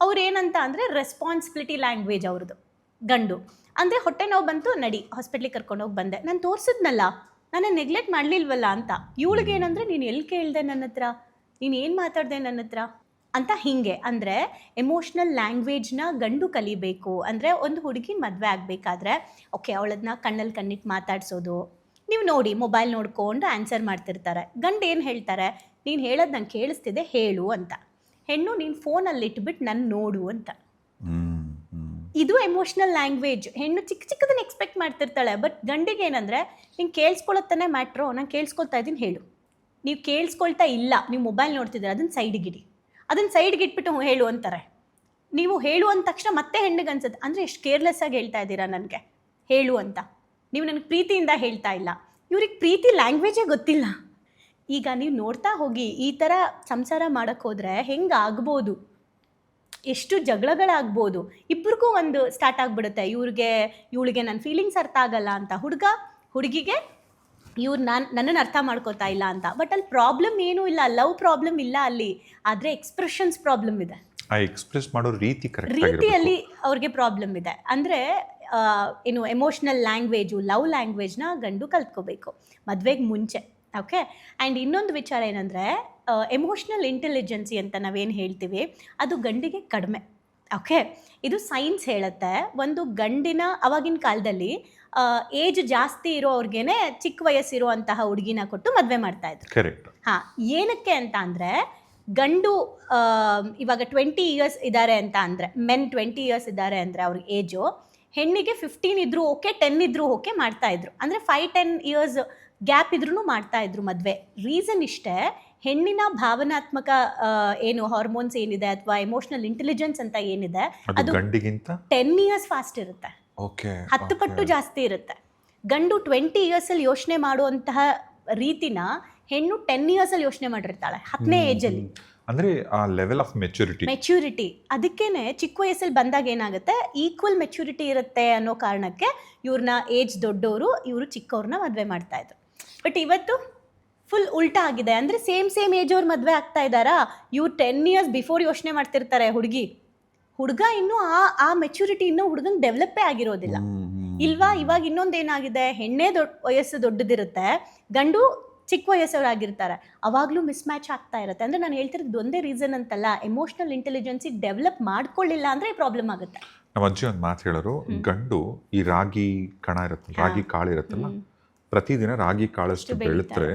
ಅವ್ರು ಏನಂತ ಅಂದರೆ ರೆಸ್ಪಾನ್ಸಿಬಿಲಿಟಿ ಲ್ಯಾಂಗ್ವೇಜ್ ಅವ್ರದ್ದು ಗಂಡು. ಅಂದರೆ ಹೊಟ್ಟೆ ನೋವು ಬಂತು, ನಡಿ ಹಾಸ್ಪಿಟ್ಲಿಗೆ ಕರ್ಕೊಂಡೋಗಿ ಬಂದೆ, ನಾನು ತೋರಿಸಿದ್ನಲ್ಲ, ನಾನು ನೆಗ್ಲೆಕ್ಟ್ ಮಾಡಲಿಲ್ವಲ್ಲ ಅಂತ. ಇವಳಿಗೆ ಏನಂದರೆ, ನೀನು ಎಲ್ಲಿ ಕೇಳಿದೆ ನನ್ನ ಹತ್ರ, ನೀನು ಏನು ಮಾತಾಡಿದೆ ನನ್ನ ಹತ್ರ ಅಂತ. ಹೀಗೆ ಅಂದರೆ ಎಮೋಷ್ನಲ್ ಲ್ಯಾಂಗ್ವೇಜ್ನ ಗಂಡು ಕಲಿಬೇಕು. ಅಂದರೆ ಒಂದು ಹುಡುಗಿನ ಮದುವೆ ಆಗಬೇಕಾದ್ರೆ, ಓಕೆ ಅವಳದನ್ನ ಕಣ್ಣಲ್ಲಿ ಕಣ್ಣಿಟ್ಟು ಮಾತಾಡಿಸೋದು, ನೀವು ನೋಡಿ ಮೊಬೈಲ್ ನೋಡ್ಕೊಂಡು ಆನ್ಸರ್ ಮಾಡ್ತಿರ್ತಾರೆ. ಗಂಡು ಏನು ಹೇಳ್ತಾರೆ, ನೀನು ಹೇಳೋದು ನಂಗೆ ಕೇಳಿಸ್ತಿದೆ ಹೇಳು ಅಂತ. ಹೆಣ್ಣು ನೀನು ಫೋನಲ್ಲಿ ಇಟ್ಬಿಟ್ಟು ನನ್ನ ನೋಡು ಅಂತ. ಇದು ಎಮೋಷ್ನಲ್ ಲ್ಯಾಂಗ್ವೇಜ್. ಹೆಣ್ಣು ಚಿಕ್ಕ ಚಿಕ್ಕದನ್ನ ಎಕ್ಸ್ಪೆಕ್ಟ್ ಮಾಡ್ತಿರ್ತಾಳೆ. ಬಟ್ ಗಂಡಿಗೆ ಏನಂದರೆ, ನೀನು ಕೇಳಿಸ್ಕೊಳ್ಳೋತಾನೆ ಮ್ಯಾಟ್ರೋ, ನಾನು ಕೇಳಿಸ್ಕೊಳ್ತಾ ಇದ್ದೀನಿ ಹೇಳು. ನೀವು ಕೇಳಿಸ್ಕೊಳ್ತಾ ಇಲ್ಲ, ನೀವು ಮೊಬೈಲ್ ನೋಡ್ತಿದ್ದೀರ, ಅದನ್ನು ಸೈಡಿಗಿಡಿ, ಅದನ್ನು ಸೈಡ್ಗೆ ಇಟ್ಬಿಟ್ಟು ಹೇಳು ಅಂತಾರೆ. ನೀವು ಹೇಳು ಅಂದ ತಕ್ಷಣ ಮತ್ತೆ ಹೆಣ್ಣಿಗೆ ಅನ್ಸುತ್ತೆ, ಅಂದರೆ ಎಷ್ಟು ಕೇರ್ಲೆಸ್ಸಾಗಿ ಹೇಳ್ತಾ ಇದ್ದೀರಾ ನನಗೆ ಹೇಳು ಅಂತ. ನೀವು ನನಗೆ ಪ್ರೀತಿಯಿಂದ ಹೇಳ್ತಾ ಇಲ್ಲ. ಇವ್ರಿಗೆ ಪ್ರೀತಿ ಲ್ಯಾಂಗ್ವೇಜೇ ಗೊತ್ತಿಲ್ಲ. ಈಗ ನೀವು ನೋಡ್ತಾ ಹೋಗಿ, ಈ ಥರ ಸಂಸಾರ ಮಾಡೋಕ್ಕೆ ಹೋದರೆ ಹೆಂಗೆ ಆಗ್ಬೋದು, ಎಷ್ಟು ಜಗಳಗಳಾಗ್ಬೋದು. ಇಬ್ರಿಗೂ ಒಂದು ಸ್ಟಾರ್ಟ್ ಆಗಿಬಿಡುತ್ತೆ, ಇವಳಿಗೆ ನನ್ನ ಫೀಲಿಂಗ್ಸ್ ಅರ್ಥ ಆಗಲ್ಲ ಅಂತ, ಹುಡುಗಿಗೆ ಇವ್ರು ನನ್ನನ್ನು ಅರ್ಥ ಮಾಡ್ಕೋತಾ ಇಲ್ಲ ಅಂತ. ಬಟ್ ಅಲ್ಲಿ ಪ್ರಾಬ್ಲಮ್ ಏನೂ ಇಲ್ಲ, ಲವ್ ಪ್ರಾಬ್ಲಮ್ ಇಲ್ಲ ಅಲ್ಲಿ, ಆದರೆ ಎಕ್ಸ್ಪ್ರೆಷನ್ಸ್ ಪ್ರಾಬ್ಲಮ್ ಇದೆ. ಎಕ್ಸ್ಪ್ರೆಸ್ ಮಾಡೋ ರೀತಿಯಲ್ಲಿ ಅವ್ರಿಗೆ ಪ್ರಾಬ್ಲಮ್ ಇದೆ. ಅಂದರೆ ಏನು ಎಮೋಷ್ನಲ್ ಲ್ಯಾಂಗ್ವೇಜು, ಲವ್ ಲ್ಯಾಂಗ್ವೇಜ್ನ ಗಂಡು ಕಲ್ತ್ಕೋಬೇಕು ಮದುವೆಗೆ ಮುಂಚೆ. ಓಕೆ, ಆ್ಯಂಡ್ ಇನ್ನೊಂದು ವಿಚಾರ ಏನಂದರೆ, ಎಮೋಷ್ನಲ್ ಇಂಟೆಲಿಜೆನ್ಸಿ ಅಂತ ನಾವೇನು ಹೇಳ್ತೀವಿ, ಅದು ಗಂಡಿಗೆ ಕಡಿಮೆ. ಓಕೆ, ಇದು ಸೈನ್ಸ್ ಹೇಳುತ್ತೆ. ಒಂದು ಗಂಡಿನ ಅವಾಗಿನ ಕಾಲದಲ್ಲಿ ಏಜ್ ಜಾಸ್ತಿ ಇರೋವ್ರಿಗೇನೆ ಚಿಕ್ಕ ವಯಸ್ಸಿರುವಂತಹ ಹುಡುಗಿನ ಕೊಟ್ಟು ಮದುವೆ ಮಾಡ್ತಾಯಿದ್ರು. ಕರೆಕ್ಟ್. ಹಾಂ, ಏನಕ್ಕೆ ಅಂತ ಅಂದರೆ, ಗಂಡು ಇವಾಗ 20 ಇಯರ್ಸ್ ಇದ್ದಾರೆ ಅಂತ ಅಂದರೆ, ಮೆನ್ 20 ಇಯರ್ಸ್ ಇದ್ದಾರೆ ಅಂದರೆ ಅವ್ರಿಗೆ ಏಜು, ಹೆಣ್ಣಿಗೆ 15 ಇದ್ರೂ ಓಕೆ, 10 ಇದ್ರೂ ಓಕೆ ಮಾಡ್ತಾಯಿದ್ರು. ಅಂದರೆ 5-10 ಇಯರ್ಸ್ ಗ್ಯಾಪ್ ಇದ್ರೂ ಮಾಡ್ತಾಯಿದ್ರು ಮದುವೆ. ರೀಸನ್ ಇಷ್ಟೇ, ಹೆಣ್ಣಿನ ಭಾವನಾತ್ಮಕ ಏನು ಹಾರ್ಮೋನ್ಸ್ ಏನಿದೆ, ಅಥವಾ ಎಮೋಷ್ನಲ್ ಇಂಟೆಲಿಜೆನ್ಸ್ ಅಂತ ಏನಿದೆ, ಅದು ಗಂಡಿಗಿಂತ 10 ಇಯರ್ಸ್ ಫಾಸ್ಟ್ ಇರುತ್ತೆ, 10 ಪಟ್ಟು ಜಾಸ್ತಿ ಇರುತ್ತೆ. ಗಂಡು 20 ಇಯರ್ಸಲ್ಲಿ ಯೋಚನೆ ಮಾಡುವಂತಹ ರೀತಿನ ಹೆಣ್ಣು 10 ಇಯರ್ಸಲ್ಲಿ ಯೋಚನೆ ಮಾಡಿರ್ತಾಳೆ, 10ನೇ ಏಜಲ್ಲಿ. ಅಂದರೆ ಆ ಲೆವೆಲ್ ಆಫ್ ಮೆಚುರಿಟಿ. ಅದಕ್ಕೇನೆ ಚಿಕ್ಕ ವಯಸ್ಸಲ್ಲಿ ಬಂದಾಗ ಏನಾಗುತ್ತೆ, ಈಕ್ವಲ್ ಮೆಚುರಿಟಿ ಇರುತ್ತೆ ಅನ್ನೋ ಕಾರಣಕ್ಕೆ ಇವ್ರನ್ನ ಏಜ್ ದೊಡ್ಡವರು, ಇವರು ಚಿಕ್ಕವ್ರನ್ನ ಮದುವೆ ಮಾಡ್ತಾಯಿದ್ರು. ಬಟ್ ಇವತ್ತು ಫುಲ್ ಉಲ್ಟಾ ಆಗಿದೆ. ಅಂದರೆ ಸೇಮ್ ಏಜ್ ಅವ್ರು ಮದುವೆ ಆಗ್ತಾ ಇದ್ದಾರಾ, ಇವ್ರು 10 ಇಯರ್ಸ್ ಬಿಫೋರ್ ಯೋಚನೆ ಮಾಡ್ತಿರ್ತಾರೆ ಹುಡುಗ ಇನ್ನೂ ಆ ಮೆಚುರಿಟಿ ಇನ್ನೂ ಹುಡುಗಂಗೆ ಡೆವಲಪ್ಪೇ ಆಗಿರೋದಿಲ್ಲ ಇಲ್ವಾ. ಇವಾಗ ಇನ್ನೊಂದು ಏನಾಗಿದೆ, ಹೆಣ್ಣೇ ವಯಸ್ಸು ದೊಡ್ಡದಿರುತ್ತೆ, ಗಂಡು ಚಿಕ್ಕ ವಯಸ್ಸವರಾಗಿರ್ತಾರೆ, ಅವಾಗಲೂ ಮಿಸ್ ಮ್ಯಾಚ್ ಆಗ್ತಾ ಇರುತ್ತೆ. ಅಂದರೆ ನಾನು ಹೇಳ್ತಿರೋದು ಒಂದೇ ರೀಸನ್ ಅಂತಲ್ಲ, ಎಮೋಷ್ನಲ್ ಇಂಟೆಲಿಜೆನ್ಸಿ ಡೆವಲಪ್ ಮಾಡ್ಕೊಳ್ಳಿಲ್ಲ ಅಂದರೆ ಪ್ರಾಬ್ಲಮ್ ಆಗುತ್ತೆ. ನಮ್ಮ ಅಜ್ಜಿ ಒಂದು ಮಾತು ಹೇಳೋರು, ಗಂಡು ಈ ರಾಗಿ ಕಣ ಇರುತ್ತಲ್ಲ, ರಾಗಿ ಕಾಳು ಇರುತ್ತಲ್ಲ, ಪ್ರತಿದಿನ ರಾಗಿ ಕಾಳಷ್ಟು ಬೆಳೆದ್ರೆ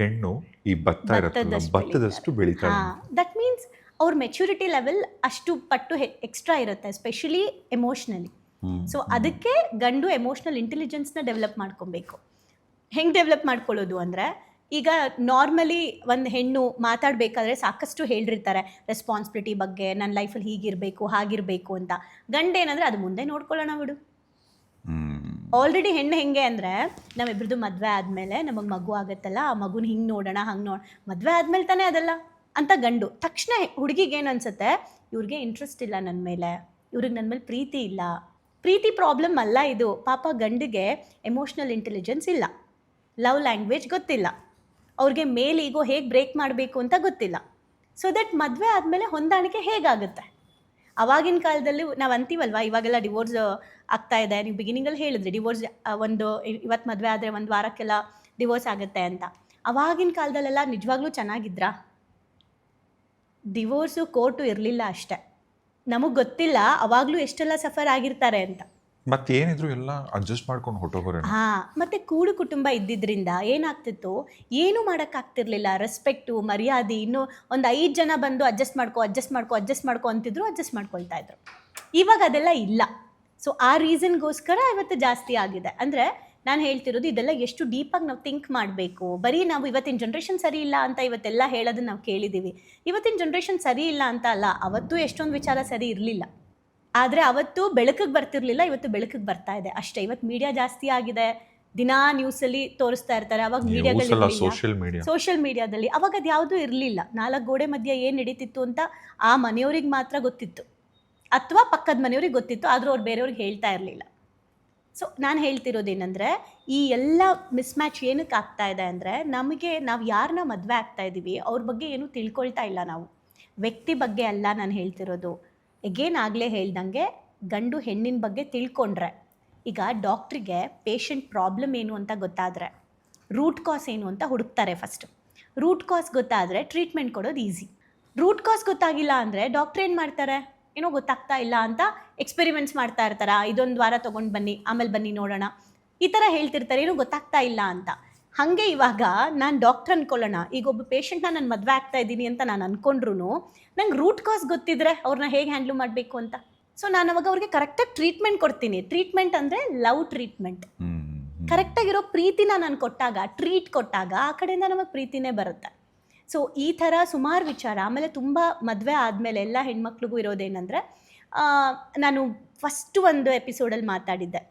ಹೆಣ್ಣು ಈ ಭತ್ತ ಇರುತ್ತಲ್ಲ ಭತ್ತದಷ್ಟು ಬೆಳೀತಾಳೆ. ದಟ್ ಮೀನ್ಸ್ ಅವ್ರ ಮೆಚುರಿಟಿ ಲೆವೆಲ್ ಅಷ್ಟು ಪಟ್ಟು ಎಕ್ಸ್ಟ್ರಾ ಇರುತ್ತೆ, ಎಸ್ಪೆಷಲಿ ಎಮೋಷ್ನಲಿ. ಸೊ ಅದಕ್ಕೆ ಗಂಡು ಎಮೋಷ್ನಲ್ ಇಂಟೆಲಿಜೆನ್ಸ್ನ ಡೆವಲಪ್ ಮಾಡ್ಕೊಬೇಕು. ಹೆಂಗೆ ಡೆವಲಪ್ ಮಾಡ್ಕೊಳ್ಳೋದು ಅಂದರೆ, ಈಗ ನಾರ್ಮಲಿ ಒಂದು ಹೆಣ್ಣು ಮಾತಾಡಬೇಕಾದ್ರೆ ಸಾಕಷ್ಟು ಹೇಳಿರ್ತಾರೆ ರೆಸ್ಪಾನ್ಸಿಬಿಲಿಟಿ ಬಗ್ಗೆ, ನನ್ನ ಲೈಫಲ್ಲಿ ಹೀಗಿರಬೇಕು ಹಾಗಿರಬೇಕು ಅಂತ. ಗಂಡು ಏನಂದರೆ ಅದು ಮುಂದೆ ನೋಡ್ಕೊಳ್ಳೋಣ ಬಿಡು. ಆಲ್ರೆಡಿ ಹೆಣ್ಣು ಹೆಂಗೆ ಅಂದರೆ, ನಮ್ಮಿಬ್ರದ್ದು ಮದುವೆ ಆದಮೇಲೆ ನಮಗೆ ಮಗು ಆಗುತ್ತಲ್ಲ, ಆ ಮಗುನ ಹಿಂಗೆ ನೋಡೋಣ ಹಂಗೆ ಮದುವೆ ಆದಮೇಲೆ ತಾನೇ ಅದೆಲ್ಲ ಅಂತ ಗಂಡು. ತಕ್ಷಣ ಹುಡುಗಿಗೆ ಏನು ಅನ್ಸುತ್ತೆ, ಇವ್ರಿಗೆ ಇಂಟ್ರೆಸ್ಟ್ ಇಲ್ಲ ನನ್ನ ಮೇಲೆ, ಇವ್ರಿಗೆ ನನ್ನ ಮೇಲೆ ಪ್ರೀತಿ ಇಲ್ಲ. ಪ್ರೀತಿ ಪ್ರಾಬ್ಲಮ್ ಅಲ್ಲ ಇದು. ಪಾಪ ಗಂಡಿಗೆ ಎಮೋಷ್ನಲ್ ಇಂಟೆಲಿಜೆನ್ಸ್ ಇಲ್ಲ, ಲವ್ ಲ್ಯಾಂಗ್ವೇಜ್ ಗೊತ್ತಿಲ್ಲ, ಅವ್ರಿಗೆ ಮೇಲ್ ಈಗೋ ಹೇಗೆ ಬ್ರೇಕ್ ಮಾಡಬೇಕು ಅಂತ ಗೊತ್ತಿಲ್ಲ. ಸೊ ದಟ್ ಮದುವೆ ಆದಮೇಲೆ ಹೊಂದಾಣಿಕೆ ಹೇಗಾಗುತ್ತೆ? ಅವಾಗಿನ ಕಾಲದಲ್ಲಿ ನಾವು ಅಂತೀವಲ್ವ, ಇವಾಗೆಲ್ಲ ಡಿವೋರ್ಸ್ ಆಗ್ತಾ ಇದೆ. ನೀವು ಬಿಗಿನಿಂಗಲ್ಲಿ ಹೇಳಿದ್ರಿ ಡಿವೋರ್ಸ್ ಇವತ್ತು ಮದುವೆ ಆದರೆ ಒಂದು ವಾರಕ್ಕೆಲ್ಲ ಡಿವೋರ್ಸ್ ಆಗುತ್ತೆ ಅಂತ. ಅವಾಗಿನ ಕಾಲದಲ್ಲೆಲ್ಲ ನಿಜವಾಗ್ಲೂ ಚೆನ್ನಾಗಿದ್ರಾ? ಡಿವೋರ್ಸು ಕೋರ್ಟು ಇರಲಿಲ್ಲ ಅಷ್ಟೆ. ನಮಗೆ ಗೊತ್ತಿಲ್ಲ ಅವಾಗಲೂ ಎಷ್ಟೆಲ್ಲ ಸಫರ್ ಆಗಿರ್ತಾರೆ ಅಂತ. ಮತ್ತೇನಿದ್ರು ಎಲ್ಲ ಅಡ್ಜಸ್ಟ್ ಮಾಡ್ಕೊಂಡು ಹೊಟ್ಟೋಗೋರೆ. ಮತ್ತು ಕೂಡು ಕುಟುಂಬ ಇದ್ದಿದ್ದರಿಂದ ಏನಾಗ್ತಿತ್ತು, ಏನೂ ಮಾಡೋಕ್ಕಾಗ್ತಿರ್ಲಿಲ್ಲ. ರೆಸ್ಪೆಕ್ಟು, ಮರ್ಯಾದೆ, ಇನ್ನೂ ಒಂದು 5 ಜನ ಬಂದು ಅಡ್ಜಸ್ಟ್ ಮಾಡ್ಕೊ ಅಂತಿದ್ರು, ಅಡ್ಜಸ್ಟ್ ಮಾಡ್ಕೊಳ್ತಾ ಇದ್ರು. ಇವಾಗ ಅದೆಲ್ಲ ಇಲ್ಲ. ಸೊ ಆ ರೀಸನ್ಗೋಸ್ಕರ ಇವತ್ತು ಜಾಸ್ತಿ ಆಗಿದೆ. ಅಂದರೆ ನಾನು ಹೇಳ್ತಿರೋದು, ಇದೆಲ್ಲ ಎಷ್ಟು ಡೀಪಾಗಿ ನಾವು ಥಿಂಕ್ ಮಾಡಬೇಕು. ಬರೀ ನಾವು ಇವತ್ತಿನ ಜನ್ರೇಷನ್ ಸರಿ ಇಲ್ಲ ಅಂತ ಇವತ್ತೆಲ್ಲ ಹೇಳೋದನ್ನ ನಾವು ಕೇಳಿದ್ದೀವಿ. ಇವತ್ತಿನ ಜನ್ರೇಷನ್ ಸರಿ ಇಲ್ಲ ಅಂತ ಅಲ್ಲ, ಅವತ್ತು ಎಷ್ಟೊಂದು ವಿಚಾರ ಸರಿ ಇರಲಿಲ್ಲ. ಆದರೆ ಅವತ್ತು ಬೆಳಕಿಗೆ ಬರ್ತಿರ್ಲಿಲ್ಲ, ಇವತ್ತು ಬೆಳಕಿಗೆ ಬರ್ತಾ ಇದೆ ಅಷ್ಟೇ. ಇವತ್ತು ಮೀಡಿಯಾ ಜಾಸ್ತಿ ಆಗಿದೆ, ದಿನಾ ನ್ಯೂಸಲ್ಲಿ ತೋರಿಸ್ತಾ ಇರ್ತಾರೆ. ಅವಾಗ ಸೋಷಿಯಲ್ ಮೀಡಿಯಾದಲ್ಲಿ ಅವಾಗ ಅದು ಯಾವುದೂ ಇರಲಿಲ್ಲ. 4 ಗೋಡೆ ಮಧ್ಯೆ ಏನು ನಡೀತಿತ್ತು ಅಂತ ಆ ಮನೆಯವ್ರಿಗೆ ಮಾತ್ರ ಗೊತ್ತಿತ್ತು, ಅಥವಾ ಪಕ್ಕದ ಮನೆಯವ್ರಿಗೆ ಗೊತ್ತಿತ್ತು, ಆದರೂ ಅವ್ರು ಬೇರೆಯವ್ರಿಗೆ ಹೇಳ್ತಾ ಇರಲಿಲ್ಲ. ಸೊ ನಾನು ಹೇಳ್ತಿರೋದೇನೆಂದರೆ, ಈ ಎಲ್ಲ ಮಿಸ್ ಮ್ಯಾಚ್ ಏನಕ್ಕೆ ಆಗ್ತಾ ಇದೆ ಅಂದರೆ, ನಾವು ಯಾರನ್ನ ಮದುವೆ ಆಗ್ತಾ ಇದ್ದೀವಿ ಅವ್ರ ಬಗ್ಗೆ ಏನೂ ತಿಳ್ಕೊಳ್ತಾ ಇಲ್ಲ ನಾವು. ವ್ಯಕ್ತಿ ಬಗ್ಗೆ ಅಲ್ಲ ನಾನು ಹೇಳ್ತಿರೋದು. ಎಗೇನ್ ಆಗಲೇ ಹೇಳ್ದಂಗೆ, ಗಂಡು ಹೆಣ್ಣಿನ ಬಗ್ಗೆ ತಿಳ್ಕೊಂಡ್ರೆ, ಈಗ ಡಾಕ್ಟ್ರಿಗೆ ಪೇಷಂಟ್ ಪ್ರಾಬ್ಲಮ್ ಏನು ಅಂತ ಗೊತ್ತಾದರೆ ರೂಟ್ ಕಾಸ್ ಏನು ಅಂತ ಹುಡುಕ್ತಾರೆ ಫಸ್ಟ್. ರೂಟ್ ಕಾಸ್ ಗೊತ್ತಾದರೆ ಟ್ರೀಟ್ಮೆಂಟ್ ಕೊಡೋದು ಈಸಿ. ರೂಟ್ ಕಾಸ್ ಗೊತ್ತಾಗಿಲ್ಲ ಅಂದರೆ ಡಾಕ್ಟ್ರ್ ಏನು ಮಾಡ್ತಾರೆ, ಏನೋ ಗೊತ್ತಾಗ್ತಾ ಇಲ್ಲ ಅಂತ ಎಕ್ಸ್ಪೆರಿಮೆಂಟ್ಸ್ ಮಾಡ್ತಾ ಇರ್ತಾರೆ. ಇದೊಂದು ವಾರ ತೊಗೊಂಡು ಬನ್ನಿ, ಆಮೇಲೆ ಬನ್ನಿ ನೋಡೋಣ, ಈ ಥರ ಹೇಳ್ತಿರ್ತಾರೆ, ಏನೋ ಗೊತ್ತಾಗ್ತಾ ಇಲ್ಲ ಅಂತ. ಹಾಗೆ ಇವಾಗ ನಾನು ಡಾಕ್ಟ್ರ್ ಅಂದ್ಕೊಳ್ಳೋಣ, ಈಗ ಒಬ್ಬ ಪೇಷಂಟ್ನ ನಾನು ಮದುವೆ ಆಗ್ತಾ ಇದ್ದೀನಿ ಅಂತ ನಾನು ಅಂದ್ಕೊಂಡ್ರು ನಂಗೆ ರೂಟ್ ಕಾಸ್ ಗೊತ್ತಿದ್ರೆ ಅವ್ರನ್ನ ಹೇಗೆ ಹ್ಯಾಂಡ್ಲ್ ಮಾಡಬೇಕು ಅಂತ. ಸೊ ನಾನು ಅವಾಗ ಅವ್ರಿಗೆ ಕರೆಕ್ಟಾಗಿ ಟ್ರೀಟ್ಮೆಂಟ್ ಕೊಡ್ತೀನಿ. ಟ್ರೀಟ್ಮೆಂಟ್ ಅಂದರೆ ಲವ್ ಟ್ರೀಟ್ಮೆಂಟ್. ಕರೆಕ್ಟಾಗಿರೋ ಪ್ರೀತಿನ ನಾನು ಕೊಟ್ಟಾಗ, ಟ್ರೀಟ್ ಕೊಟ್ಟಾಗ ಆ ಕಡೆಯಿಂದ ನಮಗೆ ಪ್ರೀತಿನೇ ಬರುತ್ತೆ. ಸೊ ಈ ಥರ ಸುಮಾರು ವಿಚಾರ. ಆಮೇಲೆ ತುಂಬ ಮದುವೆ ಆದಮೇಲೆ ಎಲ್ಲ ಹೆಣ್ಮಕ್ಳಿಗೂ ಇರೋದೇನೆಂದರೆ, ನಾನು ಫಸ್ಟು ಒಂದು ಎಪಿಸೋಡಲ್ಲಿ ಮಾತಾಡಿದ್ದೆ,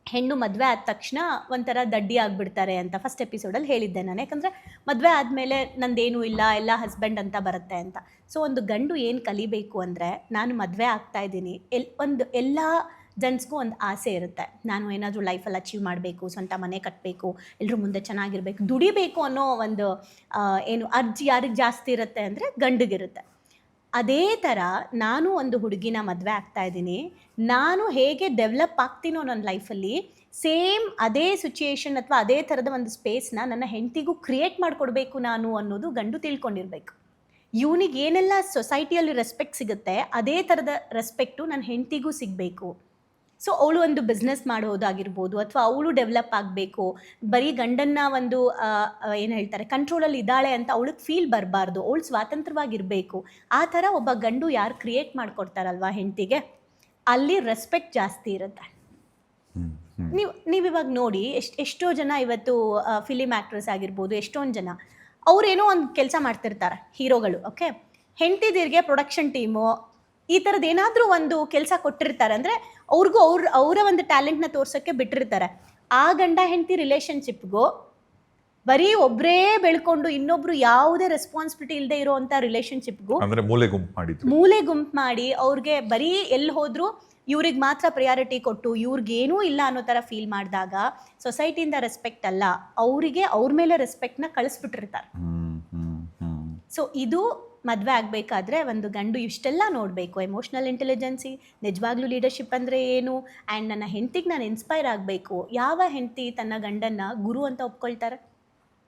ಹೆಣ್ಣು ಮದುವೆ ಆದ ತಕ್ಷಣ ಒಂಥರ ದಡ್ಡಿ ಆಗಿಬಿಡ್ತಾರೆ ಅಂತ ಫಸ್ಟ್ ಎಪಿಸೋಡಲ್ಲಿ ಹೇಳಿದ್ದೆ ನಾನು. ಯಾಕಂದರೆ ಮದುವೆ ಆದಮೇಲೆ ನಂದೇನೂ ಇಲ್ಲ, ಎಲ್ಲ ಹಸ್ಬೆಂಡ್ ಅಂತ ಬರುತ್ತೆ ಅಂತ. ಸೊ ಒಂದು ಗಂಡು ಏನು ಕಲಿಬೇಕು ಅಂದರೆ, ನಾನು ಮದುವೆ ಆಗ್ತಾಯಿದ್ದೀನಿ, ಎಲ್ಲ ಜೆಂಟ್ಸ್ಗೂ ಒಂದು ಆಸೆ ಇರುತ್ತೆ, ನಾನು ಏನಾದರೂ ಲೈಫಲ್ಲಿ ಅಚೀವ್ ಮಾಡಬೇಕು, ಸ್ವಂತ ಮನೆ ಕಟ್ಟಬೇಕು, ಎಲ್ಲರೂ ಮುಂದೆ ಚೆನ್ನಾಗಿರಬೇಕು, ದುಡಿಬೇಕು ಅನ್ನೋ ಒಂದು ಅರ್ಜಿ ಯಾರಿಗೆ ಜಾಸ್ತಿ ಇರುತ್ತೆ ಅಂದರೆ ಗಂಡಿಗಿರುತ್ತೆ. ಅದೇ ಥರ ನಾನು ಒಂದು ಹುಡುಗಿನ ಮದುವೆ ಆಗ್ತಾಯಿದ್ದೀನಿ, ನಾನು ಹೇಗೆ ಡೆವಲಪ್ ಆಗ್ತೀನೋ ನನ್ನ ಲೈಫಲ್ಲಿ, ಸೇಮ್ ಅದೇ ಸಿಚುಯೇಷನ್ ಅಥವಾ ಅದೇ ಥರದ ಒಂದು ಸ್ಪೇಸ್ನ ನನ್ನ ಹೆಂಡತಿಗೂ ಕ್ರಿಯೇಟ್ ಮಾಡಿಕೊಡ್ಬೇಕು ನಾನು ಅನ್ನೋದು ಗಂಡು ತಿಳ್ಕೊಂಡಿರಬೇಕು. ಇವನಿಗೆ ಏನೆಲ್ಲ ಸೊಸೈಟಿಯಲ್ಲಿ ರೆಸ್ಪೆಕ್ಟ್ ಸಿಗುತ್ತೆ, ಅದೇ ಥರದ ರೆಸ್ಪೆಕ್ಟು ನನ್ನ ಹೆಂಡತಿಗೂ ಸಿಗಬೇಕು. ಸೊ ಅವಳು ಒಂದು ಬಿಸ್ನೆಸ್ ಮಾಡೋದಾಗಿರ್ಬೋದು, ಅಥವಾ ಅವಳು ಡೆವಲಪ್ ಆಗಬೇಕು. ಬರೀ ಗಂಡನ್ನ ಒಂದು ಏನು ಹೇಳ್ತಾರೆ ಕಂಟ್ರೋಲಲ್ಲಿ ಇದ್ದಾಳೆ ಅಂತ ಅವಳಿಗೆ ಫೀಲ್ ಬರಬಾರ್ದು, ಅವಳು ಸ್ವಾತಂತ್ರ್ಯವಾಗಿರಬೇಕು. ಆ ಥರ ಒಬ್ಬ ಗಂಡು ಯಾರು ಕ್ರಿಯೇಟ್ ಮಾಡಿಕೊಡ್ತಾರಲ್ವ ಹೆಂಡತಿಗೆ, ಅಲ್ಲಿ ರೆಸ್ಪೆಕ್ಟ್ ಜಾಸ್ತಿ ಇರುತ್ತೆ. ನೀವಿವಾಗ ನೋಡಿ, ಎಷ್ಟೋ ಜನ ಇವತ್ತು ಫಿಲಿಮ್ ಆ್ಯಕ್ಟ್ರೆಸ್ ಆಗಿರ್ಬೋದು, ಎಷ್ಟೊಂದು ಜನ ಅವರೇನೋ ಒಂದು ಕೆಲಸ ಮಾಡ್ತಿರ್ತಾರೆ ಹೀರೋಗಳು, ಓಕೆ, ಹೆಂಡತಿದಿರಿಗೆ ಪ್ರೊಡಕ್ಷನ್ ಟೀಮು ಈ ಥರದ್ದು ಏನಾದರೂ ಒಂದು ಕೆಲಸ ಕೊಟ್ಟಿರ್ತಾರೆ ಅಂದರೆ ಅವ್ರಿಗೂ ಅವರ ಒಂದು ಟ್ಯಾಲೆಂಟ್ನ ತೋರ್ಸೋಕ್ಕೆ ಬಿಟ್ಟಿರ್ತಾರೆ. ಆ ಗಂಡ ಹೆಂಡತಿ ರಿಲೇಷನ್ಶಿಪ್ಗೂ ಬರೀ ಒಬ್ಬರೇ ಬೆಳ್ಕೊಂಡು ಇನ್ನೊಬ್ರು ಯಾವುದೇ ರೆಸ್ಪಾನ್ಸಿಬಿಲಿಟಿ ಇಲ್ಲದೆ ಇರೋವಂಥ ರಿಲೇಷನ್ಶಿಪ್ಗೂ ಮೂಲೆ ಗುಂಪು ಮಾಡಿ ಅವ್ರಿಗೆ ಬರೀ ಎಲ್ಲಿ ಹೋದರೂ ಇವ್ರಿಗೆ ಮಾತ್ರ ಪ್ರಿಯಾರಿಟಿ ಕೊಟ್ಟು ಇವ್ರಿಗೇನೂ ಇಲ್ಲ ಅನ್ನೋ ಥರ ಫೀಲ್ ಮಾಡಿದಾಗ ಸೊಸೈಟಿಯಿಂದ ರೆಸ್ಪೆಕ್ಟ್ ಅಲ್ಲ, ಅವರಿಗೆ ಅವ್ರ ಮೇಲೆ ರೆಸ್ಪೆಕ್ಟ್ನ ಕಳಿಸ್ಬಿಟ್ಟಿರ್ತಾರೆ. ಸೊ ಇದು ಮದುವೆ ಆಗಬೇಕಾದ್ರೆ ಒಂದು ಗಂಡು ಇಷ್ಟೆಲ್ಲ ನೋಡಬೇಕು. ಎಮೋಷ್ನಲ್ ಇಂಟೆಲಿಜೆನ್ಸಿ, ನಿಜವಾಗ್ಲೂ ಲೀಡರ್ಶಿಪ್ ಅಂದರೆ ಏನು, ಆ್ಯಂಡ್ ನನ್ನ ಹೆಂಡತಿಗೆ ನಾನು ಇನ್ಸ್ಪೈರ್ ಆಗಬೇಕು. ಯಾವ ಹೆಂಡತಿ ತನ್ನ ಗಂಡನ್ನು ಗುರು ಅಂತ ಒಪ್ಕೊಳ್ತಾರೆ?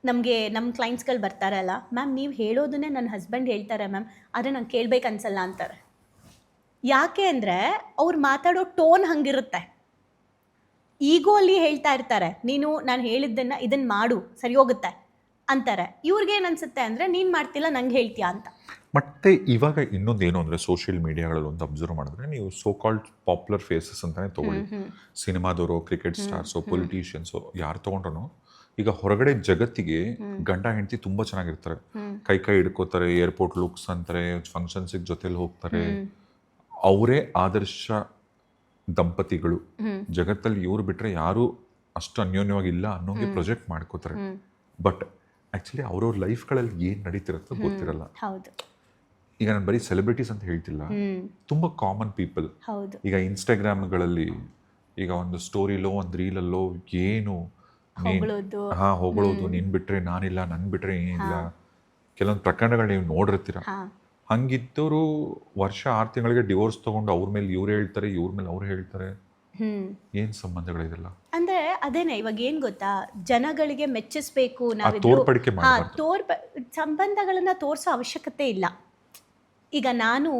ನಮಗೆ ನಮ್ಮ ಕ್ಲೈಂಟ್ಸ್ಗಳು ಬರ್ತಾರಲ್ಲ, ಮ್ಯಾಮ್ ನೀವು ಹೇಳೋದನ್ನೇ ನನ್ನ ಹಸ್ಬೆಂಡ್ ಹೇಳ್ತಾರೆ ಮ್ಯಾಮ್, ಆದರೆ ನಂಗೆ ಕೇಳ್ಬೇಕು ಅನ್ಸಲ್ಲ ಅಂತಾರೆ. ಯಾಕೆ ಅಂದರೆ ಅವ್ರು ಮಾತಾಡೋ ಟೋನ್ ಹಂಗಿರುತ್ತೆ. ಈಗೋ ಅಲ್ಲಿ ಹೇಳ್ತಾ ಇರ್ತಾರೆ, ನೀನು ನಾನು ಹೇಳಿದ್ದನ್ನು ಇದನ್ನು ಮಾಡು ಸರಿ ಹೋಗುತ್ತೆ ಅಂತಾರೆ. ಇವ್ರಿಗೇನು ಅನ್ಸುತ್ತೆ ಅಂದರೆ ನೀನು ಮಾಡ್ತಿಲ್ಲ ನಂಗೆ ಹೇಳ್ತೀಯಾ ಅಂತ. ಮತ್ತೆ ಇವಾಗ ಇನ್ನೊಂದು ಏನು ಅಂದರೆ ಸೋಷಿಯಲ್ ಮೀಡಿಯಾಗಳಲ್ಲಿ ಒಂದು ಅಬ್ಸರ್ವ್ ಮಾಡಿದ್ರೆ ನೀವು ಸೋ ಕಾಲ್ಡ್ ಪಾಪ್ಯುಲರ್ ಫೇಸಸ್ ಅಂತಾನೆ ತಗೊಳ್ಳಿ. ಸಿನಿಮಾದವರು, ಕ್ರಿಕೆಟ್ ಸ್ಟಾರ್ಸು, ಪೊಲಿಟಿಷಿಯನ್ಸು ಯಾರು ತೊಗೊಂಡ್ರು ಈಗ ಹೊರಗಡೆ ಜಗತ್ತಿಗೆ ಗಂಡ ಹೆಂಡತಿ ತುಂಬ ಚೆನ್ನಾಗಿರ್ತಾರೆ. ಕೈ ಹಿಡ್ಕೋತಾರೆ, ಏರ್ಪೋರ್ಟ್ ಲುಕ್ಸ್ ಅಂತಾರೆ, ಫಂಕ್ಷನ್ಸಿಗೆ ಜೊತೆಲಿ ಹೋಗ್ತಾರೆ. ಅವರೇ ಆದರ್ಶ ದಂಪತಿಗಳು. ಜಗತ್ತಲ್ಲಿ ಇವ್ರು ಬಿಟ್ರೆ ಯಾರು ಅಷ್ಟು ಅನ್ಯೋನ್ಯವಾಗಿಲ್ಲ ಅನ್ನೋಂಗೆ ಪ್ರೊಜೆಕ್ಟ್ ಮಾಡ್ಕೋತಾರೆ. ಬಟ್ ಆ್ಯಕ್ಚುಲಿ ಅವ್ರವ್ರ ಲೈಫ್ಗಳಲ್ಲಿ ಏನು ನಡೀತಿರುತ್ತೋ ಗೊತ್ತಿರಲ್ಲ. ಹೌದು. ಈಗ ನಾನು ಬರೀ ಸೆಲೆಬ್ರಿಟೀಸ್ ಅಂತ ಹೇಳ್ತಿಲ್ಲ, ತುಂಬ ಕಾಮನ್ ಪೀಪಲ್. ಈಗ ಇನ್ಸ್ಟಾಗ್ರಾಮ್ಗಳಲ್ಲಿ ಈಗ ಒಂದು ಸ್ಟೋರಿಲೋ ಒಂದು ರೀಲಲ್ಲೋ ಏನು ಹೊಗಳೋದು, ನಿನ್ ಬಿಟ್ರೆ ನಾನಿಲ್ಲ, ನನ್ ಬಿಟ್ರೆ ಏನಿಲ್ಲ, ಕೆಲವೊಂದು ಪ್ರಕರಣಗಳು ನೀವು ನೋಡಿರ್ತೀರ. ಹಂಗಿದ್ದವರು ವರ್ಷ 6 ತಿಂಗಳಿಗೆ ಡಿವೋರ್ಸ್ ತಗೊಂಡು ಅವ್ರ ಮೇಲೆ ಇವ್ರು ಹೇಳ್ತಾರೆ, ಇವ್ರ ಮೇಲೆ ಅವ್ರು ಹೇಳ್ತಾರೆ. ಏನ್ ಸಂಬಂಧಗಳಿದೆಲ್ಲ ಅಂದ್ರೆ ಅದೇನೆ. ಇವಾಗ ಏನ್ ಗೊತ್ತಾ, ಜನಗಳಿಗೆ ಮೆಚ್ಚಿಸ್ಬೇಕು, ತೋರ್ಪಡಿಕೆ ಸಂಬಂಧಗಳನ್ನ ತೋರಿಸೋ ಅವಶ್ಯಕತೆ ಇಲ್ಲ. ಈಗ ನಾನು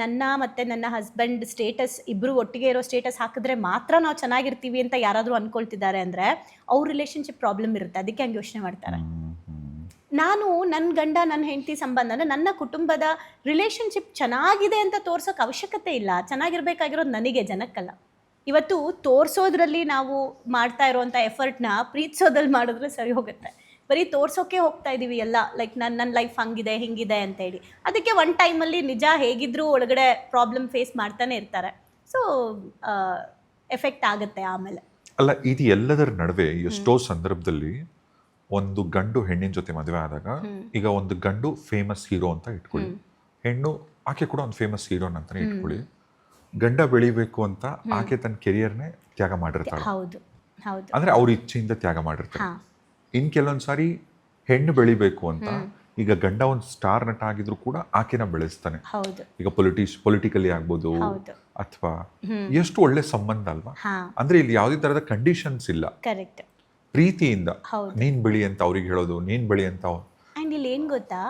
ನನ್ನ ಮತ್ತೆ ನನ್ನ ಹಸ್ಬೆಂಡ್ ಸ್ಟೇಟಸ್ ಇಬ್ರು ಒಟ್ಟಿಗೆ ಇರೋ ಸ್ಟೇಟಸ್ ಹಾಕಿದ್ರೆ ಮಾತ್ರ ನಾವು ಚೆನ್ನಾಗಿರ್ತೀವಿ ಅಂತ ಯಾರಾದರೂ ಅನ್ಕೊಳ್ತಿದ್ದಾರೆ ಅಂದರೆ ಅವ್ರ ರಿಲೇಶನ್ಶಿಪ್ ಪ್ರಾಬ್ಲಮ್ ಇರುತ್ತೆ. ಅದಕ್ಕೆ ಹಂಗೆ ಯೋಚನೆ ಮಾಡ್ತಾರೆ. ನಾನು ನನ್ನ ಗಂಡ ನನ್ನ ಹೆಂಡತಿ ಸಂಬಂಧ ಅಂದರೆ ನನ್ನ ಕುಟುಂಬದ ರಿಲೇಶನ್ಶಿಪ್ ಚೆನ್ನಾಗಿದೆ ಅಂತ ತೋರ್ಸೋಕೆ ಅವಶ್ಯಕತೆ ಇಲ್ಲ. ಚೆನ್ನಾಗಿರ್ಬೇಕಾಗಿರೋದು ನನಗೆ, ಜನಕ್ಕಲ್ಲ. ಇವತ್ತು ತೋರಿಸೋದ್ರಲ್ಲಿ ನಾವು ಮಾಡ್ತಾ ಇರೋವಂಥ ಎಫರ್ಟ್ನ ಪ್ರೀತಿಸೋದ್ರಲ್ಲಿ ಮಾಡಿದ್ರೆ ಸರಿ ಹೋಗುತ್ತೆ. ಬರೀ ತೋರ್ಸೋಕೆ ಹೋಗ್ತಾ ಇದ್ದೀವಿ ಎಲ್ಲ, ಲೈಕ್ ನನ್ನ ಲೈಫ್ ಹಂಗಿದೆ ಹಿಂಗಿದೆ ಅಂತೇಳಿ. ಅದಕ್ಕೆ ಒನ್ ಟೈಮಲ್ಲಿ ನಿಜ ಹೇಗಿದ್ರೂ ಒಳಗಡೆ ಪ್ರಾಬ್ಲಮ್ ಫೇಸ್ ಮಾಡ್ತಾನೆ ಇರ್ತಾರೆ. ಸೊ ಎಫೆಕ್ಟ್ ಆಗುತ್ತೆ ಆಮೇಲೆ. ಅಲ್ಲ, ಇದು ಎಲ್ಲದರ ನಡುವೆ ಎಷ್ಟೋ ಸಂದರ್ಭದಲ್ಲಿ ಒಂದು ಗಂಡು ಹೆಣ್ಣಿನ ಜೊತೆ ಮದುವೆ ಆದಾಗ, ಈಗ ಒಂದು ಗಂಡು ಫೇಮಸ್ ಹೀರೋ ಅಂತ ಇಟ್ಕೊಳ್ಳಿ, ಹೆಣ್ಣು ಆಕೆ ಕೂಡ ಒಂದು ಫೇಮಸ್ ಹೀರೋನ್ ಅಂತಾನೆ ಇಟ್ಕೊಳ್ಳಿ. ಗಂಡ ಬೆಳಿಬೇಕು ಅಂತ ಆಕೆ ತನ್ನ ಕೆರಿಯರ್ನೇ ತ್ಯಾಗ ಮಾಡಿರ್ತಾಳೆ. ಅಂದ್ರೆ ಅವ್ರ ಇಚ್ಛೆಯಿಂದ ತ್ಯಾಗ ಮಾಡಿರ್ತಾರೆ. ಇನ್ ಕೆಲವೊಂದು ಸಾರಿ ಹೆಣ್ಣು ಬೆಳಿಬೇಕು ಅಂತ ಈಗ ಗಂಡ ಒಂದು ಸ್ಟಾರ್ ನಟ ಆಗಿದ್ರು ಕೂಡ ಆಕೆನ ಬೆಳೆಸ್ತಾನೆ. ಈಗ ಪೊಲಿಟಿಕಲಿ ಆಗ್ಬೋದು, ಅಥವಾ ಎಷ್ಟು ಒಳ್ಳೆ ಸಂಬಂಧ ಅಲ್ವಾ. ಅಂದ್ರೆ ಇಲ್ಲಿ ಯಾವುದೇ ತರದ ಕಂಡೀಷನ್ಸ್ ಇಲ್ಲ, ಪ್ರೀತಿಯಿಂದ ನೀನ್ ಬೆಳಿ ಅಂತ ಅವ್ರಿಗೆ ಹೇಳೋದು, ನೀನ್ ಬೆಳಿ ಅಂತ. ಅಂಡ್ ಇಲ್ಲಿ ಏನ್ ಗೊತ್ತಾ,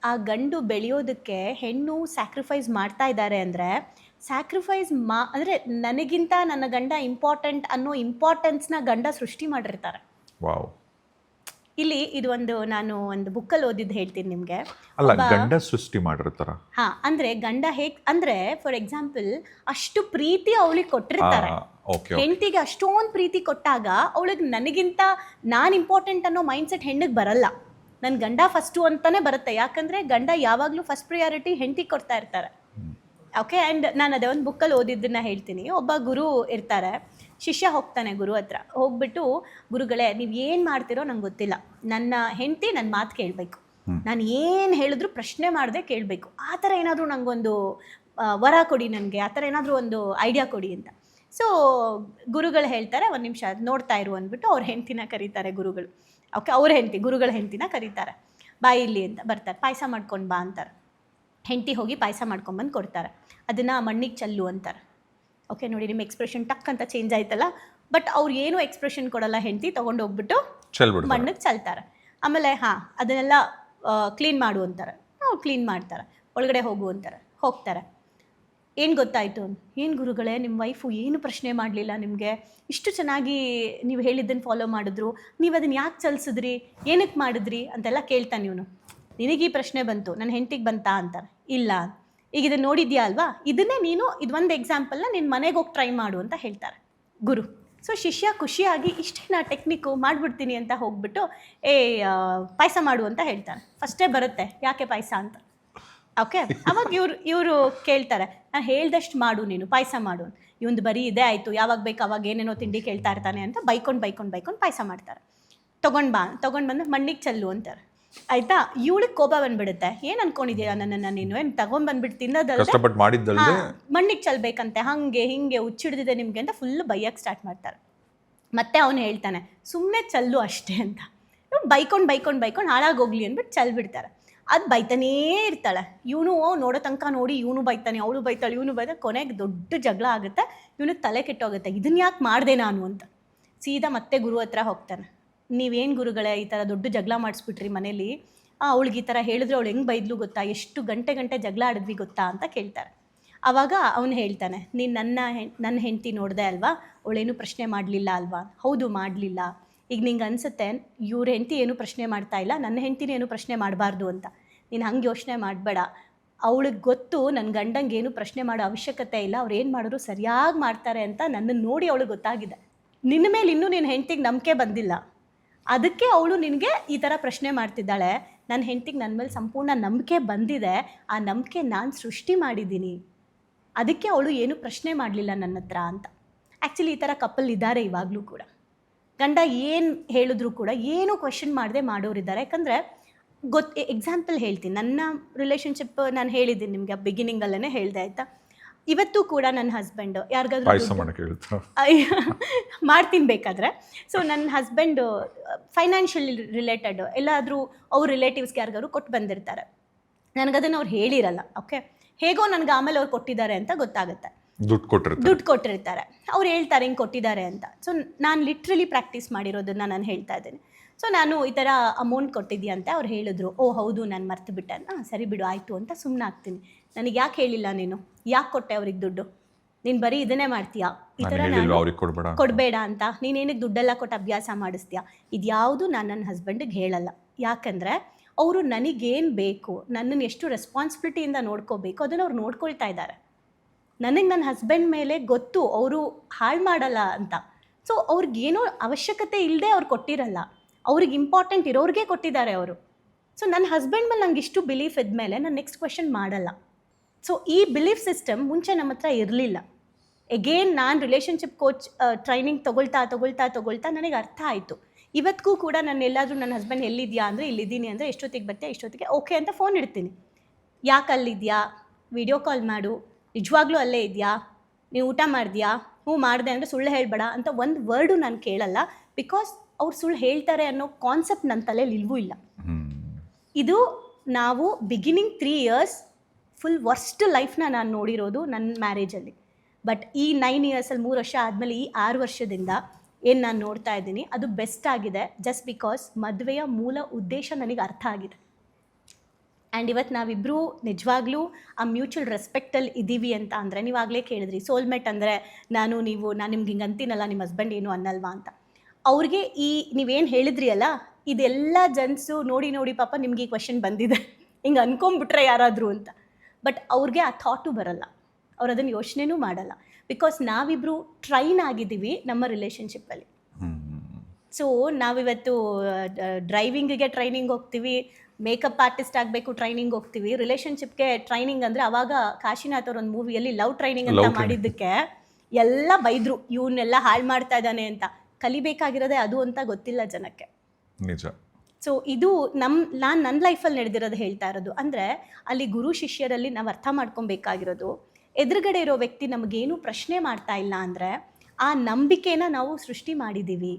ಆ ಗಂಡು ಬೆಳೆಯೋದಕ್ಕೆ ಹೆಣ್ಣು ಸ್ಯಾಕ್ರಿಫೈಸ್ ಮಾಡ್ತಾ ಇದ್ದಾರೆ ಅಂದ್ರೆ ಸ್ಯಾಕ್ರಿಫೈಸ್ ಅಂದ್ರೆ ನನಗಿಂತ ನನ್ನ ಗಂಡ ಇಂಪಾರ್ಟೆಂಟ್ ಅನ್ನೋ ಇಂಪಾರ್ಟೆನ್ಸ್ನ ಗಂಡ ಸೃಷ್ಟಿ ಮಾಡಿರ್ತಾರೆ. ವಾವ್. ಇಲ್ಲಿ ಇದು ನಾನು ಒಂದು ಬುಕ್ಕಲ್ಲಿ ಓದಿದ್ದು ಹೇಳ್ತೀನಿ ನಿಮಗೆ. ಅಲ್ಲ, ಗಂಡ ಸೃಷ್ಟಿ ಮಾಡಿರ್ತಾರ. ಅಂದ್ರೆ ಗಂಡ ಅಂದ್ರೆ ಫಾರ್ ಎಕ್ಸಾಂಪಲ್ ಅಷ್ಟು ಪ್ರೀತಿ ಅವಳಿಗೆ ಕೊಟ್ಟಿರ್ತಾರೆ. ಹೆಂಡತಿಗೆ ಅಷ್ಟೊಂದು ಪ್ರೀತಿ ಕೊಟ್ಟಾಗ ಅವಳಿಗೆ ನನಗಿಂತ ನಾನು ಇಂಪಾರ್ಟೆಂಟ್ ಅನ್ನೋ ಮೈಂಡ್ ಸೆಟ್ ಹೆಣ್ಣಿಗೆ ಬರಲ್ಲ. ನನ್ನ ಗಂಡ ಫಸ್ಟು ಅಂತಾನೆ ಬರುತ್ತೆ. ಯಾಕಂದ್ರೆ ಗಂಡ ಯಾವಾಗಲೂ ಫಸ್ಟ್ ಪ್ರಿಯಾರಿಟಿ ಹೆಂಡತಿಗೆ ಕೊಡ್ತಾ ಇರ್ತಾರೆ. ಓಕೆ. ಆ್ಯಂಡ್ ನಾನು ಅದೇ ಒಂದು ಬುಕ್ಕಲ್ಲಿ ಓದಿದ್ದನ್ನ ಹೇಳ್ತೀನಿ. ಒಬ್ಬ ಗುರು ಇರ್ತಾರೆ, ಶಿಷ್ಯ ಹೋಗ್ತಾನೆ ಗುರು ಹತ್ರ. ಹೋಗ್ಬಿಟ್ಟು, ಗುರುಗಳೇ ನೀವು ಏನು ಮಾಡ್ತಿರೋ ನಂಗೆ ಗೊತ್ತಿಲ್ಲ, ನನ್ನ ಹೆಂಡತಿ ನನ್ನ ಮಾತು ಕೇಳಬೇಕು, ನಾನು ಏನು ಹೇಳಿದ್ರು ಪ್ರಶ್ನೆ ಮಾಡದೆ ಕೇಳಬೇಕು, ಆ ಥರ ಏನಾದರೂ ನನಗೊಂದು ವರ ಕೊಡಿ, ನನಗೆ ಆ ಥರ ಏನಾದರೂ ಒಂದು ಐಡಿಯಾ ಕೊಡಿ ಅಂತ. ಸೊ ಗುರುಗಳು ಹೇಳ್ತಾರೆ, ಒಂದು ನಿಮಿಷ ನೋಡ್ತಾ ಇರು ಅಂದ್ಬಿಟ್ಟು ಅವ್ರ ಹೆಂಡ್ತಿನ ಕರೀತಾರೆ ಗುರುಗಳು. ಓಕೆ, ಅವ್ರ ಹೆಂಡ್ತಿ, ಗುರುಗಳ ಹೆಂಡ್ತಿನ ಕರೀತಾರೆ. ಬಾ ಇಲ್ಲಿ ಅಂತ ಬರ್ತಾರೆ. ಪಾಯಸ ಮಾಡ್ಕೊಂಡು ಬಾ ಅಂತಾರೆ. ಹೆಂಡತಿ ಹೋಗಿ ಪಾಯಸ ಮಾಡ್ಕೊಂಬಂದು ಕೊಡ್ತಾರೆ. ಅದನ್ನು ಮಣ್ಣಿಗೆ ಚಲ್ಲು ಅಂತಾರೆ. ಓಕೆ, ನೋಡಿ ನಿಮ್ಮ ಎಕ್ಸ್ಪ್ರೆಷನ್ ಟಕ್ ಅಂತ ಚೇಂಜ್ ಆಯ್ತಲ್ಲ. ಬಟ್ ಅವ್ರು ಏನೂ ಎಕ್ಸ್ಪ್ರೆಷನ್ ಕೊಡಲ್ಲ. ಹೆಂಡತಿ ತೊಗೊಂಡು ಹೋಗ್ಬಿಟ್ಟು ಮಣ್ಣಿಗೆ ಚಲ್ತಾರೆ. ಆಮೇಲೆ ಅದನ್ನೆಲ್ಲ ಕ್ಲೀನ್ ಮಾಡು ಅಂತಾರೆ. ಅವ್ರು ಕ್ಲೀನ್ ಮಾಡ್ತಾರೆ. ಒಳಗಡೆ ಹೋಗು ಅಂತಾರೆ. ಹೋಗ್ತಾರೆ. ಏನು ಗೊತ್ತಾಯಿತು? ಏನು ಗುರುಗಳೇ, ನಿಮ್ಮ ವೈಫು ಏನು ಪ್ರಶ್ನೆ ಮಾಡಲಿಲ್ಲ, ನಿಮಗೆ ಇಷ್ಟು ಚೆನ್ನಾಗಿ ನೀವು ಹೇಳಿದ್ದನ್ನು ಫಾಲೋ ಮಾಡಿದ್ರು, ನೀವು ಅದನ್ನು ಯಾಕೆ ಚಲಿಸಿದ್ರಿ, ಏನಕ್ಕೆ ಮಾಡಿದ್ರಿ ಅಂತೆಲ್ಲ ಕೇಳ್ತಾನೆ ಇವನು. ನಿನಗೆ ಈ ಪ್ರಶ್ನೆ ಬಂತು, ನನ್ನ ಹೆಂಡತಿಗೆ ಬಂತಾ ಅಂತಾರೆ. ಇಲ್ಲ, ಈಗ ಇದನ್ನು ನೋಡಿದ್ಯಾ ಅಲ್ವಾ, ಇದನ್ನೇ ನೀನು ಇದೊಂದು ಎಕ್ಸಾಂಪಲ್ನ ನಿನ್ನ ಮನೆಗೆ ಹೋಗಿ ಟ್ರೈ ಮಾಡು ಅಂತ ಹೇಳ್ತಾರೆ ಗುರು. ಸೊ ಶಿಷ್ಯ ಖುಷಿಯಾಗಿ ಇಷ್ಟೇನಾ ಟೆಕ್ನಿಕ್ಕು, ಮಾಡಿಬಿಡ್ತೀನಿ ಅಂತ ಹೋಗ್ಬಿಟ್ಟು ಪಾಯಸ ಮಾಡು ಅಂತ ಹೇಳ್ತಾರೆ. ಫಸ್ಟೇ ಬರುತ್ತೆ ಯಾಕೆ ಪಾಯಸ ಅಂತ. ಓಕೆ, ಅವಾಗ ಇವರು ಕೇಳ್ತಾರೆ, ನಾನು ಹೇಳ್ದಷ್ಟು ಮಾಡು, ನೀನು ಪಾಯಸ ಮಾಡು. ಇವಂದು ಬರೀ ಇದೇ ಆಯಿತು, ಯಾವಾಗ ಬೇಕು ಅವಾಗ ಏನೇನೋ ತಿಂಡಿ ಕೇಳ್ತಾ ಇರ್ತಾನೆ ಅಂತ ಬೈಕೊಂಡು ಪಾಯಸ ಮಾಡ್ತಾರೆ. ತೊಗೊಂಡು ಬಂದು ಮಣ್ಣಿಗೆ ಚಲ್ಲು ಅಂತಾರೆ. ಆಯ್ತಾ, ಇವಳಿಗೆ ಕೋಪ ಬಂದ್ಬಿಡುತ್ತೆ. ಏನು ಅನ್ಕೊಂಡಿದ್ದೀಯ ನನ್ನನ್ನು ನೀನು, ಏನು ತಗೊಂಡ್ಬಂದ್ಬಿಟ್ಟು ತಿನ್ನೋದಲ್ಲ, ಮಣ್ಣಿಗೆ ಚಲ್ಬೇಕಂತೆ, ಹಾಗೆ ಹಿಂಗೆ ಹುಚ್ಚಿಡ್ದಿದೆ ನಿಮಗೆ ಅಂತ ಫುಲ್ಲು ಬೈಯಕ್ಕೆ ಸ್ಟಾರ್ಟ್ ಮಾಡ್ತಾರೆ. ಮತ್ತೆ ಅವನು ಹೇಳ್ತಾನೆ, ಸುಮ್ಮನೆ ಚಲ್ಲು ಅಷ್ಟೇ ಅಂತ. ಬೈಕೊಂಡು ಹಾಳಾಗೋಗ್ಲಿ ಅಂದ್ಬಿಟ್ಟು ಚಲ್ಬಿಡ್ತಾರೆ. ಅದು ಬೈತಾನೇ ಇರ್ತಾಳೆ. ಇವನು ನೋಡೋ ತನಕ ನೋಡಿ ಇವನು ಬೈತಾನೆ, ಅವಳು ಬೈತಾಳೆ, ಇವನು ಬೈತಾನೆ. ಕೊನೆಗೆ ದೊಡ್ಡ ಜಗಳ ಆಗುತ್ತೆ. ಇವನಿಗೆ ತಲೆ ಕೆಟ್ಟೋಗುತ್ತೆ, ಇದನ್ನ ಯಾಕೆ ಮಾಡಿದೆ ನಾನು ಅಂತ. ಸೀದಾ ಮತ್ತೆ ಗುರು ಹತ್ರ ಹೋಗ್ತಾನೆ. ನೀವೇನು ಗುರುಗಳೇ ಈ ಥರ ದೊಡ್ಡ ಜಗಳ ಮಾಡಿಸ್ಬಿಟ್ರಿ ಮನೇಲಿ, ಅವಳಿಗೆ ಈ ಥರ ಹೇಳಿದ್ರೆ ಅವಳು ಹೆಂಗೆ ಬೈದ್ಲು ಗೊತ್ತಾ, ಎಷ್ಟು ಗಂಟೆ ಜಗಳ ಆಡಿದ್ವಿ ಗೊತ್ತಾ ಅಂತ ಕೇಳ್ತಾರೆ. ಆವಾಗ ಅವನು ಹೇಳ್ತಾನೆ, ನೀನು ನನ್ನ ಹೆಂಡತಿ ನೋಡಿದೆ ಅಲ್ವಾ, ಅವಳೇನು ಪ್ರಶ್ನೆ ಮಾಡಲಿಲ್ಲ ಅಲ್ವಾ? ಹೌದು, ಮಾಡಲಿಲ್ಲ. ಈಗ ನಿಂಗೆ ಅನಿಸುತ್ತೆ ಇವ್ರ ಹೆಂಡತಿ ಏನು ಪ್ರಶ್ನೆ ಮಾಡ್ತಾ ಇಲ್ಲ, ನನ್ನ ಹೆಂಡತಿನ ಏನು ಪ್ರಶ್ನೆ ಮಾಡಬಾರ್ದು ಅಂತ. ನೀನು ಹಂಗೆ ಯೋಚನೆ ಮಾಡಬೇಡ. ಅವಳಿಗೆ ಗೊತ್ತು ನನ್ನ ಗಂಡಂಗೆ ಏನು ಪ್ರಶ್ನೆ ಮಾಡೋ ಅವಶ್ಯಕತೆ ಇಲ್ಲ, ಅವ್ರು ಏನು ಮಾಡಿದ್ರು ಸರಿಯಾಗಿ ಮಾಡ್ತಾರೆ ಅಂತ ನನ್ನನ್ನು ನೋಡಿ ಅವಳಿಗೆ ಗೊತ್ತಾಗಿದೆ. ನಿನ್ನ ಮೇಲೆ ಇನ್ನೂ ನಿನ್ನ ಹೆಂಡತಿಗೆ ನಂಬಿಕೆ ಬಂದಿಲ್ಲ, ಅದಕ್ಕೆ ಅವಳು ನಿನಗೆ ಈ ಥರ ಪ್ರಶ್ನೆ ಮಾಡ್ತಿದ್ದಾಳೆ. ನನ್ನ ಹೆಂಡತಿಗೆ ನನ್ನ ಮೇಲೆ ಸಂಪೂರ್ಣ ನಂಬಿಕೆ ಬಂದಿದೆ, ಆ ನಂಬಿಕೆ ನಾನು ಸೃಷ್ಟಿ ಮಾಡಿದ್ದೀನಿ, ಅದಕ್ಕೆ ಅವಳು ಏನು ಪ್ರಶ್ನೆ ಮಾಡಲಿಲ್ಲ ನನ್ನ ಹತ್ರ ಅಂತ. ಆ್ಯಕ್ಚುಲಿ ಈ ಥರ ಕಪಲ್ ಇದ್ದಾರೆ ಇವಾಗಲೂ ಕೂಡ. ಗಂಡ ಏನು ಹೇಳಿದ್ರು ಕೂಡ ಏನೂ ಕ್ವೆಶನ್ ಮಾಡದೆ ಮಾಡೋರಿದ್ದಾರೆ. ಯಾಕಂದರೆ ಎಕ್ಸಾಂಪಲ್ ಹೇಳ್ತೀನಿ, ನನ್ನ ರಿಲೇಷನ್ಶಿಪ್ ನಾನು ಹೇಳಿದ್ದೀನಿ ನಿಮಗೆ ಬಿಗಿನಿಂಗಲ್ಲೇ ಹೇಳಿದೆ ಆಯಿತಾ. ಇವತ್ತು ಕೂಡ ನನ್ನ ಹಸ್ಬೆಂಡ್ ಯಾರಿಗಾದ್ರೂ ಮಾಡ್ತೀನಿ ಬೇಕಾದರೆ. ಸೊ ನನ್ನ ಹಸ್ಬೆಂಡು ಫೈನಾನ್ಷಿಯಲ್ ರಿಲೇಟೆಡ್ ಎಲ್ಲಾದರೂ ಅವ್ರ ರಿಲೇಟಿವ್ಸ್ಗೆ ಯಾರಿಗಾದ್ರು ಕೊಟ್ಟು ಬಂದಿರ್ತಾರೆ, ನನಗದನ್ನು ಅವ್ರು ಹೇಳಿರಲ್ಲ. ಓಕೆ, ಹೇಗೋ ನನಗೆ ಆಮೇಲೆ ಅವ್ರು ಕೊಟ್ಟಿದ್ದಾರೆ ಅಂತ ಗೊತ್ತಾಗುತ್ತೆ, ದುಡ್ಡು ಕೊಟ್ಟಿರ್ತಾರೆ, ಅವ್ರು ಹೇಳ್ತಾರೆ ಹಿಂಗೆ ಕೊಟ್ಟಿದ್ದಾರೆ ಅಂತ. ಸೊ ನಾನು ಲಿಟ್ರಲಿ ಪ್ರಾಕ್ಟೀಸ್ ಮಾಡಿರೋದನ್ನು ನಾನು ಹೇಳ್ತಾ ಇದ್ದೀನಿ. ಸೊ ನಾನು ಈ ಥರ ಅಮೌಂಟ್ ಕೊಟ್ಟಿದ್ದೀಯಂತೆ ಅವ್ರು ಹೇಳಿದ್ರು, ಓ ಹೌದು ನಾನು ಮರ್ತು ಬಿಟ್ಟೆ, ಸರಿ ಬಿಡು ಆಯಿತು ಅಂತ ಸುಮ್ಮನೆ ಆಗ್ತೀನಿ. ನನಗೆ ಯಾಕೆ ಹೇಳಿಲ್ಲ ನೀನು, ಯಾಕೆ ಕೊಟ್ಟೆ ಅವ್ರಿಗೆ ದುಡ್ಡು, ನೀನು ಬರೀ ಇದನ್ನೇ ಮಾಡ್ತೀಯಾ, ಈ ಥರ ನಾನು ಕೊಡಬೇಡ ಅಂತ ನೀನೇನಕ್ಕೆ ದುಡ್ಡೆಲ್ಲ ಕೊಟ್ಟು ಅಭ್ಯಾಸ ಮಾಡಿಸ್ತೀಯಾ, ಇದ್ಯಾವುದು ನಾನು ನನ್ನ ಹಸ್ಬೆಂಡಿಗೆ ಹೇಳಲ್ಲ. ಯಾಕಂದರೆ ಅವರು ನನಗೇನು ಬೇಕು, ನನ್ನನ್ನು ಎಷ್ಟು ರೆಸ್ಪಾನ್ಸಿಬಿಲಿಟಿಯಿಂದ ನೋಡ್ಕೋಬೇಕು ಅದನ್ನು ಅವ್ರು ನೋಡ್ಕೊಳ್ತಾ ಇದ್ದಾರೆ. ನನಗೆ ನನ್ನ ಹಸ್ಬೆಂಡ್ ಮೇಲೆ ಗೊತ್ತು ಅವರು ಹಾಳು ಮಾಡಲ್ಲ ಅಂತ. ಸೊ ಅವ್ರಿಗೇನೋ ಅವಶ್ಯಕತೆ ಇಲ್ಲದೆ ಅವ್ರು ಕೊಟ್ಟಿರಲ್ಲ, ಅವ್ರಿಗೆ ಇಂಪಾರ್ಟೆಂಟ್ ಇರೋರಿಗೆ ಕೊಟ್ಟಿದ್ದಾರೆ ಅವರು. ಸೊ ನನ್ನ ಹಸ್ಬೆಂಡ್ ಮೇಲೆ ನಂಗೆ ಇಷ್ಟು ಬಿಲೀಫ್ ಇದ್ಮೇಲೆ ನಾನು ನೆಕ್ಸ್ಟ್ ಕ್ವೆಶನ್ ಮಾಡಲ್ಲ. ಸೊ ಈ ಬಿಲೀಫ್ ಸಿಸ್ಟಮ್ ಮುಂಚೆ ನಮ್ಮ ಹತ್ರ ಇರಲಿಲ್ಲ. ಎಗೇನ್ ನಾನು ರಿಲೇಷನ್ಶಿಪ್ ಕೋಚ್ ಟ್ರೈನಿಂಗ್ ತೊಗೊಳ್ತಾ ನನಗೆ ಅರ್ಥ ಆಯಿತು. ಇವತ್ತಿಗೂ ಕೂಡ ನಾನು ಎಲ್ಲಾದರೂ ನನ್ನ ಹಸ್ಬೆಂಡ್ ಎಲ್ಲಿದೆಯಾ ಅಂದರೆ ಇಲ್ಲಿದ್ದೀನಿ ಅಂದರೆ ಎಷ್ಟೊತ್ತಿಗೆ ಬರ್ತೀಯಾ, ಎಷ್ಟೊತ್ತಿಗೆ ಓಕೆ ಅಂತ ಫೋನ್ ಇಡ್ತೀನಿ. ಯಾಕೆ ಅಲ್ಲಿದೆಯಾ, ವಿಡಿಯೋ ಕಾಲ್ ಮಾಡು, ನಿಜವಾಗ್ಲೂ ಅಲ್ಲೇ ಇದೆಯಾ, ನೀವು ಊಟ ಮಾಡಿದ್ಯಾ, ಹ್ಞೂ ಮಾಡಿದೆ ಅಂದರೆ ಸುಳ್ಳು ಹೇಳಬೇಡ ಅಂತ ಒಂದು ವರ್ಡು ನಾನು ಕೇಳಲ್ಲ. ಬಿಕಾಸ್ ಅವ್ರು ಸುಳ್ಳು ಹೇಳ್ತಾರೆ ಅನ್ನೋ ಕಾನ್ಸೆಪ್ಟ್ ನನ್ನ ತಲೆಯಲ್ಲಿ ಇಲ್ವೂ ಇಲ್ಲ. ಇದು ನಾವು ಬಿಗಿನಿಂಗ್ 3 years ಫುಲ್ ವರ್ಸ್ಟ್ ಲೈಫ್ನ ನಾನು ನೋಡಿರೋದು ನನ್ನ ಮ್ಯಾರೇಜಲ್ಲಿ. ಬಟ್ ಈ 9 yearsಲ್ಲಿ 3 ವರ್ಷ ಆದಮೇಲೆ ಈ 6 ವರ್ಷದಿಂದ ಏನು ನಾನು ನೋಡ್ತಾ ಇದ್ದೀನಿ ಅದು ಬೆಸ್ಟ್ ಆಗಿದೆ. ಜಸ್ಟ್ ಬಿಕಾಸ್ ಮದುವೆಯ ಮೂಲ ಉದ್ದೇಶ ನನಗೆ ಅರ್ಥ ಆಗಿದೆ. ಆ್ಯಂಡ್ ಇವತ್ತು ನಾವಿಬ್ಬರೂ ನಿಜವಾಗ್ಲೂ ಆ ಮ್ಯೂಚುವಲ್ ರೆಸ್ಪೆಕ್ಟಲ್ಲಿ ಇದ್ದೀವಿ ಅಂತ ಅಂದರೆ, ನೀವಾಗಲೇ ಕೇಳಿದ್ರಿ ಸೋಲ್ಮೇಟ್ ಅಂದರೆ ನಾನು ನಿಮ್ಗೆ ಹಿಂಗೆ ಅಂತೀನಲ್ಲ, ನಿಮ್ಮ ಹಸ್ಬೆಂಡ್ ಏನು ಅನ್ನಲ್ವಾ ಅಂತ. ಅವ್ರಿಗೆ ಈ ನೀವೇನು ಹೇಳಿದ್ರಿ ಅಲ್ಲ, ಇದೆಲ್ಲ ಜನ್ಸು ನೋಡಿ ಪಾಪ ನಿಮ್ಗೆ ಈ ಕ್ವೆಶನ್ ಬಂದಿದೆ, ಹಿಂಗೆ ಅನ್ಕೊಂಬಿಟ್ರೆ ಯಾರಾದರೂ ಅಂತ. ಬಟ್ ಅವ್ರಿಗೆ ಆ ಥಾಟು ಬರಲ್ಲ, ಅವ್ರು ಅದನ್ನು ಯೋಚನೆನೂ ಮಾಡಲ್ಲ. ಬಿಕಾಸ್ ನಾವಿಬ್ಬರು ಟ್ರೈನ್ ಆಗಿದ್ದೀವಿ ನಮ್ಮ ರಿಲೇಷನ್ಶಿಪ್ಪಲ್ಲಿ. ಸೊ ನಾವಿವತ್ತು ಡ್ರೈವಿಂಗಿಗೆ ಟ್ರೈನಿಂಗ್ ಹೋಗ್ತೀವಿ, ಮೇಕಪ್ ಆರ್ಟಿಸ್ಟ್ ಆಗಬೇಕು ಟ್ರೈನಿಂಗ್ ಹೋಗ್ತೀವಿ. ರಿಲೇಷನ್ಶಿಪ್ಗೆ ಟ್ರೈನಿಂಗ್ ಅಂದರೆ ಅವಾಗ ಕಾಶಿನಾಥ್ ಅವ್ರ ಒಂದು ಮೂವಿಯಲ್ಲಿ ಲವ್ ಟ್ರೈನಿಂಗ್ ಅಂತ ಮಾಡಿದ್ದಕ್ಕೆ ಎಲ್ಲ ಬೈದರು, ಇವನ್ನೆಲ್ಲ ಹಾಳು ಮಾಡ್ತಾ ಇದ್ದಾನೆ ಅಂತ. ಕಲಿಬೇಕಾಗಿರೋದೇ ಅದು ಅಂತ ಗೊತ್ತಿಲ್ಲ ಜನಕ್ಕೆ. ನಿಜ. ಸೊ ಇದು ನಾನು ನನ್ನ ಲೈಫಲ್ಲಿ ನಡೆದಿರೋದು ಹೇಳ್ತಾ ಇರೋದು. ಅಂದರೆ ಅಲ್ಲಿ ಗುರು ಶಿಷ್ಯರಲ್ಲಿ ನಾವು ಅರ್ಥ ಮಾಡ್ಕೊಬೇಕಾಗಿರೋದು, ಎದುರುಗಡೆ ಇರೋ ವ್ಯಕ್ತಿ ನಮಗೇನು ಪ್ರಶ್ನೆ ಮಾಡ್ತಾ ಇಲ್ಲ ಅಂದರೆ ಆ ನಂಬಿಕೆನ ನಾವು ಸೃಷ್ಟಿ ಮಾಡಿದ್ದೀವಿ,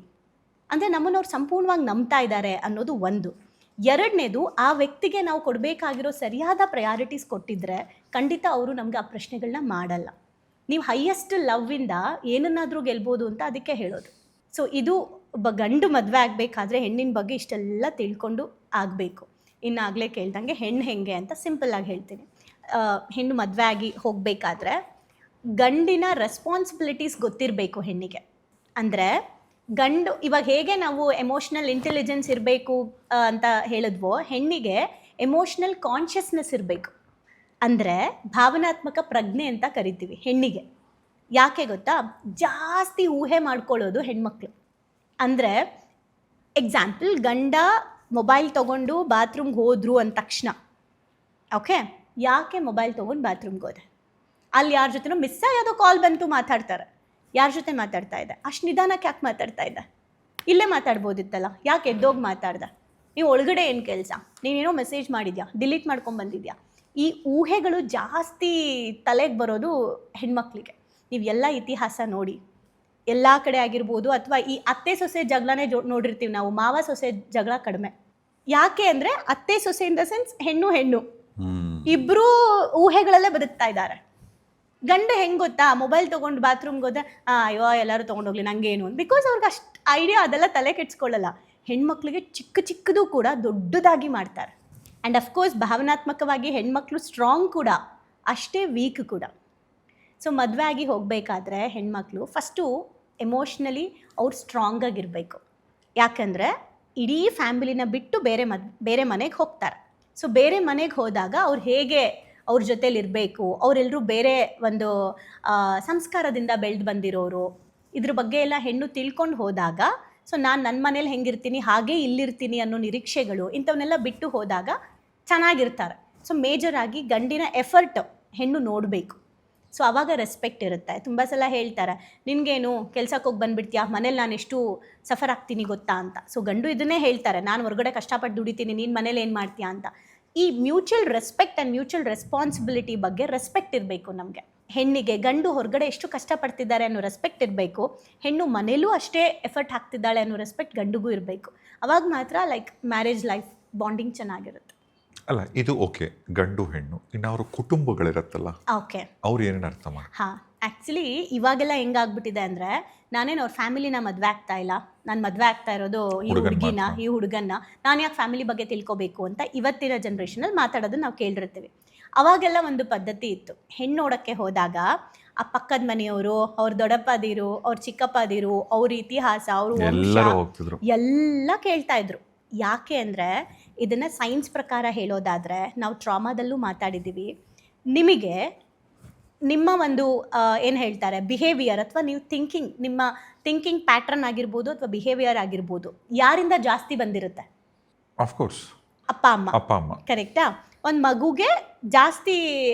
ಅಂದರೆ ನಮ್ಮನ್ನು ಅವ್ರು ಸಂಪೂರ್ಣವಾಗಿ ನಂಬ್ತಾ ಇದ್ದಾರೆ ಅನ್ನೋದು ಒಂದು. ಎರಡನೇದು, ಆ ವ್ಯಕ್ತಿಗೆ ನಾವು ಕೊಡಬೇಕಾಗಿರೋ ಸರಿಯಾದ ಪ್ರಯಾರಿಟೀಸ್ ಕೊಟ್ಟಿದ್ರೆ ಖಂಡಿತ ಅವರು ನಮಗೆ ಆ ಪ್ರಶ್ನೆಗಳನ್ನ ಮಾಡಲ್ಲ. ನೀವು ಹೈಯೆಸ್ಟ್ ಲವ್ವಿಂದ ಏನನ್ನಾದರೂ ಗೆಲ್ಬೋದು ಅಂತ ಅದಕ್ಕೆ ಹೇಳೋದು. ಸೊ ಇದು ಒಬ್ಬ ಗಂಡು ಮದುವೆ ಆಗಬೇಕಾದ್ರೆ ಹೆಣ್ಣಿನ ಬಗ್ಗೆ ಇಷ್ಟೆಲ್ಲ ತಿಳ್ಕೊಂಡು ಆಗಬೇಕು. ಇನ್ನಾಗಲೇ ಕೇಳ್ದಂಗೆ ಹೆಣ್ಣು ಹೆಂಗೆ ಅಂತ ಸಿಂಪಲ್ಲಾಗಿ ಹೇಳ್ತೀನಿ. ಹೆಣ್ಣು ಮದುವೆ ಆಗಿ ಹೋಗಬೇಕಾದ್ರೆ ಗಂಡಿನ ರೆಸ್ಪಾನ್ಸಿಬಿಲಿಟೀಸ್ ಗೊತ್ತಿರಬೇಕು ಹೆಣ್ಣಿಗೆ. ಅಂದರೆ ಗಂಡು ಇವಾಗ ಹೇಗೆ ನಾವು ಎಮೋಷ್ನಲ್ ಇಂಟೆಲಿಜೆನ್ಸ್ ಇರಬೇಕು ಅಂತ ಹೇಳಿದ್ವೋ, ಹೆಣ್ಣಿಗೆ ಎಮೋಷ್ನಲ್ ಕಾನ್ಷಿಯಸ್ನೆಸ್ ಇರಬೇಕು. ಅಂದರೆ ಭಾವನಾತ್ಮಕ ಪ್ರಜ್ಞೆ ಅಂತ ಕರಿತೀವಿ ಹೆಣ್ಣಿಗೆ. ಯಾಕೆ ಗೊತ್ತಾ, ಜಾಸ್ತಿ ಊಹೆ ಮಾಡ್ಕೊಳ್ಳೋದು ಹೆಣ್ಮಕ್ಳು. ಅಂದರೆ ಎಕ್ಸಾಂಪಲ್, ಗಂಡ ಮೊಬೈಲ್ ತೊಗೊಂಡು ಬಾತ್ರೂಮ್ಗೆ ಹೋದ್ರು ಅಂದ ತಕ್ಷಣ, ಓಕೆ, ಯಾಕೆ ಮೊಬೈಲ್ ತೊಗೊಂಡು ಬಾತ್ರೂಮ್ಗೆ ಹೋದೆ, ಅಲ್ಲಿ ಯಾರ ಜೊತೆನೋ ಮಿಸ್ ಯಾವುದೋ ಕಾಲ್ ಬಂತು ಮಾತಾಡ್ತಾರೆ, ಯಾರ ಜೊತೆ ಮಾತಾಡ್ತಾ ಇದ್ದೆ, ಅಷ್ಟು ನಿಧಾನಕ್ಕೆ ಯಾಕೆ ಮಾತಾಡ್ತಾ ಇದ್ದೆ, ಇಲ್ಲೇ ಮಾತಾಡ್ಬೋದಿತ್ತಲ್ಲ, ಯಾಕೆ ಎದ್ದೋಗಿ ಮಾತಾಡ್ದೆ, ನೀವು ಒಳಗಡೆ ಏನು ಕೆಲಸ, ನೀನೇನೋ ಮೆಸೇಜ್ ಮಾಡಿದ್ಯಾ, ಡಿಲೀಟ್ ಮಾಡ್ಕೊಂಡ್ಬಂದಿದ್ಯಾ. ಈ ಊಹೆಗಳು ಜಾಸ್ತಿ ತಲೆಗೆ ಬರೋದು ಹೆಣ್ಮಕ್ಳಿಗೆ. ನೀವು ಎಲ್ಲ ಇತಿಹಾಸ ನೋಡಿ, ಎಲ್ಲ ಕಡೆ ಆಗಿರ್ಬೋದು, ಅಥವಾ ಈ ಅತ್ತೆ ಸೊಸೆ ಜಗಳನೇ ನೋಡಿರ್ತೀವಿ ನಾವು, ಮಾವ ಸೊಸೆ ಜಗಳ ಕಡಿಮೆ. ಯಾಕೆ ಅಂದರೆ ಅತ್ತೆ ಸೊಸೆ ಇನ್ ದ ಸೆನ್ಸ್ ಹೆಣ್ಣು ಇಬ್ಬರೂ ಊಹೆಗಳಲ್ಲೇ ಬದುಕ್ತಾ ಇದ್ದಾರೆ. ಗಂಡ ಹೆಂಗೆ ಗೊತ್ತಾ, ಮೊಬೈಲ್ ತೊಗೊಂಡು ಬಾತ್ರೂಮ್ಗೆ ಹೋದ್ರೆ ಅಯ್ಯೋ ಎಲ್ಲರೂ ತೊಗೊಂಡೋಗ್ಲಿ ನನಗೇನು ಅಂತ. ಬಿಕಾಸ್ ಅವ್ರಿಗೆ ಅಷ್ಟು ಐಡಿಯಾ ಅದೆಲ್ಲ ತಲೆ ಕೆಡ್ಸ್ಕೊಳ್ಳಲ್ಲ. ಹೆಣ್ಮಕ್ಳಿಗೆ ಚಿಕ್ಕ ಚಿಕ್ಕದು ಕೂಡ ದೊಡ್ಡದಾಗಿ ಮಾಡ್ತಾರೆ. ಆ್ಯಂಡ್ ಅಫ್ಕೋರ್ಸ್ ಭಾವನಾತ್ಮಕವಾಗಿ ಹೆಣ್ಮಕ್ಳು ಸ್ಟ್ರಾಂಗ್ ಕೂಡ, ಅಷ್ಟೇ ವೀಕ್ ಕೂಡ. ಸೊ ಮದುವೆ ಆಗಿ ಹೋಗಬೇಕಾದ್ರೆ ಹೆಣ್ಮಕ್ಳು ಫಸ್ಟು ಎಮೋಷ್ನಲಿ ಅವ್ರು ಸ್ಟ್ರಾಂಗಾಗಿರಬೇಕು. ಯಾಕಂದರೆ ಇಡೀ ಫ್ಯಾಮಿಲಿನ ಬಿಟ್ಟು ಬೇರೆ ಮನೆಗೆ ಹೋಗ್ತಾರೆ. ಸೊ ಬೇರೆ ಮನೆಗೆ ಹೋದಾಗ ಅವ್ರು ಹೇಗೆ ಅವ್ರ ಜೊತೇಲಿರಬೇಕು, ಅವರೆಲ್ಲರೂ ಬೇರೆ ಒಂದು ಸಂಸ್ಕಾರದಿಂದ ಬೆಳೆದು ಬಂದಿರೋರು, ಇದ್ರ ಬಗ್ಗೆ ಎಲ್ಲ ಹೆಣ್ಣು ತಿಳ್ಕೊಂಡು ಹೋದಾಗ, ಸೊ ನಾನು ನನ್ನ ಮನೇಲಿ ಹೆಂಗಿರ್ತೀನಿ ಹಾಗೇ ಇಲ್ಲಿರ್ತೀನಿ ಅನ್ನೋ ನಿರೀಕ್ಷೆಗಳು ಇಂಥವನ್ನೆಲ್ಲ ಬಿಟ್ಟು ಹೋದಾಗ ಚೆನ್ನಾಗಿರ್ತಾರೆ. ಸೊ ಮೇಜರಾಗಿ ಗಂಡಿನ ಎಫರ್ಟ್ ಹೆಣ್ಣು ನೋಡಬೇಕು. ಸೊ ಆವಾಗ ರೆಸ್ಪೆಕ್ಟ್ ಇರುತ್ತೆ. ತುಂಬ ಸಲ ಹೇಳ್ತಾರೆ, ನಿನಗೇನು ಕೆಲ್ಸಕ್ಕೆ ಹೋಗಿ ಬಂದುಬಿಡ್ತೀಯಾ, ಮನೇಲಿ ನಾನು ಎಷ್ಟು ಸಫರ್ ಆಗ್ತೀನಿ ಗೊತ್ತಾ ಅಂತ. ಸೊ ಗಂಡು ಇದನ್ನೇ ಹೇಳ್ತಾರೆ, ನಾನು ಹೊರಗಡೆ ಕಷ್ಟಪಟ್ಟು ದುಡಿತೀನಿ, ನೀನು ಮನೇಲಿ ಏನು ಮಾಡ್ತೀಯಾ ಅಂತ. ಈ mutual respect and mutual responsibility ಬಗ್ಗೆ ರೆಸ್ಪೆಕ್ಟ್ ಇರಬೇಕು ನಮಗೆ. ಹೆಣ್ಣಿಗೆ ಗಂಡು ಹೊರಗಡೆ ಎಷ್ಟು ಕಷ್ಟಪಡ್ತಿದ್ದಾರೆ ಅನ್ನೋ ರೆಸ್ಪೆಕ್ಟ್ ಇರಬೇಕು, ಹೆಣ್ಣು ಮನೇಲೂ ಅಷ್ಟೇ ಎಫರ್ಟ್ ಹಾಕ್ತಿದ್ದಾಳೆ ಅನ್ನೋ ರೆಸ್ಪೆಕ್ಟ್ ಗಂಡಿಗೂ ಇರಬೇಕು. ಅವಾಗ ಮಾತ್ರ ಲೈಕ್ ಮ್ಯಾರೇಜ್ ಲೈಫ್ ಬಾಂಡಿಂಗ್ ಚೆನ್ನಾಗಿರುತ್ತೆ. ಅಲ್ಲ, ಇದು ಓಕೆ, ಗಂಡು ಹೆಣ್ಣು. ಇನ್ನು ಅವ್ರ ಕುಟುಂಬಗಳಿರತ್ತಲ್ಲ, ಓಕೆ, ಅವ್ರು ಏನೇನು ಅರ್ಥ ಮಾಡಿ? ಹಾಂ, ಆ್ಯಕ್ಚುಲಿ ಇವಾಗೆಲ್ಲ ಹೆಂಗಾಗ್ಬಿಟ್ಟಿದೆ ಅಂದರೆ, ನಾನೇನು ಅವ್ರ ಫ್ಯಾಮಿಲಿನ ಮದುವೆ ಆಗ್ತಾ ಇಲ್ಲ, ನಾನು ಮದುವೆ ಆಗ್ತಾ ಇರೋದು ಈ ಹುಡುಗನ್ನ, ನಾನು ಯಾಕೆ ಫ್ಯಾಮಿಲಿ ಬಗ್ಗೆ ತಿಳ್ಕೊಬೇಕು ಅಂತ ಇವತ್ತಿನ ಜನ್ರೇಷನಲ್ಲಿ ಮಾತಾಡೋದು ನಾವು ಕೇಳಿರ್ತೀವಿ. ಅವಾಗೆಲ್ಲ ಒಂದು ಪದ್ಧತಿ ಇತ್ತು, ಹೆಣ್ಣು ನೋಡೋಕ್ಕೆ ಹೋದಾಗ ಆ ಪಕ್ಕದ ಮನೆಯವರು, ಅವ್ರ ದೊಡ್ಡಪ್ಪದಿರು, ಅವ್ರ ಚಿಕ್ಕಪ್ಪದಿರು, ಅವ್ರ ಇತಿಹಾಸ, ಅವರು ಎಲ್ಲ ಕೇಳ್ತಾ ಇದ್ರು. ಯಾಕೆ ಅಂದರೆ, ಇದನ್ನು ಸೈನ್ಸ್ ಪ್ರಕಾರ ಹೇಳೋದಾದರೆ, ನಾವು ಟ್ರಾಮಾದಲ್ಲೂ ಮಾತಾಡಿದ್ದೀವಿ, ನಿಮಗೆ ನಿಮ್ಮ ಒಂದು ಏನು ಹೇಳ್ತಾರೆ ಬಿಹೇವಿಯರ್ ಅಥವಾ ನೀವು ನಿಮ್ಮ ಥಿಂಕಿಂಗ್ ಪ್ಯಾಟ್ರನ್ ಆಗಿರ್ಬೋದು ಅಥವಾ ಬಿಹೇವಿಯರ್ ಆಗಿರ್ಬೋದು, ಯಾರಿಂದ ಜಾಸ್ತಿ ಬಂದಿರುತ್ತೆ? ಆಫ್ಕೋರ್ಸ್ ಅಪ್ಪ ಅಮ್ಮ. ಕರೆಕ್ಟಾ? ಒಂದು ಮಗುಗೆ ಜಾಸ್ತಿ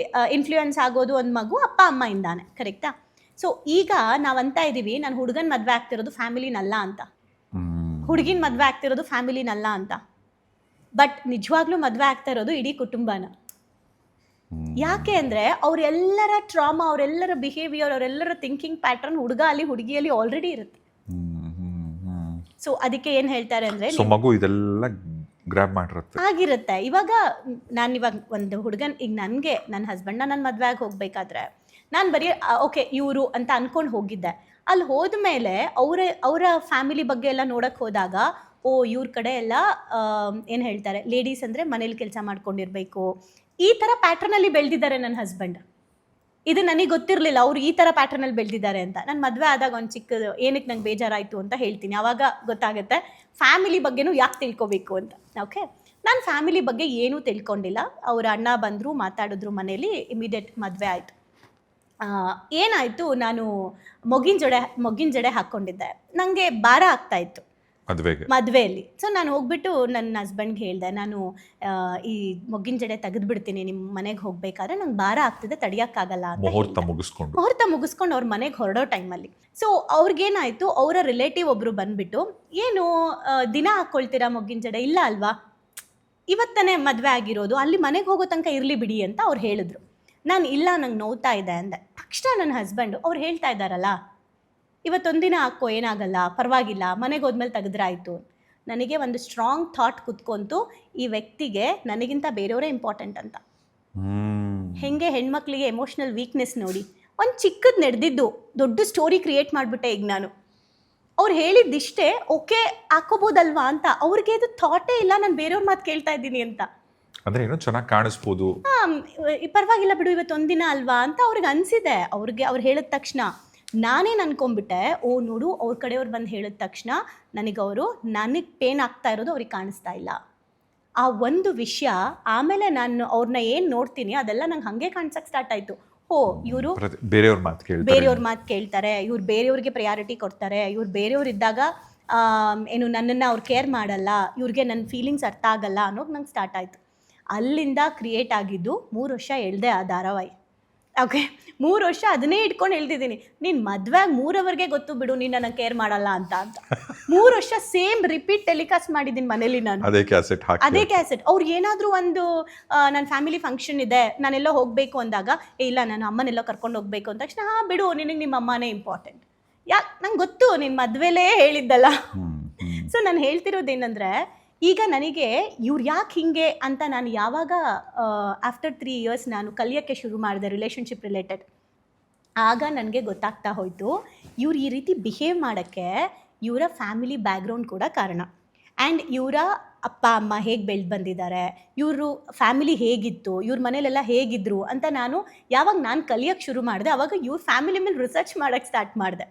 ಇನ್ಫ್ಲೂಯೆನ್ಸ್ ಆಗೋದು ಒಂದು ಮಗು ಅಪ್ಪ ಅಮ್ಮ ಇಂದಾನೆ. ಕರೆಕ್ಟಾ? ಸೊ ಈಗ ನಾವಂತ ಇದ್ದೀವಿ, ನಾನು ಹುಡುಗನ ಮದುವೆ ಆಗ್ತಿರೋದು ಫ್ಯಾಮಿಲಿನಲ್ಲ ಅಂತ, ಹುಡುಗಿನ ಮದುವೆ ಆಗ್ತಿರೋದು ಫ್ಯಾಮಿಲಿನಲ್ಲ ಅಂತ. ಬಟ್ ನಿಜವಾಗ್ಲೂ ಮದುವೆ ಆಗ್ತಾ ಇರೋದು ಇಡೀ ಕುಟುಂಬನ. ಯಾಕೆ ಅಂದರೆ ಅವರೆಲ್ಲರ ಟ್ರಾಮಾ, ಅವರೆಲ್ಲರ ಬಿಹೇವಿಯರ್, ಅವರೆಲ್ಲರ ಥಿಂಕಿಂಗ್ ಪ್ಯಾಟರ್ನ್ ಹುಡುಗ ಅಲ್ಲಿ ಹುಡುಗಿಯಲ್ಲಿ ಆಲ್ರೆಡಿ ಇರುತ್ತೆ. ಸೊ ಅದಕ್ಕೆ ಏನು ಹೇಳ್ತಾರೆ ಅಂದರೆ, ಮಗು ಇದೆಲ್ಲ ಗ್ರ್ಯಾಬ್ ಮಾಡಿರುತ್ತೆ ಆಗಿರುತ್ತೆ. ಇವಾಗ ಒಂದು ಹುಡುಗನ್, ಈಗ ನನಗೆ ನನ್ನ ಹಸ್ಬೆಂಡ್ನ ನನ್ನ ಮದುವೆ ಆಗಿ ಹೋಗ್ಬೇಕಾದ್ರೆ ನಾನು ಬರೀ ಓಕೆ ಇವರು ಅಂತ ಅಂದ್ಕೊಂಡು ಹೋಗಿದ್ದೆ. ಅಲ್ಲಿ ಹೋದ್ಮೇಲೆ ಅವರ ಫ್ಯಾಮಿಲಿ ಬಗ್ಗೆ ಎಲ್ಲ ನೋಡಕ್ಕೆ ಹೋದಾಗ, ಓ ಇವ್ರ ಕಡೆ ಎಲ್ಲ ಏನು ಹೇಳ್ತಾರೆ, ಲೇಡೀಸ್ ಅಂದರೆ ಮನೇಲಿ ಕೆಲಸ ಮಾಡ್ಕೊಂಡಿರಬೇಕು, ಈ ಥರ ಪ್ಯಾಟ್ರನಲ್ಲಿ ಬೆಳೆದಿದ್ದಾರೆ ನನ್ನ ಹಸ್ಬೆಂಡ್. ಇದು ನನಗೆ ಗೊತ್ತಿರಲಿಲ್ಲ ಅವ್ರು ಈ ಥರ ಪ್ಯಾಟ್ರನಲ್ಲಿ ಬೆಳೆದಿದ್ದಾರೆ ಅಂತ. ನಾನು ಮದುವೆ ಆದಾಗ ಒಂದು ಚಿಕ್ಕದು ಏನಕ್ಕೆ ನಂಗೆ ಬೇಜಾರಾಯಿತು ಅಂತ ಹೇಳ್ತೀನಿ, ಆವಾಗ ಗೊತ್ತಾಗುತ್ತೆ ಫ್ಯಾಮಿಲಿ ಬಗ್ಗೆನೂ ಯಾಕೆ ತಿಳ್ಕೊಬೇಕು ಅಂತ. ಓಕೆ, ನಾನು ಫ್ಯಾಮಿಲಿ ಬಗ್ಗೆ ಏನೂ ತಿಳ್ಕೊಂಡಿಲ್ಲ. ಅವರ ಅಣ್ಣ ಬಂದರು, ಮಾತಾಡಿದ್ರು ಮನೇಲಿ, ಇಮಿಡಿಯೇಟ್ ಮದುವೆ ಆಯಿತು. ಏನಾಯಿತು, ನಾನು ಮೊಗ್ಗಿನ ಜಡೆ ಹಾಕ್ಕೊಂಡಿದ್ದೆ, ನನಗೆ ಭಾರ ಆಗ್ತಾಯಿತ್ತು ಮದುವೆಯಲ್ಲಿ. ಸೊ ನಾನು ಹೋಗ್ಬಿಟ್ಟು ನನ್ನ ಹಸ್ಬೆಂಡ್ಗೆ ಹೇಳಿದೆ, ನಾನು ಈ ಮೊಗ್ಗಿನ ಜಡೆ ತೆಗೆದುಬಿಡ್ತೀನಿ, ನಿಮ್ಮ ಮನೆಗೆ ಹೋಗಬೇಕಾದ್ರೆ ನಂಗೆ ಭಾರ ಆಗ್ತಿದೆ, ತಡಿಯೋಕ್ಕಾಗಲ್ಲ ಅಂತ. ಮುಹೂರ್ತ ಮುಗಿಸ್ಕೊಂಡು ಅವ್ರ ಮನೆಗೆ ಹೊರಡೋ ಟೈಮಲ್ಲಿ ಸೊ ಅವ್ರಿಗೇನಾಯಿತು, ಅವರ ರಿಲೇಟಿವ್ ಒಬ್ಬರು ಬಂದುಬಿಟ್ಟು, ಏನು ದಿನ ಹಾಕ್ಕೊಳ್ತೀರಾ ಮೊಗ್ಗಿನ ಜಡೆ? ಇಲ್ಲ ಅಲ್ವಾ, ಇವತ್ತನೇ ಮದುವೆ ಆಗಿರೋದು, ಅಲ್ಲಿ ಮನೆಗೆ ಹೋಗೋ ತನಕ ಇರಲಿ ಬಿಡಿ ಅಂತ ಅವ್ರು ಹೇಳಿದ್ರು. ನಾನು ಇಲ್ಲ, ನಂಗೆ ನೋವ್ತಾ ಇದೆ ಅಂದೆ. ತಕ್ಷಣ ನನ್ನ ಹಸ್ಬೆಂಡು ಅವ್ರು ಹೇಳ್ತಾ ಇದ್ದಾರಲ್ಲ, ಇವತ್ತೊಂದಿನ ಹಾಕೋ, ಏನಾಗಲ್ಲ, ಪರವಾಗಿಲ್ಲ, ಮನೆಗೆ ಹೋದ್ಮೇಲೆ ತೆಗೆದ್ರಾಯ್ತು. ನನಗೆ ಒಂದು ಸ್ಟ್ರಾಂಗ್ ಥಾಟ್ ಕುತ್ಕೊಂತು, ಈ ವ್ಯಕ್ತಿಗೆ ನನಗಿಂತ ಬೇರೆಯವರೇ ಇಂಪಾರ್ಟೆಂಟ್ ಅಂತ. ಹೆಂಗೆ ಹೆಣ್ಮಕ್ಳಿಗೆ ಎಮೋಷ್ನಲ್ ವೀಕ್ನೆಸ್ ನೋಡಿ, ಒಂದು ಚಿಕ್ಕದು ನಡೆದಿದ್ದು ದೊಡ್ಡ ಸ್ಟೋರಿ ಕ್ರಿಯೇಟ್ ಮಾಡಿಬಿಟ್ಟೆ. ಈಗ ನಾನು ಅವ್ರು ಹೇಳಿದ್ದಿಷ್ಟೇ, ಓಕೆ ಹಾಕೋಬೋದಲ್ವಾ ಅಂತ. ಅವ್ರಿಗೆ ಇದು ಥಾಟೇ ಇಲ್ಲ, ನಾನು ಬೇರೆಯವ್ರ ಮಾತು ಕೇಳ್ತಾ ಇದ್ದೀನಿ ಅಂತ. ಅಂದ್ರೆ ಏನೋ ಚೆನ್ನಾಗಿ ಕಾಣಿಸ್ಬೋದು, ಪರವಾಗಿಲ್ಲ ಬಿಡು ಇವತ್ತೊಂದಿನ ಅಲ್ವಾ ಅಂತ ಅವ್ರಿಗೆ ಅನಿಸಿದೆ. ಅವ್ರು ಹೇಳಿದ ತಕ್ಷಣ ನಾನೇನು ಅನ್ಕೊಂಡ್ಬಿಟ್ಟೆ, ಓ ನೋಡು ಅವ್ರ ಕಡೆಯವ್ರು ಬಂದು ಹೇಳಿದ ತಕ್ಷಣ ನನಗೆ ಪೇನ್ ಆಗ್ತಾ ಇರೋದು ಅವ್ರಿಗೆ ಕಾಣಿಸ್ತಾ ಇಲ್ಲ. ಆ ಒಂದು ವಿಷಯ ಆಮೇಲೆ ನಾನು ಅವ್ರನ್ನ ಏನು ನೋಡ್ತೀನಿ ಅದೆಲ್ಲ ನಂಗೆ ಹಾಗೆ ಕಾಣಿಸಕ್ಕೆ ಸ್ಟಾರ್ಟ್ ಆಯಿತು. ಓ ಇವರು ಬೇರೆಯವ್ರ ಮಾತು ಕೇಳ್ತಾರೆ, ಇವ್ರು ಬೇರೆಯವ್ರಿಗೆ ಪ್ರಯಾರಿಟಿ ಕೊಡ್ತಾರೆ, ಇವ್ರು ಬೇರೆಯವ್ರು ಇದ್ದಾಗ ಏನು ನನ್ನನ್ನು ಅವ್ರು ಕೇರ್ ಮಾಡಲ್ಲ, ಇವ್ರಿಗೆ ನನ್ನ ಫೀಲಿಂಗ್ಸ್ ಅರ್ಥ ಆಗಲ್ಲ ಅನ್ನೋದು ನಂಗೆ ಸ್ಟಾರ್ಟ್ ಆಯಿತು. ಅಲ್ಲಿಂದ ಕ್ರಿಯೇಟ್ ಆಗಿದ್ದು 3 ವರ್ಷ ಎಳ್ದೆ ಆ ಧಾರಾವಾಹಿ. ಓಕೆ, 3 ವರ್ಷ ಅದನ್ನೇ ಇಟ್ಕೊಂಡು ಹೇಳ್ತಿದ್ದೀನಿ, ನೀನು ಮದುವೆಗೆ 3 ಗೊತ್ತು ಬಿಡು, ನೀನು ನನಗೆ ಕೇರ್ ಮಾಡಲ್ಲ ಅಂತ 3 ವರ್ಷ ಸೇಮ್ ರಿಪೀಟ್ ಟೆಲಿಕಾಸ್ಟ್ ಮಾಡಿದ್ದೀನಿ ಮನೇಲಿ ನಾನು. ಅದೇ ಕ್ಯಾಸೆಟ್ ಅವ್ರು ಏನಾದರೂ ಒಂದು ನನ್ನ ಫ್ಯಾಮಿಲಿ ಫಂಕ್ಷನ್ ಇದೆ, ನಾನೆಲ್ಲೋ ಹೋಗಬೇಕು ಅಂದಾಗ, ಇಲ್ಲ ನಾನು ಅಮ್ಮನೆಲ್ಲೋ ಕರ್ಕೊಂಡು ಹೋಗ್ಬೇಕು ಅಂದ ತಕ್ಷಣ, ಹಾಂ ಬಿಡು, ನಿನಗೆ ನಿಮ್ಮ ಅಮ್ಮನೇ ಇಂಪಾರ್ಟೆಂಟ್. ನಂಗೆ ಗೊತ್ತು ನೀನು ಮದುವೆಲೇ ಹೇಳಿದ್ದಲ್ಲ. ಸೊ ನಾನು ಹೇಳ್ತಿರೋದೇನೆಂದರೆ, ಈಗ ನನಗೆ ಇವ್ರು ಯಾಕೆ ಹಿಂಗೆ ಅಂತ ನಾನು ಯಾವಾಗ ಆಫ್ಟರ್ 3 ಇಯರ್ಸ್ ನಾನು ಕಲಿಯೋಕ್ಕೆ ಶುರು ಮಾಡಿದೆ ರಿಲೇಷನ್ಶಿಪ್ ರಿಲೇಟೆಡ್, ಆಗ ನನಗೆ ಗೊತ್ತಾಗ್ತಾ ಹೋಯಿತು, ಇವ್ರು ಈ ರೀತಿ ಬಿಹೇವ್ ಮಾಡೋಕ್ಕೆ ಇವರ ಫ್ಯಾಮಿಲಿ ಬ್ಯಾಕ್ಗ್ರೌಂಡ್ ಕೂಡ ಕಾರಣ. ಆ್ಯಂಡ್ ಇವರ ಅಪ್ಪ ಅಮ್ಮ ಹೇಗೆ ಬೆಳೆದು ಬಂದಿದ್ದಾರೆ, ಇವರು ಫ್ಯಾಮಿಲಿ ಹೇಗಿತ್ತು, ಇವ್ರ ಮನೇಲೆಲ್ಲ ಹೇಗಿದ್ರು ಅಂತ ಯಾವಾಗ ನಾನು ಕಲಿಯೋಕ್ಕೆ ಶುರು ಮಾಡಿದೆ, ಅವಾಗ ಇವ್ರ ಫ್ಯಾಮಿಲಿ ಮೇಲೆ ರಿಸರ್ಚ್ ಮಾಡೋಕ್ಕೆ ಸ್ಟಾರ್ಟ್ ಮಾಡಿದೆ.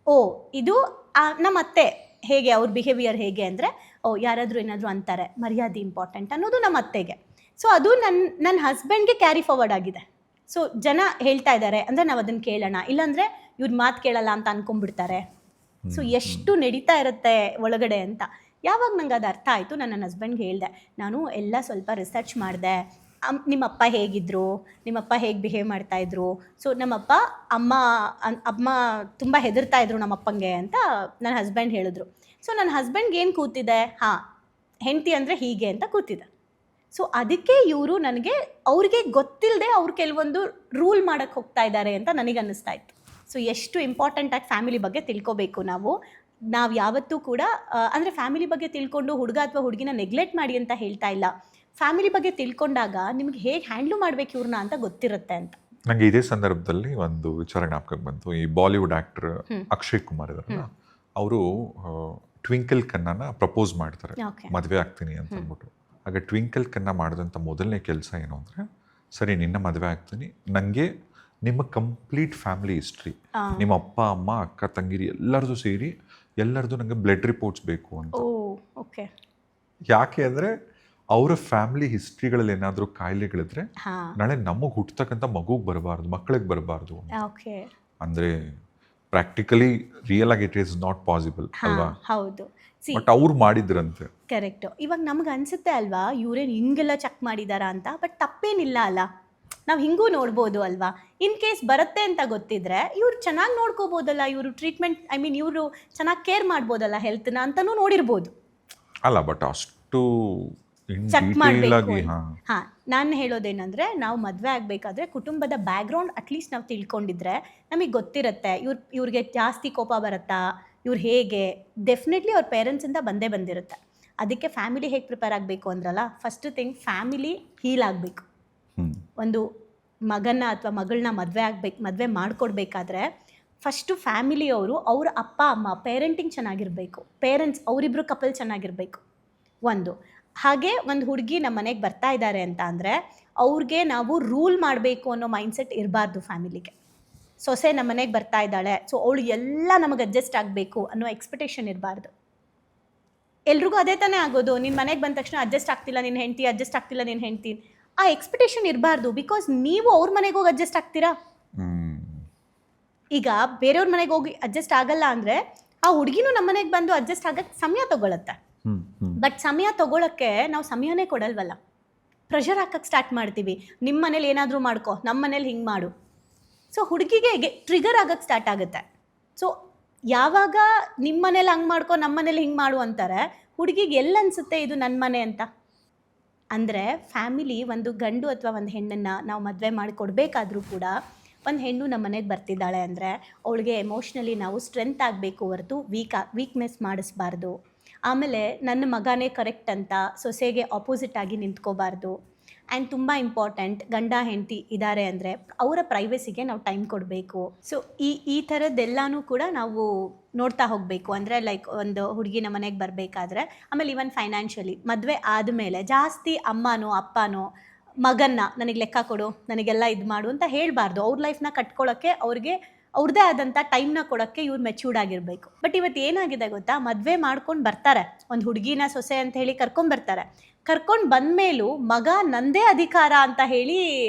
ಓ ಇದು ನಮ್ಮ ಅತ್ತೆ ಹೇಗೆ, ಅವ್ರ ಬಿಹೇವಿಯರ್ ಹೇಗೆ ಅಂದರೆ, ಯಾರಾದರೂ ಏನಾದರೂ ಅಂತಾರೆ ಮರ್ಯಾದೆ ಇಂಪಾರ್ಟೆಂಟ್ ಅನ್ನೋದು ನಮ್ಮ ಅತ್ತೆಗೆ. ಸೊ ಅದು ನನ್ನ ಹಸ್ಬೆಂಡ್ಗೆ ಕ್ಯಾರಿ ಫಾರ್ವರ್ಡ್ ಆಗಿದೆ. ಸೊ ಜನ ಹೇಳ್ತಾ ಇದ್ದಾರೆ ಅಂದರೆ ನಾವು ಅದನ್ನು ಕೇಳೋಣ, ಇಲ್ಲಾಂದರೆ ಇವ್ರ ಮಾತು ಕೇಳಲ್ಲ ಅಂತ ಅನ್ಕೊಂಡ್ಬಿಡ್ತಾರೆ. ಸೊ ಎಷ್ಟು ನಡೀತಾ ಇರುತ್ತೆ ಒಳಗಡೆ ಅಂತ. ಯಾವಾಗ ನಂಗೆ ಅದು ಅರ್ಥ ಆಯಿತು, ನಾನು ನನ್ನ ಹಸ್ಬೆಂಡ್ಗೆ ಹೇಳಿದೆ, ನಾನು ಎಲ್ಲ ಸ್ವಲ್ಪ ರಿಸರ್ಚ್ ಮಾಡಿದೆ, ನಿಮ್ಮಪ್ಪ ಹೇಗಿದ್ರು, ನಿಮ್ಮಪ್ಪ ಹೇಗೆ ಬಿಹೇವ್ ಮಾಡ್ತಾಯಿದ್ರು, ಸೊ ನಮ್ಮಪ್ಪ ಅಮ್ಮ ತುಂಬ ಹೆದರ್ತಾಯಿದ್ರು ನಮ್ಮಪ್ಪಂಗೆ ಅಂತ ನನ್ನ ಹಸ್ಬೆಂಡ್ ಹೇಳಿದ್ರು. ಸೊ ನನ್ನ ಹಸ್ಬೆಂಡ್ಗೆ ಏನು ಕೂತಿದೆ, ಹಾಂ ಹೆಂಡತಿ ಅಂದರೆ ಹೀಗೆ ಅಂತ ಕೂತಿದೆ. ಸೊ ಅದಕ್ಕೆ ಇವರು ನನಗೆ ಅವ್ರಿಗೆ ಗೊತ್ತಿಲ್ಲದೆ ಅವ್ರು ಕೆಲವೊಂದು ರೂಲ್ ಮಾಡೋಕ್ಕೆ ಹೋಗ್ತಾ ಇದ್ದಾರೆ ಅಂತ ನನಗೆ ಅನ್ನಿಸ್ತಾ ಇತ್ತು. ಸೊ ಎಷ್ಟು ಇಂಪಾರ್ಟೆಂಟಾಗಿ ಫ್ಯಾಮಿಲಿ ಬಗ್ಗೆ ತಿಳ್ಕೊಬೇಕು ನಾವು ಯಾವತ್ತೂ ಕೂಡ. ಅಂದರೆ ಫ್ಯಾಮಿಲಿ ಬಗ್ಗೆ ತಿಳ್ಕೊಂಡು ಹುಡುಗ ಅಥವಾ ಹುಡುಗಿನ ನೆಗ್ಲೆಕ್ಟ್ ಮಾಡಿ ಅಂತ ಹೇಳ್ತಾ ಇಲ್ಲ. ಫ್ಯಾಮಿಲಿ ಬಗ್ಗೆ ತಿಳ್ಕೊಂಡಾಗ ನಿಮ್ಗೆ ಹೇಗೆ ಹ್ಯಾಂಡ್ಲ್ ಮಾಡ್ಬೇಕು ಇವ್ರನ್ನ ಅಂತ ಗೊತ್ತಿರುತ್ತೆ ಅಂತ. ನನಗೆ ಇದೇ ಸಂದರ್ಭದಲ್ಲಿ ಒಂದು ವಿಚಾರ ಜ್ಞಾಪಕಕ್ಕೆ ಬಂತು. ಈ ಬಾಲಿವುಡ್ ಆ್ಯಕ್ಟರ್ ಅಕ್ಷಯ್ ಕುಮಾರ್ ಇದಾರಲ್ಲ, ಅವರು ಟ್ವಿಂಕಲ್ ಖನ್ನಾನ ಪ್ರಪೋಸ್ ಮಾಡ್ತಾರೆ, ಮದುವೆ ಆಗ್ತೀನಿ ಅಂತ ಅಂದ್ಬಿಟ್ಟು. ಆಗ ಟ್ವಿಂಕಲ್ ಖನ್ನಾ ಮಾಡಿದಂಥ ಮೊದಲನೇ ಕೆಲಸ ಏನು ಅಂದರೆ, ಸರಿ ನಿನ್ನ ಮದುವೆ ಆಗ್ತೀನಿ, ನನಗೆ ನಿಮ್ಮ ಕಂಪ್ಲೀಟ್ ಫ್ಯಾಮಿಲಿ ಹಿಸ್ಟ್ರಿ, ನಿಮ್ಮ ಅಪ್ಪ ಅಮ್ಮ ಅಕ್ಕ ತಂಗಿರಿ ಎಲ್ಲರದು ಸೇರಿ ಎಲ್ಲರದು ನನಗೆ ಬ್ಲಡ್ ರಿಪೋರ್ಟ್ಸ್ ಬೇಕು ಅಂತ. ಓಕೆ. ಯಾಕೆ ಅಂದರೆ ಅವರ ಫ್ಯಾಮಿಲಿ ಹಿಸ್ಟ್ರಿಗಳಲ್ಲಿ ಏನಾದರೂ ಕಾಯಿಲೆಗಳಿದ್ರೆ ನಾಳೆ ನಮಗೆ ಹುಟ್ಟತಕ್ಕಂಥ ಮಗುಗೆ ಬರಬಾರ್ದು, ಮಕ್ಕಳಿಗೆ ಬರಬಾರ್ದು. ಅಂದರೆ ಪ್ರಾಕ್ಟಿಕಲಿ ರಿಯಲ್ ಆಗಿ ಇಟ್ ಈಸ್ ನಾಟ್ ಪಾಸಿಬಲ್ ಅಲ್ವಾ? ಹೌದು. ಬಟ್ ಅವ್ರು ಮಾಡಿದ್ರಂತೆ. ಕರೆಕ್ಟು. ಇವಾಗ ನಮ್ಗೆ ಅನ್ಸುತ್ತೆ ಅಲ್ವಾ, ಇವ್ರೇನು ಹಿಂಗೆಲ್ಲ ಚೆಕ್ ಮಾಡಿದಾರಾ ಅಂತ. ಬಟ್ ತಪ್ಪೇನಿಲ್ಲ ಅಲ್ಲ, ನಾವು ಹಿಂಗೂ ನೋಡ್ಬೋದು ಅಲ್ವಾ. ಇನ್ ಕೇಸ್ ಬರುತ್ತೆ ಅಂತ ಗೊತ್ತಿದ್ರೆ ಇವ್ರು ಚೆನ್ನಾಗಿ ನೋಡ್ಕೋಬೋದಲ್ಲ, ಇವರು ಟ್ರೀಟ್ಮೆಂಟ್ ಇವರು ಚೆನ್ನಾಗಿ ಕೇರ್ ಮಾಡ್ಬೋದಲ್ಲ ಹೆಲ್ತ್ನ ಅಂತಲೂ ನೋಡಿರ್ಬೋದು ಅಲ್ಲ. ಬಟ್ ಅಷ್ಟು ಚೆಕ್ ಮಾಡಬೇಕು. ಹಾಂ, ನಾನು ಹೇಳೋದೇನೆಂದರೆ, ನಾವು ಮದುವೆ ಆಗಬೇಕಾದ್ರೆ ಕುಟುಂಬದ ಬ್ಯಾಕ್ಗ್ರೌಂಡ್ ಅಟ್ಲೀಸ್ಟ್ ನಾವು ತಿಳ್ಕೊಂಡಿದ್ರೆ ನಮಗೆ ಗೊತ್ತಿರುತ್ತೆ ಇವ್ರಿಗೆ ಜಾಸ್ತಿ ಕೋಪ ಬರುತ್ತಾ, ಇವ್ರು ಹೇಗೆ. ಡೆಫಿನೆಟ್ಲಿ ಅವ್ರ ಪೇರೆಂಟ್ಸಿಂದ ಬಂದಿರುತ್ತೆ. ಅದಕ್ಕೆ ಫ್ಯಾಮಿಲಿ ಹೇಗೆ ಪ್ರಿಪೇರ್ ಆಗಬೇಕು ಅಂದ್ರಲ್ಲ, ಫಸ್ಟ್ ಥಿಂಗ್ ಫ್ಯಾಮಿಲಿ ಹೀಲ್ ಆಗಬೇಕು. ಒಂದು ಮಗನ ಅಥವಾ ಮಗಳನ್ನ ಮದುವೆ ಮಾಡಿಕೊಡ್ಬೇಕಾದ್ರೆ ಫಸ್ಟು ಫ್ಯಾಮಿಲಿಯವರು ಅವ್ರ ಅಪ್ಪ ಅಮ್ಮ ಪೇರೆಂಟಿಂಗ್ ಚೆನ್ನಾಗಿರಬೇಕು, ಪೇರೆಂಟ್ಸ್ ಅವರಿಬ್ಬರು ಕಪಲ್ ಚೆನ್ನಾಗಿರಬೇಕು ಒಂದು. ಹಾಗೆ ಒಂದು ಹುಡುಗಿ ನಮ್ಮ ಮನೆಗೆ ಬರ್ತಾ ಇದ್ದಾರೆ ಅಂತ ಅಂದರೆ ಅವ್ರಿಗೆ ನಾವು ರೂಲ್ ಮಾಡಬೇಕು ಅನ್ನೋ ಮೈಂಡ್ಸೆಟ್ ಇರಬಾರ್ದು ಫ್ಯಾಮಿಲಿಗೆ. ಸೊಸೆ ನಮ್ಮ ಮನೆಗೆ ಬರ್ತಾ ಇದ್ದಾಳೆ, ಸೊ ಅವಳು ಎಲ್ಲ ನಮಗೆ ಅಡ್ಜಸ್ಟ್ ಆಗಬೇಕು ಅನ್ನೋ ಎಕ್ಸ್ಪೆಕ್ಟೇಷನ್ ಇರಬಾರ್ದು. ಎಲ್ರಿಗೂ ಅದೇ ತಾನೇ ಆಗೋದು, ನಿನ್ನ ಮನೆಗೆ ಬಂದ ತಕ್ಷಣ ಅಡ್ಜಸ್ಟ್ ಆಗ್ತಿಲ್ಲ ನಿನ್ನ ಹೆಂಡತಿ, ಅಡ್ಜಸ್ಟ್ ಆಗ್ತಿಲ್ಲ ನಿನ್ನ ಹೆಂಡತಿ, ಆ ಎಕ್ಸ್ಪೆಕ್ಟೇಷನ್ ಇರಬಾರ್ದು. ಬಿಕಾಸ್ ನೀವು ಅವ್ರ ಮನೆಗೆ ಹೋಗಿ ಅಡ್ಜಸ್ಟ್ ಆಗ್ತೀರಾ. ಈಗ ಬೇರೆಯವ್ರ ಮನೆಗೆ ಹೋಗಿ ಅಡ್ಜಸ್ಟ್ ಆಗಲ್ಲ ಅಂದರೆ ಆ ಹುಡುಗಿನೂ ನಮ್ಮ ಮನೆಗೆ ಬಂದು ಅಡ್ಜಸ್ಟ್ ಆಗಕ್ಕೆ ಸಮಯ ತಗೊಳುತ್ತೆ. ಬಟ್ ಸಮಯ ತಗೊಳಕ್ಕೆ ನಾವು ಸಮಯನೇ ಕೊಡಲ್ವಲ್ಲ, ಪ್ರೆಷರ್ ಹಾಕಕ್ಕೆ ಸ್ಟಾರ್ಟ್ ಮಾಡ್ತೀವಿ. ನಿಮ್ಮ ಮನೇಲಿ ಏನಾದರೂ ಮಾಡ್ಕೊ, ನಮ್ಮ ಮನೇಲಿ ಹಿಂಗೆ ಮಾಡು. ಸೊ ಹುಡುಗಿಗೆ ಟ್ರಿಗರ್ ಆಗಕ್ಕೆ ಸ್ಟಾರ್ಟ್ ಆಗುತ್ತೆ. ಸೊ ಯಾವಾಗ ನಿಮ್ಮ ಮನೇಲಿ ಹಂಗೆ ಮಾಡ್ಕೊ, ನಮ್ಮ ಮನೇಲಿ ಹಿಂಗೆ ಮಾಡು ಅಂತಾರೆ, ಹುಡುಗಿಗೆ ಎಲ್ಲ ಅನಿಸುತ್ತೆ ಇದು ನನ್ನ ಮನೆ ಅಂತ. ಅಂದರೆ ಫ್ಯಾಮಿಲಿ ಒಂದು ಗಂಡು ಅಥವಾ ಒಂದು ಹೆಣ್ಣನ್ನು ನಾವು ಮದುವೆ ಮಾಡಿಕೊಡ್ಬೇಕಾದ್ರೂ ಕೂಡ, ಒಂದು ಹೆಣ್ಣು ನಮ್ಮ ಮನೆಗೆ ಬರ್ತಿದ್ದಾಳೆ ಅಂದರೆ ಅವಳಿಗೆ ಎಮೋಷ್ನಲಿ ನಾವು ಸ್ಟ್ರೆಂತ್ ಆಗಬೇಕು ಹೊರತು ವೀಕ್ನೆಸ್ ಮಾಡಿಸ್ಬಾರ್ದು. ಆಮೇಲೆ ನನ್ನ ಮಗನೇ ಕರೆಕ್ಟ್ ಅಂತ ಸೊಸೆಗೆ ಆಪೋಸಿಟ್ ಆಗಿ ನಿಂತ್ಕೋಬಾರ್ದು. ಆ್ಯಂಡ್ ತುಂಬ ಇಂಪಾರ್ಟೆಂಟ್, ಗಂಡ ಹೆಂಡತಿ ಇದ್ದಾರೆ ಅಂದರೆ ಅವರ ಪ್ರೈವಸಿಗೆ ನಾವು ಟೈಮ್ ಕೊಡಬೇಕು. ಸೊ ಈ ಥರದ್ದೆಲ್ಲನೂ ಕೂಡ ನಾವು ನೋಡ್ತಾ ಹೋಗಬೇಕು. ಅಂದರೆ ಲೈಕ್ ಒಂದು ಹುಡುಗಿ ನಮ್ಮ ಮನೆಗೆ ಬರಬೇಕಾದ್ರೆ, ಆಮೇಲೆ ಈವನ್ ಫೈನಾನ್ಷಿಯಲಿ ಮದುವೆ ಆದಮೇಲೆ ಜಾಸ್ತಿ ಅಮ್ಮನೋ ಅಪ್ಪನೋ ಮಗನ್ನ ನನಗೆ ಲೆಕ್ಕ ಕೊಡು, ನನಗೆಲ್ಲ ಇದು ಮಾಡು ಅಂತ ಹೇಳಬಾರ್ದು. ಅವ್ರ ಲೈಫ್ನ ಕಟ್ಕೊಳ್ಳೋಕ್ಕೆ ಅವ್ರಿಗೆ ಅವ್ರದ್ದೇ ಆದಂಥ ಟೈಮ್ನ ಕೊಡೋಕ್ಕೆ ಇವ್ರು ಮೆಚ್ಯೂರ್ಡ್ ಆಗಿರಬೇಕು. ಬಟ್ ಇವತ್ತು ಏನಾಗಿದೆ ಗೊತ್ತಾ, ಮದುವೆ ಮಾಡ್ಕೊಂಡು ಬರ್ತಾರೆ, ಒಂದು ಹುಡುಗಿನ ಸೊಸೆ ಅಂತ ಹೇಳಿ ಕರ್ಕೊಂಡ್ಬರ್ತಾರೆ. ಕರ್ಕೊಂಡು ಬಂದಮೇಲೂ ಮಗ ನಂದೇ ಅಧಿಕಾರ ಅಂತ ಹೇಳಿ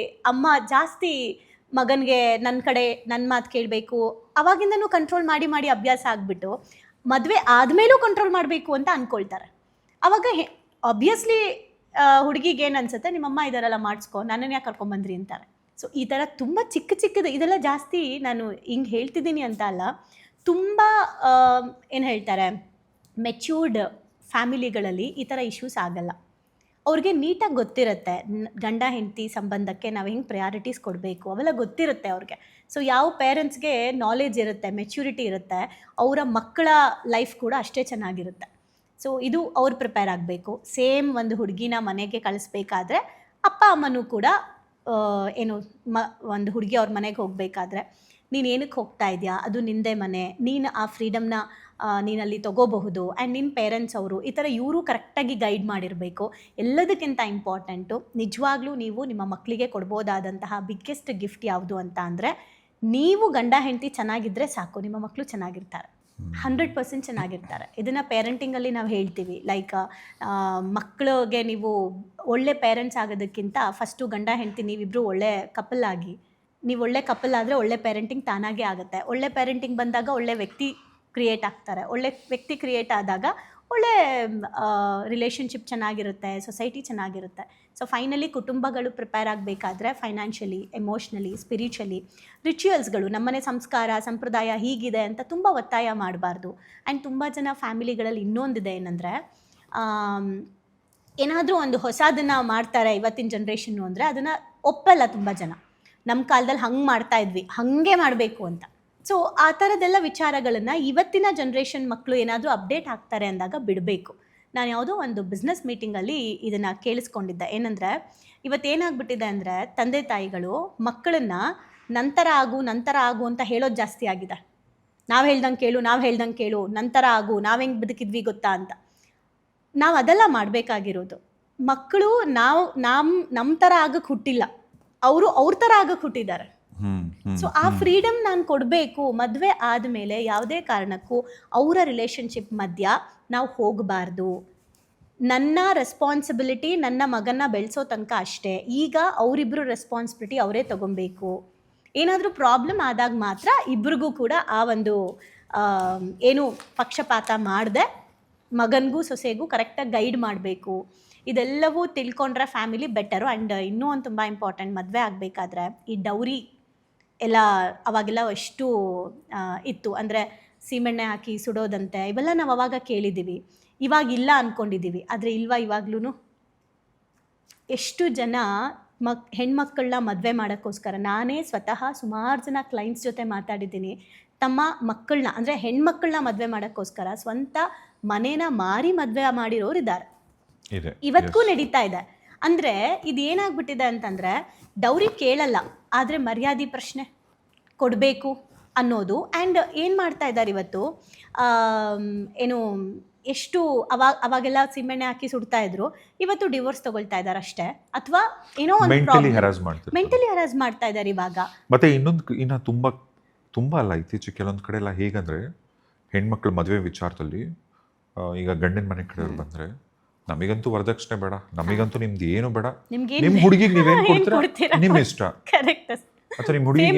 ಅಮ್ಮ ಜಾಸ್ತಿ ಮಗನಿಗೆ ನನ್ನ ಕಡೆ ನನ್ನ ಮಾತು ಕೇಳಬೇಕು, ಅವಾಗಿಂದನೂ ಕಂಟ್ರೋಲ್ ಮಾಡಿ ಮಾಡಿ ಅಭ್ಯಾಸ ಆಗಿಬಿಟ್ಟು ಮದುವೆ ಆದಮೇಲೂ ಕಂಟ್ರೋಲ್ ಮಾಡಬೇಕು ಅಂತ ಅಂದ್ಕೊಳ್ತಾರೆ. ಆವಾಗ ಆಬ್ವಿಯಸ್ಲಿ ಹುಡುಗಿಗೆ ಏನು ಅನ್ಸುತ್ತೆ, ನಿಮ್ಮಮ್ಮ ಇದರೆಲ್ಲ ಮಾಡಿಸ್ಕೊ, ನನ್ನನ್ನು ಯಾಕೆ ಕರ್ಕೊಂಬಂದ್ರಿ ಅಂತಾರೆ. ಸೊ ಈ ಥರ ತುಂಬ ಚಿಕ್ಕದು ಇದೆಲ್ಲ ಜಾಸ್ತಿ ನಾನು ಹಿಂಗೆ ಹೇಳ್ತಿದ್ದೀನಿ ಅಂತ ಅಲ್ಲ, ತುಂಬ ಏನು ಹೇಳ್ತಾರೆ, ಮೆಚ್ಯೂರ್ಡ್ ಫ್ಯಾಮಿಲಿಗಳಲ್ಲಿ ಈ ಥರ ಇಶ್ಯೂಸ್ ಆಗಲ್ಲ. ಅವ್ರಿಗೆ ನೀಟಾಗಿ ಗೊತ್ತಿರುತ್ತೆ ಗಂಡ ಹೆಂಡತಿ ಸಂಬಂಧಕ್ಕೆ ನಾವು ಹೆಂಗೆ ಪ್ರಯಾರಿಟೀಸ್ ಕೊಡಬೇಕು, ಅವೆಲ್ಲ ಗೊತ್ತಿರುತ್ತೆ ಅವ್ರಿಗೆ. ಸೊ ಯಾವ ಪೇರೆಂಟ್ಸ್ಗೆ ನಾಲೆಜ್ ಇರುತ್ತೆ, ಮೆಚ್ಯೂರಿಟಿ ಇರುತ್ತೆ, ಅವರ ಮಕ್ಕಳ ಲೈಫ್ ಕೂಡ ಅಷ್ಟೇ ಚೆನ್ನಾಗಿರುತ್ತೆ. ಸೊ ಇದು ಅವ್ರು ಪ್ರಿಪೇರ್ ಆಗಬೇಕು. ಸೇಮ್ ಒಂದು ಹುಡುಗಿನ ಮನೆಗೆ ಕಳಿಸ್ಬೇಕಾದ್ರೆ ಅಪ್ಪ ಅಮ್ಮನೂ ಕೂಡ ಒಂದು ಹುಡುಗಿ ಅವ್ರ ಮನೆಗೆ ಹೋಗಬೇಕಾದ್ರೆ, ನೀನು ಏನಕ್ಕೆ ಹೋಗ್ತಾ ಇದೆಯಾ, ಅದು ನಿಂದೇ ಮನೆ, ನೀನು ಆ ಫ್ರೀಡಮ್ನ ನೀನಲ್ಲಿ ತಗೋಬಹುದು ಆ್ಯಂಡ್ ನಿನ್ನ ಪೇರೆಂಟ್ಸ್ ಅವರು ಈ ಥರ ಇವರು ಕರೆಕ್ಟಾಗಿ ಗೈಡ್ ಮಾಡಿರಬೇಕು. ಎಲ್ಲದಕ್ಕಿಂತ ಇಂಪಾರ್ಟೆಂಟು ನಿಜವಾಗ್ಲೂ ನೀವು ನಿಮ್ಮ ಮಕ್ಕಳಿಗೆ ಕೊಡ್ಬೋದಾದಂತಹ ಬಿಗ್ಗೆಸ್ಟ್ ಗಿಫ್ಟ್ ಯಾವುದು ಅಂತ ಅಂದರೆ, ನೀವು ಗಂಡ ಹೆಂಡತಿ ಚೆನ್ನಾಗಿದ್ದರೆ ಸಾಕು, ನಿಮ್ಮ ಮಕ್ಕಳು ಚೆನ್ನಾಗಿರ್ತಾರೆ, 100% ಚೆನ್ನಾಗಿರ್ತಾರೆ. ಇದನ್ನು ಪೇರೆಂಟಿಂಗಲ್ಲಿ ನಾವು ಹೇಳ್ತೀವಿ. ಲೈಕ್ ಮಕ್ಕಳಿಗೆ ನೀವು ಒಳ್ಳೆ ಪೇರೆಂಟ್ಸ್ ಆಗೋದಕ್ಕಿಂತ ಫಸ್ಟು ಗಂಡ ಹೆಂಡತಿ ನೀವಿಬ್ಬರು ಒಳ್ಳೆ ಕಪಲ್ ಆಗಿ, ನೀವು ಒಳ್ಳೆ ಕಪಲ್ ಆದರೆ ಒಳ್ಳೆ ಪೇರೆಂಟಿಂಗ್ ತಾನಾಗೇ ಆಗುತ್ತೆ. ಒಳ್ಳೆ ಪೇರೆಂಟಿಂಗ್ ಬಂದಾಗ ಒಳ್ಳೆ ವ್ಯಕ್ತಿ ಕ್ರಿಯೇಟ್ ಆಗ್ತಾರೆ. ಒಳ್ಳೆ ವ್ಯಕ್ತಿ ಕ್ರಿಯೇಟ್ ಆದಾಗ ಒಳ್ಳೆ ರಿಲೇಷನ್ಶಿಪ್ ಚೆನ್ನಾಗಿರುತ್ತೆ, ಸೊಸೈಟಿ ಚೆನ್ನಾಗಿರುತ್ತೆ. ಸೊ ಫೈನಲಿ ಕುಟುಂಬಗಳು ಪ್ರಿಪೇರ್ ಆಗಬೇಕಾದ್ರೆ ಫೈನಾನ್ಷಿಯಲಿ, ಎಮೋಷ್ನಲಿ, ಸ್ಪಿರಿಚುವಲಿ, ರಿಚುವಲ್ಸ್ಗಳು, ನಮ್ಮನೆ ಸಂಸ್ಕಾರ ಸಂಪ್ರದಾಯ ಹೀಗಿದೆ ಅಂತ ತುಂಬ ಒತ್ತಾಯ ಮಾಡಬಾರ್ದು. ಆ್ಯಂಡ್ ತುಂಬ ಜನ ಫ್ಯಾಮಿಲಿಗಳಲ್ಲಿ ಇನ್ನೊಂದಿದೆ ಏನಂದರೆ, ಏನಾದರೂ ಒಂದು ಹೊಸದನ್ನು ಮಾಡ್ತಾರೆ ಇವತ್ತಿನ ಜನ್ರೇಷನ್ನು ಅಂದರೆ ಅದನ್ನು ಒಪ್ಪಲ್ಲ ತುಂಬ ಜನ. ನಮ್ಮ ಕಾಲದಲ್ಲಿ ಹಂಗೆ ಮಾಡ್ತಾಯಿದ್ವಿ, ಹಾಗೆ ಮಾಡಬೇಕು ಅಂತ. ಸೊ ಆ ಥರದ್ದೆಲ್ಲ ವಿಚಾರಗಳನ್ನು ಇವತ್ತಿನ ಜನ್ರೇಷನ್ ಮಕ್ಕಳು ಏನಾದರೂ ಅಪ್ಡೇಟ್ ಆಗ್ತಾರೆ ಅಂದಾಗ ಬಿಡಬೇಕು. ನಾನು ಯಾವುದೋ ಒಂದು ಬಿಸ್ನೆಸ್ ಮೀಟಿಂಗಲ್ಲಿ ಇದನ್ನು ಕೇಳಿಸ್ಕೊಂಡಿದ್ದೆ. ಏನಂದರೆ ಇವತ್ತೇನಾಗ್ಬಿಟ್ಟಿದೆ ಅಂದರೆ, ತಂದೆ ತಾಯಿಗಳು ಮಕ್ಕಳನ್ನು ನಂತರ ಆಗು ಅಂತ ಹೇಳೋದು ಜಾಸ್ತಿ ಆಗಿದೆ. ನಾವು ಹೇಳ್ದಂಗೆ ಕೇಳು, ನಂತರ ಆಗು, ನಾವು ಹೆಂಗೆ ಬದುಕಿದ್ವಿ ಗೊತ್ತಾ ಅಂತ. ನಾವು ಅದೆಲ್ಲ ಮಾಡಬೇಕಾಗಿರೋದು. ಮಕ್ಕಳು ನಮ್ಮ ಥರ ಆಗಕ್ಕೆ ಹುಟ್ಟಿಲ್ಲ, ಅವರು ಅವ್ರ ಥರ ಆಗಕ್ಕೆ ಹುಟ್ಟಿದ್ದಾರೆ. ಸೊ ಆ ಫ್ರೀಡಮ್ ನಾನು ಕೊಡಬೇಕು. ಮದುವೆ ಆದಮೇಲೆ ಯಾವುದೇ ಕಾರಣಕ್ಕೂ ಅವರ ರಿಲೇಷನ್ಶಿಪ್ ಮಧ್ಯ ನಾವು ಹೋಗಬಾರ್ದು. ನನ್ನ ರೆಸ್ಪಾನ್ಸಿಬಿಲಿಟಿ ನನ್ನ ಮಗನ್ನ ಬೆಳೆಸೋ ತನಕ ಅಷ್ಟೇ. ಈಗ ಅವರಿಬ್ಬರು ರೆಸ್ಪಾನ್ಸಿಬಿಲಿಟಿ ಅವರೇ ತಗೊಬೇಕು. ಏನಾದರೂ ಪ್ರಾಬ್ಲಮ್ ಆದಾಗ ಮಾತ್ರ ಇಬ್ರಿಗೂ ಕೂಡ ಆ ಒಂದು ಏನು ಪಕ್ಷಪಾತ ಮಾಡದೆ ಮಗನಿಗೂ ಸೊಸೆಗೂ ಕರೆಕ್ಟಾಗಿ ಗೈಡ್ ಮಾಡಬೇಕು. ಇದೆಲ್ಲವೂ ತಿಳ್ಕೊಂಡ್ರೆ ಫ್ಯಾಮಿಲಿ ಬೆಟರು. ಆ್ಯಂಡ್ ಇನ್ನೂ ಒಂದು ತುಂಬ ಇಂಪಾರ್ಟೆಂಟ್, ಮದುವೆ ಆಗಬೇಕಾದ್ರೆ ಈ ಡೌರಿ ಎಲ್ಲ ಅವಾಗೆಲ್ಲ ಎಷ್ಟು ಇತ್ತು ಅಂದರೆ ಸೀಮೆಣ್ಣೆ ಹಾಕಿ ಸುಡೋದಂತೆ, ಇವೆಲ್ಲ ನಾವು ಅವಾಗ ಕೇಳಿದ್ದೀವಿ, ಇವಾಗ ಇಲ್ಲ ಅಂದ್ಕೊಂಡಿದ್ದೀವಿ. ಆದರೆ ಇಲ್ವಾ, ಇವಾಗ್ಲೂ ಎಷ್ಟು ಜನ ಹೆಣ್ಮಕ್ಕಳನ್ನ ಮದುವೆ ಮಾಡೋಕ್ಕೋಸ್ಕರ, ನಾನೇ ಸ್ವತಃ ಸುಮಾರು ಜನ ಕ್ಲೈಂಟ್ಸ್ ಜೊತೆ ಮಾತಾಡಿದ್ದೀನಿ, ತಮ್ಮ ಮಕ್ಕಳನ್ನ ಅಂದರೆ ಹೆಣ್ಮಕ್ಕಳನ್ನ ಮದುವೆ ಮಾಡೋಕ್ಕೋಸ್ಕರ ಸ್ವಂತ ಮನೇನ ಮಾರಿ ಮದುವೆ ಮಾಡಿರೋರು ಇದ್ದಾರೆ, ಇವತ್ತಿಗೂ ನಡೀತಾ ಇದೆ. ಅಂದರೆ ಇದು ಏನಾಗ್ಬಿಟ್ಟಿದೆ ಅಂತಂದರೆ, ಡೌರಿ ಕೇಳಲ್ಲ, ಆದರೆ ಮರ್ಯಾದೆ ಪ್ರಶ್ನೆ ಕೊಡಬೇಕು ಅನ್ನೋದು. ಆ್ಯಂಡ್ ಏನು ಮಾಡ್ತಾ ಇದ್ದಾರೆ ಇವತ್ತು, ಏನು ಎಷ್ಟು ಅವಾಗೆಲ್ಲ ಸಿಮೆಣ್ಣೆ ಹಾಕಿ ಸುಡ್ತಾ ಇದ್ರು, ಇವತ್ತು ಡಿವೋರ್ಸ್ ತಗೊಳ್ತಾ ಇದ್ದಾರೆ ಅಷ್ಟೇ. ಅಥವಾ ಏನೋ ಒಂದು ಮೆಂಟಲಿ ಹರಾಸ್ ಮಾಡ್ತಾ ಇದ್ದಾರೆ ಇವಾಗ. ಮತ್ತೆ ಇನ್ನು ತುಂಬ ಅಲ್ಲ, ಇತ್ತೀಚೆಗೆ ಕೆಲವೊಂದು ಕಡೆ ಎಲ್ಲ ಹೇಗಂದರೆ, ಹೆಣ್ಮಕ್ಳು ಮದುವೆ ವಿಚಾರದಲ್ಲಿ ಈಗ ಗಂಡಿನ ಮನೆ ಕಡೆಯವ್ರು ಬಂದರೆ, ನಮಗಂತೂ ವರದಕ್ಷಿಣೆ ಬೇಡ, ನಮಗಂತೂ ನಿಮ್ದು ಏನು ಬೇಡ, ನಿಮ್ಮ ಹುಡುಗಿಗೆ ನೀವೇನು ಕೊಡ್ತೀರಾ ನಿಮ್ಮ ಇಷ್ಟ, ಅಥವಾ ನಿಮ್ಮ ಹುಡುಗಿಗೆ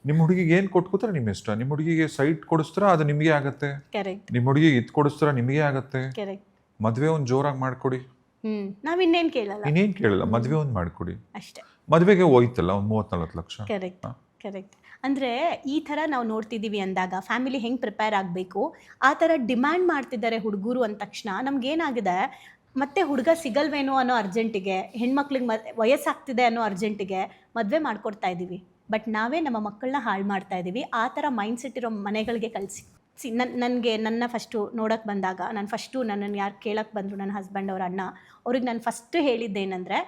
ನಿಮ್ಮ ಹುಡುಗಿಗೆ ಏನು ಕೊಟ್ಕೋತಾರೆ ನಿಮ್ಮ ಇಷ್ಟ. ನಿಮ್ಮ ಹುಡುಗಿಗೆ ಸೈಟ್ ಕೊಡಿಸ್ತಾರ ಅದು ನಿಮಗೆ ಆಗತ್ತೆ, ನಿಮ್ಮ ಹುಡುಗಿಗೆ ಇದು ಕೊಡಿಸ್ತಾರ ನಿಮಗೆ ಆಗತ್ತೆ. ಮದುವೆ ಒಂದು ಜೋರಾಗಿ ಮಾಡ್ಕೊಡಿ, ಇನ್ನೇನು ಕೇಳಲ್ಲ, ಮದುವೆ ಒಂದು ಮಾಡ್ಕೊಡಿ ಅಷ್ಟೇ. ಮದುವೆಗೆ ಹೋಯ್ತಲ್ಲ ಒಂದು 30-40 ಲಕ್ಷ. ಕರೆಕ್ಟ್. ಅಂದರೆ ಈ ಥರ ನಾವು ನೋಡ್ತಿದ್ದೀವಿ ಅಂದಾಗ ಫ್ಯಾಮಿಲಿ ಹೆಂಗೆ ಪ್ರಿಪೇರ್ ಆಗಬೇಕು, ಆ ಥರ ಡಿಮ್ಯಾಂಡ್ ಮಾಡ್ತಿದ್ದಾರೆ ಹುಡುಗರು ಅಂದ ತಕ್ಷಣ ನಮಗೇನಾಗಿದೆ, ಮತ್ತೆ ಹುಡುಗ ಸಿಗಲ್ವೇನೋ ಅನ್ನೋ ಅರ್ಜೆಂಟಿಗೆ, ಹೆಣ್ಮಕ್ಳಿಗೆ ವಯಸ್ಸಾಗ್ತಿದೆ ಅನ್ನೋ ಅರ್ಜೆಂಟಿಗೆ ಮದುವೆ ಮಾಡ್ಕೊಡ್ತಾ ಇದ್ದೀವಿ. ಬಟ್ ನಾವೇ ನಮ್ಮ ಮಕ್ಕಳನ್ನ ಹಾಳು ಮಾಡ್ತಾ ಇದ್ದೀವಿ. ಆ ಥರ ಮೈಂಡ್ಸೆಟ್ ಇರೋ ಮನೆಗಳಿಗೆ ಕಳಿಸಿ. ನನ್ನ ಫಸ್ಟು ನೋಡೋಕ್ಕೆ ಬಂದಾಗ, ನನ್ನನ್ನು ಯಾರು ಕೇಳೋಕ್ಕೆ ಬಂದರು, ನನ್ನ ಹಸ್ಬೆಂಡ್ ಅವ್ರ ಅಣ್ಣ ಅವ್ರಿಗೆ ನಾನು ಫಸ್ಟು ಹೇಳಿದ್ದೇನೆಂದರೆ,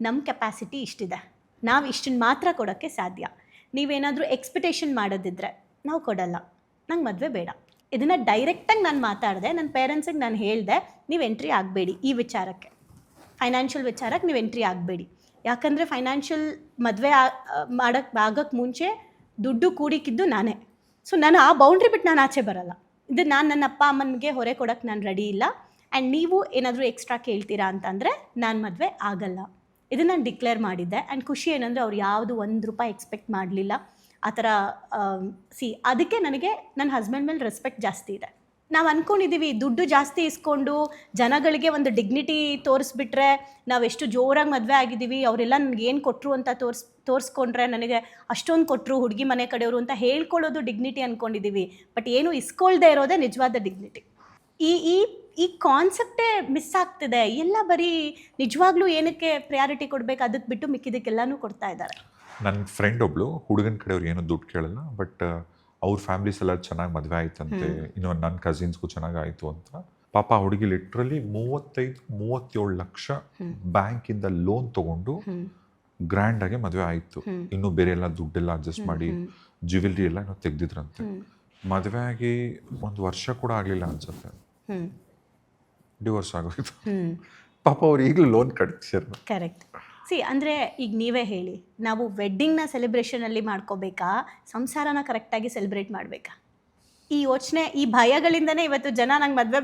ನಮ್ಮ ಕೆಪಾಸಿಟಿ ಇಷ್ಟಿದೆ, ನಾವು ಇಷ್ಟನ್ನು ಮಾತ್ರ ಕೊಡೋಕ್ಕೆ ಸಾಧ್ಯ. ನೀವೇನಾದರೂ ಎಕ್ಸ್ಪೆಕ್ಟೇಷನ್ ಮಾಡೋದಿದ್ರೆ ನಾವು ಕೊಡಲ್ಲ, ನಂಗೆ ಮದುವೆ ಬೇಡ. ಇದನ್ನು ಡೈರೆಕ್ಟಾಗಿ ನಾನು ಮಾತಾಡಿದೆ, ನನ್ನ ಪೇರೆಂಟ್ಸಿಗೆ ನಾನು ಹೇಳಿದೆ, ನೀವು ಎಂಟ್ರಿ ಆಗಬೇಡಿ ಈ ವಿಚಾರಕ್ಕೆ, ಫೈನಾನ್ಷಿಯಲ್ ವಿಚಾರಕ್ಕೆ ನೀವು ಎಂಟ್ರಿ ಆಗಬೇಡಿ. ಯಾಕಂದರೆ ಫೈನಾನ್ಷಿಯಲ್ ಮದುವೆ ಆಗೋಕ್ಕೆ ಮುಂಚೆ ದುಡ್ಡು ಕೂಡಿಕ್ಕಿದ್ದು ನಾನೇ. ಸೊ ನಾನು ಆ ಬೌಂಡ್ರಿ ಬಿಟ್ಟು ನಾನು ಆಚೆ ಬರಲ್ಲ. ಇದು ನಾನು ನನ್ನ ಅಪ್ಪ ಅಮ್ಮನಿಗೆ ಹೊರೆ ಕೊಡೋಕ್ಕೆ ನಾನು ರೆಡಿ ಇಲ್ಲ. ಆ್ಯಂಡ್ ನೀವು ಏನಾದರೂ ಎಕ್ಸ್ಟ್ರಾ ಕೇಳ್ತೀರಾ ಅಂತಂದರೆ ನಾನು ಮದುವೆ ಆಗಲ್ಲ. ಇದನ್ನು ನಾನು ಡಿಕ್ಲೇರ್ ಮಾಡಿದ್ದೆ. ಆ್ಯಂಡ್ ಖುಷಿ ಏನಂದರೆ ಅವ್ರು ಯಾವುದು ₹1 ಎಕ್ಸ್ಪೆಕ್ಟ್ ಮಾಡಲಿಲ್ಲ. ಆ ಥರ ಅದಕ್ಕೆ ನನಗೆ ನನ್ನ ಹಸ್ಬೆಂಡ್ ಮೇಲೆ ರೆಸ್ಪೆಕ್ಟ್ ಜಾಸ್ತಿ ಇದೆ. ನಾವು ಅಂದ್ಕೊಂಡಿದ್ದೀವಿ ದುಡ್ಡು ಜಾಸ್ತಿ ಇಸ್ಕೊಂಡು ಜನಗಳಿಗೆ ಒಂದು ಡಿಗ್ನಿಟಿ ತೋರಿಸ್ಬಿಟ್ರೆ, ನಾವೆಷ್ಟು ಜೋರಾಗಿ ಮದುವೆ ಆಗಿದ್ದೀವಿ, ಅವರೆಲ್ಲ ನನಗೆ ಏನು ಕೊಟ್ಟರು ಅಂತ ತೋರಿಸ್ಕೊಂಡ್ರೆ, ನನಗೆ ಅಷ್ಟೊಂದು ಕೊಟ್ಟರು ಹುಡುಗಿ ಮನೆ ಕಡೆಯವರು ಅಂತ ಹೇಳ್ಕೊಳ್ಳೋದು ಡಿಗ್ನಿಟಿ ಅಂದ್ಕೊಂಡಿದ್ದೀವಿ. ಬಟ್ ಏನು ಇಸ್ಕೊಳ್ದೇ ಇರೋದೇ ನಿಜವಾದ ಡಿಗ್ನಿಟಿ. ಈ ಕಾನ್ಸೆಪ್ಟೇ ಮಿಸ್ ಆಗ್ತಿದೆ. ಎಲ್ಲ ಬರೀ ನಿಜವಾಗ್ಲೂ ಏನಕ್ಕೆ ಪ್ರಿಯಾರಿಟಿ ಕೊಡಬೇಕು ಅದಕ್ಕೆ ಬಿಟ್ಟು ಮಿಕ್ಕಿದ್ದಕ್ಕೆಲ್ಲನೂ ಕೊಡ್ತಾ ಇದ್ದಾರೆ. ನನ್ನ ಫ್ರೆಂಡ್ ಒಬ್ಳು ಹುಡುಗನ ಕಡೆಯವ್ರು ಏನೂ ದುಡ್ಡು ಕೇಳಲ್ಲ, ಬಟ್ ಅವ್ರ ಫ್ಯಾಮಿಲೀಸ್ ಎಲ್ಲ ಚೆನ್ನಾಗಿ ಮದುವೆ ಆಯ್ತಂತೆ, ಇನ್ನು ನನ್ನ ಕಸಿನ್ಸ್ಗೂ ಚೆನ್ನಾಗಿ ಆಯಿತು ಅಂತ. ಪಾಪ ಹುಡುಗಿ ಲಿಟ್ರಲಿ 35-37 ಲಕ್ಷ ಬ್ಯಾಂಕಿಂದ ಲೋನ್ ತೊಗೊಂಡು ಗ್ರ್ಯಾಂಡಾಗೆ ಮದುವೆ ಆಯಿತು. ಇನ್ನು ಬೇರೆ ಎಲ್ಲ ದುಡ್ಡೆಲ್ಲ ಅಡ್ಜಸ್ಟ್ ಮಾಡಿ ಜ್ಯುವೆಲ್ರಿ ಎಲ್ಲ ಏನೋ ತೆಗ್ದಿದ್ರಂತೆ. ಮದುವೆ ಆಗಿ 1 ವರ್ಷ ಕೂಡ ಆಗಲಿಲ್ಲ ಅನ್ಸುತ್ತೆ, ಹ್ಞೂ ಡಿವೋರ್ಸ್ ಆಗೋಯ್ತು. ಹ್ಞೂ ಪಾಪ ಅವ್ರು ಈಗಲೂ ಲೋನ್ ಕಟ್ತಿದ್ರು. ಕರೆಕ್ಟ್. ಅಂದರೆ ಈಗ ನೀವೇ ಹೇಳಿ, ನಾವು ವೆಡ್ಡಿಂಗ್ನ ಸೆಲೆಬ್ರೇಷನಲ್ಲಿ ಮಾಡ್ಕೋಬೇಕಾ, ಸಂಸಾರನ ಕರೆಕ್ಟಾಗಿ ಸೆಲೆಬ್ರೇಟ್ ಮಾಡಬೇಕಾ? ಈ ಯೋಚನೆ, ಈ ಭಯಗಳಿಂದನೇ ಇವತ್ತು ಜನ ನಂಗೆ ಮದುವೆ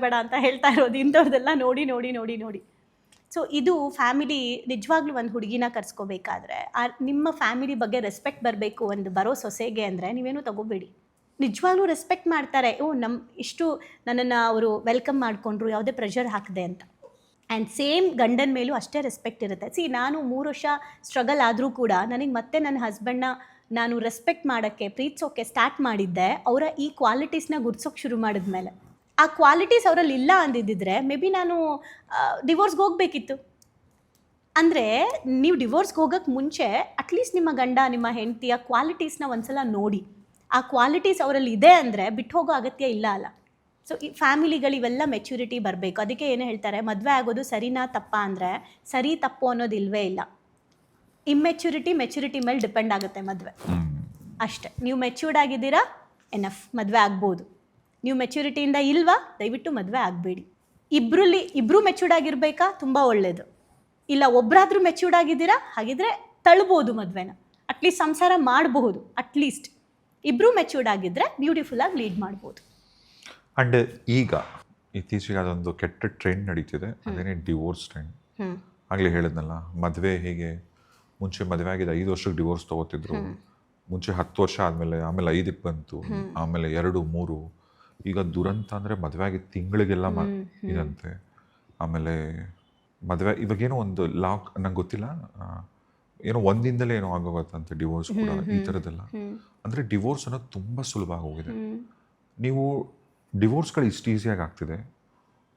ಬೇಡ ಅಂತ ಹೇಳ್ತಾ ಇರೋದು, ಇಂಥವ್ರದ್ದೆಲ್ಲ ನೋಡಿ ನೋಡಿ ನೋಡಿ ನೋಡಿ. ಸೊ ಇದು ಫ್ಯಾಮಿಲಿ ನಿಜವಾಗ್ಲೂ ಒಂದು ಹುಡುಗಿನ ಕರ್ಸ್ಕೋಬೇಕಾದ್ರೆ ನಿಮ್ಮ ಫ್ಯಾಮಿಲಿ ಬಗ್ಗೆ ರೆಸ್ಪೆಕ್ಟ್ ಬರಬೇಕು ಒಂದು ಬರೋ ಸೊಸೆಗೆ ಅಂದರೆ ನೀವೇನು ತಗೋಬೇಡಿ. ನಿಜವಾಗ್ಲೂ ರೆಸ್ಪೆಕ್ಟ್ ಮಾಡ್ತಾರೆ, ಇಷ್ಟು ನನ್ನನ್ನು ಅವರು ವೆಲ್ಕಮ್ ಮಾಡಿಕೊಂಡ್ರು, ಯಾವುದೇ ಪ್ರೆಷರ್ ಹಾಕಿದೆ ಅಂತ. ಆ್ಯಂಡ್ ಸೇಮ್ ಗಂಡನ ಮೇಲೂ ಅಷ್ಟೇ ರೆಸ್ಪೆಕ್ಟ್ ಇರುತ್ತೆ. ನಾನು 3 ವರ್ಷ ಸ್ಟ್ರಗಲ್ ಆದರೂ ಕೂಡ ನನಗೆ ಮತ್ತೆ ನನ್ನ ಹಸ್ಬೆಂಡ್ನ ನಾನು ರೆಸ್ಪೆಕ್ಟ್ ಮಾಡೋಕ್ಕೆ, ಪ್ರೀತಿಸೋಕ್ಕೆ ಸ್ಟಾರ್ಟ್ ಮಾಡಿದ್ದೆ ಅವರ ಈ ಕ್ವಾಲಿಟೀಸ್ನ ಗುರ್ಸೋಕ್ಕೆ ಶುರು ಮಾಡಿದ್ಮೇಲೆ. ಆ ಕ್ವಾಲಿಟೀಸ್ ಅವರಲ್ಲಿ ಇಲ್ಲ ಅಂದಿದ್ದಿದ್ರೆ ಮೇ ಬಿ ನಾನು ಡಿವೋರ್ಸ್ಗೆ ಹೋಗಬೇಕಿತ್ತು. ಅಂದರೆ ನೀವು ಡಿವೋರ್ಸ್ಗೆ ಹೋಗೋಕ್ಕೆ ಮುಂಚೆ ಅಟ್ಲೀಸ್ಟ್ ನಿಮ್ಮ ಗಂಡ, ನಿಮ್ಮ ಹೆಂಡತಿಯ ಕ್ವಾಲಿಟೀಸ್ನ ಒಂದ್ಸಲ ನೋಡಿ. ಆ ಕ್ವಾಲಿಟೀಸ್ ಅವರಲ್ಲಿ ಇದೆ ಅಂದರೆ ಬಿಟ್ಟು ಹೋಗೋ ಅಗತ್ಯ ಇಲ್ಲ ಅಲ್ಲ. ಸೊ ಈ ಫ್ಯಾಮಿಲಿಗಳು ಇವೆಲ್ಲ ಮೆಚ್ಯೂರಿಟಿ ಬರಬೇಕು. ಅದಕ್ಕೆ ಏನು ಹೇಳ್ತಾರೆ, ಮದುವೆ ಆಗೋದು ಸರಿನಾ ತಪ್ಪಾ ಅಂದರೆ ಸರಿ ತಪ್ಪು ಅನ್ನೋದು ಇಲ್ಲವೇ ಇಲ್ಲ. ಮೆಚ್ಯೂರಿಟಿ ಮೇಲೆ ಡಿಪೆಂಡ್ ಆಗುತ್ತೆ ಮದುವೆ, ಅಷ್ಟೇ. ನೀವು ಮೆಚ್ಯೂರ್ಡ್ ಆಗಿದ್ದೀರಾ, ಎನಫ್, ಮದುವೆ ಆಗ್ಬೋದು. ನೀವು ಮೆಚ್ಯೂರಿಟಿಯಿಂದ ಇಲ್ವಾ, ದಯವಿಟ್ಟು ಮದುವೆ ಆಗಬೇಡಿ. ಇಬ್ಬರು ಮೆಚ್ಯೂರ್ಡ್ ಆಗಿರಬೇಕಾ, ತುಂಬ ಒಳ್ಳೆಯದು. ಇಲ್ಲ ಒಬ್ಬರಾದ್ರೂ ಮೆಚ್ಯೂರ್ಡ್ ಆಗಿದ್ದೀರಾ, ಹಾಗಿದ್ರೆ ತಳ್ಬೋದು ಮದುವೆನ, ಅಟ್ಲೀಸ್ಟ್ ಸಂಸಾರ ಮಾಡಬಹುದು. ಅಟ್ಲೀಸ್ಟ್ ಇಬ್ಬರು ಮೆಚ್ಯೂರ್ಡ್ ಆಗಿದ್ದರೆ ಬ್ಯೂಟಿಫುಲ್ಲಾಗಿ ಲೀಡ್ ಮಾಡ್ಬೋದು. ಆ್ಯಂಡ್ ಈಗ ಇತ್ತೀಚೆಗೆ ಅದೊಂದು ಕೆಟ್ಟ ಟ್ರೆಂಡ್ ನಡೀತಿದೆ, ಅದೇನೇ ಡಿವೋರ್ಸ್ ಟ್ರೆಂಡ್. ಆಗಲೇ ಹೇಳಿದ್ನಲ್ಲ, ಮದುವೆ ಹೇಗೆ ಮುಂಚೆ ಮದುವೆ ಆಗಿದ್ದು 5 ವರ್ಷಕ್ಕೆ ಡಿವೋರ್ಸ್ ತೊಗೋತಿದ್ರು, ಮುಂಚೆ 10 ವರ್ಷ ಆದಮೇಲೆ, ಆಮೇಲೆ 5ಕ್ಕೆ ಬಂತು, ಆಮೇಲೆ 2, 3, ಈಗ ದುರಂತ ಅಂದರೆ ಮದುವೆ ಆಗಿದ್ದು ತಿಂಗಳಿಗೆಲ್ಲ ಇದಂತೆ. ಆಮೇಲೆ ಮದುವೆ ಇವಾಗೇನೋ ಒಂದು ಲಾಕ್, ನಂಗೆ ಗೊತ್ತಿಲ್ಲ, ಏನೋ ಒಂದಿಂದಲೇ ಏನೋ ಆಗೋಗತ್ತಂತೆ ಡಿವೋರ್ಸ್ ಕೂಡ, ಈ ಥರದ್ದೆಲ್ಲ. ಅಂದರೆ ಡಿವೋರ್ಸ್ ಅನ್ನೋದು ತುಂಬ ಸುಲಭ ಆಗೋಗಿದೆ. ನೀವು ಡಿವೋರ್ಸ್ಗಳು ಇಷ್ಟು ಈಸಿಯಾಗಿ ಆಗ್ತಿದೆ,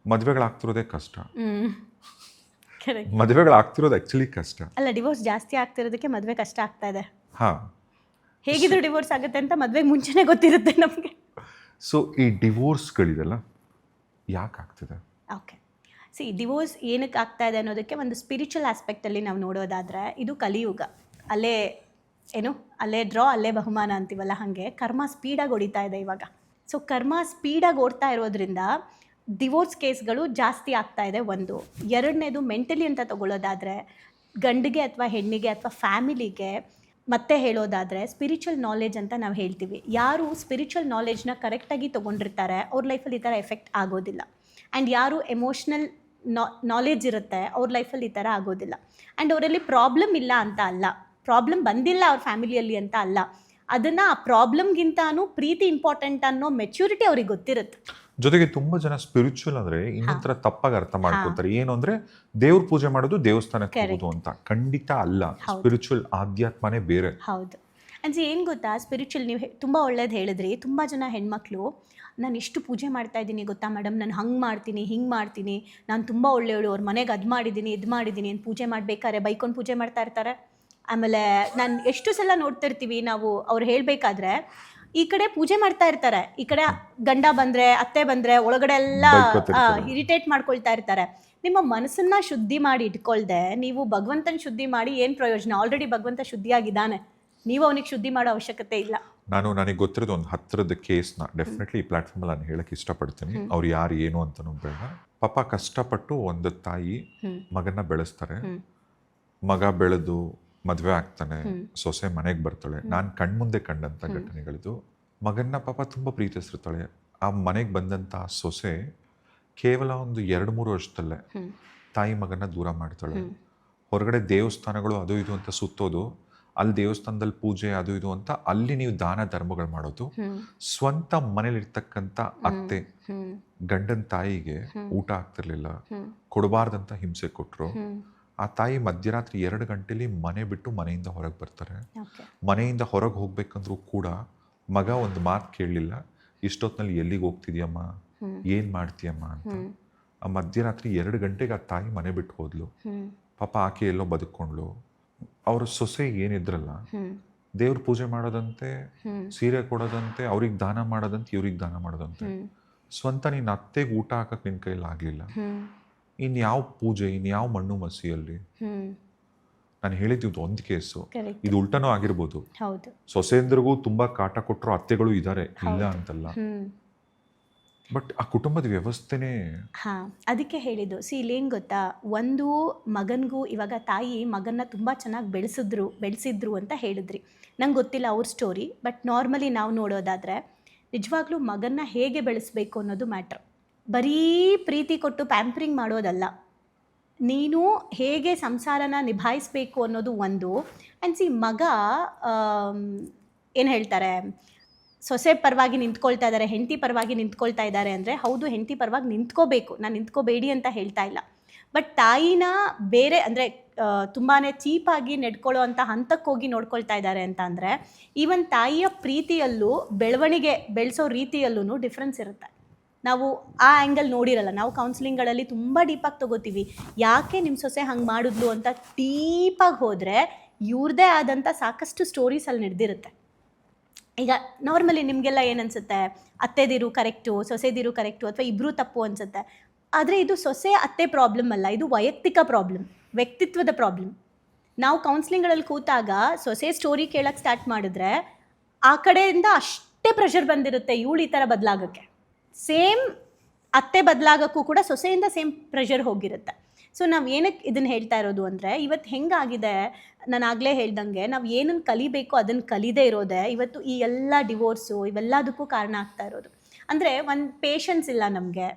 ಮದುವೆಗಳಾಗ್ತಿರೋದೇ ಕಷ್ಟ. ಮದುವೆಗಳಾಗ್ತಿರೋದು ಆ್ಯಕ್ಚುಲಿ ಕಷ್ಟ ಅಲ್ಲ, ಡಿವೋರ್ಸ್ ಜಾಸ್ತಿ ಆಗ್ತಿರೋದಕ್ಕೆ ಮದುವೆ ಕಷ್ಟ ಆಗ್ತಾ ಇದೆ. ಹಾಂ, ಹೇಗಿದ್ರು ಡಿವೋರ್ಸ್ ಆಗುತ್ತೆ ಅಂತ ಮದುವೆಗೆ ಮುಂಚೆನೇ ಗೊತ್ತಿರುತ್ತೆ ನಮಗೆ. ಸೊ ಈ ಡಿವೋರ್ಸ್ಗಳಿದೆಲ್ಲ ಯಾಕೆ ಆಗ್ತಿದೆ? ಓಕೆ, ಡಿವೋರ್ಸ್ ಏನಕ್ಕೆ ಆಗ್ತಾ ಇದೆ ಅನ್ನೋದಕ್ಕೆ ಒಂದು ಸ್ಪಿರಿಚುವಲ್ ಆಸ್ಪೆಕ್ಟಲ್ಲಿ ನಾವು ನೋಡೋದಾದರೆ, ಇದು ಕಲಿಯುಗ. ಅಲ್ಲೇ ಡ್ರಾ ಅಲ್ಲೇ ಬಹುಮಾನ ಅಂತೀವಲ್ಲ, ಹಾಗೆ ಕರ್ಮ ಸ್ಪೀಡಾಗಿ ಹೊಡಿತಾ ಇದೆ ಇವಾಗ. ಸೊ ಕರ್ಮ ಸ್ಪೀಡಾಗಿ ಓಡ್ತಾ ಇರೋದ್ರಿಂದ ಡಿವೋರ್ಸ್ ಕೇಸ್ಗಳು ಜಾಸ್ತಿ ಆಗ್ತಾ ಇದೆ. ಒಂದು. ಎರಡನೇದು ಮೆಂಟಲಿ ಅಂತ ತಗೊಳ್ಳೋದಾದರೆ, ಗಂಡಿಗೆ ಅಥವಾ ಹೆಣ್ಣಿಗೆ ಅಥವಾ ಫ್ಯಾಮಿಲಿಗೆ ಮತ್ತೆ ಹೇಳೋದಾದರೆ ಸ್ಪಿರಿಚುವಲ್ ನಾಲೆಜ್ ಅಂತ ನಾವು ಹೇಳ್ತೀವಿ. ಯಾರು ಸ್ಪಿರಿಚುವಲ್ ನಾಲೆಜ್ನ ಕರೆಕ್ಟಾಗಿ ತೊಗೊಂಡಿರ್ತಾರೆ ಅವ್ರ ಲೈಫಲ್ಲಿ ಈ ಥರ ಎಫೆಕ್ಟ್ ಆಗೋದಿಲ್ಲ. ಆ್ಯಂಡ್ ಯಾರು ಎಮೋಷ್ನಲ್ ನಾಲೆಜ್ ಇರುತ್ತೆ ಅವ್ರ ಲೈಫಲ್ಲಿ ಈ ಥರ ಆಗೋದಿಲ್ಲ. ಆ್ಯಂಡ್ ಅವರಲ್ಲಿ ಪ್ರಾಬ್ಲಮ್ ಇಲ್ಲ ಅಂತ ಅಲ್ಲ, ಪ್ರಾಬ್ಲಮ್ ಬಂದಿಲ್ಲ ಅವ್ರ ಫ್ಯಾಮಿಲಿಯಲ್ಲಿ ಅಂತ ಅಲ್ಲ, ಅದನ್ನು ಆ ಪ್ರಾಬ್ಲಮ್ಗಿಂತಾನು ಪ್ರೀತಿ ಇಂಪಾರ್ಟೆಂಟ್ ಅನ್ನೋ ಮೆಚ್ಯೂರಿಟಿ ಅವ್ರಿಗೆ ಗೊತ್ತಿರುತ್ತೆ. ಜೊತೆಗೆ ತುಂಬ ಜನ ಸ್ಪಿರಿಚುವಲ್ ಅಂದರೆ ಇನ್ನೊಂಥರ ತಪ್ಪಾಗಿ ಅರ್ಥ ಮಾಡ್ಕೊತಾರೆ. ಏನು ಅಂದರೆ ದೇವ್ರ ಪೂಜೆ ಮಾಡೋದು ದೇವಸ್ಥಾನಕ್ಕೆ ಹೋಗೋದು ಅಂತ. ಖಂಡಿತ ಅಲ್ಲ, ಸ್ಪಿರಿಚುವಲ್ ಆಧ್ಯಾತ್ಮನೇ ಬೇರೆ. ಹೌದು. ಅಂದರೆ ಏನು ಗೊತ್ತಾ, ಸ್ಪಿರಿಚುವಲ್ ನೀವು ತುಂಬ ಒಳ್ಳೇದು ಹೇಳಿದ್ರಿ. ತುಂಬ ಜನ ಹೆಣ್ಮಕ್ಳು, ನಾನು ಎಷ್ಟು ಪೂಜೆ ಮಾಡ್ತಾ ಇದ್ದೀನಿ ಗೊತ್ತಾ ಮೇಡಮ್, ನಾನು ಹಂಗೆ ಮಾಡ್ತೀನಿ, ಹಿಂಗೆ ಮಾಡ್ತೀನಿ, ನಾನು ತುಂಬ ಒಳ್ಳೆಯವಳು, ಅವ್ರ ಮನೆಗೆ ಅದು ಮಾಡಿದ್ದೀನಿ ಇದು ಮಾಡಿದ್ದೀನಿ ಅಂತ ಪೂಜೆ ಮಾಡಬೇಕಾದ್ರೆ ಬೈಕೊಂಡು ಪೂಜೆ ಮಾಡ್ತಾ ಇರ್ತಾರೆ. ಆಮೇಲೆ ನಾನು ಎಷ್ಟು ಸಲ ನೋಡ್ತಿರ್ತೀವಿ ನಾವು, ಅವ್ರು ಹೇಳಬೇಕಾದ್ರೆ ಈ ಕಡೆ ಪೂಜೆ ಮಾಡ್ತಾ ಇರ್ತಾರೆ, ಈ ಕಡೆ ಗಂಡ ಬಂದರೆ ಅತ್ತೆ ಬಂದರೆ ಒಳಗಡೆ ಎಲ್ಲ ಇರಿಟೇಟ್ ಮಾಡ್ಕೊಳ್ತಾ ಇರ್ತಾರೆ. ನಿಮ್ಮ ಮನಸ್ಸನ್ನು ಶುದ್ಧಿ ಮಾಡಿ ಇಟ್ಕೊಳ್ದೆ ನೀವು ಭಗವಂತನ ಶುದ್ಧಿ ಮಾಡಿ ಏನು ಪ್ರಯೋಜನ? ಆಲ್ರೆಡಿ ಭಗವಂತ ಶುದ್ಧಿಯಾಗಿದ್ದಾನೆ, ನೀವು ಅವನಿಗೆ ಶುದ್ಧಿ ಮಾಡೋ ಅವಶ್ಯಕತೆ ಇಲ್ಲ. ನನಗೆ ಗೊತ್ತಿರೋದು ಒಂದು 10ರದ ಕೇಸ್ನ ಡೆಫಿನೆಟ್ಲಿ ಈ ಪ್ಲಾಟ್ಫಾರ್ಮಲ್ಲಿ ನಾನು ಹೇಳಕ್ಕೆ ಇಷ್ಟಪಡ್ತೀನಿ. ಅವ್ರು ಯಾರು ಏನು ಅಂತನೂ ಬೇಡ. ಪಾಪ ಕಷ್ಟಪಟ್ಟು ಒಂದು ತಾಯಿ ಮಗನ ಬೆಳೆಸ್ತಾರೆ, ಮಗ ಬೆಳೆದು ಮದುವೆ ಆಗ್ತಾನೆ, ಸೊಸೆ ಮನೆಗೆ ಬರ್ತಾಳೆ. ನಾನು ಕಣ್ಮುಂದೆ ಕಂಡಂಥ ಘಟನೆಗಳಿದು. ಮಗನ್ನ ಪಾಪ ತುಂಬ ಪ್ರೀತಿಸಿರ್ತಾಳೆ. ಆ ಮನೆಗೆ ಬಂದಂಥ ಸೊಸೆ ಕೇವಲ ಒಂದು 2-3 ವರ್ಷದಲ್ಲೇ ತಾಯಿ ಮಗನ ದೂರ ಮಾಡ್ತಾಳೆ. ಹೊರಗಡೆ ದೇವಸ್ಥಾನಗಳು ಅದು ಇದು ಅಂತ ಸುತ್ತೋದು, ಅಲ್ಲಿ ದೇವಸ್ಥಾನದಲ್ಲಿ ಪೂಜೆ ಅದು ಇದು ಅಂತ ಅಲ್ಲಿ ನೀವು ದಾನ ಧರ್ಮಗಳು ಮಾಡೋದು. ಸ್ವಂತ ಮನೇಲಿರ್ತಕ್ಕಂಥ ಅತ್ತೆ ಗಂಡನ ತಾಯಿಗೆ ಊಟ ಆಗ್ತಿರ್ಲಿಲ್ಲ, ಕೊಡಬಾರ್ದಂತ ಹಿಂಸೆ ಕೊಟ್ಟರು. ಆ ತಾಯಿ ಮಧ್ಯರಾತ್ರಿ 2 ಗಂಟೆಲಿ ಮನೆ ಬಿಟ್ಟು ಮನೆಯಿಂದ ಹೊರಗೆ ಬರ್ತಾರೆ. ಮನೆಯಿಂದ ಹೊರಗೆ ಹೋಗ್ಬೇಕಂದ್ರೂ ಕೂಡ ಮಗ ಒಂದು ಮಾತು ಕೇಳಲಿಲ್ಲ, ಇಷ್ಟೊತ್ತಿನಲ್ಲಿ ಎಲ್ಲಿಗೆ ಹೋಗ್ತಿದ್ಯಮ್ಮ, ಏನು ಮಾಡ್ತೀಯಮ್ಮ ಅಂತ. ಆ ಮಧ್ಯರಾತ್ರಿ 2 ಗಂಟೆಗೆ ಆ ತಾಯಿ ಮನೆ ಬಿಟ್ಟು ಹೋದ್ಲು. ಪಾಪ ಆಕೆ ಎಲ್ಲೋ ಬದುಕೊಂಡ್ಲು. ಅವ್ರ ಸೊಸೆ ಏನಿದ್ರಲ್ಲ, ದೇವ್ರ ಪೂಜೆ ಮಾಡೋದಂತೆ, ಸೀರೆ ಕೊಡೋದಂತೆ, ಅವ್ರಿಗೆ ದಾನ ಮಾಡೋದಂತೆ, ಇವ್ರಿಗೆ ದಾನ ಮಾಡೋದಂತೆ. ಸ್ವಂತ ನೀನು ಅತ್ತೆಗೆ ಊಟ ಹಾಕಕ್ಕೆ ನಿನ್ನ ಕೈಯಲ್ಲಿ ಆಗಲಿಲ್ಲ, ಇನ್ಯಾವ ಪೂಜೆ, ಇನ್ಯಾವ ಮಣ್ಣು ಮಸಿಯಲ್ಲಿ? ನಾನು ಹೇಳಿದ್ದು ಒಂದು ಕೇಸು, ಕರೆಕ್ಟ್. ಇದು ಉಲ್ಟನೂ ಆಗಿರ್ಬೋದು. ಹೌದು. ಸೊಸೆಂದ್ರಿಗೂ ತುಂಬಾ ಕಾಟ ಕೊಟ್ಟರು ಅತ್ತೆಗಳು ಇದ್ದಾರೆ, ಇಲ್ಲ ಅಂತಲ್ಲ. ಬಟ್ ಆ ಕುಟುಂಬದ ವ್ಯವಸ್ಥೆನೇ ಹಾಂ, ಅದಕ್ಕೆ ಹೇಳಿದ್ದು. ಇಲ್ಲೇನು ಗೊತ್ತಾ, ಒಂದು ಮಗನಿಗೂ ಇವಾಗ ತಾಯಿ ಮಗನ್ನ ತುಂಬ ಚೆನ್ನಾಗಿ ಬೆಳೆಸಿದ್ರು ಅಂತ ಹೇಳಿದ್ರಿ. ನಂಗೆ ಗೊತ್ತಿಲ್ಲ ಅವ್ರ ಸ್ಟೋರಿ, ಬಟ್ ನಾರ್ಮಲಿ ನಾವು ನೋಡೋದಾದರೆ ನಿಜವಾಗ್ಲೂ ಮಗನ್ನ ಹೇಗೆ ಬೆಳೆಸಬೇಕು ಅನ್ನೋದು ಮ್ಯಾಟ್ರ್. ಬರೀ ಪ್ರೀತಿ ಕೊಟ್ಟು ಪ್ಯಾಂಪರಿಂಗ್ ಮಾಡೋದಲ್ಲ, ನೀನು ಹೇಗೆ ಸಂಸಾರನ ನಿಭಾಯಿಸಬೇಕು ಅನ್ನೋದು ಒಂದು. ಆ್ಯಂಡ್ ಮಗ ಏನು ಹೇಳ್ತಾರೆ, ಸೊಸೆ ಪರವಾಗಿ ನಿಂತ್ಕೊಳ್ತಾ ಇದ್ದಾರೆ, ಹೆಂಡತಿ ಪರವಾಗಿ ನಿಂತ್ಕೊಳ್ತಾ ಇದ್ದಾರೆ ಅಂದರೆ ಹೌದು, ಹೆಂಡತಿ ಪರವಾಗಿ ನಿಂತ್ಕೋಬೇಕು, ನಾನು ನಿಂತ್ಕೋಬೇಡಿ ಅಂತ ಹೇಳ್ತಾ ಇಲ್ಲ. ಬಟ್ ತಾಯಿನ ಬೇರೆ ಅಂದರೆ ತುಂಬಾ ಚೀಪಾಗಿ ನಡ್ಕೊಳ್ಳೋ ಅಂಥ ಹಂತಕ್ಕೆ ಹೋಗಿ ನೋಡ್ಕೊಳ್ತಾ ಇದ್ದಾರೆ ಅಂತ ಅಂದರೆ ಈವನ್ ತಾಯಿಯ ಪ್ರೀತಿಯಲ್ಲೂ ಬೆಳೆಸೋ ರೀತಿಯಲ್ಲೂ ಡಿಫ್ರೆನ್ಸ್ ಇರುತ್ತೆ. ನಾವು ಆ ಆ್ಯಂಗಲ್ ನೋಡಿರಲ್ಲ. ನಾವು ಕೌನ್ಸಿಲಿಂಗ್ಗಳಲ್ಲಿ ತುಂಬ ಡೀಪಾಗಿ ತೊಗೋತೀವಿ, ಯಾಕೆ ನಿಮ್ಮ ಸೊಸೆ ಹಂಗೆ ಮಾಡಿದ್ಲು ಅಂತ ಡೀಪಾಗಿ ಹೋದರೆ ಇವ್ರದ್ದೇ ಆದಂಥ ಸಾಕಷ್ಟು ಸ್ಟೋರೀಸ್ ಅಲ್ಲಿ ನಡೆದಿರುತ್ತೆ. ಈಗ ನಾರ್ಮಲಿ ನಿಮಗೆಲ್ಲ ಏನನ್ಸುತ್ತೆ, ಅತ್ತೆದಿರು ಕರೆಕ್ಟು, ಸೊಸೆದಿರು ಕರೆಕ್ಟು, ಅಥವಾ ಇಬ್ಬರೂ ತಪ್ಪು ಅನಿಸುತ್ತೆ. ಆದರೆ ಇದು ಸೊಸೆ ಅತ್ತೆ ಪ್ರಾಬ್ಲಮ್ ಅಲ್ಲ, ಇದು ವೈಯಕ್ತಿಕ ಪ್ರಾಬ್ಲಮ್, ವ್ಯಕ್ತಿತ್ವದ ಪ್ರಾಬ್ಲಮ್. ನಾವು ಕೌನ್ಸಿಲಿಂಗ್ಗಳಲ್ಲಿ ಕೂತಾಗ ಸೊಸೆ ಸ್ಟೋರಿ ಕೇಳೋಕ್ಕೆ ಸ್ಟಾರ್ಟ್ ಮಾಡಿದ್ರೆ ಆ ಕಡೆಯಿಂದ ಅಷ್ಟೇ ಪ್ರೆಷರ್ ಬಂದಿರುತ್ತೆ ಇವಳು ಈ ಥರ ಬದಲಾಗೋಕ್ಕೆ. ಸೇಮ್ ಅತ್ತೆ ಬದಲಾಗೋಕ್ಕೂ ಕೂಡ ಸೊಸೆಯಿಂದ ಸೇಮ್ ಪ್ರೆಷರ್ ಹೋಗಿರುತ್ತೆ. ಸೊ ನಾವು ಏನಕ್ಕೆ ಇದನ್ನು ಹೇಳ್ತಾ ಇರೋದು ಅಂದರೆ, ಇವತ್ತು ಹೆಂಗಾಗಿದೆ, ನಾನು ಆಗಲೇ ಹೇಳ್ದಂಗೆ ನಾವು ಏನನ್ನು ಕಲಿಬೇಕು ಅದನ್ನು ಕಲಿದೇ ಇರೋದೇ ಇವತ್ತು ಈ ಎಲ್ಲ ಡಿವೋರ್ಸು ಇವೆಲ್ಲದಕ್ಕೂ ಕಾರಣ ಆಗ್ತಾ ಇರೋದು. ಅಂದರೆ ಒಂದು ಪೇಷನ್ಸ್ ಇಲ್ಲ ನಮಗೆ,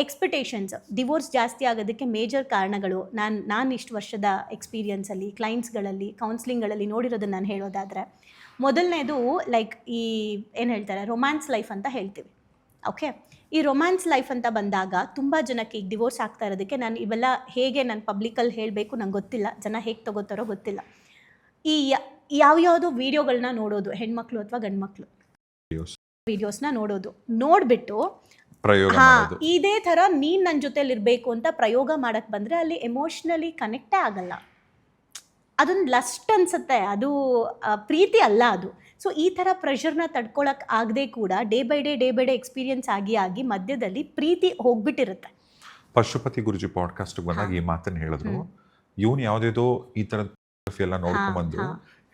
ಎಕ್ಸ್ಪೆಕ್ಟೇಷನ್ಸ್. ಡಿವೋರ್ಸ್ ಜಾಸ್ತಿ ಆಗೋದಕ್ಕೆ ಮೇಜರ್ ಕಾರಣಗಳು ನಾನು ಇಷ್ಟು ವರ್ಷದ ಎಕ್ಸ್ಪೀರಿಯನ್ಸಲ್ಲಿ, ಕ್ಲೈಂಟ್ಸ್ಗಳಲ್ಲಿ, ಕೌನ್ಸಿಲಿಂಗ್ಗಳಲ್ಲಿ ನೋಡಿರೋದನ್ನು ನಾನು ಹೇಳೋದಾದರೆ, ಮೊದಲನೇದು ಲೈಕ್ ಈ ಏನು ಹೇಳ್ತಾರೆ ರೊಮ್ಯಾನ್ಸ್ ಲೈಫ್ ಅಂತ ಹೇಳ್ತೀವಿ. ಓಕೆ, ಈ ರೊಮ್ಯಾನ್ಸ್ ಲೈಫ್ ಅಂತ ಬಂದಾಗ ತುಂಬ ಜನಕ್ಕೆ ಈಗ ಡಿವೋರ್ಸ್ ಆಗ್ತಾ ಇರೋದಕ್ಕೆ ನಾನು ಇವೆಲ್ಲ ಹೇಗೆ ನಾನು ಪಬ್ಲಿಕಲ್ಲಿ ಹೇಳಬೇಕು ನಂಗೆ ಗೊತ್ತಿಲ್ಲ, ಜನ ಹೇಗೆ ತಗೋತಾರೋ ಗೊತ್ತಿಲ್ಲ. ಈ ಯಾವ್ಯಾವುದೋ ವೀಡಿಯೋಗಳನ್ನ ನೋಡೋದು, ಹೆಣ್ಮಕ್ಳು ಅಥವಾ ಗಂಡ್ಮಕ್ಳು ವೀಡಿಯೋಸ್ನ ನೋಡಿಬಿಟ್ಟು ಇದೇ ಥರ ನೀನು ನನ್ನ ಜೊತೆಲಿ ಇರಬೇಕು ಅಂತ ಪ್ರಯೋಗ ಮಾಡೋಕ್ಕೆ ಬಂದರೆ ಅಲ್ಲಿ ಎಮೋಷ್ನಲಿ ಕನೆಕ್ಟೇ ಆಗಲ್ಲ. ಅದೊಂದು ಲಸ್ಟ್ ಅನಿಸುತ್ತೆ, ಅದು ಪ್ರೀತಿ ಅಲ್ಲ ಅದು. ಸೊ ಈ ಥರ ಪ್ರೆಷರ್ನ ತಡ್ಕೊಳಕ್ಕೆ ಆಗದೆ ಕೂಡ ಡೇ ಬೈ ಡೇ ಎಕ್ಸ್ಪೀರಿಯನ್ಸ್ ಆಗಿ ಮಧ್ಯದಲ್ಲಿ ಪ್ರೀತಿ ಹೋಗ್ಬಿಟ್ಟಿರುತ್ತೆ. ಪಶುಪತಿ ಗುರುಜಿ ಪಾಡ್ಕಾಸ್ಟ್ ಬಂದಾಗ ಈ ಮಾತನ್ನು ಹೇಳಿದ್ರು, ಇವನು ಯಾವುದೇದೋ ಈ ಥರದ ಎಲ್ಲ ನೋಡ್ಕೊಂಡ್ಬಂದು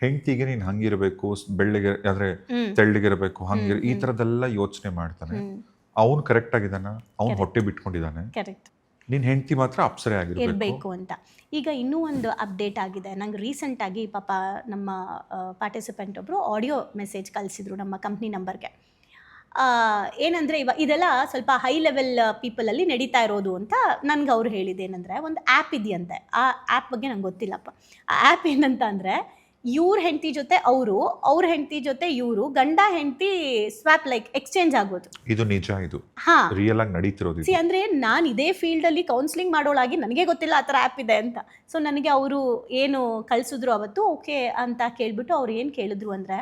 ಹೆಂಡತಿಗೆ ನೀನು ಹಂಗಿರಬೇಕು, ಬೆಳ್ಳಿಗೆ ಆದರೆ ತೆಳ್ಳಿಗಿರಬೇಕು, ಈ ಥರದ್ದೆಲ್ಲ ಯೋಚನೆ ಮಾಡ್ತಾನೆ. ಅವನು ಕರೆಕ್ಟ್ ಆಗಿದ್ದಾನ, ಅವನು ಹೊಟ್ಟೆ ಬಿಟ್ಕೊಂಡಿದ್ದಾನೆ, ಕರೆಕ್ಟ್, ನಿನ್ನ ಹೆಂಡತಿ ಮಾತ್ರ ಅಪ್ಸರೆ ಆಗಿರಬೇಕು ಅಂತ. ಈಗ ಇನ್ನೂ ಒಂದು ಅಪ್ಡೇಟ್ ಆಗಿದೆ. ನಂಗೆ ರೀಸೆಂಟಾಗಿ ಪಾಪ ನಮ್ಮ ಪಾರ್ಟಿಸಿಪೆಂಟ್ ಒಬ್ಬರು ಆಡಿಯೋ ಮೆಸೇಜ್ ಕಳಿಸಿದ್ರು ನಮ್ಮ ಕಂಪ್ನಿ ನಂಬರ್ಗೆ. ಏನಂದರೆ ಇದೆಲ್ಲ ಸ್ವಲ್ಪ ಹೈ ಲೆವೆಲ್ ಪೀಪಲಲ್ಲಿ ನಡೀತಾ ಇರೋದು ಅಂತ ನನಗೆ ಅವ್ರು ಹೇಳಿದ್ದೇನೆಂದರೆ, ಒಂದು ಆ್ಯಪ್ ಇದೆಯಂತೆ. ಆ ಆ್ಯಪ್ ಬಗ್ಗೆ ನಂಗೆ ಗೊತ್ತಿಲ್ಲಪ್ಪ. ಆ ಆ್ಯಪ್ ಏನಂತ ಅಂದರೆ, ಇವ್ರ ಹೆಂಡತಿ ಜೊತೆ ಅವ್ರ ಹೆಂಡತಿ ಜೊತೆ ಇವರು, ಗಂಡ ಹೆಂಡತಿ ಸ್ವಾಪ್ ಲೈಕ್ ಎಕ್ಸ್ಚೇಂಜ್ ಆಗೋದು. ಇದು ನಿಜ, ಇದು ರಿಯಲ್ ಆಗಿ ನಡೀತಿರೋದು. ಅಂದರೆ ನಾನು ಇದೇ ಫೀಲ್ಡಲ್ಲಿ ಕೌನ್ಸಿಲಿಂಗ್ ಮಾಡೋಳಾಗಿ ನನಗೆ ಗೊತ್ತಿಲ್ಲ ಆ ಥರ ಆ್ಯಪ್ ಇದೆ ಅಂತ. ಸೊ ನನಗೆ ಅವರು ಏನು ಕಳಿಸಿದ್ರು ಅವತ್ತು, ಓಕೆ ಅಂತ ಕೇಳಿಬಿಟ್ಟು ಅವ್ರು ಏನು ಕೇಳಿದ್ರು ಅಂದರೆ,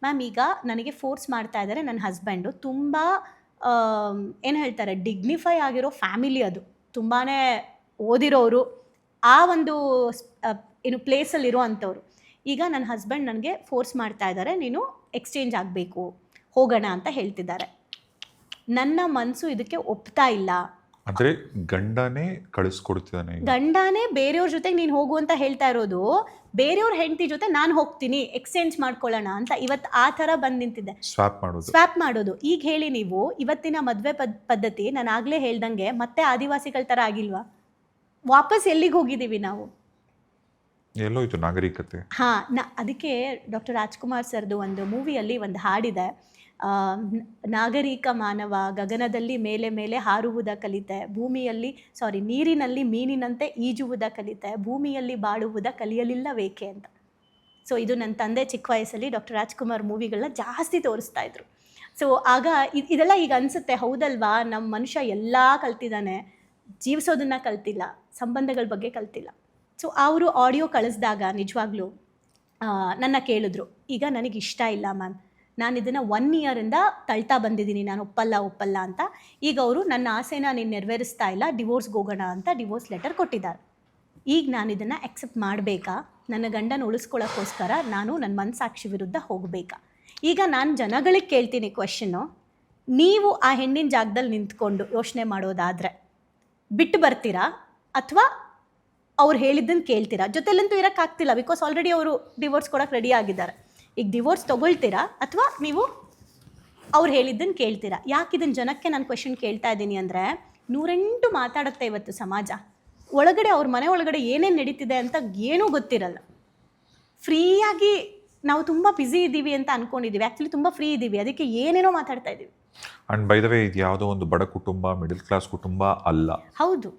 ಮ್ಯಾಮ್ ಈಗ ನನಗೆ ಫೋರ್ಸ್ ಮಾಡ್ತಾ ಇದ್ದಾರೆ ನನ್ನ ಹಸ್ಬೆಂಡು, ತುಂಬ ಏನು ಹೇಳ್ತಾರೆ ಡಿಗ್ನಿಫೈ ಆಗಿರೋ ಫ್ಯಾಮಿಲಿ, ಅದು ತುಂಬಾ ಓದಿರೋರು, ಆ ಒಂದು ಏನು ಪ್ಲೇಸಲ್ಲಿರೋ ಅಂಥವ್ರು. ಈಗ ನನ್ನ ಹಸ್ಬೆಂಡ್ ನನಗೆ ಫೋರ್ಸ್ ಮಾಡ್ತಾ ಇದ್ದಾರೆ, ನೀನು ಎಕ್ಸ್ಚೇಂಜ್ ಆಗಬೇಕು, ಹೋಗೋಣ ಅಂತ ಹೇಳ್ತಿದ್ದಾರೆ. ನನ್ನ ಮನಸ್ಸು ಇದಕ್ಕೆ ಒಪ್ತಾ ಇಲ್ಲ. ಅಂದರೆ ಗಂಡನೇ ಕಳಿಸ್ಕೊಡ್ತಿದ್ದಾನೆ, ಗಂಡನೇ ಬೇರೆಯವ್ರ ಜೊತೆಗೆ ನೀನು ಹೋಗು ಅಂತ ಹೇಳ್ತಾ ಇರೋದು, ಬೇರೆಯವ್ರ ಹೆಂಡತಿ ಜೊತೆ ನಾನು ಹೋಗ್ತೀನಿ ಎಕ್ಸ್ಚೇಂಜ್ ಮಾಡ್ಕೊಳ್ಳೋಣ ಅಂತ ಇವತ್ತು ಆ ಥರ ಬಂದು ನಿಂತಿದೆ. ಸ್ವಾಪ್ ಮಾಡೋದು. ಈಗ ಹೇಳಿ ನೀವು, ಇವತ್ತಿನ ಮದುವೆ ಪದ್ಧತಿ ನಾನು ಆಗಲೇ ಹೇಳ್ದಂಗೆ ಮತ್ತೆ ಆದಿವಾಸಿಗಳ ಥರ ಆಗಿಲ್ವಾ? ವಾಪಸ್ ಎಲ್ಲಿಗೆ ಹೋಗಿದ್ದೀವಿ ನಾವು? ಎಲ್ಲೋ ಇದು ನಾಗರಿಕತೆ. ಅದಕ್ಕೆ ಡಾಕ್ಟರ್ ರಾಜ್ಕುಮಾರ್ ಸರ್ದು ಒಂದು ಮೂವಿಯಲ್ಲಿ ಒಂದು ಹಾಡಿದೆ, ನಾಗರಿಕ ಮಾನವ ಗಗನದಲ್ಲಿ ಮೇಲೆ ಮೇಲೆ ಹಾರುವುದ ಕಲಿತೆ, ನೀರಿನಲ್ಲಿ ಮೀನಿನಂತೆ ಈಜುವುದ ಕಲಿತೆ, ಭೂಮಿಯಲ್ಲಿ ಬಾಳುವುದ ಕಲಿಯಲಿಲ್ಲವೇಕೆ ಅಂತ. ಸೊ ಇದು ನನ್ನ ತಂದೆ ಚಿಕ್ಕ ವಯಸ್ಸಲ್ಲಿ ಡಾಕ್ಟರ್ ರಾಜ್ಕುಮಾರ್ ಮೂವಿಗಳನ್ನ ಜಾಸ್ತಿ ತೋರಿಸ್ತಾ ಇದ್ರು. ಸೊ ಆಗ ಇದೆಲ್ಲ ಈಗ ಅನಿಸುತ್ತೆ, ಹೌದಲ್ವಾ, ನಮ್ಮ ಮನುಷ್ಯ ಎಲ್ಲ ಕಲ್ತಿದ್ದಾನೆ, ಜೀವಿಸೋದನ್ನು ಕಲ್ತಿಲ್ಲ, ಸಂಬಂಧಗಳ ಬಗ್ಗೆ ಕಲ್ತಿಲ್ಲ. ಸೊ ಅವರು ಆಡಿಯೋ ಕಳಿಸಿದಾಗ ನಿಜವಾಗ್ಲೂ ನನ್ನ ಕೇಳಿದ್ರು, ಈಗ ನನಗೆ ಇಷ್ಟ ಇಲ್ಲ ಮ್ಯಾಮ್, ನಾನು ಇದನ್ನು 1 ಇಯರಿಂದ ತಳ್ತಾ ಬಂದಿದ್ದೀನಿ, ನಾನು ಒಪ್ಪಲ್ಲ ಅಂತ. ಈಗ ಅವರು ನನ್ನ ಆಸೆನ ನೀನು ನೆರವೇರಿಸ್ತಾ ಇಲ್ಲ, ಡಿವೋರ್ಸ್ಗೆ ಹೋಗೋಣ ಅಂತ ಡಿವೋರ್ಸ್ ಲೆಟರ್ ಕೊಟ್ಟಿದ್ದಾರೆ. ಈಗ ನಾನು ಇದನ್ನು ಅಕ್ಸೆಪ್ಟ್ ಮಾಡಬೇಕಾ? ನನ್ನ ಗಂಡನ ಉಳಿಸ್ಕೊಳ್ಳೋಕ್ಕೋಸ್ಕರ ನಾನು ನನ್ನ ಮನಸ್ಸಾಕ್ಷಿ ವಿರುದ್ಧ ಹೋಗಬೇಕಾ? ಈಗ ನಾನು ಜನಗಳಿಗೆ ಕೇಳ್ತೀನಿ ಕ್ವೆಶ್ಚನ್ನು, ನೀವು ಆ ಹೆಣ್ಣಿನ ಜಾಗದಲ್ಲಿ ನಿಂತ್ಕೊಂಡು ಯೋಚನೆ ಮಾಡೋದಾದರೆ ಬಿಟ್ಟು ಬರ್ತೀರಾ, ಅಥವಾ ಅವ್ರು ಹೇಳಿದ್ದನ್ನು ಕೇಳ್ತೀರಾ? ಜೊತೆಲಂತೂ ಇರೋಕ್ಕಾಗ್ತಿಲ್ಲ, ಬಿಕಾಸ್ ಆಲ್ರೆಡಿ ಅವರು ಡಿವೋರ್ಸ್ ಕೊಡೋಕೆ ರೆಡಿ ಆಗಿದ್ದಾರೆ. ಈಗ ಡಿವೋರ್ಸ್ ತೊಗೊಳ್ತೀರಾ ಅಥವಾ ನೀವು ಅವ್ರು ಹೇಳಿದ್ದನ್ನು ಕೇಳ್ತೀರಾ? ಯಾಕೆ ಇದನ್ನು ಜನಕ್ಕೆ ನಾನು ಕ್ವೆಶನ್ ಕೇಳ್ತಾ ಇದ್ದೀನಿ ಅಂದರೆ, 108 ಮಾತಾಡುತ್ತೆ ಇವತ್ತು ಸಮಾಜ. ಒಳಗಡೆ ಅವ್ರ ಮನೆ ಒಳಗಡೆ ಏನೇನು ನಡೀತಿದೆ ಅಂತ ಏನೂ ಗೊತ್ತಿರಲ್ಲ. ಫ್ರೀಯಾಗಿ ನಾವು ತುಂಬ ಬ್ಯುಸಿ ಇದ್ದೀವಿ ಅಂತ ಅಂದ್ಕೊಂಡಿದ್ದೀವಿ, ಆ್ಯಕ್ಚುಲಿ ತುಂಬ ಫ್ರೀ ಇದ್ದೀವಿ, ಅದಕ್ಕೆ ಏನೇನೋ ಮಾತಾಡ್ತಾ ಇದ್ದೀವಿ. ಆ್ಯಂಡ್ ಬೈ ದ ವೇ, ಇದು ಯಾವುದೋ ಒಂದು ಬಡ ಕುಟುಂಬ, ಮಿಡಲ್ ಕ್ಲಾಸ್ ಕುಟುಂಬ ಅಲ್ಲ. ಹೌದು,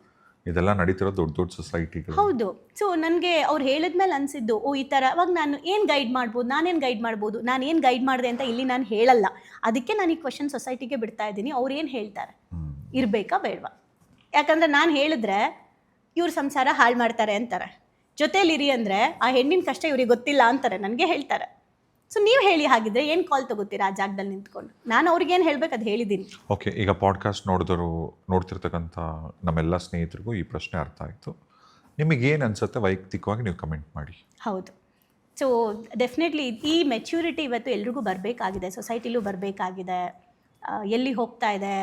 ಇದೆಲ್ಲ ನಡೀತಿರೋ ದೊಡ್ಡ ದೊಡ್ಡ ಸೊಸೈಟಿಗಳು. ಹೌದು. ಸೊ ನನಗೆ ಅವ್ರು ಹೇಳಿದ್ಮೇಲೆ ಅನಿಸಿದ್ದು, ಓ ಈ ಥರ. ಅವಾಗ ನಾನು ಏನು ಗೈಡ್ ಮಾಡ್ಬೋದು, ನಾನೇನು ಗೈಡ್ ಮಾಡ್ಬೋದು, ನಾನು ಏನು ಗೈಡ್ ಮಾಡಿದೆ ಅಂತ ಇಲ್ಲಿ ನಾನು ಹೇಳಲ್ಲ. ಅದಕ್ಕೆ ನಾನು ಈ ಕ್ವಶನ್ ಸೊಸೈಟಿಗೆ ಬಿಡ್ತಾ ಇದ್ದೀನಿ, ಅವ್ರು ಏನು ಹೇಳ್ತಾರೆ, ಇರಬೇಕಾ ಬೇಡವಾ? ಯಾಕಂದರೆ ನಾನು ಹೇಳಿದ್ರೆ ಇವ್ರ ಸಂಸಾರ ಹಾಳು ಮಾಡ್ತಾರೆ ಅಂತಾರೆ, ಜೊತೇಲಿರಿ ಅಂದರೆ ಆ ಹೆಣ್ಣಿನ ಕಷ್ಟ ಇವ್ರಿಗೆ ಗೊತ್ತಿಲ್ಲ ಅಂತಾರೆ, ನನಗೆ ಹೇಳ್ತಾರೆ. ಸೊ ನೀವು ಹೇಳಿ, ಹಾಗಿದ್ರೆ ಏನು ಕಾಲ್ ತಗೋತೀರಾ ಆ ಜಾಗದಲ್ಲಿ ನಿಂತ್ಕೊಂಡು? ನಾನು ಅವ್ರಿಗೇನು ಹೇಳ್ಬೇಕು ಅದು ಹೇಳಿದ್ದೀನಿ. ಓಕೆ, ಈಗ ಪಾಡ್ಕಾಸ್ಟ್ ನೋಡ್ತಿರ್ತಕ್ಕಂಥ ನಮ್ಮೆಲ್ಲ ಸ್ನೇಹಿತರಿಗೂ ಈ ಪ್ರಶ್ನೆ ಅರ್ಥ ಆಯಿತು. ನಿಮಗೇನು ಅನಿಸುತ್ತೆ ವೈಯಕ್ತಿಕವಾಗಿ ನೀವು ಕಮೆಂಟ್ ಮಾಡಿ. ಹೌದು. ಸೊ ಡೆಫಿನೆಟ್ಲಿ ಈ ಮೆಚ್ಯೂರಿಟಿ ಇವತ್ತು ಎಲ್ರಿಗೂ ಬರಬೇಕಾಗಿದೆ, ಸೊಸೈಟಿಲೂ ಬರಬೇಕಾಗಿದೆ. ಎಲ್ಲಿ ಹೋಗ್ತಾ ಇದೆ,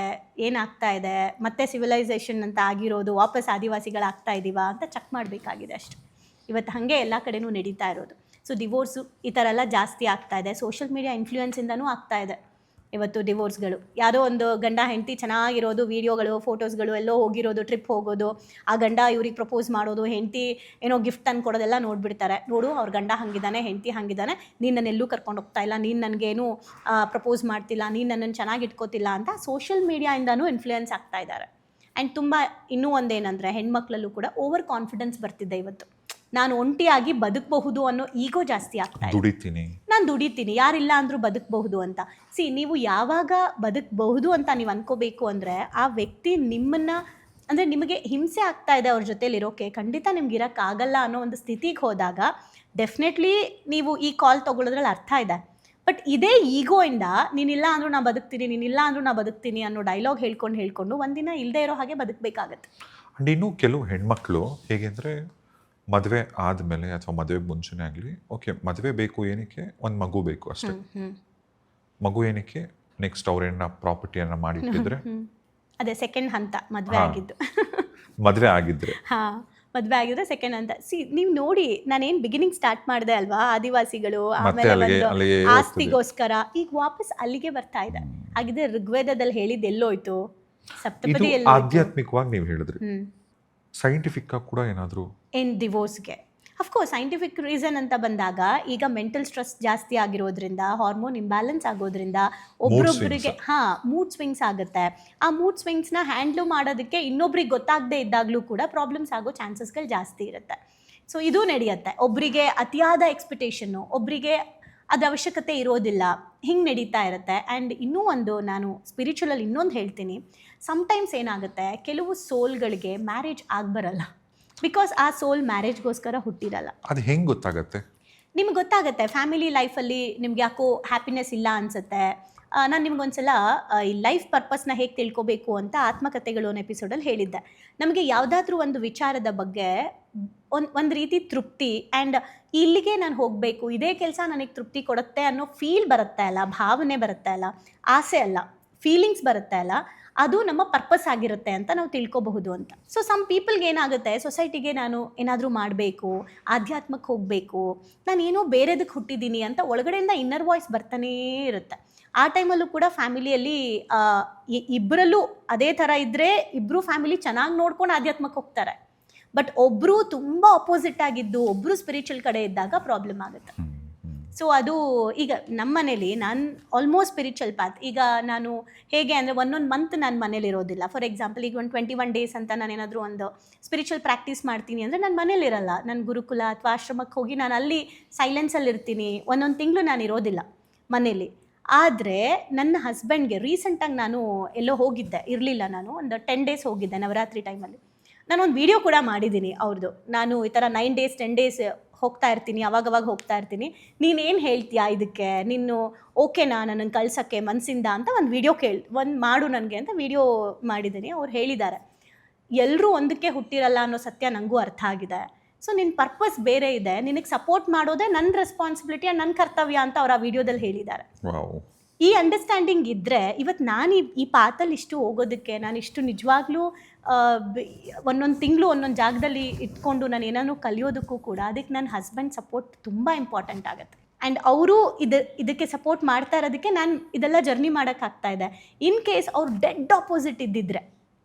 ಏನಾಗ್ತಾ ಇದೆ, ಮತ್ತೆ ಸಿವಿಲೈಸೇಷನ್ ಅಂತ ಆಗಿರೋದು ವಾಪಸ್ ಆದಿವಾಸಿಗಳಾಗ್ತಾ ಇದ್ದೀವಾ ಅಂತ ಚೆಕ್ ಮಾಡಬೇಕಾಗಿದೆ ಅಷ್ಟೆ. ಇವತ್ತು ಹಾಗೆ ಎಲ್ಲ ಕಡೆನೂ ನಡೀತಾ ಇರೋದು. ಸೊ ಡಿವೋರ್ಸು ಈ ಥರ ಎಲ್ಲ ಜಾಸ್ತಿ ಆಗ್ತಾ ಇದೆ. ಸೋಷಿಯಲ್ ಮೀಡಿಯಾ ಇನ್ಫ್ಲೂಯೆನ್ಸಿಂದನೂ ಆಗ್ತಾ ಇದೆ ಇವತ್ತು ಡಿವೋರ್ಸ್ಗಳು. ಯಾವುದೋ ಒಂದು ಗಂಡ ಹೆಂಡತಿ ಚೆನ್ನಾಗಿರೋದು, ವೀಡಿಯೋಗಳು, ಫೋಟೋಸ್ಗಳು, ಎಲ್ಲೋ ಹೋಗಿರೋದು, ಟ್ರಿಪ್ ಹೋಗೋದು, ಆ ಗಂಡ ಇವ್ರಿಗೆ ಪ್ರಪೋಸ್ ಮಾಡೋದು, ಹೆಂಡತಿ ಏನೋ ಗಿಫ್ಟ್ ತಂದು ಕೊಡೋದೆಲ್ಲ ನೋಡಿಬಿಡ್ತಾರೆ. ನೋಡು ಅವ್ರ ಗಂಡ ಹಾಗಿದ್ದಾನೆ, ಹೆಂಡತಿ ಹಾಗಿದ್ದಾನೆ, ನೀನು ನನ್ನೆಲ್ಲೂ ಕರ್ಕೊಂಡು ಹೋಗ್ತಾ ಇಲ್ಲ, ನೀನು ನನಗೇನು ಪ್ರಪೋಸ್ ಮಾಡ್ತಿಲ್ಲ, ನೀನು ನನ್ನನ್ನು ಚೆನ್ನಾಗಿ ಇಟ್ಕೋತಿಲ್ಲ ಅಂತ ಸೋಷಿಯಲ್ ಮೀಡಿಯಾಯಿಂದನೂ ಇನ್ಫ್ಲೂಯೆನ್ಸ್ ಆಗ್ತಾ ಇದ್ದಾರೆ. ಆ್ಯಂಡ್ ತುಂಬ ಇನ್ನೂ ಒಂದೇನೆಂದರೆ, ಹೆಣ್ಮಕ್ಳಲ್ಲೂ ಕೂಡ ಓವರ್ ಕಾನ್ಫಿಡೆನ್ಸ್ ಬರ್ತಿದೆ ಇವತ್ತು. ನಾನು ಒಂಟಿಯಾಗಿ ಬದುಕಬಹುದು ಅನ್ನೋ ಈಗೋ ಜಾಸ್ತಿ ಆಗ್ತಾ ಇದೆ. ನಾನು ದುಡಿತೀನಿ, ಯಾರಿಲ್ಲ ಅಂದರೂ ಬದುಕಬಹುದು ಅಂತ. ನೀವು ಯಾವಾಗ ಬದುಕಬಹುದು ಅಂತ ನೀವು ಅನ್ಕೋಬೇಕು ಅಂದರೆ, ಆ ವ್ಯಕ್ತಿ ನಿಮ್ಮನ್ನು, ಅಂದರೆ ನಿಮಗೆ ಹಿಂಸೆ ಆಗ್ತಾ ಇದೆ ಅವ್ರ ಜೊತೆಲಿರೋಕೆ, ಖಂಡಿತ ನಿಮ್ಗೆ ಇರೋಕ್ಕಾಗಲ್ಲ ಅನ್ನೋ ಒಂದು ಸ್ಥಿತಿಗೆ ಹೋದಾಗ ಡೆಫಿನೆಟ್ಲಿ ನೀವು ಈ ಕಾಲ್ ತೊಗೊಳ್ಳೋದ್ರಲ್ಲಿ ಅರ್ಥ ಇದೆ. ಬಟ್ ಇದೇ ಈಗೋಯಿಂದ ನೀನಿಲ್ಲ ಅಂದರೂ ನಾ ಬದುಕ್ತೀನಿ, ನೀನಿಲ್ಲ ಅಂದರೂ ನಾ ಬದುಕ್ತೀನಿ ಅನ್ನೋ ಡೈಲಾಗ್ ಹೇಳ್ಕೊಂಡು ಒಂದಿನ ಇಲ್ಲದೆ ಇರೋ ಹಾಗೆ ಬದುಕಬೇಕಾಗತ್ತೆ. ಆ್ಯಂಡ್ ಇನ್ನೂ ಕೆಲವು ಹೆಣ್ಮಕ್ಳು ಹೇಗೆ ಅಂದರೆ, ಮದುವೆ ಆದಮೇಲೆ ಅಥವಾ ಮದುವೆ ಮುಂಚೆನೇ ಆಗಲಿ, ಓಕೆ ಮದುವೆ ಬೇಕು ಏನಕ್ಕೆ, ಒಂದು ಮಗು ಬೇಕು ಅಷ್ಟೇ. ಮಗು ಏನಕ್ಕೆ, ನೆಕ್ಸ್ಟ್ ಅವ್ರೇನ ಪ್ರಾಪರ್ಟಿಯನ್ನು ಮಾಡಿಟ್ಟಿದ್ರೆ, ಅದೇ ಸೆಕೆಂಡ್ ಹಂತ ಮದುವೆ ಆಗಿದ್ದು. ಮದುವೆ ಆಗಿದ್ರೆ ಹಾಂ, ಮದುವೆ ಆಗಿದ್ರೆ ಸೆಕೆಂಡ್ ಹಂತ. ನೀವು ನೋಡಿ, ನಾನೇನು ಬಿಗಿನಿಂಗ್ ಸ್ಟಾರ್ಟ್ ಮಾಡಿದೆ ಅಲ್ವಾ, ಆದಿವಾಸಿಗಳು, ಆಮೇಲೆ ಆಸ್ತಿಗೋಸ್ಕರ, ಈಗ ವಾಪಸ್ ಅಲ್ಲಿಗೆ ಬರ್ತಾ ಇದೆ. ಹಾಗಿದ್ರೆ ಋಗ್ವೇದದಲ್ಲಿ ಹೇಳಿದ್ದು ಎಲ್ಲೋಯ್ತು, ಸಪ್ತಪದಿ ಎಲ್ಲ. ಆಧ್ಯಾತ್ಮಿಕವಾಗಿ ನೀವು ಹೇಳಿದ್ರಿ, ಸೈಂಟಿಫಿಕ್ ಆಗಿ ಕೂಡ ಏನಾದರೂ ಇನ್ ಡಿವೋರ್ಸ್ಗೆ ಅಫ್ಕೋರ್ಸ್ ಸೈಂಟಿಫಿಕ್ ರೀಸನ್ ಅಂತ ಬಂದಾಗ, ಈಗ ಮೆಂಟಲ್ ಸ್ಟ್ರೆಸ್ ಜಾಸ್ತಿ ಆಗಿರೋದ್ರಿಂದ, ಹಾರ್ಮೋನ್ ಇಂಬ್ಯಾಲೆನ್ಸ್ ಆಗೋದ್ರಿಂದ ಒಬ್ರೊಬ್ಬರಿಗೆ ಮೂಡ್ ಸ್ವಿಂಗ್ಸ್ ಆಗುತ್ತೆ. ಆ ಮೂಡ್ ಸ್ವಿಂಗ್ಸ್ನ ಹ್ಯಾಂಡ್ಲು ಮಾಡೋದಕ್ಕೆ ಇನ್ನೊಬ್ರಿಗೆ ಗೊತ್ತಾಗದೇ ಇದ್ದಾಗಲೂ ಕೂಡ ಪ್ರಾಬ್ಲಮ್ಸ್ ಆಗೋ ಚಾನ್ಸಸ್ಗಳು ಜಾಸ್ತಿ ಇರುತ್ತೆ. ಸೊ ಇದು ನಡೆಯುತ್ತೆ. ಒಬ್ಬರಿಗೆ ಅತಿಯಾದ ಎಕ್ಸ್ಪೆಕ್ಟೇಷನ್ನು, ಒಬ್ಬರಿಗೆ ಅದು ಅವಶ್ಯಕತೆ ಇರೋದಿಲ್ಲ, ಹಿಂಗೆ ನಡೀತಾ ಇರುತ್ತೆ. ಆ್ಯಂಡ್ ಇನ್ನೂ ಒಂದು ನಾನು ಸ್ಪಿರಿಚುವಲಲ್ಲಿ ಇನ್ನೊಂದು ಹೇಳ್ತೀನಿ, ಸಮ್ಟೈಮ್ಸ್ ಏನಾಗುತ್ತೆ, ಕೆಲವು ಸೋಲ್ಗಳಿಗೆ ಮ್ಯಾರೇಜ್ ಆಗಬರಲ್ಲ, ಬಿಕಾಸ್ ಆ ಸೋಲ್ ಮ್ಯಾರೇಜ್ಗೋಸ್ಕರ ಹುಟ್ಟಿರಲ್ಲ. ಅದು ಹೆಂಗೆ ಗೊತ್ತಾಗುತ್ತೆ? ನಿಮ್ಗೆ ಗೊತ್ತಾಗುತ್ತೆ, ಫ್ಯಾಮಿಲಿ ಲೈಫಲ್ಲಿ ನಿಮ್ಗೆ ಯಾಕೋ ಹ್ಯಾಪಿನೆಸ್ ಇಲ್ಲ ಅನಿಸುತ್ತೆ. ನಾನು ನಿಮ್ಗೊಂದ್ಸಲ ಈ ಲೈಫ್ ಪರ್ಪಸ್ನ ಹೇಗೆ ತಿಳ್ಕೊಬೇಕು ಅಂತ ಆತ್ಮಕಥೆಗಳು ಅನ್ನೋ ಎಪಿಸೋಡಲ್ಲಿ ಹೇಳಿದ್ದೆ. ನಮಗೆ ಯಾವುದಾದ್ರೂ ಒಂದು ವಿಚಾರದ ಬಗ್ಗೆ ಒಂದು ರೀತಿ ತೃಪ್ತಿ, ಆ್ಯಂಡ್ ಇಲ್ಲಿಗೆ ನಾನು ಹೋಗಬೇಕು, ಇದೇ ಕೆಲಸ ನನಗೆ ತೃಪ್ತಿ ಕೊಡುತ್ತೆ ಅನ್ನೋ ಫೀಲ್ ಬರುತ್ತೆ ಅಲ್ಲ, ಭಾವನೆ ಬರುತ್ತೆ ಅಲ್ಲ, ಆಸೆ ಅಲ್ಲ, ಫೀಲಿಂಗ್ಸ್ ಬರುತ್ತೆ ಅಲ್ಲ, ಅದು ನಮ್ಮ ಪರ್ಪಸ್ ಆಗಿರುತ್ತೆ ಅಂತ ನಾವು ತಿಳ್ಕೊಬಹುದು ಅಂತ. ಸೊ ಸಮ್ ಪೀಪಲ್ಗೆ ಏನಾಗುತ್ತೆ, ಸೊಸೈಟಿಗೆ ನಾನು ಏನಾದರೂ ಮಾಡಬೇಕು, ಆಧ್ಯಾತ್ಮಕ್ಕೆ ಹೋಗಬೇಕು, ನಾನೇನೋ ಬೇರೆದಕ್ಕೆ ಹುಟ್ಟಿದ್ದೀನಿ ಅಂತ ಒಳಗಡೆಯಿಂದ ಇನ್ನರ್ ವಾಯ್ಸ್ ಬರ್ತಾನೇ ಇರುತ್ತೆ. ಆ ಟೈಮಲ್ಲೂ ಕೂಡ ಫ್ಯಾಮಿಲಿಯಲ್ಲಿ ಇಬ್ಬರಲ್ಲೂ ಅದೇ ಥರ ಇದ್ದರೆ ಇಬ್ಬರು ಫ್ಯಾಮಿಲಿ ಚೆನ್ನಾಗಿ ನೋಡ್ಕೊಂಡು ಆಧ್ಯಾತ್ಮಕ್ಕೆ ಹೋಗ್ತಾರೆ. ಬಟ್ ಒಬ್ಬರು ತುಂಬ ಅಪೋಸಿಟ್ ಆಗಿದ್ದು, ಒಬ್ಬರು ಸ್ಪಿರಿಚುವಲ್ ಕಡೆ ಇದ್ದಾಗ ಪ್ರಾಬ್ಲಮ್ ಆಗುತ್ತೆ. ಸೊ ಅದು ಈಗ ನಮ್ಮ ಮನೇಲಿ ನಾನು ಆಲ್ಮೋಸ್ಟ್ ಸ್ಪಿರಿಚುವಲ್ ಪಾತ್. ಈಗ ನಾನು ಹೇಗೆ ಅಂದರೆ, ಒಂದೊಂದು ಮಂತ್ ನಾನು ಮನೇಲಿ ಇರೋದಿಲ್ಲ. ಫಾರ್ ಎಕ್ಸಾಂಪಲ್, ಈಗ ಒಂದು 21 ಡೇಸ್ ಅಂತ ನಾನು ಏನಾದರೂ ಒಂದು ಸ್ಪಿರಿಚುವಲ್ ಪ್ರಾಕ್ಟೀಸ್ ಮಾಡ್ತೀನಿ ಅಂದರೆ ನಾನು ಮನೇಲಿರಲ್ಲ, ನಾನು ಗುರುಕುಲ ಅಥವಾ ಆಶ್ರಮಕ್ಕೆ ಹೋಗಿ ನಾನು ಅಲ್ಲಿ ಸೈಲೆನ್ಸಲ್ಲಿ ಇರ್ತೀನಿ. ಒಂದೊಂದು ತಿಂಗಳು ನಾನು ಇರೋದಿಲ್ಲ ಮನೇಲಿ. ಆದರೆ ನನ್ನ ಹಸ್ಬೆಂಡ್ಗೆ ರೀಸೆಂಟಾಗಿ ನಾನು ಎಲ್ಲೋ ಹೋಗಿದ್ದೆ, ಇರಲಿಲ್ಲ, ನಾನು ಒಂದು 10 ಡೇಸ್ ಹೋಗಿದ್ದೆ ನವರಾತ್ರಿ ಟೈಮಲ್ಲಿ. ನಾನೊಂದು ವಿಡಿಯೋ ಕೂಡ ಮಾಡಿದ್ದೀನಿ ಅವ್ರದ್ದು. ನಾನು ಈ ಥರ 9 ಡೇಸ್ 10 ಡೇಸ್ ಹೋಗ್ತಾ ಇರ್ತೀನಿ, ಅವಾಗವಾಗ ಹೋಗ್ತಾ ಇರ್ತೀನಿ, ನೀನೇನು ಹೇಳ್ತೀಯಾ ಇದಕ್ಕೆ, ನೀನು ಓಕೆನಾ ನನ್ನನ್ನು ಕಳ್ಸೋಕ್ಕೆ ಮನಸ್ಸಿಂದ ಅಂತ ಒಂದು ವಿಡಿಯೋ ಒಂದು ಮಾಡು ನನಗೆ ಅಂತ ವಿಡಿಯೋ ಮಾಡಿದ್ದೀನಿ. ಅವ್ರು ಹೇಳಿದ್ದಾರೆ, ಎಲ್ಲರೂ ಒಂದಕ್ಕೆ ಹುಟ್ಟಿರಲ್ಲ ಅನ್ನೋ ಸತ್ಯ ನನಗೂ ಅರ್ಥ ಆಗಿದೆ. ಸೊ ನಿನ್ನ ಪರ್ಪಸ್ ಬೇರೆ ಇದೆ, ನಿನಗೆ ಸಪೋರ್ಟ್ ಮಾಡೋದೇ ನನ್ನ ರೆಸ್ಪಾನ್ಸಿಬಿಲಿಟಿ, ನನ್ನ ಕರ್ತವ್ಯ ಅಂತ ಅವ್ರು ಆ ವಿಡಿಯೋದಲ್ಲಿ ಹೇಳಿದ್ದಾರೆ. ಈ ಅಂಡರ್ಸ್ಟ್ಯಾಂಡಿಂಗ್ ಇದ್ದರೆ ಇವತ್ತು ನಾನು ಈ ಪಾತಲ್ಲಿ ಇಷ್ಟು ಹೋಗೋದಕ್ಕೆ, ನಾನು ಇಷ್ಟು ನಿಜವಾಗ್ಲೂ ಒಂದೊಂದು ತಿಂಗಳು ಒಂದೊಂದು ಜಾಗದಲ್ಲಿ ಇಟ್ಕೊಂಡು ನಾನು ಏನಾನು ಕಲಿಯೋದಕ್ಕೂ ಕೂಡ ಅದಕ್ಕೆ ನನ್ನ ಹಸ್ಬೆಂಡ್ ಸಪೋರ್ಟ್ ತುಂಬ ಇಂಪಾರ್ಟೆಂಟ್ ಆಗುತ್ತೆ. ಆ್ಯಂಡ್ ಅವರು ಇದಕ್ಕೆ ಸಪೋರ್ಟ್ ಮಾಡ್ತಾ ಇರೋದಕ್ಕೆ ನಾನು ಇದೆಲ್ಲ ಜರ್ನಿ ಮಾಡೋಕ್ಕಾಗ್ತಾ ಇದೆ. ಇನ್ ಕೇಸ್ ಅವ್ರು ಡೆಡ್ ಆಪೋಸಿಟ್ ಇದ್ದಿದ್ರೆ,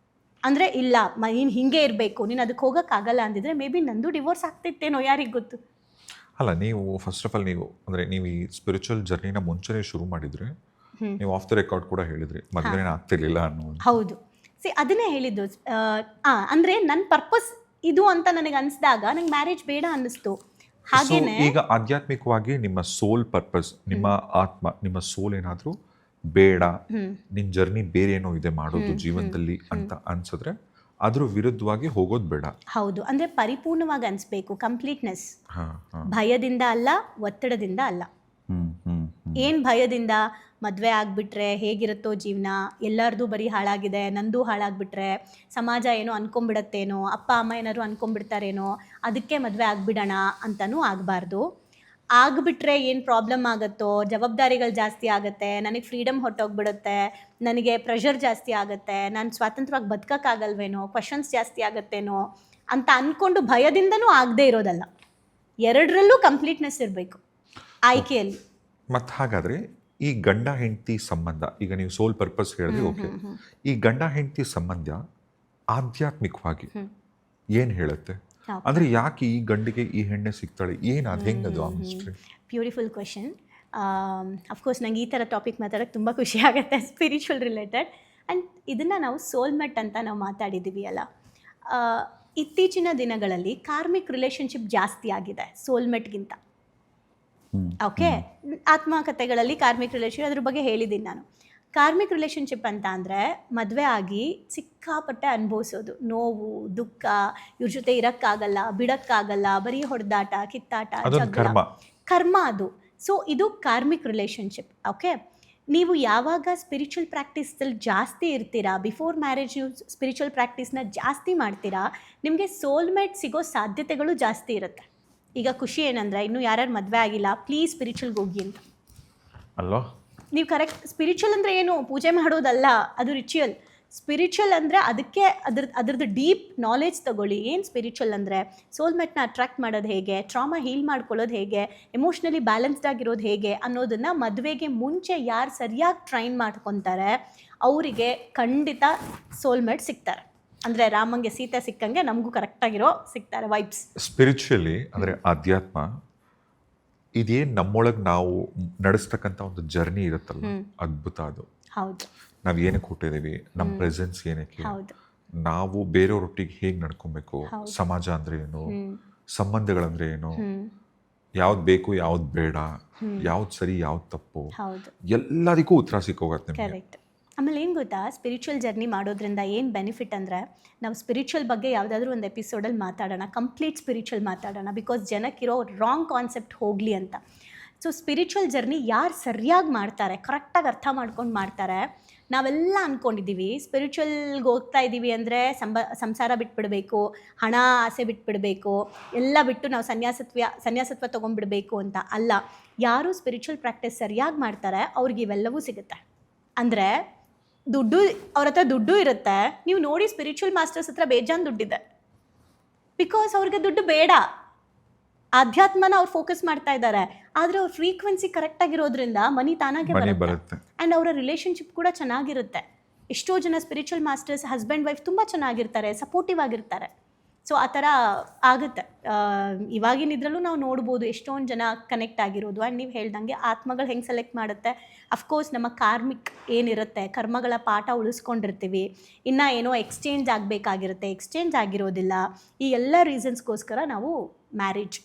ಅಂದರೆ ಇಲ್ಲ ನೀನು ಹಿಂಗೆ ಇರಬೇಕು, ನೀನು ಅದಕ್ಕೆ ಹೋಗೋಕ್ಕಾಗಲ್ಲ ಅಂದಿದ್ರೆ ಮೇ ಬಿ ನಂದು ಡಿವೋರ್ಸ್ ಆಗ್ತಿತ್ತೇನೋ, ಯಾರಿಗೆ ಗೊತ್ತು. ಅಲ್ಲ, ನೀವು ಫಸ್ಟ್ ಆಫ್ ಆಲ್ ನೀವು ಈ ಸ್ಪಿರಿಚುವಲ್ ಜರ್ನಿನ ಮುಂಚೆನೇ ಶುರು ಮಾಡಿದ್ರೆ, ನೀವು ಆಫ್ ದ ರೆಕಾರ್ಡ್ ಕೂಡ ಹೇಳಿದ್ರಿ ಮದುವೆನೇ ಆಗ್ತಿರ್ಲಿಲ್ಲ ಅನ್ನೋದು. ಹೌದು, ಅದನ್ನೇ ಹೇಳಿದ್ದು. ಅಂದರೆ ನನ್ನ ಪರ್ಪಸ್ ಇದು ಅಂತ ನನಗೆ ಅನಿಸಿದಾಗ ನಂಗೆ ಮ್ಯಾರೇಜ್ ಬೇಡ ಅನ್ನಿಸ್ತು. ಹಾಗೇನೆ ಈಗ ಆಧ್ಯಾತ್ಮಿಕವಾಗಿ ನಿಮ್ಮ ಸೋಲ್ ಪರ್ಪಸ್, ನಿಮ್ಮ ಆತ್ಮ, ನಿಮ್ಮ ಸೋಲ್ ಏನಾದರೂ ಬೇಡ, ನಿನ್ನ ಜರ್ನಿ ಬೇರೆ ಏನೋ ಇದೆ ಮಾಡೋದು ಜೀವನದಲ್ಲಿ ಅಂತ ಅನ್ಸಿದ್ರೆ ಅದ್ರ ವಿರುದ್ಧವಾಗಿ ಹೋಗೋದು ಬೇಡ. ಹೌದು, ಅಂದರೆ ಪರಿಪೂರ್ಣವಾಗಿ ಅನಿಸ್ಬೇಕು, ಕಂಪ್ಲೀಟ್ನೆಸ್. ಭಯದಿಂದ ಅಲ್ಲ, ಒತ್ತಡದಿಂದ ಅಲ್ಲ. ಏನು ಭಯದಿಂದ? ಮದುವೆ ಆಗಿಬಿಟ್ರೆ ಹೇಗಿರುತ್ತೋ ಜೀವನ, ಎಲ್ಲರದು ಬರೀ ಹಾಳಾಗಿದೆ, ನಂದು ಹಾಳಾಗ್ಬಿಟ್ರೆ ಸಮಾಜ ಏನೋ ಅನ್ಕೊಂಬಿಡತ್ತೇನೋ, ಅಪ್ಪ ಅಮ್ಮ ಏನಾದ್ರು ಅನ್ಕೊಂಬಿಡ್ತಾರೇನೋ, ಅದಕ್ಕೆ ಮದುವೆ ಆಗಿಬಿಡೋಣ ಅಂತಲೂ ಆಗಬಾರ್ದು. ಆಗಿಬಿಟ್ರೆ ಏನು ಪ್ರಾಬ್ಲಮ್ ಆಗುತ್ತೋ, ಜವಾಬ್ದಾರಿಗಳು ಜಾಸ್ತಿ ಆಗುತ್ತೆ, ನನಗೆ ಫ್ರೀಡಮ್ ಹೊಟ್ಟೋಗ್ಬಿಡುತ್ತೆ, ನನಗೆ ಪ್ರೆಷರ್ ಜಾಸ್ತಿ ಆಗುತ್ತೆ, ನಾನು ಸ್ವಾತಂತ್ರ್ಯವಾಗಿ ಬದುಕೋಕ್ಕಾಗಲ್ವೇನೋ, ಕ್ವಶನ್ಸ್ ಜಾಸ್ತಿ ಆಗುತ್ತೇನೋ ಅಂತ ಅಂದ್ಕೊಂಡು ಭಯದಿಂದನೂ ಆಗದೇ ಇರೋದಲ್ಲ. ಎರಡರಲ್ಲೂ ಕಂಪ್ಲೀಟ್ನೆಸ್ ಇರಬೇಕು ಆಯ್ಕೆಯಲ್ಲಿ. ಮತ್ತು ಹಾಗಾದರೆ ಈ ಗಂಡ ಹೆಂಡತಿ ಸಂಬಂಧ, ಈಗ ನೀವು ಸೋಲ್ ಪರ್ಪಸ್ ಹೇಳಿದ್ರೆ ಓಕೆ, ಈ ಗಂಡ ಹೆಂಡತಿ ಸಂಬಂಧ ಆಧ್ಯಾತ್ಮಿಕವಾಗಿ ಏನು ಹೇಳುತ್ತೆ? ಅಂದರೆ ಯಾಕೆ ಈ ಗಂಡಿಗೆ ಈ ಹೆಣ್ಣೆ ಸಿಗ್ತಾಳೆ, ಏನು ಅದು ಹೆಂಗದು ಆ ಮಿಸ್ಟ್ರಿ? Beautiful question. ಅಫ್ಕೋರ್ಸ್ ನಂಗೆ ಈ ಥರ ಟಾಪಿಕ್ ಮಾತಾಡೋಕ್ಕೆ ತುಂಬ ಖುಷಿ ಆಗುತ್ತೆ, ಸ್ಪಿರಿಚುವಲ್ ರಿಲೇಟೆಡ್. ಆ್ಯಂಡ್ ಇದನ್ನು ನಾವು ಸೋಲ್ಮೆಟ್ ಅಂತ ನಾವು ಮಾತಾಡಿದ್ದೀವಿ ಅಲ್ಲ. ಇತ್ತೀಚಿನ ದಿನಗಳಲ್ಲಿ ಕಾರ್ಮಿಕ್ ರಿಲೇಷನ್ಶಿಪ್ ಜಾಸ್ತಿ ಆಗಿದೆ ಸೋಲ್ಮೆಟ್ಗಿಂತ. ಓಕೆ, ಆತ್ಮಕಥೆಗಳಲ್ಲಿ ಕಾರ್ಮಿಕ್ ರಿಲೇಷನ್ ಅದ್ರ ಬಗ್ಗೆ ಹೇಳಿದ್ದೀನಿ ನಾನು. ಕಾರ್ಮಿಕ್ ರಿಲೇಷನ್ಶಿಪ್ ಅಂತ ಅಂದರೆ ಮದುವೆ ಆಗಿ ಸಿಕ್ಕಾಪಟ್ಟೆ ಅನುಭವಿಸೋದು, ನೋವು, ದುಃಖ, ಇವ್ರ ಜೊತೆ ಇರೋಕ್ಕಾಗಲ್ಲ, ಬಿಡೋಕ್ಕಾಗಲ್ಲ, ಬರೀ ಹೊಡೆದಾಟ, ಕಿತ್ತಾಟ, ಕರ್ಮ ಅದು. ಸೊ ಇದು ಕಾರ್ಮಿಕ್ ರಿಲೇಷನ್ಶಿಪ್. ಓಕೆ, ನೀವು ಯಾವಾಗ ಸ್ಪಿರಿಚುವಲ್ ಪ್ರಾಕ್ಟೀಸಲ್ಲಿ ಜಾಸ್ತಿ ಇರ್ತೀರಾ, ಬಿಫೋರ್ ಮ್ಯಾರೇಜ್ ನೀವು ಸ್ಪಿರಿಚುವಲ್ ಪ್ರಾಕ್ಟೀಸ್ನ ಜಾಸ್ತಿ ಮಾಡ್ತೀರಾ, ನಿಮಗೆ ಸೋಲ್ಮೇಟ್ ಸಿಗೋ ಸಾಧ್ಯತೆಗಳು ಜಾಸ್ತಿ ಇರುತ್ತೆ. ಈಗ ಖುಷಿ ಏನಂದರೆ, ಇನ್ನೂ ಯಾರ್ಯಾರು ಮದುವೆ ಆಗಿಲ್ಲ ಪ್ಲೀಸ್ ಸ್ಪಿರಿಚುವಲ್ಗೆ ಹೋಗಿ ಅಂತ ಅಲ್ವಾ. ನೀವು ಕರೆಕ್ಟ್, ಸ್ಪಿರಿಚುವಲ್ ಅಂದರೆ ಏನು, ಪೂಜೆ ಮಾಡೋದಲ್ಲ, ಅದು ರಿಚುವಲ್. ಸ್ಪಿರಿಚುವಲ್ ಅಂದರೆ ಅದಕ್ಕೆ ಅದ್ರದ್ದು ಡೀಪ್ ನಾಲೆಜ್ ತಗೊಳ್ಳಿ. ಏನು ಸ್ಪಿರಿಚುವಲ್ ಅಂದರೆ ಸೋಲ್ಮೇಟ್ನ ಅಟ್ರಾಕ್ಟ್ ಮಾಡೋದು ಹೇಗೆ, ಟ್ರಾಮಾ ಹೀಲ್ ಮಾಡ್ಕೊಳ್ಳೋದು ಹೇಗೆ, ಎಮೋಷ್ನಲಿ ಬ್ಯಾಲೆನ್ಸ್ಡ್ ಆಗಿರೋದು ಹೇಗೆ ಅನ್ನೋದನ್ನು ಮದುವೆಗೆ ಮುಂಚೆ ಯಾರು ಸರಿಯಾಗಿ ಟ್ರೈನ್ ಮಾಡ್ಕೊತಾರೆ ಅವರಿಗೆ ಖಂಡಿತ ಸೋಲ್ಮೇಟ್ ಸಿಗ್ತಾರೆ. ಅಂದರೆ ರಾಮಂಗೆ ಸೀತೆ ಸಿಕ್ಕಂಗೆ ನಮಗೂ ಕರೆಕ್ಟಾಗಿರೋ ಸಿಗ್ತಾರೆ ವೈಬ್ಸ್. ಸ್ಪಿರಿಚುವಲಿ ಅಂದರೆ ಆಧ್ಯಾತ್ಮ ಇದೇನು ನಮ್ಮೊಳಗೆ ನಾವು ನಡೆಸ್ತಕ್ಕಂಥ ಒಂದು ಜರ್ನಿ ಇರುತ್ತಲ್ಲ, ಅದ್ಭುತ ಅದು. ಹೌದು, ನಾವು ಏನಕ್ಕೆ ಹುಟ್ಟಿದ್ದೀವಿ, ನಮ್ಮ ಪ್ರೆಸೆನ್ಸ್ ಏನಕ್ಕೆ, ನಾವು ಬೇರೆಯವ್ರೊಟ್ಟಿಗೆ ಹೇಗೆ ನಡ್ಕೊಬೇಕು, ಸಮಾಜ ಅಂದರೆ ಏನು, ಸಂಬಂಧಗಳಂದ್ರೆ ಏನು, ಯಾವ್ದು ಬೇಕು ಯಾವ್ದು ಬೇಡ, ಯಾವ್ದು ಸರಿ ಯಾವ್ದು ತಪ್ಪು, ಎಲ್ಲದಕ್ಕೂ ಉತ್ತರ ಸಿಕ್ಕೋಗತ್ತೆ ನಿಮಗೆ. ಆಮೇಲೆ ಏನು ಗೊತ್ತಾ, ಸ್ಪಿರಿಚುವಲ್ ಜರ್ನಿ ಮಾಡೋದ್ರಿಂದ ಏನು ಬೆನಿಫಿಟ್ ಅಂದರೆ, ನಾವು ಸ್ಪಿರಿಚುವಲ್ ಬಗ್ಗೆ ಯಾವುದಾದ್ರೂ ಒಂದು ಎಪಿಸೋಡಲ್ಲಿ ಮಾತಾಡೋಣ, ಕಂಪ್ಲೀಟ್ ಸ್ಪಿರಿಚುವಲ್ ಮಾತಾಡೋಣ, ಬಿಕಾಸ್ ಜನಕ್ಕಿರೋ ರಾಂಗ್ ಕಾನ್ಸೆಪ್ಟ್ ಹೋಗಲಿ ಅಂತ. ಸೊ ಸ್ಪಿರಿಚುವಲ್ ಜರ್ನಿ ಯಾರು ಸರಿಯಾಗಿ ಮಾಡ್ತಾರೆ, ಕರೆಕ್ಟಾಗಿ ಅರ್ಥ ಮಾಡ್ಕೊಂಡು ಮಾಡ್ತಾರೆ. ನಾವೆಲ್ಲ ಅಂದ್ಕೊಂಡಿದ್ದೀವಿ ಸ್ಪಿರಿಚುವಲ್ಗೆ ಹೋಗ್ತಾ ಇದ್ದೀವಿ ಅಂದರೆ ಸಂಸಾರ ಬಿಟ್ಬಿಡಬೇಕು, ಹಣ ಆಸೆ ಬಿಟ್ಬಿಡಬೇಕು, ಎಲ್ಲ ಬಿಟ್ಟು ನಾವು ಸನ್ಯಾಸತ್ವ ತೊಗೊಂಡ್ಬಿಡ್ಬೇಕು ಅಂತ ಅಲ್ಲ. ಯಾರು ಸ್ಪಿರಿಚುವಲ್ ಪ್ರಾಕ್ಟೀಸ್ ಸರಿಯಾಗಿ ಮಾಡ್ತಾರೆ ಅವ್ರಿಗೆ ಇವೆಲ್ಲವೂ ಸಿಗುತ್ತೆ. ಅಂದರೆ ದುಡ್ಡು, ಅವ್ರ ಹತ್ರ ದುಡ್ಡು ಇರುತ್ತೆ. ನೀವು ನೋಡಿ ಸ್ಪಿರಿಚುವಲ್ ಮಾಸ್ಟರ್ಸ್ ಹತ್ರ ಬೇಜಾನ್ ದುಡ್ಡಿದೆ, ಬಿಕಾಸ್ ಅವ್ರಿಗೆ ದುಡ್ಡು ಬೇಡ, ಆಧ್ಯಾತ್ಮನ ಅವ್ರು ಫೋಕಸ್ ಮಾಡ್ತಾ ಇದ್ದಾರೆ. ಆದರೆ ಅವ್ರ ಫ್ರೀಕ್ವೆನ್ಸಿ ಕರೆಕ್ಟಾಗಿರೋದ್ರಿಂದ ಮನಿ ತಾನಾಗೆ ಬರುತ್ತೆ. ಆ್ಯಂಡ್ ಅವರ ರಿಲೇಷನ್ಶಿಪ್ ಕೂಡ ಚೆನ್ನಾಗಿರುತ್ತೆ. ಎಷ್ಟೋ ಜನ ಸ್ಪಿರಿಚುವಲ್ ಮಾಸ್ಟರ್ಸ್ ಹಸ್ಬೆಂಡ್ ವೈಫ್ ತುಂಬ ಚೆನ್ನಾಗಿರ್ತಾರೆ, ಸಪೋರ್ಟಿವ್ ಆಗಿರ್ತಾರೆ. ಸೊ ಆ ಥರ ಆಗುತ್ತೆ. ಇವಾಗಿನ ಇದರಲ್ಲೂ ನಾವು ನೋಡ್ಬೋದು ಎಷ್ಟೊಂದು ಜನ ಕನೆಕ್ಟ್ ಆಗಿರೋದು. ಆ್ಯಂಡ್ ನೀವು ಹೇಳ್ದಂಗೆ ಆತ್ಮಗಳು ಹೆಂಗೆ ಸೆಲೆಕ್ಟ್ ಮಾಡುತ್ತೆ, ಅಫ್ಕೋರ್ಸ್ ನಮ್ಮ ಕಾರ್ಮಿಕ್ ಏನಿರುತ್ತೆ, ಕರ್ಮಗಳ ಪಾಠ ಉಳಿಸ್ಕೊಂಡಿರ್ತೀವಿ, ಇನ್ನು ಏನೋ ಎಕ್ಸ್ಚೇಂಜ್ ಆಗಬೇಕಾಗಿರುತ್ತೆ, ಎಕ್ಸ್ಚೇಂಜ್ ಆಗಿರೋದಿಲ್ಲ. ಈ ಎಲ್ಲ ರೀಸನ್ಸ್ಗೋಸ್ಕರ ನಾವು ಮ್ಯಾರೇಜ್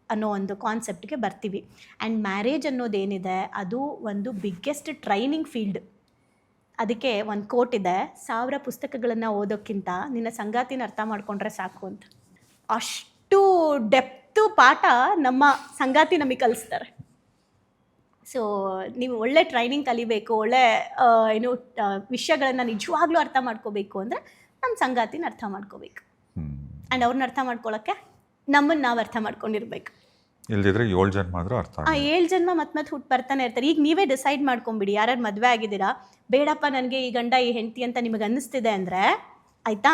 ಅನ್ನೋ ಒಂದು ಕಾನ್ಸೆಪ್ಟ್ಗೆ ಬರ್ತೀವಿ. ಆ್ಯಂಡ್ ಮ್ಯಾರೇಜ್ ಅನ್ನೋದೇನಿದೆ ಅದು ಒಂದು ಬಿಗ್ಗೆಸ್ಟ್ ಟ್ರೈನಿಂಗ್ ಫೀಲ್ಡ್. ಅದಕ್ಕೆ ಒಂದು ಕೋಟ್ ಇದೆ, 1000 ಪುಸ್ತಕಗಳನ್ನು ಓದೋಕ್ಕಿಂತ ನಿನ್ನ ಸಂಗಾತಿನ ಅರ್ಥ ಮಾಡ್ಕೊಂಡ್ರೆ ಸಾಕು ಅಂತ. ಅಷ್ಟು ಡೆಪ್ತು ಪಾಠ ನಮ್ಮ ಸಂಗಾತಿ ನಮಗೆ ಕಲಿಸ್ತಾರೆ. ಸೊ ನೀವು ಒಳ್ಳೆ ಟ್ರೈನಿಂಗ್ ಕಲಿಬೇಕು, ಒಳ್ಳೆ ವಿಷಯಗಳನ್ನು ನಿಜವಾಗ್ಲೂ ಅರ್ಥ ಮಾಡ್ಕೋಬೇಕು ಅಂದರೆ ನಮ್ಮ ಸಂಗಾತಿನ ಅರ್ಥ ಮಾಡ್ಕೋಬೇಕು. ಆ್ಯಂಡ್ ಅವ್ರನ್ನ ಅರ್ಥ ಮಾಡ್ಕೊಳ್ಳೋಕ್ಕೆ ನಮ್ಮನ್ನು ನಾವು ಅರ್ಥ ಮಾಡ್ಕೊಂಡಿರ್ಬೇಕು. ಇಲ್ದಿದ್ರೆ 7 ಜನ್ಮ ಆದರೂ ಅರ್ಥ, 7 ಜನ್ಮ ಮತ್ತೆ ಹುಟ್ಟು ಬರ್ತಾನೆ ಇರ್ತಾರೆ. ಈಗ ನೀವೇ ಡಿಸೈಡ್ ಮಾಡ್ಕೊಂಬಿಡಿ, ಯಾರ್ಯಾರು ಮದುವೆ ಆಗಿದ್ದೀರಾ, ಬೇಡಪ್ಪ ನನಗೆ ಈ ಗಂಡ ಈ ಹೆಂಡತಿ ಅಂತ ನಿಮಗೆ ಅನ್ನಿಸ್ತಿದೆ ಅಂದರೆ, ಆಯಿತಾ,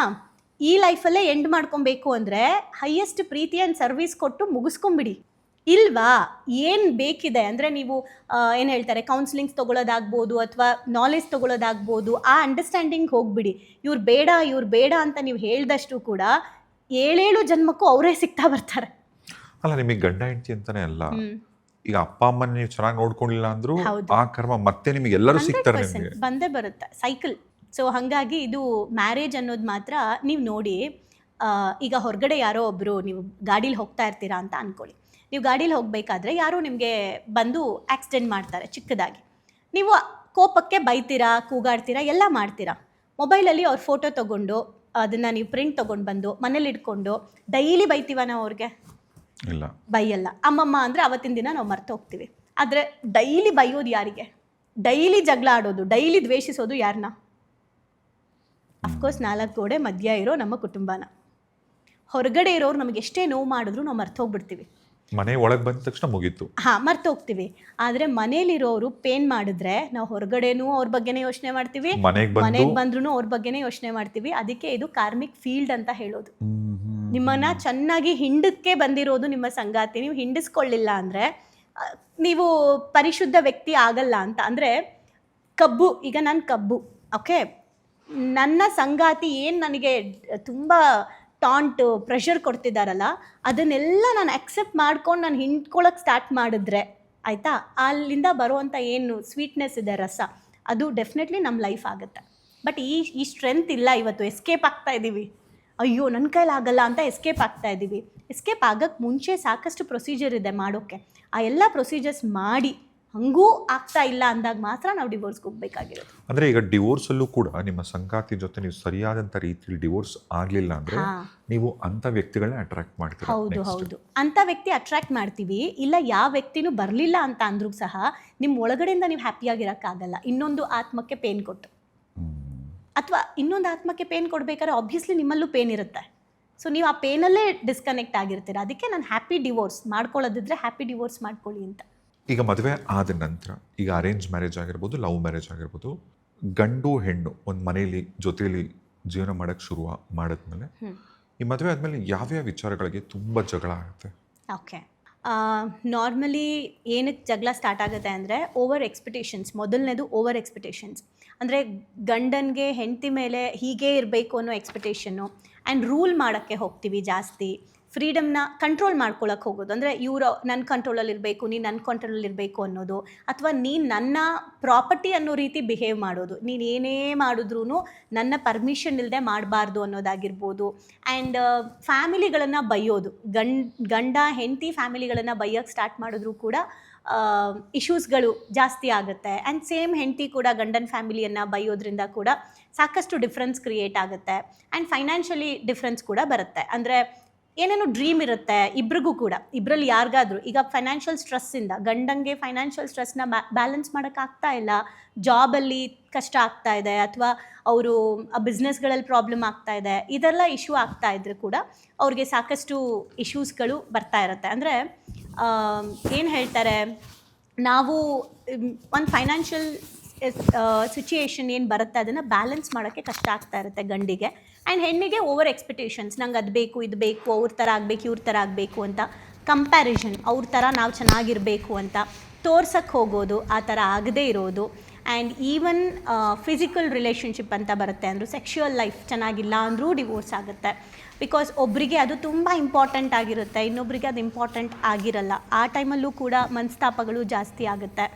ಈ ಲೈಫಲ್ಲೇ ಎಂಡ್ ಮಾಡ್ಕೊಬೇಕು ಅಂದರೆ ಹೈಯೆಸ್ಟ್ ಪ್ರೀತಿ ಆ್ಯಂಡ್ ಸರ್ವಿಸ್ ಕೊಟ್ಟು ಮುಗಿಸ್ಕೊಂಬಿಡಿ. ಇಲ್ವಾ, ಏನು ಬೇಕಿದೆ ಅಂದರೆ ನೀವು ಏನು ಹೇಳ್ತಾರೆ, ಕೌನ್ಸಿಲಿಂಗ್ಸ್ ತೊಗೊಳೋದಾಗ್ಬೋದು ಅಥವಾ ನಾಲೆಜ್ ತೊಗೊಳೋದಾಗ್ಬೋದು, ಆ ಅಂಡರ್ಸ್ಟ್ಯಾಂಡಿಂಗ್ ಹೋಗ್ಬಿಡಿ. ಇವ್ರು ಬೇಡ ಅಂತ ನೀವು ಹೇಳ್ದಷ್ಟು ಕೂಡ 7 ಜನ್ಮಕ್ಕೂ ಅವರೇ ಸಿಗ್ತಾ ಬರ್ತಾರೆ. ಅಲ್ಲ, ನಿಮಗೆ ಗಂಡ ಹೆಂಡತಿ ಅಂತಾನೆ ಅಲ್ಲ, ಈಗ ಅಪ್ಪ ಅಮ್ಮನ ನೀವು ಚೆನ್ನಾಗಿ ನೋಡ್ಕೊಂಡಿಲ್ಲ ಅಂದ್ರೂ ಆ ಕರ್ಮ ಮತ್ತೆ ನಿಮಗೆ ಎಲ್ಲರೂ ಸಿಗ್ತಾರೆ, ನಿಮಗೆ ಬಂದೇ ಬರುತ್ತೆ ಸೈಕಲ್. ಸೊ ಹಾಗಾಗಿ ಇದು ಮ್ಯಾರೇಜ್ ಅನ್ನೋದು ಮಾತ್ರ ನೀವು ನೋಡಿ, ಈಗ ಹೊರಗಡೆ ಯಾರೋ ಒಬ್ಬರು ನೀವು ಗಾಡೀಲಿ ಹೋಗ್ತಾ ಇರ್ತೀರಾ ಅಂತ ಅಂದ್ಕೊಳ್ಳಿ. ನೀವು ಗಾಡೀಲಿ ಹೋಗಬೇಕಾದ್ರೆ ಯಾರೋ ನಿಮಗೆ ಬಂದು ಆಕ್ಸಿಡೆಂಟ್ ಮಾಡ್ತಾರೆ ಚಿಕ್ಕದಾಗಿ. ನೀವು ಕೋಪಕ್ಕೆ ಬೈತೀರಾ, ಕೂಗಾಡ್ತೀರಾ, ಎಲ್ಲ ಮಾಡ್ತೀರಾ. ಮೊಬೈಲಲ್ಲಿ ಅವ್ರ ಫೋಟೋ ತೊಗೊಂಡು ಅದನ್ನು ನೀವು ಪ್ರಿಂಟ್ ತೊಗೊಂಡು ಬಂದು ಮನೇಲಿ ಇಟ್ಕೊಂಡು ಡೈಲಿ ಬೈತೀವ ನಾವು ಅವ್ರಿಗೆ? ಇಲ್ಲ, ಬೈಯಲ್ಲ. ಅಮ್ಮಮ್ಮ ಅಂದರೆ ಅವತ್ತಿನ ದಿನ ನಾವು ಮರ್ತು ಹೋಗ್ತೀವಿ. ಆದರೆ ಡೈಲಿ ಬೈಯೋದು ಯಾರಿಗೆ? ಡೈಲಿ ಜಗಳ ಆಡೋದು, ಡೈಲಿ ದ್ವೇಷಿಸೋದು ಯಾರನ್ನ? ಅಫ್ಕೋರ್ಸ್ 4 ಗೋಡೆ ಮಧ್ಯ ಇರೋ ನಮ್ಮ ಕುಟುಂಬನ. ಹೊರಗಡೆ ಇರೋರು ನಮಗೆ ಎಷ್ಟೇ ನೋವು ಮಾಡಿದ್ರು ನಾವು ಮರ್ತು ಹೋಗ್ಬಿಡ್ತೀವಿ. ಮನೆ ಒಳಗೆ ಬಂದ ತಕ್ಷಣ ಮುಗೀತು, ಮರ್ತು ಹೋಗ್ತೀವಿ. ಆದರೆ ಮನೇಲಿರೋರು ಪೇನ್ ಮಾಡಿದ್ರೆ ನಾವು ಹೊರಗಡೆನೂ ಅವ್ರ ಬಗ್ಗೆನೇ ಯೋಚನೆ ಮಾಡ್ತೀವಿ, ಮನೆಗೆ ಬಂದ್ರೂ ಅವ್ರ ಬಗ್ಗೆನೇ ಯೋಚನೆ ಮಾಡ್ತೀವಿ. ಅದಕ್ಕೆ ಇದು ಕಾರ್ಮಿಕ್ ಫೀಲ್ಡ್ ಅಂತ ಹೇಳೋದು. ನಿಮ್ಮನ್ನ ಚೆನ್ನಾಗಿ ಹಿಂಡಕ್ಕೆ ಬಂದಿರೋದು ನಿಮ್ಮ ಸಂಗಾತಿ. ನೀವು ಹಿಂಡಿಸ್ಕೊಳ್ಳಿಲ್ಲ ಅಂದರೆ ನೀವು ಪರಿಶುದ್ಧ ವ್ಯಕ್ತಿ ಆಗಲ್ಲ ಅಂತ. ಅಂದರೆ ಕಬ್ಬು, ಈಗ ನಾನು ಕಬ್ಬು, ಓಕೆ, ನನ್ನ ಸಂಗಾತಿ ಏನು ನನಗೆ ತುಂಬ ಟಾಂಟು ಪ್ರೆಷರ್ ಕೊಡ್ತಿದ್ದಾರಲ್ಲ, ಅದನ್ನೆಲ್ಲ ನಾನು ಅಕ್ಸೆಪ್ಟ್ ಮಾಡ್ಕೊಂಡು ನಾನು ಹಿಂಡ್ಕೊಳ್ಳೋಕೆ ಸ್ಟಾರ್ಟ್ ಮಾಡಿದ್ರೆ ಆಯಿತಾ, ಅಲ್ಲಿಂದ ಬರುವಂಥ ಏನು ಸ್ವೀಟ್ನೆಸ್ ಇದೆ, ರಸ, ಅದು ಡೆಫಿನೆಟ್ಲಿ ನಮ್ಮ ಲೈಫ್ ಆಗುತ್ತೆ. ಬಟ್ ಈ ಸ್ಟ್ರೆಂತ್ ಇಲ್ಲ. ಇವತ್ತು ಎಸ್ಕೇಪ್ ಆಗ್ತಾ ಇದ್ದೀವಿ, ಅಯ್ಯೋ ನನ್ನ ಕೈಲಾಗಲ್ಲ ಅಂತ ಎಸ್ಕೇಪ್ ಆಗ್ತಾ ಇದ್ದೀವಿ. ಎಸ್ಕೇಪ್ ಆಗೋಕ್ಕೆ ಮುಂಚೆ ಸಾಕಷ್ಟು ಪ್ರೊಸೀಜರ್ ಇದೆ ಮಾಡೋಕ್ಕೆ. ಆ ಎಲ್ಲ ಪ್ರೊಸೀಜರ್ಸ್ ಮಾಡಿ ಹಂಗೂ ಆಗ್ತಾ ಇಲ್ಲ ಅಂದಾಗ ಮಾತ್ರ ನಾವು ಡಿವೋರ್ಸ್ಗೆ ಹೋಗ್ಬೇಕಾಗಿರೋದು. ಅಂದರೆ ಈಗ ಡಿವೋರ್ಸಲ್ಲೂ ಕೂಡ ನಿಮ್ಮ ಸಂಗಾತಿ ಜೊತೆ ನೀವು ಸರಿಯಾದಂಥ ರೀತಿಯಲ್ಲಿ ಡಿವೋರ್ಸ್ ಆಗಲಿಲ್ಲ ಅಂದರೆ ನೀವು ಅಂಥ ವ್ಯಕ್ತಿಗಳನ್ನ ಅಟ್ರಾಕ್ಟ್ ಮಾಡ್ತೀರಾ? ಹೌದು, ಅಂಥ ವ್ಯಕ್ತಿ ಅಟ್ರಾಕ್ಟ್ ಮಾಡ್ತೀವಿ. ಇಲ್ಲ ಯಾವ ವ್ಯಕ್ತಿನೂ ಬರಲಿಲ್ಲ ಅಂತ ಅಂದ್ರೂ ಸಹ ನಿಮ್ಮ ಒಳಗಡೆಯಿಂದ ನೀವು ಹ್ಯಾಪಿಯಾಗಿರೋಕ್ಕಾಗಲ್ಲ. ಇನ್ನೊಂದು ಆತ್ಮಕ್ಕೆ ಪೇನ್ ಕೊಟ್ಟು, ಅಥವಾ ಇನ್ನೊಂದು ಆತ್ಮಕ್ಕೆ ಪೇನ್ ಕೊಡಬೇಕಾದ್ರೆ ಆಬ್ವಿಯಸ್ಲಿ ನಿಮ್ಮಲ್ಲೂ ಪೇನ್ ಇರುತ್ತೆ. ಸೊ ನೀವು ಆ ಪೇನಲ್ಲೇ ಡಿಸ್ಕನೆಕ್ಟ್ ಆಗಿರ್ತೀರ. ಅದಕ್ಕೆ ನಾನು ಹ್ಯಾಪಿ ಡಿವೋರ್ಸ್ ಮಾಡ್ಕೊಳ್ಳೋದಿದ್ರೆ ಹ್ಯಾಪಿ ಡಿವೋರ್ಸ್ ಮಾಡ್ಕೊಳ್ಳಿ ಅಂತ. ಈಗ ಮದುವೆ ಆದ ನಂತರ, ಈಗ ಅರೇಂಜ್ ಮ್ಯಾರೇಜ್ ಆಗಿರ್ಬೋದು, ಲವ್ ಮ್ಯಾರೇಜ್ ಆಗಿರ್ಬೋದು, ಗಂಡು ಹೆಣ್ಣು ಒಂದು ಮನೆಯಲ್ಲಿ ಜೊತೆಯಲ್ಲಿ ಜೀವನ ಮಾಡೋಕ್ಕೆ ಶುರು ಮಾಡಿದ್ಮೇಲೆ ಈ ಮದುವೆ ಆದಮೇಲೆ ಯಾವ್ಯಾವ ವಿಚಾರಗಳಿಗೆ ತುಂಬ ಜಗಳ ಆಗುತ್ತೆ? ಓಕೆ, ನಾರ್ಮಲಿ ಏನಕ್ಕೆ ಜಗಳ ಸ್ಟಾರ್ಟ್ ಆಗುತ್ತೆ ಅಂದರೆ ಓವರ್ ಎಕ್ಸ್ಪೆಕ್ಟೇಷನ್ಸ್. ಮೊದಲನೇದು ಓವರ್ ಎಕ್ಸ್ಪೆಕ್ಟೇಷನ್ಸ್. ಅಂದರೆ ಗಂಡನಿಗೆ ಹೆಂಡತಿ ಮೇಲೆ ಹೀಗೇ ಇರಬೇಕು ಅನ್ನೋ ಎಕ್ಸ್ಪೆಕ್ಟೇಷನ್ನು. ಆ್ಯಂಡ್ ರೂಲ್ ಮಾಡೋಕ್ಕೆ ಹೋಗ್ತೀವಿ ಜಾಸ್ತಿ. ಫ್ರೀಡಮ್ನ ಕಂಟ್ರೋಲ್ ಮಾಡ್ಕೊಳ್ಳೋಕೆ ಹೋಗೋದು. ಅಂದರೆ ಇವರು ನನ್ನ ಕಂಟ್ರೋಲಲ್ಲಿ ಇರಬೇಕು, ನೀನು ನನ್ನ ಕಂಟ್ರೋಲಲ್ಲಿ ಇರಬೇಕು ಅನ್ನೋದು. ಅಥವಾ ನೀನು ನನ್ನ ಪ್ರಾಪರ್ಟಿ ಅನ್ನೋ ರೀತಿ ಬಿಹೇವ್ ಮಾಡೋದು. ನೀನು ಏನೇ ಮಾಡಿದ್ರೂ ನನ್ನ ಪರ್ಮಿಷನ್ ಇಲ್ಲದೆ ಮಾಡಬಾರ್ದು ಅನ್ನೋದಾಗಿರ್ಬೋದು. ಆ್ಯಂಡ್ ಫ್ಯಾಮಿಲಿಗಳನ್ನು ಬೈಯೋದು. ಗಂಡ ಹೆಂಡತಿ ಫ್ಯಾಮಿಲಿಗಳನ್ನು ಬೈಯೋಕ್ಕೆ ಸ್ಟಾರ್ಟ್ ಮಾಡಿದ್ರು ಕೂಡ ಇಶ್ಯೂಸ್ಗಳು ಜಾಸ್ತಿ ಆಗುತ್ತೆ. ಆ್ಯಂಡ್ ಸೇಮ್ ಹೆಂಡತಿ ಕೂಡ ಗಂಡನ ಫ್ಯಾಮಿಲಿಯನ್ನು ಬೈಯೋದ್ರಿಂದ ಕೂಡ ಸಾಕಷ್ಟು ಡಿಫ್ರೆನ್ಸ್ ಕ್ರಿಯೇಟ್ ಆಗುತ್ತೆ. ಆ್ಯಂಡ್ ಫೈನಾನ್ಷಿಯಲಿ ಡಿಫ್ರೆನ್ಸ್ ಕೂಡ ಬರುತ್ತೆ. ಅಂದರೆ ಏನೇನೋ ಡ್ರೀಮ್ ಇರುತ್ತೆ ಇಬ್ರಿಗೂ ಕೂಡ. ಇಬ್ಬರಲ್ಲಿ ಯಾರಿಗಾದ್ರೂ ಈಗ ಫೈನಾನ್ಷಿಯಲ್ ಸ್ಟ್ರೆಸ್ಸಿಂದ ಗಂಡಂಗೆ ಫೈನಾನ್ಷಿಯಲ್ ಸ್ಟ್ರೆಸ್ನ ಬ್ಯಾಲೆನ್ಸ್ ಮಾಡೋಕ್ಕಾಗ್ತಾ ಇಲ್ಲ, ಜಾಬಲ್ಲಿ ಕಷ್ಟ ಆಗ್ತಾ ಇದೆ, ಅಥವಾ ಅವರು ಬಿಸ್ನೆಸ್ಗಳಲ್ಲಿ ಪ್ರಾಬ್ಲಮ್ ಆಗ್ತಾ ಇದೆ, ಇದೆಲ್ಲ ಇಶ್ಯೂ ಆಗ್ತಾ ಇದ್ರೆ ಕೂಡ ಅವ್ರಿಗೆ ಸಾಕಷ್ಟು ಇಶ್ಯೂಸ್ಗಳು ಬರ್ತಾ ಇರುತ್ತೆ. ಅಂದರೆ ಏನು ಹೇಳ್ತಾರೆ, ನಾವು ಒಂದು ಫೈನಾನ್ಷಿಯಲ್ ಸಿಚುಯೇಷನ್ ಏನು ಬರುತ್ತೆ ಅದನ್ನು ಬ್ಯಾಲೆನ್ಸ್ ಮಾಡೋಕ್ಕೆ ಕಷ್ಟ ಆಗ್ತಾ ಇರುತ್ತೆ ಗಂಡಿಗೆ. ಆ್ಯಂಡ್ ಹೆಣ್ಣಿಗೆ ಓವರ್ ಎಕ್ಸ್ಪೆಕ್ಟೇಷನ್ಸ್. ನಂಗೆ ಅದು ಬೇಕು, ಇದು ಬೇಕು, ಅವ್ರ ಥರ ಆಗಬೇಕು, ಇವ್ರ ಥರ ಆಗಬೇಕು ಅಂತ ಕಂಪ್ಯಾರಿಷನ್. ಅವ್ರ ಥರ ನಾವು ಚೆನ್ನಾಗಿರಬೇಕು ಅಂತ ತೋರ್ಸಕ್ಕೆ ಹೋಗೋದು, ಆ ಥರ ಆಗದೇ ಇರೋದು. ಆ್ಯಂಡ್ ಈವನ್ ಫಿಸಿಕಲ್ ರಿಲೇಷನ್ಶಿಪ್ ಅಂತ ಬರುತ್ತೆ, ಅಂದರೂ ಸೆಕ್ಷುವಲ್ ಲೈಫ್ ಚೆನ್ನಾಗಿಲ್ಲ ಅಂದರೂ ಡಿವೋರ್ಸ್ ಆಗುತ್ತೆ. ಬಿಕಾಸ್ ಒಬ್ಬರಿಗೆ ಅದು ತುಂಬ ಇಂಪಾರ್ಟೆಂಟ್ ಆಗಿರುತ್ತೆ, ಇನ್ನೊಬ್ಬರಿಗೆ ಅದು ಇಂಪಾರ್ಟೆಂಟ್ ಆಗಿರಲ್ಲ. ಆ ಟೈಮಲ್ಲೂ ಕೂಡ ಮನಸ್ತಾಪಗಳು ಜಾಸ್ತಿ ಆಗುತ್ತೆ.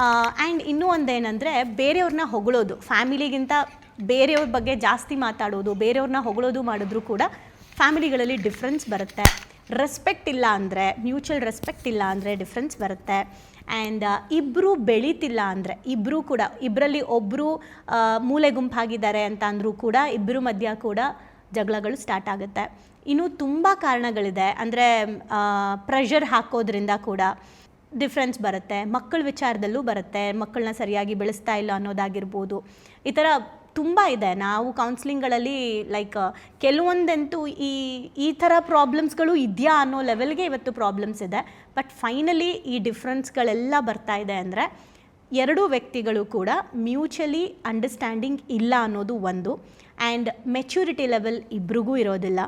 ಆ್ಯಂಡ್ ಇನ್ನೂ ಒಂದೇನೆಂದರೆ ಬೇರೆಯವ್ರನ್ನ ಹೊಗಳೋದು, ಫ್ಯಾಮಿಲಿಗಿಂತ ಬೇರೆಯವ್ರ ಬಗ್ಗೆ ಜಾಸ್ತಿ ಮಾತಾಡೋದು, ಬೇರೆಯವ್ರನ್ನ ಹೊಗಳೋದು ಮಾಡಿದ್ರೂ ಕೂಡ ಫ್ಯಾಮಿಲಿಗಳಲ್ಲಿ ಡಿಫ್ರೆನ್ಸ್ ಬರುತ್ತೆ. ರೆಸ್ಪೆಕ್ಟ್ ಇಲ್ಲ ಅಂದರೆ, ಮ್ಯೂಚುವಲ್ ರೆಸ್ಪೆಕ್ಟ್ ಇಲ್ಲ ಅಂದರೆ ಡಿಫ್ರೆನ್ಸ್ ಬರುತ್ತೆ. ಆ್ಯಂಡ್ ಇಬ್ಬರು ಬೆಳೀತಿಲ್ಲ ಅಂದರೆ, ಇಬ್ಬರೂ ಕೂಡ ಇಬ್ಬರಲ್ಲಿ ಒಬ್ಬರು ಮೂಲೆ ಗುಂಪಾಗಿದ್ದಾರೆ ಅಂತ ಅಂದರೂ ಕೂಡ ಇಬ್ಬರು ಮಧ್ಯ ಕೂಡ ಜಗಳಗಳು ಸ್ಟಾರ್ಟ್ ಆಗುತ್ತೆ. ಇನ್ನೂ ತುಂಬ ಕಾರಣಗಳಿದೆ. ಅಂದರೆ ಪ್ರೆಷರ್ ಹಾಕೋದ್ರಿಂದ ಕೂಡ ಡಿಫ್ರೆನ್ಸ್ ಬರುತ್ತೆ. ಮಕ್ಕಳ ವಿಚಾರದಲ್ಲೂ ಬರುತ್ತೆ, ಮಕ್ಕಳನ್ನ ಸರಿಯಾಗಿ ಬೆಳೆಸ್ತಾ ಇಲ್ಲ ಅನ್ನೋದಾಗಿರ್ಬೋದು. ಈ ಥರ ತುಂಬ ಇದೆ. ನಾವು ಕೌನ್ಸಿಲಿಂಗ್ಗಳಲ್ಲಿ ಲೈಕ್ ಕೆಲವೊಂದಂತೂ ಈ ಥರ ಪ್ರಾಬ್ಲಮ್ಸ್ಗಳು ಇದೆಯಾ ಅನ್ನೋ ಲೆವೆಲ್ಗೆ ಇವತ್ತು ಪ್ರಾಬ್ಲಮ್ಸ್ ಇದೆ. ಬಟ್ ಫೈನಲಿ ಈ ಡಿಫ್ರೆನ್ಸ್ಗಳೆಲ್ಲ ಬರ್ತಾ ಇದೆ ಅಂದರೆ ಎರಡೂ ವ್ಯಕ್ತಿಗಳು ಕೂಡ ಮ್ಯೂಚುವಲಿ ಅಂಡರ್ಸ್ಟ್ಯಾಂಡಿಂಗ್ ಇಲ್ಲ ಅನ್ನೋದು ಒಂದು. ಆ್ಯಂಡ್ ಮೆಚ್ಯೂರಿಟಿ ಲೆವೆಲ್ ಇಬ್ರಿಗೂ ಇರೋದಿಲ್ಲ,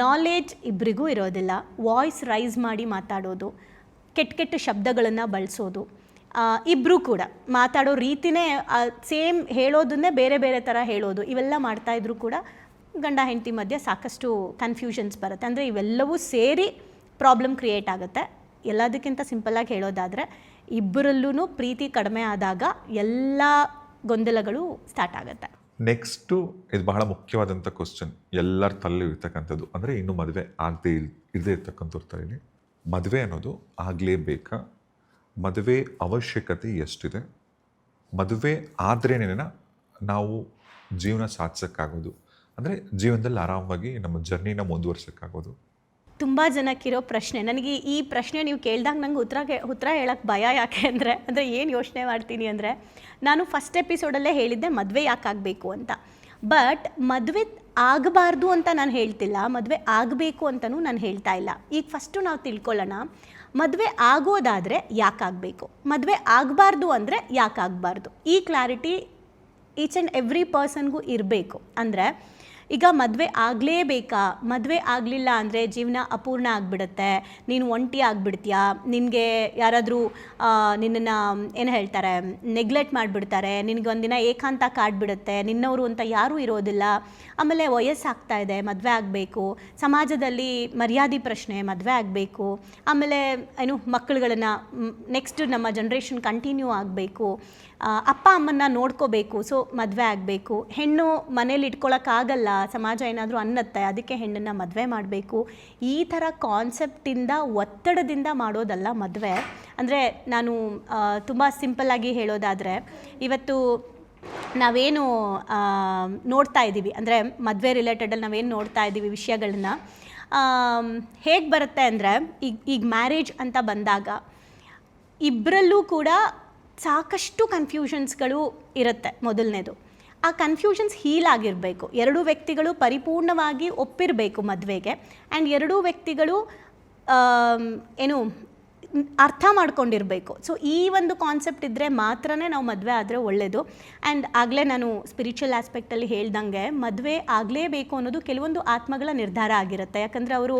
ನಾಲೆಡ್ಜ್ ಇಬ್ರಿಗೂ ಇರೋದಿಲ್ಲ. ವಾಯ್ಸ್ ರೈಸ್ ಮಾಡಿ ಮಾತಾಡೋದು, ಕೆಟ್ಟ ಕೆಟ್ಟ ಶಬ್ದಗಳನ್ನು ಬಳಸೋದು, ಇಬ್ಬರೂ ಕೂಡ ಮಾತಾಡೋ ರೀತಿನೇ ಸೇಮ್, ಹೇಳೋದನ್ನೇ ಬೇರೆ ಬೇರೆ ಥರ ಹೇಳೋದು, ಇವೆಲ್ಲ ಮಾಡ್ತಾಯಿದ್ರು ಕೂಡ ಗಂಡ ಹೆಂಡತಿ ಮಧ್ಯೆ ಸಾಕಷ್ಟು ಕನ್ಫ್ಯೂಷನ್ಸ್ ಬರುತ್ತೆ. ಅಂದರೆ ಇವೆಲ್ಲವೂ ಸೇರಿ ಪ್ರಾಬ್ಲಮ್ ಕ್ರಿಯೇಟ್ ಆಗುತ್ತೆ. ಎಲ್ಲದಕ್ಕಿಂತ ಸಿಂಪಲ್ಲಾಗಿ ಹೇಳೋದಾದರೆ ಇಬ್ಬರಲ್ಲೂ ಪ್ರೀತಿ ಕಡಿಮೆ ಆದಾಗ ಎಲ್ಲ ಗೊಂದಲಗಳು ಸ್ಟಾರ್ಟ್ ಆಗುತ್ತೆ. ನೆಕ್ಸ್ಟು ಇದು ಬಹಳ ಮುಖ್ಯವಾದಂಥ ಕ್ವಶನ್, ಎಲ್ಲರ ತಲೆ ಇರ್ತಕ್ಕಂಥದ್ದು. ಅಂದರೆ ಇನ್ನೂ ಮದುವೆ ಆಗದೆ ಇರದೇ ಇರ್ತಕ್ಕಂಥವ್ರ ತಲೆಯಲ್ಲಿ ಮದುವೆ ಅನ್ನೋದು ಆಗಲೇಬೇಕಾ? ಮದುವೆ ಅವಶ್ಯಕತೆ ಎಷ್ಟಿದೆ? ಮದುವೆ ಆದ್ರೇನೇ ನಾವು ಜೀವನ ಸಾಧಿಸೋಕ್ಕಾಗೋದು, ಅಂದರೆ ಜೀವನದಲ್ಲಿ ಆರಾಮಾಗಿ ನಮ್ಮ ಜರ್ನಿನ ಮುಂದುವರ್ಸೋಕ್ಕಾಗೋದು? ತುಂಬ ಜನಕ್ಕಿರೋ ಪ್ರಶ್ನೆ. ನನಗೆ ಈ ಪ್ರಶ್ನೆ ನೀವು ಕೇಳಿದಾಗ ನಂಗೆ ಉತ್ತರ ಹೇಳೋಕ್ಕೆ ಭಯ. ಯಾಕೆ ಅಂದರೆ ಏನು ಯೋಚನೆ ಮಾಡ್ತೀನಿ ಅಂದರೆ, ನಾನು ಫಸ್ಟ್ ಎಪಿಸೋಡಲ್ಲೇ ಹೇಳಿದ್ದೆ ಮದುವೆ ಯಾಕೆ ಆಗಬೇಕು ಅಂತ. ಬಟ್ ಮದುವೆ ಆಗಬಾರ್ದು ಅಂತ ನಾನು ಹೇಳ್ತಿಲ್ಲ, ಮದುವೆ ಆಗಬೇಕು ಅಂತಲೂ ನಾನು ಹೇಳ್ತಾ ಇಲ್ಲ. ಈಗ ಫಸ್ಟು ನಾವು ತಿಳ್ಕೊಳ್ಳೋಣ, ಮದುವೆ ಆಗೋದಾದರೆ ಯಾಕಾಗಬೇಕು, ಮದುವೆ ಆಗಬಾರ್ದು ಅಂದರೆ ಯಾಕಾಗಬಾರ್ದು. ಈ ಕ್ಲಾರಿಟಿ ಈಚ್ ಆ್ಯಂಡ್ ಎವ್ರಿ ಪರ್ಸನ್ಗೂ ಇರಬೇಕು. ಅಂದರೆ ಈಗ ಮದುವೆ ಆಗಲೇಬೇಕಾ, ಮದುವೆ ಆಗಲಿಲ್ಲ ಅಂದರೆ ಜೀವನ ಅಪೂರ್ಣ ಆಗಿಬಿಡುತ್ತೆ, ನೀನು ಒಂಟಿ ಆಗಿಬಿಡ್ತೀಯಾ, ನಿನಗೆ ಯಾರಾದರೂ ನಿನ್ನನ್ನು ಏನು ಹೇಳ್ತಾರೆ ನೆಗ್ಲೆಕ್ಟ್ ಮಾಡಿಬಿಡ್ತಾರೆ, ನಿನಗೆ ಒಂದಿನ ಏಕಾಂತ ಕಾಡ್ಬಿಡುತ್ತೆ, ನಿನ್ನವರು ಅಂತ ಯಾರೂ ಇರೋದಿಲ್ಲ, ಆಮೇಲೆ ವಯಸ್ಸಾಗ್ತಾ ಇದೆ ಮದುವೆ ಆಗಬೇಕು, ಸಮಾಜದಲ್ಲಿ ಮರ್ಯಾದೆ ಪ್ರಶ್ನೆ ಮದುವೆ ಆಗಬೇಕು, ಆಮೇಲೆ ಏನು ಮಕ್ಕಳುಗಳನ್ನು ನೆಕ್ಸ್ಟ್ ನಮ್ಮ ಜನ್ರೇಷನ್ ಕಂಟಿನ್ಯೂ ಆಗಬೇಕು, ಅಪ್ಪ ಅಮ್ಮನ್ನ ನೋಡ್ಕೋಬೇಕು, ಸೊ ಮದುವೆ ಆಗಬೇಕು, ಹೆಣ್ಣು ಮನೇಲಿ ಇಟ್ಕೊಳ್ಳೋಕ್ಕಾಗಲ್ಲ, ಸಮಾಜ ಏನಾದರೂ ಅನ್ನತ್ತೆ, ಅದಕ್ಕೆ ಹೆಣ್ಣನ್ನು ಮದುವೆ ಮಾಡಬೇಕು. ಈ ಥರ ಕಾನ್ಸೆಪ್ಟಿಂದ ಒತ್ತಡದಿಂದ ಮಾಡೋದಲ್ಲ ಮದುವೆ. ಅಂದರೆ ನಾನು ತುಂಬ ಸಿಂಪಲ್ಲಾಗಿ ಹೇಳೋದಾದರೆ, ಇವತ್ತು ನಾವೇನು ನೋಡ್ತಾ ಇದ್ದೀವಿ ಅಂದರೆ ಮದುವೆ ರಿಲೇಟೆಡಲ್ಲಿ ನಾವೇನು ನೋಡ್ತಾ ಇದ್ದೀವಿ ವಿಷಯಗಳನ್ನ ಹೇಗೆ ಬರುತ್ತೆ ಅಂದರೆ, ಈಗ ಮ್ಯಾರೇಜ್ ಅಂತ ಬಂದಾಗ ಇಬ್ಬರಲ್ಲೂ ಕೂಡ ಸಾಕಷ್ಟು ಕನ್ಫ್ಯೂಷನ್ಸ್ಗಳು ಇರುತ್ತೆ. ಮೊದಲನೇದು, ಆ ಕನ್ಫ್ಯೂಷನ್ಸ್ ಹೀಲ್ ಆಗಿರಬೇಕು. ಎರಡೂ ವ್ಯಕ್ತಿಗಳು ಪರಿಪೂರ್ಣವಾಗಿ ಒಪ್ಪಿರಬೇಕು ಮದುವೆಗೆ. ಆ್ಯಂಡ್ ಎರಡೂ ವ್ಯಕ್ತಿಗಳು ಏನು ಅರ್ಥ ಮಾಡ್ಕೊಂಡಿರಬೇಕು. ಸೊ ಈ ಒಂದು ಕಾನ್ಸೆಪ್ಟ್ ಇದ್ದರೆ ಮಾತ್ರನೇ ನಾವು ಮದುವೆ ಆದರೆ ಒಳ್ಳೆಯದು. ಆ್ಯಂಡ್ ಆಗಲೇ ನಾನು ಸ್ಪಿರಿಚುವಲ್ ಆಸ್ಪೆಕ್ಟಲ್ಲಿ ಹೇಳ್ದಂಗೆ ಮದುವೆ ಆಗಲೇಬೇಕು ಅನ್ನೋದು ಕೆಲವೊಂದು ಆತ್ಮಗಳ ನಿರ್ಧಾರ ಆಗಿರುತ್ತೆ. ಯಾಕಂದರೆ ಅವರು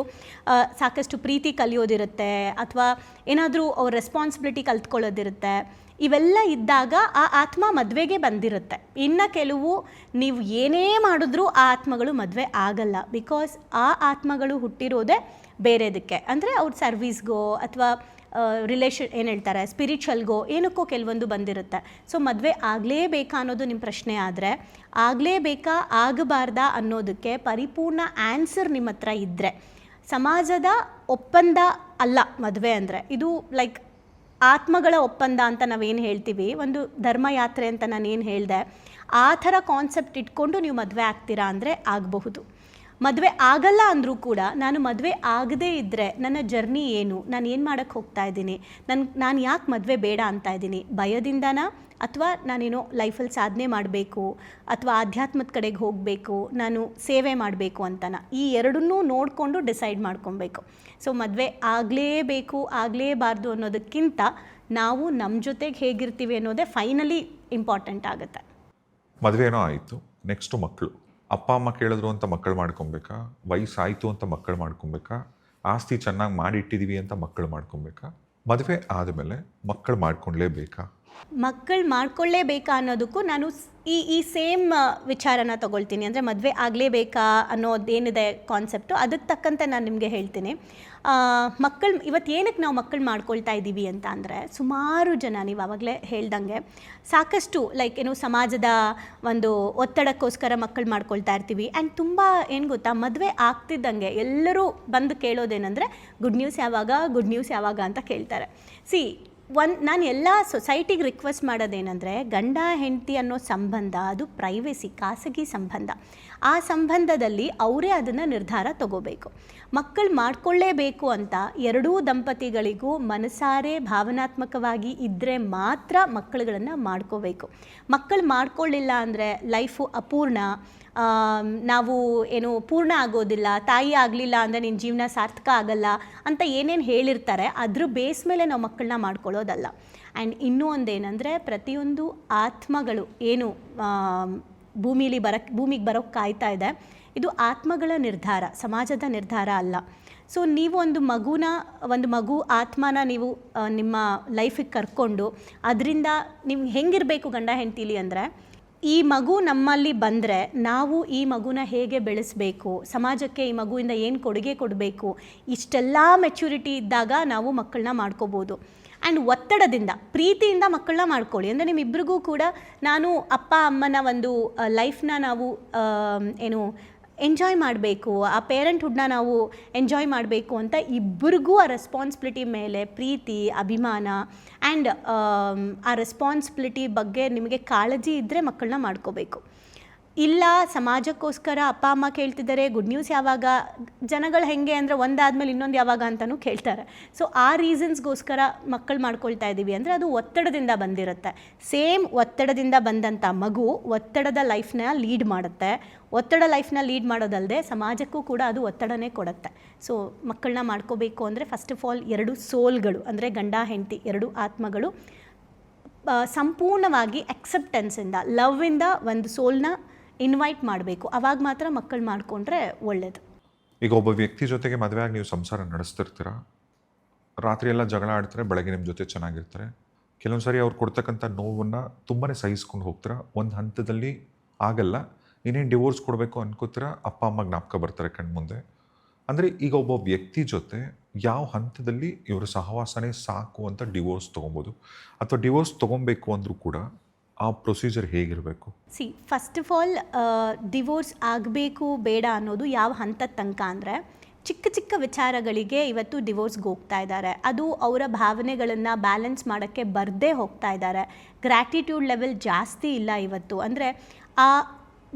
ಸಾಕಷ್ಟು ಪ್ರೀತಿ ಕಲಿಯೋದಿರುತ್ತೆ, ಅಥವಾ ಏನಾದರೂ ಅವ್ರ ರೆಸ್ಪಾನ್ಸಿಬಿಲಿಟಿ ಕಲ್ತ್ಕೊಳ್ಳೋದಿರುತ್ತೆ. ಇವೆಲ್ಲ ಇದ್ದಾಗ ಆ ಆತ್ಮ ಮದುವೆಗೆ ಬಂದಿರುತ್ತೆ. ಇನ್ನು ಕೆಲವು ನೀವು ಏನೇ ಮಾಡಿದ್ರೂ ಆ ಆತ್ಮಗಳು ಮದುವೆ ಆಗಲ್ಲ. ಬಿಕಾಸ್ ಆ ಆತ್ಮಗಳು ಹುಟ್ಟಿರೋದೇ ಬೇರೆದಕ್ಕೆ, ಅಂದರೆ ಅವ್ರ ಸರ್ವೀಸ್ಗೋ ಅಥವಾ ರಿಲೇಷನ್ ಏನು ಹೇಳ್ತಾರೆ ಸ್ಪಿರಿಚುವಲ್ಗೋ ಏನಕ್ಕೋ ಕೆಲವೊಂದು ಬಂದಿರುತ್ತೆ. ಸೊ ಮದುವೆ ಆಗಲೇಬೇಕಾ ಅನ್ನೋದು ನಿಮ್ಮ ಪ್ರಶ್ನೆ ಆದರೆ, ಆಗಲೇಬೇಕಾ ಆಗಬಾರ್ದಾ ಅನ್ನೋದಕ್ಕೆ ಪರಿಪೂರ್ಣ ಆನ್ಸರ್ ನಿಮ್ಮ ಹತ್ರ ಇದ್ದರೆ, ಸಮಾಜದ ಒಪ್ಪಂದ ಅಲ್ಲ ಮದುವೆ ಅಂದರೆ, ಇದು ಲೈಕ್ ಆತ್ಮಗಳ ಒಪ್ಪಂದ ಅಂತ ನಾವೇನು ಹೇಳ್ತೀವಿ, ಒಂದು ಧರ್ಮಯಾತ್ರೆ ಅಂತ ನಾನೇನು ಹೇಳಿದೆ, ಆ ಥರ ಕಾನ್ಸೆಪ್ಟ್ ಇಟ್ಕೊಂಡು ನೀವು ಮದುವೆ ಆಗ್ತೀರಾ ಅಂದರೆ ಆಗಬಹುದು. ಮದುವೆ ಆಗಲ್ಲ ಅಂದರೂ ಕೂಡ ನಾನು ಮದುವೆ ಆಗದೇ ಇದ್ದರೆ ನನ್ನ ಜರ್ನಿ ಏನು, ನಾನು ಏನು ಮಾಡೋಕ್ಕೆ ಹೋಗ್ತಾ ಇದ್ದೀನಿ, ನಾನು ಯಾಕೆ ಮದುವೆ ಬೇಡ ಅಂತ ಇದ್ದೀನಿ, ಭಯದಿಂದನಾ ಅಥವಾ ನಾನೇನೋ ಲೈಫಲ್ಲಿ ಸಾಧನೆ ಮಾಡಬೇಕು ಅಥವಾ ಆಧ್ಯಾತ್ಮದ ಕಡೆಗೆ ಹೋಗಬೇಕು, ನಾನು ಸೇವೆ ಮಾಡಬೇಕು ಅಂತನ, ಈ ಎರಡನ್ನೂ ನೋಡಿಕೊಂಡು ಡಿಸೈಡ್ ಮಾಡ್ಕೊಬೇಕು. ಸೊ ಮದುವೆ ಆಗಲೇಬೇಕು ಆಗಲೇಬಾರ್ದು ಅನ್ನೋದಕ್ಕಿಂತ ನಾವು ನಮ್ಮ ಜೊತೆಗೆ ಹೇಗಿರ್ತೀವಿ ಅನ್ನೋದೇ ಫೈನಲಿ ಇಂಪಾರ್ಟೆಂಟ್ ಆಗುತ್ತೆ. ಮದುವೆನೋ ಆಯಿತು, ನೆಕ್ಸ್ಟು ಮಕ್ಕಳು. ಅಪ್ಪ ಅಮ್ಮ ಕೇಳಿದ್ರು ಅಂತ ಮಕ್ಕಳು ಮಾಡ್ಕೊಬೇಕಾ, ವಯಸ್ಸಾಯಿತು ಅಂತ ಮಕ್ಕಳು ಮಾಡ್ಕೊಬೇಕಾ, ಆಸ್ತಿ ಚೆನ್ನಾಗಿ ಮಾಡಿಟ್ಟಿದ್ದೀವಿ ಅಂತ ಮಕ್ಕಳು ಮಾಡ್ಕೊಬೇಕಾ, ಮದುವೆ ಆದಮೇಲೆ ಮಕ್ಕಳು ಮಾಡ್ಕೊಳ್ಲೇಬೇಕಾ? ಮಕ್ಕಳು ಮಾಡ್ಕೊಳ್ಳೇಬೇಕಾ ಅನ್ನೋದಕ್ಕೂ ನಾನು ಈ ಸೇಮ್ ವಿಚಾರನ ತೊಗೊಳ್ತೀನಿ. ಅಂದರೆ ಮದುವೆ ಆಗಲೇಬೇಕಾ ಅನ್ನೋದೇನಿದೆ ಕಾನ್ಸೆಪ್ಟು, ಅದಕ್ಕೆ ತಕ್ಕಂತೆ ನಾನು ನಿಮಗೆ ಹೇಳ್ತೀನಿ. ಇವತ್ತು ಏನಕ್ಕೆ ನಾವು ಮಕ್ಕಳು ಮಾಡ್ಕೊಳ್ತಾ ಇದ್ದೀವಿ ಅಂತ ಅಂದರೆ, ಸುಮಾರು ಜನ ನೀವು ಆವಾಗಲೇ ಹೇಳ್ದಂಗೆ ಸಾಕಷ್ಟು ಲೈಕ್ ಏನು ಸಮಾಜದ ಒಂದು ಒತ್ತಡಕ್ಕೋಸ್ಕರ ಮಕ್ಕಳು ಮಾಡ್ಕೊಳ್ತಾ ಇರ್ತೀವಿ. ಆ್ಯಂಡ್ ತುಂಬ ಏನು ಗೊತ್ತಾ, ಮದುವೆ ಆಗ್ತಿದ್ದಂಗೆ ಎಲ್ಲರೂ ಬಂದು ಕೇಳೋದೇನೆಂದರೆ ಗುಡ್ ನ್ಯೂಸ್ ಯಾವಾಗ ಅಂತ ಕೇಳ್ತಾರೆ. ನಾನು ಎಲ್ಲ ಸೊಸೈಟಿಗೆ ರಿಕ್ವೆಸ್ಟ್ ಮಾಡೋದೇನೆಂದರೆ, ಗಂಡ ಹೆಂಡತಿ ಅನ್ನೋ ಸಂಬಂಧ ಅದು ಪ್ರೈವೇಸಿ, ಖಾಸಗಿ ಸಂಬಂಧ. ಆ ಸಂಬಂಧದಲ್ಲಿ ಅವರೇ ಅದನ್ನು ನಿರ್ಧಾರ ತಗೋಬೇಕು. ಮಕ್ಕಳು ಮಾಡ್ಕೊಳ್ಳೇಬೇಕು ಅಂತ ಎರಡೂ ದಂಪತಿಗಳಿಗೂ ಮನಸಾರೆ ಭಾವನಾತ್ಮಕವಾಗಿ ಇದ್ದರೆ ಮಾತ್ರ ಮಕ್ಕಳುಗಳನ್ನು ಮಾಡ್ಕೋಬೇಕು. ಮಕ್ಕಳು ಮಾಡ್ಕೊಳ್ಳಿಲ್ಲ ಅಂದರೆ ಲೈಫು ಅಪೂರ್ಣ, ನಾವು ಏನು ಪೂರ್ಣ ಆಗೋದಿಲ್ಲ, ತಾಯಿ ಆಗಲಿಲ್ಲ ಅಂದರೆ ನಿನ್ನ ಜೀವನ ಸಾರ್ಥಕ ಆಗಲ್ಲ ಅಂತ ಏನೇನು ಹೇಳಿರ್ತಾರೆ ಅದ್ರ ಬೇಸ್ ಮೇಲೆ ನಾವು ಮಕ್ಕಳನ್ನ ಮಾಡ್ಕೊಳ್ಳೋದಲ್ಲ. ಆ್ಯಂಡ್ ಇನ್ನೂ ಒಂದೇನೆಂದರೆ ಪ್ರತಿಯೊಂದು ಆತ್ಮಗಳು ಏನು ಭೂಮಿಗೆ ಬರೋಕ್ಕೆ ಕಾಯ್ತಾ ಇದೆ, ಇದು ಆತ್ಮಗಳ ನಿರ್ಧಾರ, ಸಮಾಜದ ನಿರ್ಧಾರ ಅಲ್ಲ. ಸೊ ನೀವು ಒಂದು ಮಗು ಆತ್ಮನ ನೀವು ನಿಮ್ಮ ಲೈಫಿಗೆ ಕರ್ಕೊಂಡು ಅದರಿಂದ ನೀವು ಹೆಂಗಿರಬೇಕು ಗಂಡ ಹೆಂಡತಿಲಿ ಅಂದರೆ, ಈ ಮಗು ನಮ್ಮಲ್ಲಿ ಬಂದರೆ ನಾವು ಈ ಮಗುನ ಹೇಗೆ ಬೆಳೆಸಬೇಕು, ಸಮಾಜಕ್ಕೆ ಈ ಮಗುವಿಂದ ಏನು ಕೊಡುಗೆ ಕೊಡಬೇಕು, ಇಷ್ಟೆಲ್ಲ ಮೆಚ್ಯೂರಿಟಿ ಇದ್ದಾಗ ನಾವು ಮಕ್ಕಳನ್ನ ಮಾಡ್ಕೋಬೋದು. ಆ್ಯಂಡ್ ಒತ್ತಡದಿಂದ ಪ್ರೀತಿಯಿಂದ ಮಕ್ಕಳನ್ನ ಮಾಡ್ಕೊಳ್ಳಿ. ಅಂದರೆ ನಿಮ್ಮಿಬ್ಬರಿಗೂ ಕೂಡ ನಾನು ಅಪ್ಪ ಅಮ್ಮನ ಒಂದು ಲೈಫ್ನ ನಾವು ಏನು ಎಂಜಾಯ್ ಮಾಡಬೇಕು, ಆ ಪೇರೆಂಟ್ಹುಡ್ನ ನಾವು ಎಂಜಾಯ್ ಮಾಡಬೇಕು ಅಂತ ಇಬ್ಬರಿಗೂ ಆ ರೆಸ್ಪಾನ್ಸಿಬಿಲಿಟಿ ಮೇಲೆ ಪ್ರೀತಿ, ಅಭಿಮಾನ ಆ್ಯಂಡ್ ಆ ರೆಸ್ಪಾನ್ಸಿಬಿಲಿಟಿ ಬಗ್ಗೆ ನಿಮಗೆ ಕಾಳಜಿ ಇದ್ದರೆ ಮಕ್ಕಳನ್ನ ಮಾಡ್ಕೋಬೇಕು. ಇಲ್ಲ ಸಮಾಜಕ್ಕೋಸ್ಕರ ಅಪ್ಪ ಅಮ್ಮ ಕೇಳ್ತಿದ್ದಾರೆ ಗುಡ್ ನ್ಯೂಸ್ ಯಾವಾಗ, ಜನಗಳು ಹೆಂಗೆ ಅಂದರೆ ಒಂದಾದ್ಮೇಲೆ ಇನ್ನೊಂದು ಯಾವಾಗ ಅಂತಲೂ ಕೇಳ್ತಾರೆ. ಸೊ ಆ ರೀಸನ್ಸ್ಗೋಸ್ಕರ ಮಕ್ಕಳು ಮಾಡ್ಕೊಳ್ತಾ ಇದ್ದೀವಿ ಅಂದರೆ ಅದು ಒತ್ತಡದಿಂದ ಬಂದಿರುತ್ತೆ. ಸೇಮ್ ಒತ್ತಡದಿಂದ ಬಂದಂಥ ಮಗು ಒತ್ತಡದ ಲೈಫ್ನ ಲೀಡ್ ಮಾಡುತ್ತೆ. ಒತ್ತಡ ಲೈಫ್ನ ಲೀಡ್ ಮಾಡೋದಲ್ಲದೆ ಸಮಾಜಕ್ಕೂ ಕೂಡ ಅದು ಒತ್ತಡನೇ ಕೊಡುತ್ತೆ. ಸೊ ಮಕ್ಕಳನ್ನ ಮಾಡ್ಕೋಬೇಕು ಅಂದರೆ ಫಸ್ಟ್ ಆಫ್ ಆಲ್ ಎರಡು ಸೋಲ್ಗಳು ಅಂದರೆ ಗಂಡ ಹೆಂಡತಿ ಎರಡು ಆತ್ಮಗಳು ಸಂಪೂರ್ಣವಾಗಿ ಅಕ್ಸೆಪ್ಟೆನ್ಸಿಂದ ಲವ್ವಿಂದ ಒಂದು ಸೋಲ್ನ ಇನ್ವೈಟ್ ಮಾಡಬೇಕು. ಅವಾಗ ಮಾತ್ರ ಮಕ್ಕಳು ಮಾಡಿಕೊಂಡ್ರೆ ಒಳ್ಳೆಯದು. ಈಗ ಒಬ್ಬ ವ್ಯಕ್ತಿ ಜೊತೆಗೆ ಮದುವೆಯಾಗಿ ನೀವು ಸಂಸಾರ ನಡೆಸ್ತಿರ್ತೀರ, ರಾತ್ರಿ ಎಲ್ಲ ಜಗಳ ಆಡ್ತಾರೆ, ಬೆಳಗ್ಗೆ ನಿಮ್ಮ ಜೊತೆ ಚೆನ್ನಾಗಿರ್ತಾರೆ. ಕೆಲವೊಂದು ಸಾರಿ ಅವ್ರು ಕೊಡ್ತಕ್ಕಂಥ ನೋವನ್ನು ತುಂಬಾ ಸಹಿಸ್ಕೊಂಡು ಹೋಗ್ತೀರ, ಒಂದು ಹಂತದಲ್ಲಿ ಆಗಲ್ಲ, ಇನ್ನೇನು ಡಿವೋರ್ಸ್ ಕೊಡಬೇಕು ಅನ್ಕೋತೀರ, ಅಪ್ಪ ಅಮ್ಮ ಜ್ಞಾಪಕ ಬರ್ತಾರೆ ಕಣ್ಮುಂದೆ. ಅಂದರೆ ಈಗ ಒಬ್ಬ ವ್ಯಕ್ತಿ ಜೊತೆ ಯಾವ ಹಂತದಲ್ಲಿ ಇವರ ಸಹವಾಸನೆ ಸಾಕು ಅಂತ ಡಿವೋರ್ಸ್ ತೊಗೊಬೋದು, ಅಥವಾ ಡಿವೋರ್ಸ್ ತೊಗೊಬೇಕು ಅಂದರೂ ಕೂಡ ಆ ಪ್ರೊಸೀಜರ್ ಹೇಗಿರಬೇಕು? ಫಸ್ಟ್ ಆಫ್ ಆಲ್ ಡಿವೋರ್ಸ್ ಆಗಬೇಕು ಬೇಡ ಅನ್ನೋದು ಯಾವ ಹಂತದ ತನಕ ಅಂದರೆ, ಚಿಕ್ಕ ಚಿಕ್ಕ ವಿಚಾರಗಳಿಗೆ ಇವತ್ತು ಡಿವೋರ್ಸ್ಗೆ ಹೋಗ್ತಾ ಇದ್ದಾರೆ. ಅದು ಅವರ ಭಾವನೆಗಳನ್ನು ಬ್ಯಾಲೆನ್ಸ್ ಮಾಡೋಕ್ಕೆ ಬರದೇ ಹೋಗ್ತಾ ಇದ್ದಾರೆ. ಗ್ರ್ಯಾಟಿಟ್ಯೂಡ್ ಲೆವೆಲ್ ಜಾಸ್ತಿ ಇಲ್ಲ ಇವತ್ತು. ಅಂದರೆ ಆ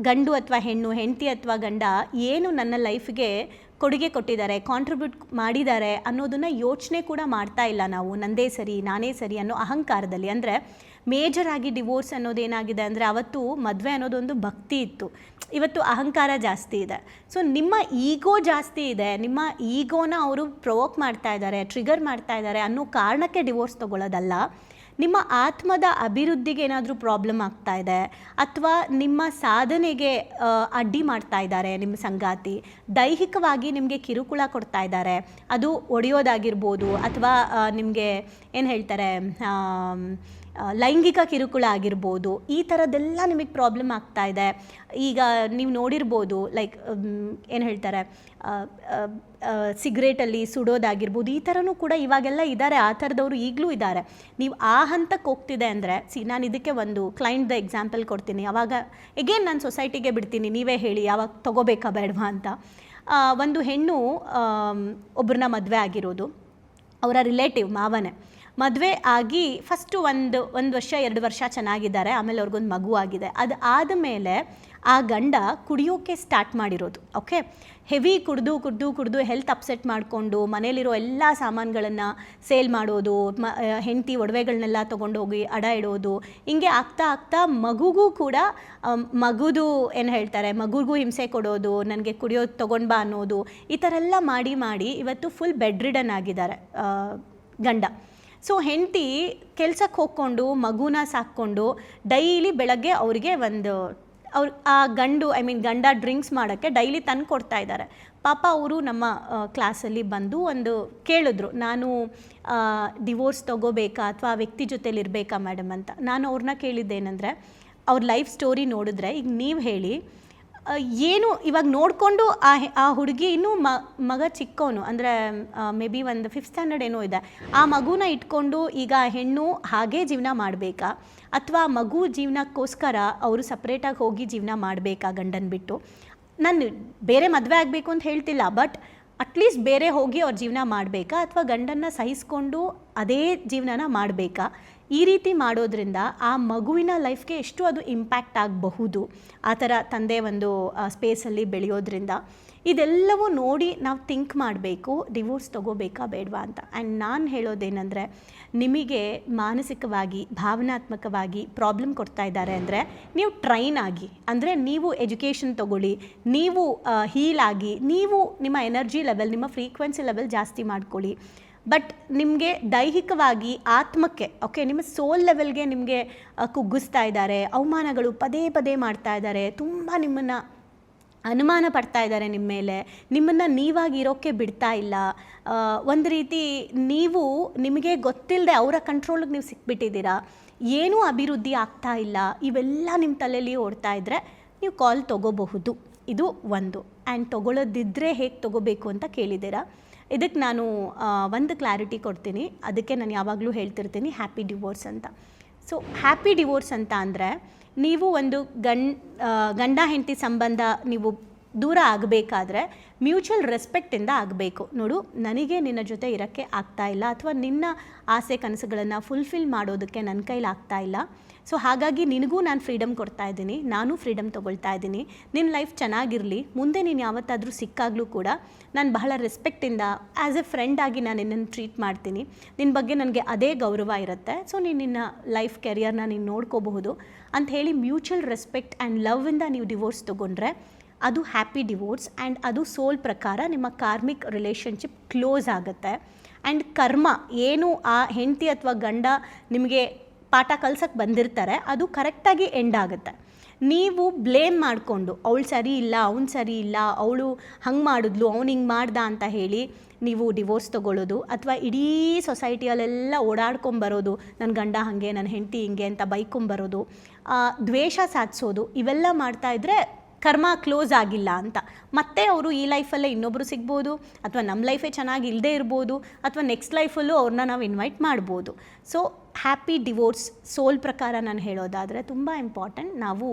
ಗಂಡು ಅಥವಾ ಹೆಂಡತಿ ಅಥವಾ ಗಂಡ ಏನು ನನ್ನ ಲೈಫ್ಗೆ ಕೊಡುಗೆ ಕೊಟ್ಟಿದ್ದಾರೆ, ಕಾಂಟ್ರಿಬ್ಯೂಟ್ ಮಾಡಿದ್ದಾರೆ ಅನ್ನೋದನ್ನು ಯೋಚನೆ ಕೂಡ ಮಾಡ್ತಾ ಇಲ್ಲ ನಾವು. ನಂದೇ ಸರಿ, ನಾನೇ ಸರಿ ಅನ್ನೋ ಅಹಂಕಾರದಲ್ಲಿ. ಅಂದರೆ ಮೇಜರಾಗಿ ಡಿವೋರ್ಸ್ ಅನ್ನೋದೇನಾಗಿದೆ ಅಂದರೆ, ಅವತ್ತು ಮದುವೆ ಅನ್ನೋದೊಂದು ಭಕ್ತಿ ಇತ್ತು, ಇವತ್ತು ಅಹಂಕಾರ ಜಾಸ್ತಿ ಇದೆ. ಸೊ ನಿಮ್ಮ ಈಗೋ ಜಾಸ್ತಿ ಇದೆ, ನಿಮ್ಮ ಈಗೋನ ಅವರು ಪ್ರೊವೋಕ್ ಮಾಡ್ತಾ ಇದ್ದಾರೆ, ಟ್ರಿಗರ್ ಮಾಡ್ತಾ ಇದ್ದಾರೆ ಅನ್ನೋ ಕಾರಣಕ್ಕೆ ಡಿವೋರ್ಸ್ ತೊಗೊಳ್ಳೋದಲ್ಲ. ನಿಮ್ಮ ಆತ್ಮದ ಅಭಿವೃದ್ಧಿಗೆ ಏನಾದರೂ ಪ್ರಾಬ್ಲಮ್ ಆಗ್ತಾ ಇದೆ, ಅಥವಾ ನಿಮ್ಮ ಸಾಧನೆಗೆ ಅಡ್ಡಿ ಮಾಡ್ತಾ ಇದ್ದಾರೆ ನಿಮ್ಮ ಸಂಗಾತಿ, ದೈಹಿಕವಾಗಿ ನಿಮಗೆ ಕಿರುಕುಳ ಕೊಡ್ತಾ ಇದ್ದಾರೆ, ಅದು ಒಡೆಯೋದಾಗಿರ್ಬೋದು, ಅಥವಾ ನಿಮಗೆ ಏನು ಹೇಳ್ತಾರೆ ಲೈಂಗಿಕ ಕಿರುಕುಳ ಆಗಿರ್ಬೋದು, ಈ ಥರದ್ದೆಲ್ಲ ನಿಮಗೆ ಪ್ರಾಬ್ಲಮ್ ಆಗ್ತಾ ಇದೆ. ಈಗ ನೀವು ನೋಡಿರ್ಬೋದು, ಲೈಕ್ ಏನು ಹೇಳ್ತಾರೆ ಸಿಗರೇಟಲ್ಲಿ ಸುಡೋದಾಗಿರ್ಬೋದು, ಈ ಥರನೂ ಕೂಡ ಇವಾಗೆಲ್ಲ ಇದ್ದಾರೆ, ಆ ಥರದವರು ಈಗಲೂ ಇದ್ದಾರೆ. ನೀವು ಆ ಹಂತಕ್ಕೆ ಹೋಗ್ತಿದೆ ಅಂದರೆ, ನಾನು ಇದಕ್ಕೆ ಒಂದು ಕ್ಲೈಂಟ್ದ ಎಕ್ಸಾಂಪಲ್ ಕೊಡ್ತೀನಿ. ಆವಾಗ ಎಗೇನ್ ನಾನು ಸೊಸೈಟಿಗೆ ಬಿಡ್ತೀನಿ, ನೀವೇ ಹೇಳಿ ಯಾವಾಗ ತೊಗೋಬೇಕಾ ಬೇಡವಾ ಅಂತ. ಒಂದು ಹೆಣ್ಣು ಒಬ್ಬರನ್ನ ಮದುವೆ ಆಗಿರೋದು, ಅವರ ರಿಲೇಟಿವ್ ಮಾವನೇ. ಮದುವೆ ಆಗಿ ಫಸ್ಟು ಒಂದು ವರ್ಷ 2 ವರ್ಷ ಚೆನ್ನಾಗಿದ್ದಾರೆ, ಆಮೇಲೆ ಅವ್ರಿಗೊಂದು ಮಗು ಆಗಿದೆ. ಅದು ಆದಮೇಲೆ ಆ ಗಂಡ ಕುಡಿಯೋಕ್ಕೆ ಸ್ಟಾರ್ಟ್ ಮಾಡಿರೋದು. ಓಕೆ, ಹೆವಿ ಕುಡಿದು ಹೆಲ್ತ್ ಅಪ್ಸೆಟ್ ಮಾಡಿಕೊಂಡು ಮನೇಲಿರೋ ಎಲ್ಲ ಸಾಮಾನುಗಳನ್ನು ಸೇಲ್ ಮಾಡೋದು, ಹೆಂಡತಿ ಒಡವೆಗಳನ್ನೆಲ್ಲ ತೊಗೊಂಡೋಗಿ ಅಡ ಇಡೋದು, ಹಿಂಗೆ ಆಗ್ತಾ ಮಗುಗೂ ಕೂಡ ಮಗುದು ಏನು ಹೇಳ್ತಾರೆ ಮಗುಗೂ ಹಿಂಸೆ ಕೊಡೋದು, ನನಗೆ ಕುಡಿಯೋದು ತೊಗೊಂಡು ಬಾ ಅನ್ನೋದು, ಈ ಥರ ಎಲ್ಲ ಮಾಡಿ ಇವತ್ತು ಫುಲ್ ಬೆಡ್ ರಿಡನ್ ಆಗಿದ್ದಾರೆ ಗಂಡ. ಸೊ ಹೆಂಡತಿ ಕೆಲ್ಸಕ್ಕೆ ಹೋಗ್ಕೊಂಡು ಮಗುನ ಸಾಕ್ಕೊಂಡು ಡೈಲಿ ಬೆಳಗ್ಗೆ ಅವ್ರಿಗೆ ಆ ಗಂಡ ಡ್ರಿಂಕ್ಸ್ ಮಾಡೋಕ್ಕೆ ಡೈಲಿ ತಂದು ಕೊಡ್ತಾ ಇದ್ದಾರೆ. ಪಾಪ ಅವರು ನಮ್ಮ ಕ್ಲಾಸಲ್ಲಿ ಬಂದು ಕೇಳಿದ್ರು, ನಾನು ಡಿವೋರ್ಸ್ ತೊಗೋಬೇಕಾ ಅಥವಾ ಆ ವ್ಯಕ್ತಿ ಜೊತೆಲಿ ಇರಬೇಕಾ ಮೇಡಮ್ ಅಂತ. ನಾನು ಅವ್ರನ್ನ ಕೇಳಿದ್ದೇನೆಂದರೆ, ಅವ್ರ ಲೈಫ್ ಸ್ಟೋರಿ ನೋಡಿದ್ರೆ ಈಗ ನೀವು ಹೇಳಿ, ಏನು ಇವಾಗ ನೋಡಿಕೊಂಡು ಆ ಹುಡುಗಿ ಇನ್ನೂ ಮಗ ಚಿಕ್ಕವನು, ಅಂದರೆ ಮೇ ಬಿ ಒಂದು 5th ಸ್ಟ್ಯಾಂಡರ್ಡ್ ಏನೋ ಇದೆ, ಆ ಮಗುನ ಇಟ್ಕೊಂಡು ಈಗ ಹೆಣ್ಣು ಹಾಗೇ ಜೀವನ ಮಾಡಬೇಕಾ, ಅಥವಾ ಮಗು ಜೀವನಕ್ಕೋಸ್ಕರ ಅವರು ಸಪ್ರೇಟಾಗಿ ಹೋಗಿ ಜೀವನ ಮಾಡಬೇಕಾ ಗಂಡನ ಬಿಟ್ಟು? ನಾನು ಬೇರೆ ಮದುವೆ ಆಗಬೇಕು ಅಂತ ಹೇಳ್ತಿಲ್ಲ, ಬಟ್ ಅಟ್ಲೀಸ್ಟ್ ಬೇರೆ ಹೋಗಿ ಅವ್ರ ಜೀವನ ಮಾಡಬೇಕಾ, ಅಥವಾ ಗಂಡನ್ನು ಸಹಿಸ್ಕೊಂಡು ಅದೇ ಜೀವನನ ಮಾಡಬೇಕಾ? ಈ ರೀತಿ ಮಾಡೋದ್ರಿಂದ ಆ ಮಗುವಿನ ಲೈಫ್ಗೆ ಎಷ್ಟು ಅದು ಇಂಪ್ಯಾಕ್ಟ್ ಆಗಬಹುದು, ಆ ಥರ ತಂದೆ ಒಂದು ಸ್ಪೇಸಲ್ಲಿ ಬೆಳೆಯೋದ್ರಿಂದ. ಇದೆಲ್ಲವೂ ನೋಡಿ ನಾವು ಥಿಂಕ್ ಮಾಡಬೇಕು, ಡಿವೋರ್ಸ್ ತೊಗೋಬೇಕಾ ಬೇಡವಾ ಅಂತ. ಆ್ಯಂಡ್ ನಾನು ಹೇಳೋದೇನೆಂದರೆ, ನಿಮಗೆ ಮಾನಸಿಕವಾಗಿ ಭಾವನಾತ್ಮಕವಾಗಿ ಪ್ರಾಬ್ಲಮ್ ಕೊಡ್ತಾ ಇದ್ದಾರೆ ಅಂದರೆ ನೀವು ಟ್ರೈನ್ ಆಗಿ, ಅಂದರೆ ನೀವು ಎಜುಕೇಷನ್ ತೊಗೊಳ್ಳಿ, ನೀವು ಹೀಲ್ ಆಗಿ, ನೀವು ನಿಮ್ಮ ಎನರ್ಜಿ ಲೆವೆಲ್, ನಿಮ್ಮ ಫ್ರೀಕ್ವೆನ್ಸಿ ಲೆವೆಲ್ ಜಾಸ್ತಿ ಮಾಡ್ಕೊಳ್ಳಿ. ಬಟ್ ನಿಮಗೆ ದೈಹಿಕವಾಗಿ, ಆತ್ಮಕ್ಕೆ, ಓಕೆ, ನಿಮ್ಮ ಸೋಲ್ ಲೆವೆಲ್ಗೆ ನಿಮಗೆ ಕುಗ್ಗಿಸ್ತಾ ಇದ್ದಾರೆ, ಅವಮಾನಗಳು ಪದೇ ಪದೇ ಮಾಡ್ತಾ ಇದ್ದಾರೆ, ತುಂಬ ನಿಮ್ಮನ್ನು ಅನುಮಾನ ಪಡ್ತಾ ಇದ್ದಾರೆ ನಿಮ್ಮ ಮೇಲೆ, ನಿಮ್ಮನ್ನು ನೀವಾಗಿ ಇರೋಕ್ಕೆ ಬಿಡ್ತಾ ಇಲ್ಲ, ಒಂದು ರೀತಿ ನೀವು ನಿಮಗೆ ಗೊತ್ತಿಲ್ಲದೆ ಅವರ ಕಂಟ್ರೋಲಿಗೆ ನೀವು ಸಿಕ್ಬಿಟ್ಟಿದ್ದೀರಾ, ಏನೂ ಅಭಿವೃದ್ಧಿ ಆಗ್ತಾ ಇಲ್ಲ, ಇವೆಲ್ಲ ನಿಮ್ಮ ತಲೆಯಲ್ಲಿ ಓಡ್ತಾ ಇದ್ದರೆ ನೀವು ಕಾಲ್ ತೊಗೋಬಹುದು. ಇದು ಒಂದು. ಆ್ಯಂಡ್ ತೊಗೊಳ್ಳೋದಿದ್ದರೆ ಹೇಗೆ ತೊಗೋಬೇಕು ಅಂತ ಕೇಳಿದ್ದೀರಾ. ಇದಕ್ಕೆ ನಾನು ಒಂದು ಕ್ಲಾರಿಟಿ ಕೊಡ್ತೀನಿ. ಅದಕ್ಕೆ ನಾನು ಯಾವಾಗಲೂ ಹೇಳ್ತಿರ್ತೀನಿ ಹ್ಯಾಪಿ ಡಿವೋರ್ಸ್ ಅಂತ. ಸೊ ಹ್ಯಾಪಿ ಡಿವೋರ್ಸ್ ಅಂತ ಅಂದರೆ, ನೀವು ಒಂದು ಗಂಡ ಹೆಂಡತಿ ಸಂಬಂಧ ನೀವು ದೂರ ಆಗಬೇಕಾದ್ರೆ ಮ್ಯೂಚುವಲ್ ರೆಸ್ಪೆಕ್ಟಿಂದ ಆಗಬೇಕು. ನೋಡು, ನನಗೆ ನಿನ್ನ ಜೊತೆ ಇರೋಕ್ಕೆ ಆಗ್ತಾ ಇಲ್ಲ, ಅಥವಾ ನಿನ್ನ ಆಸೆ ಕನಸುಗಳನ್ನು ಫುಲ್ಫಿಲ್ ಮಾಡೋದಕ್ಕೆ ನನ್ನ ಕೈಲಿ ಆಗ್ತಾ ಇಲ್ಲ. ಸೊ ಹಾಗಾಗಿ ನಿನಗೂ ನಾನು ಫ್ರೀಡಮ್ ಕೊಡ್ತಾ ಇದ್ದೀನಿ, ನಾನು ಫ್ರೀಡಮ್ ತೊಗೊಳ್ತಾ ಇದ್ದೀನಿ. ನಿನ್ನ ಲೈಫ್ ಚೆನ್ನಾಗಿರಲಿ, ಮುಂದೆ ನೀನು ಯಾವತ್ತಾದರೂ ಸಿಕ್ಕಾಗಲೂ ಕೂಡ ನಾನು ಬಹಳ ರೆಸ್ಪೆಕ್ಟಿಂದ ಆ್ಯಸ್ ಎ ಫ್ರೆಂಡ್ ಆಗಿ ನಾನು ನಿನ್ನನ್ನು ಟ್ರೀಟ್ ಮಾಡ್ತೀನಿ, ನಿನ್ನ ಬಗ್ಗೆ ನನಗೆ ಅದೇ ಗೌರವ ಇರುತ್ತೆ. ಸೊ ನೀನು ನಿನ್ನ ಲೈಫ್ ಕೆರಿಯರ್ನ ನೀನು ನೋಡ್ಕೋಬಹುದು ಅಂತ ಹೇಳಿ ಮ್ಯೂಚುವಲ್ ರೆಸ್ಪೆಕ್ಟ್ ಆ್ಯಂಡ್ ಲವ್ವಿಂದ ನೀವು ಡಿವೋರ್ಸ್ ತೊಗೊಂಡ್ರೆ ಅದು ಹ್ಯಾಪಿ ಡಿವೋರ್ಸ್. ಆ್ಯಂಡ್ ಅದು ಸೋಲ್ ಪ್ರಕಾರ ನಿಮ್ಮ ಕಾರ್ಮಿಕ್ ರಿಲೇಷನ್ಶಿಪ್ ಕ್ಲೋಸ್ ಆಗುತ್ತೆ. ಆ್ಯಂಡ್ ಕರ್ಮ ಏನು ಆ ಹೆಂಡತಿ ಅಥವಾ ಗಂಡ ನಿಮಗೆ ಪಾಠ ಕಲ್ಸಕ್ಕೆ ಬಂದಿರ್ತಾರೆ, ಅದು ಕರೆಕ್ಟಾಗಿ ಎಂಡ್ ಆಗುತ್ತೆ. ನೀವು ಬ್ಲೇಮ್ ಮಾಡಿಕೊಂಡು ಅವಳು ಸರಿ ಇಲ್ಲ, ಅವ್ನು ಸರಿ ಇಲ್ಲ, ಅವಳು ಹಂಗೆ ಮಾಡಿದ್ಲು, ಅವ್ನು ಹಿಂಗೆ ಮಾಡ್ದ ಅಂತ ಹೇಳಿ ನೀವು ಡಿವೋರ್ಸ್ ತೊಗೊಳ್ಳೋದು, ಅಥವಾ ಇಡೀ ಸೊಸೈಟಿಯಲ್ಲೆಲ್ಲ ಓಡಾಡ್ಕೊಂಬರೋದು, ನನ್ನ ಗಂಡ ಹಾಗೆ, ನನ್ನ ಹೆಂಡತಿ ಹಿಂಗೆ ಅಂತ ಬೈಕೊಂಬರೋದು, ದ್ವೇಷ ಸಾಧಿಸೋದು, ಇವೆಲ್ಲ ಮಾಡ್ತಾಯಿದ್ರೆ ಕರ್ಮ ಕ್ಲೋಸ್ ಆಗಿಲ್ಲ ಅಂತ. ಮತ್ತೆ ಅವರು ಈ ಲೈಫಲ್ಲೇ ಇನ್ನೊಬ್ಬರು ಸಿಗ್ಬೋದು, ಅಥವಾ ನಮ್ಮ ಲೈಫೇ ಚೆನ್ನಾಗಿ ಇಲ್ಲದೆ ಇರ್ಬೋದು, ಅಥವಾ ನೆಕ್ಸ್ಟ್ ಲೈಫಲ್ಲೂ ಅವ್ರನ್ನ ನಾವು ಇನ್ವೈಟ್ ಮಾಡ್ಬೋದು. ಸೊ ಹ್ಯಾಪಿ ಡಿವೋರ್ಸ್ ಸೋಲ್ ಪ್ರಕಾರ ನಾನು ಹೇಳೋದಾದರೆ ತುಂಬ ಇಂಪಾರ್ಟೆಂಟ್. ನಾವು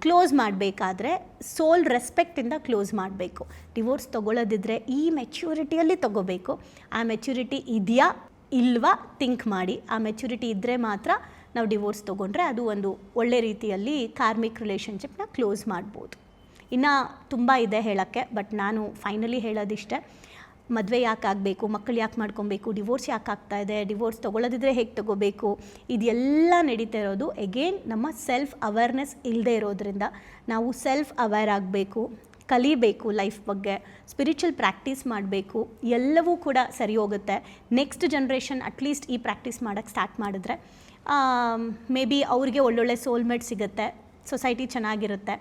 ಕ್ಲೋಸ್ ಮಾಡಬೇಕಾದ್ರೆ ಸೋಲ್ ರೆಸ್ಪೆಕ್ಟಿಂದ ಕ್ಲೋಸ್ ಮಾಡಬೇಕು. ಡಿವೋರ್ಸ್ ತೊಗೊಳ್ಳೋದಿದ್ರೆ ಈ ಮೆಚ್ಯೂರಿಟಿಯಲ್ಲಿ ತೊಗೋಬೇಕು. ಆ ಮೆಚ್ಯೂರಿಟಿ ಇದೆಯಾ ಇಲ್ವಾ ಥಿಂಕ್ ಮಾಡಿ. ಆ ಮೆಚ್ಯೂರಿಟಿ ಇದ್ದರೆ ಮಾತ್ರ ನಾವು ಡಿವೋರ್ಸ್ ತೊಗೊಂಡ್ರೆ ಅದು ಒಂದು ಒಳ್ಳೆ ರೀತಿಯಲ್ಲಿ ಕಾರ್ಮಿಕ್ ರಿಲೇಷನ್ಶಿಪ್ನ ಕ್ಲೋಸ್ ಮಾಡ್ಬೋದು. ಇನ್ನು ತುಂಬ ಇದೆ ಹೇಳೋಕ್ಕೆ, ಬಟ್ ನಾನು ಫೈನಲಿ ಹೇಳೋದಿಷ್ಟೇ. ಮದುವೆ ಯಾಕೆ ಆಗಬೇಕು, ಮಕ್ಕಳು ಯಾಕೆ ಮಾಡ್ಕೊಬೇಕು, ಡಿವೋರ್ಸ್ ಯಾಕೆ ಆಗ್ತಾ ಇದೆ, ಡಿವೋರ್ಸ್ ತೊಗೊಳ್ಳೋದಿದ್ರೆ ಹೇಗೆ ತೊಗೋಬೇಕು, ಇದೆಲ್ಲ ನಡೀತಾ ಇರೋದು ಎಗೇನ್ ನಮ್ಮ ಸೆಲ್ಫ್ ಅವೇರ್ನೆಸ್ ಇಲ್ಲದೆ ಇರೋದ್ರಿಂದ. ನಾವು ಸೆಲ್ಫ್ ಅವೇರ್ ಆಗಬೇಕು, ಕಲಿಬೇಕು ಲೈಫ್ ಬಗ್ಗೆ, ಸ್ಪಿರಿಚುವಲ್ ಪ್ರಾಕ್ಟೀಸ್ ಮಾಡಬೇಕು, ಎಲ್ಲವೂ ಕೂಡ ಸರಿ ಹೋಗುತ್ತೆ. ನೆಕ್ಸ್ಟ್ ಜನ್ರೇಷನ್ ಅಟ್ಲೀಸ್ಟ್ ಈ ಪ್ರಾಕ್ಟೀಸ್ ಮಾಡೋಕ್ಕೆ ಸ್ಟಾರ್ಟ್ ಮಾಡಿದ್ರೆ ಮೇ ಬಿ ಅವ್ರಿಗೆ ಒಳ್ಳೊಳ್ಳೆ ಸೋಲ್ಮೇಟ್ ಸಿಗುತ್ತೆ, ಸೊಸೈಟಿ ಚೆನ್ನಾಗಿರುತ್ತೆ.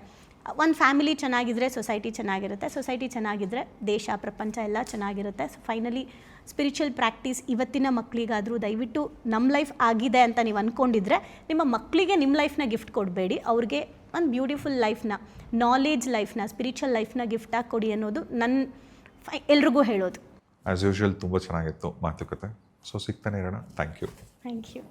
ಒಂದು ಫ್ಯಾಮಿಲಿ ಚೆನ್ನಾಗಿದ್ದರೆ ಸೊಸೈಟಿ ಚೆನ್ನಾಗಿರುತ್ತೆ, ಸೊಸೈಟಿ ಚೆನ್ನಾಗಿದ್ದರೆ ದೇಶ ಪ್ರಪಂಚ ಎಲ್ಲ ಚೆನ್ನಾಗಿರುತ್ತೆ. ಸೊ ಫೈನಲಿ ಸ್ಪಿರಿಚುವಲ್ ಪ್ರಾಕ್ಟೀಸ್ ಇವತ್ತಿನ ಮಕ್ಕಳಿಗಾದರೂ ದಯವಿಟ್ಟು ನಮ್ಮ ಲೈಫ್ ಆಗಿದೆ ಅಂತ ನೀವು ಅಂದ್ಕೊಂಡಿದ್ರೆ ನಿಮ್ಮ ಮಕ್ಕಳಿಗೆ ನಿಮ್ಮ ಲೈಫ್ನ ಗಿಫ್ಟ್ ಕೊಡಬೇಡಿ, ಅವ್ರಿಗೆ ಒಂದು ಬ್ಯೂಟಿಫುಲ್ ಲೈಫ್ನ, ನಾಲೆಜ್ ಲೈಫ್ನ, ಸ್ಪಿರಿಚುವಲ್ ಲೈಫ್ನ ಗಿಫ್ಟಾಗಿ ಕೊಡಿ ಅನ್ನೋದು ನನ್ನ ಎಲ್ರಿಗೂ ಹೇಳೋದು. ಆ್ಯಸ್ ಯೂಶುವಲ್ ತುಂಬ ಚೆನ್ನಾಗಿತ್ತು ಮಾತುಕತೆ. ಸೊ ಸಿಗ್ತಾನೆ ಇರೋಣ. Thank you.